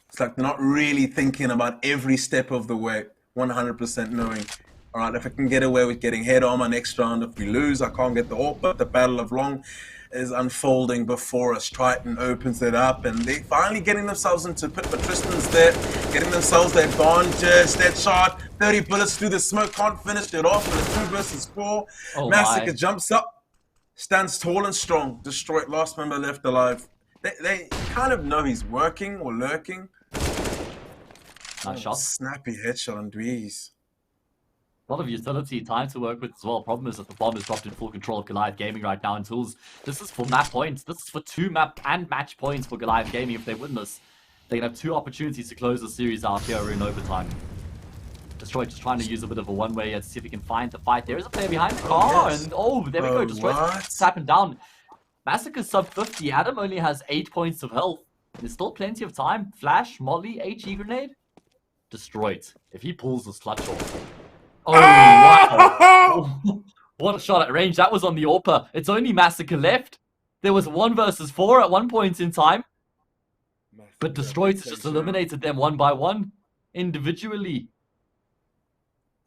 It's like they're not really thinking about every step of the way, 100% knowing, all right, if I can get away with getting head armor next round, if we lose, I can't get the AWP, but the Battle of Long is unfolding before us. Triton opens it up, and they're finally getting themselves into pit, but Tristan's there, getting themselves the advantage. That shot, 30 bullets through the smoke, can't finish it off, and it's 2 versus 4. Massacre jumps up, stands tall and strong, destroyed, last member left alive. They kind of know he's working or lurking. Nice shot. Snappy headshot on Dweez. A lot of utility, time to work with as well. Problem is that the bomb is dropped in full control of Goliath Gaming right now, and Tools, this is for map points. This is for 2 map and match points for Goliath Gaming. If they win this, they can have 2 opportunities to close the series out here in overtime. Destroy just trying to use a bit of a one-way here to see if he can find the fight. There is a player behind the car, and there we go. Destroy tapping down. Massacre's sub 50. Adam only has 8 points of health. There's still plenty of time. Flash, Molly, HE grenade. Destroyed. If he pulls this clutch off. Oh, wow. What a shot at range. That was on the AWPer. It's only Massacre left. There was 1 versus 4 at one point in time. But Destroyed has just eliminated them one by one, individually.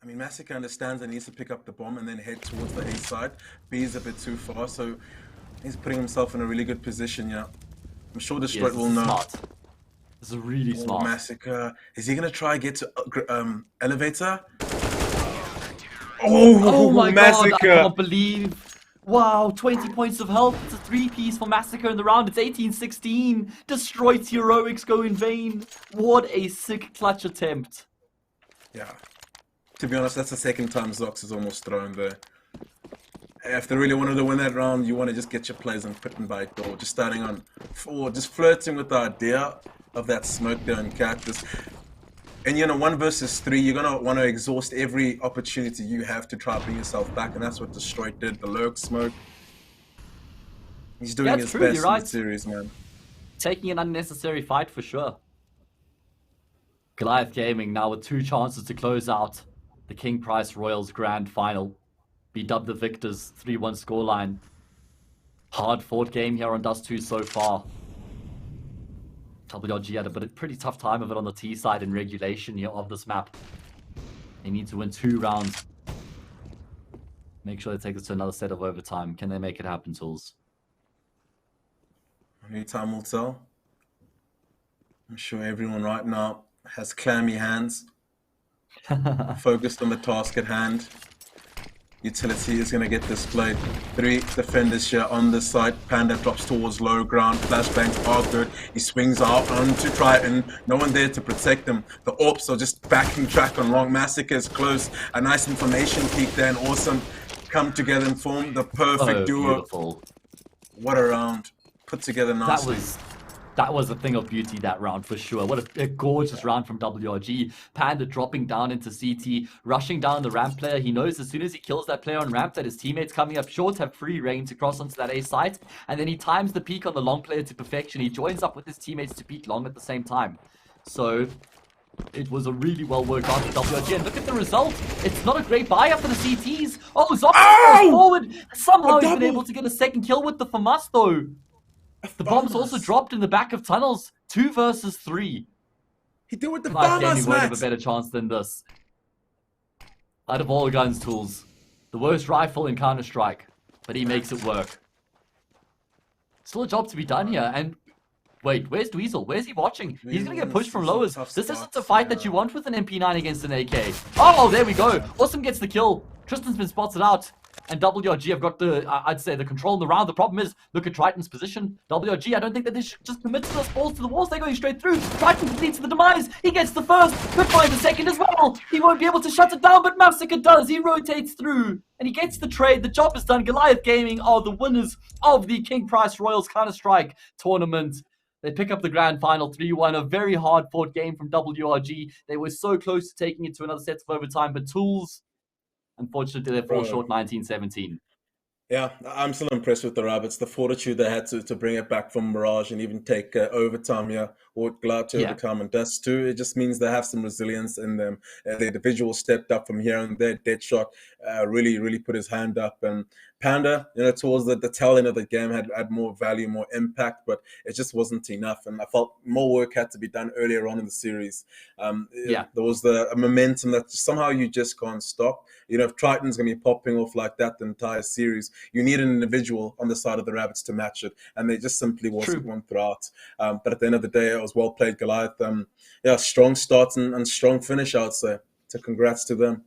I mean, Massacre understands that he needs to pick up the bomb and then head towards the A side. B is a bit too far, so he's putting himself in a really good position, yeah. I'm sure Destroyed will know. Smart. This is really smart. Massacre. Is he going to try get to elevator? Oh my Massacre. god, I can't believe. Wow, 20 points of health. It's a 3-piece for Massacre in the round. It's 18-16. Destroyed's heroics go in vain. What a sick clutch attempt. Yeah. To be honest, that's the second time Zox is almost thrown there. If they really wanted to win that round, you want to just get your players in pit and bite door. Just starting on 4, just flirting with the idea of that smoke there and cactus. And you know, 1 versus 3, you're going to want to exhaust every opportunity you have to try to bring yourself back, and that's what Destroyed did. The lurk smoke. He's doing his best in the series, man. Taking an unnecessary fight for sure. Goliath Gaming now with 2 chances to close out the King Price Royals Grand Final. Be dubbed the victors, 3-1 scoreline. Hard fought game here on Dust 2 so far. WRG had a pretty tough time of it on the T side in regulation here of this map. They need to win 2 rounds. Make sure they take us to another set of overtime. Can they make it happen, Tools? Only time will tell. I'm sure everyone right now has clammy hands. Focused on the task at hand. Utility is going to get displayed. 3 defenders here on the side. Panda drops towards low ground. Flashbangs are good. He swings out onto Triton. No one there to protect him. The AWPs are just backing track on Long. Massacre is close. A nice information peek there, and Awesome come together and form the perfect duo. Beautiful. What a round. Put together nicely. That was a thing of beauty, that round, for sure. What a gorgeous round from WRG. Panda dropping down into CT, rushing down the ramp player. He knows as soon as he kills that player on ramp that his teammates coming up short have free reign to cross onto that A site. And then he times the peak on the long player to perfection. He joins up with his teammates to peak long at the same time. So it was a really well worked out for WRG. And look at the result. It's not a great buy-up for the CTs. Oh, Zox goes forward. Somehow he's been able to get a second kill with the FAMAS, though. The bomb's also dropped in the back of tunnels. 2 versus 3. He did with the Goliath Gaming bombers, won't have a better chance than this. Out of all guns, Tools, the worst rifle in Counter-Strike, but he makes it work. Still a job to be done here, and wait, where's Dweezil? Where's he watching? He's gonna get pushed from lowers. This isn't the fight that you want with an MP9 against an AK. Oh, there we go. Awesome gets the kill. Tristan's been spotted out. And WRG have got the, I'd say, the control in the round. The problem is, look at Triton's position. WRG, I don't think that they should just commit to those balls to the walls. They're going straight through. Triton completes the demise. He gets the first. Could find the second as well. He won't be able to shut it down, but Massacre does. He rotates through. And he gets the trade. The job is done. Goliath Gaming are the winners of the King Price Royals Counter-Strike tournament. They pick up the grand final 3-1. A very hard-fought game from WRG. They were so close to taking it to another set of overtime, but Tools, unfortunately, they fall short 19-17. Yeah, I'm still impressed with the Rabbits. The fortitude they had to bring it back from Mirage and even take overtime here, or glad to Yeah, overcome and Dust too. It just means they have some resilience in them. The individual stepped up from here and there. Deadshot really put his hand up. And Panda, towards the tail end of the game had more value, more impact, but it just wasn't enough. And I felt more work had to be done earlier on in the series. yeah, There was a momentum that somehow you just can't stop. If Triton's going to be popping off like that the entire series, you need an individual on the side of the Rabbits to match it, and there just simply wasn't true. one throughout. But at the end of the day, it was well played, Goliath. Yeah, strong start and strong finish, I would say. So congrats to them.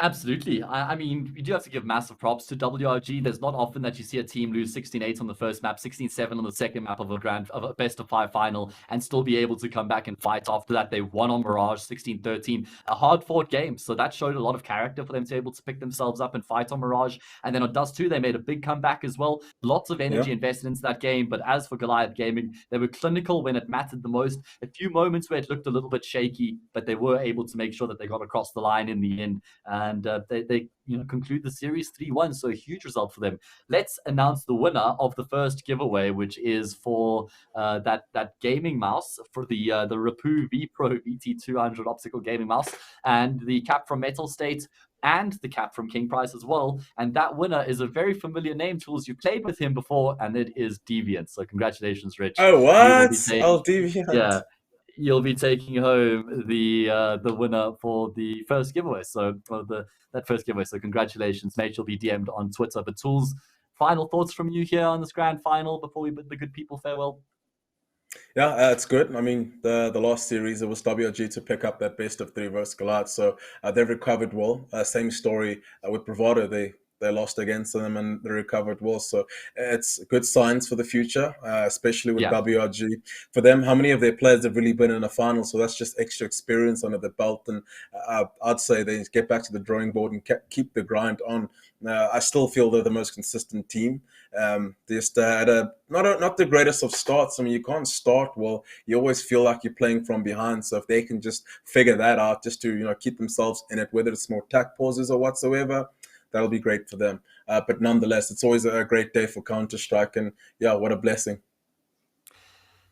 Absolutely. I mean, we do have to give massive props to WRG. There's not often that you see a team lose 16-8 on the first map, 16-7 on the second map of a best of 5 final, and still be able to come back and fight after that. They won on Mirage 16-13, a hard-fought game. So that showed a lot of character for them to be able to pick themselves up and fight on Mirage. And then on Dust 2, they made a big comeback as well. Lots of energy Yeah, invested into that game. But as for Goliath Gaming, they were clinical when it mattered the most. A few moments where it looked a little bit shaky, but they were able to make sure that they got across the line in the end. And they conclude the series 3-1. So a huge result for them. Let's announce the winner of the first giveaway, which is for that gaming mouse for the Rapu V Pro VT200 optical gaming mouse, and the cap from Metal State, and the cap from King Price as well. And that winner is a very familiar name, Tools. You played with him before, and it is Deviant. So congratulations, Rich. oh, You will what? be Oh, taking, deviant. yeah, you'll be taking home the winner for the first giveaway. So that first giveaway. So congratulations, mate. You'll be DM'd on Twitter. But Tools, final thoughts from you here on this grand final before we bid the good people farewell? Yeah, it's good. I mean, the last series, it was WRG to pick up that best of 3 versus Goliath, so they've recovered well. Same story with Bravado. They lost against them and they recovered well. So it's good signs for the future, especially with Yeah. WRG. For them, how many of their players have really been in a final? So that's just extra experience under the belt. And I'd say they get back to the drawing board and keep the grind on. I still feel they're the most consistent team. They just had not the greatest of starts. I mean, you can't start well. You always feel like you're playing from behind. So if they can just figure that out, just to keep themselves in it, whether it's more tack pauses or whatsoever, that'll be great for them. But nonetheless, it's always a great day for Counter-Strike, and yeah, what a blessing.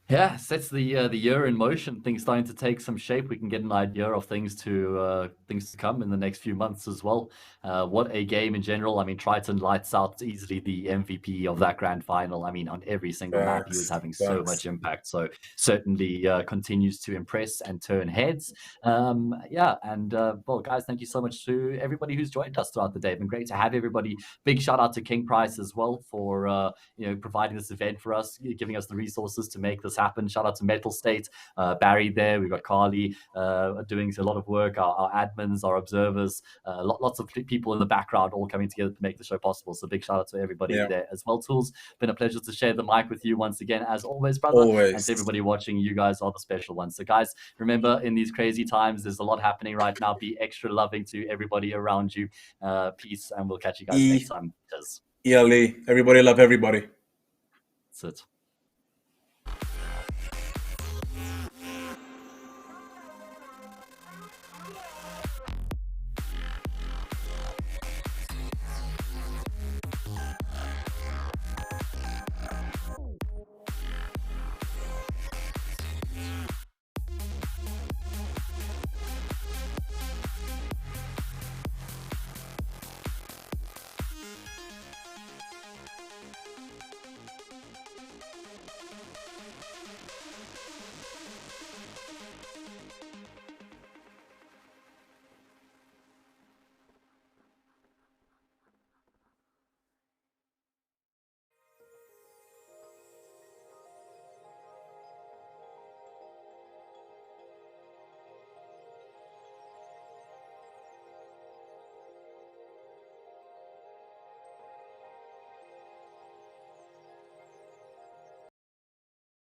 Yeah, sets the year in motion. Things starting to take some shape. We can get an idea of things to come in the next few months as well. What a game in general. I mean, Triton lights out easily the MVP of that grand final. I mean, on every single map, he was having so much impact. So certainly continues to impress and turn heads. Yeah, and well, guys, thank you so much to everybody who's joined us throughout the day. It's been great to have everybody. Big shout out to King Price as well for providing this event for us, giving us the resources to make this happen. Shout out to Metal State, Barry there. We've got Carly doing a lot of work, our admins, our observers, lots of people in the background all coming together to make the show possible. So big shout out to everybody there as well. Tools, been a pleasure to share the mic with you once again, as always, brother. Always. And to everybody watching, you guys are the special ones. So guys, remember, in these crazy times, there's a lot happening right now. Be extra loving to everybody around you. Peace, and we'll catch you guys next time. ELE. Everybody love everybody. That's it.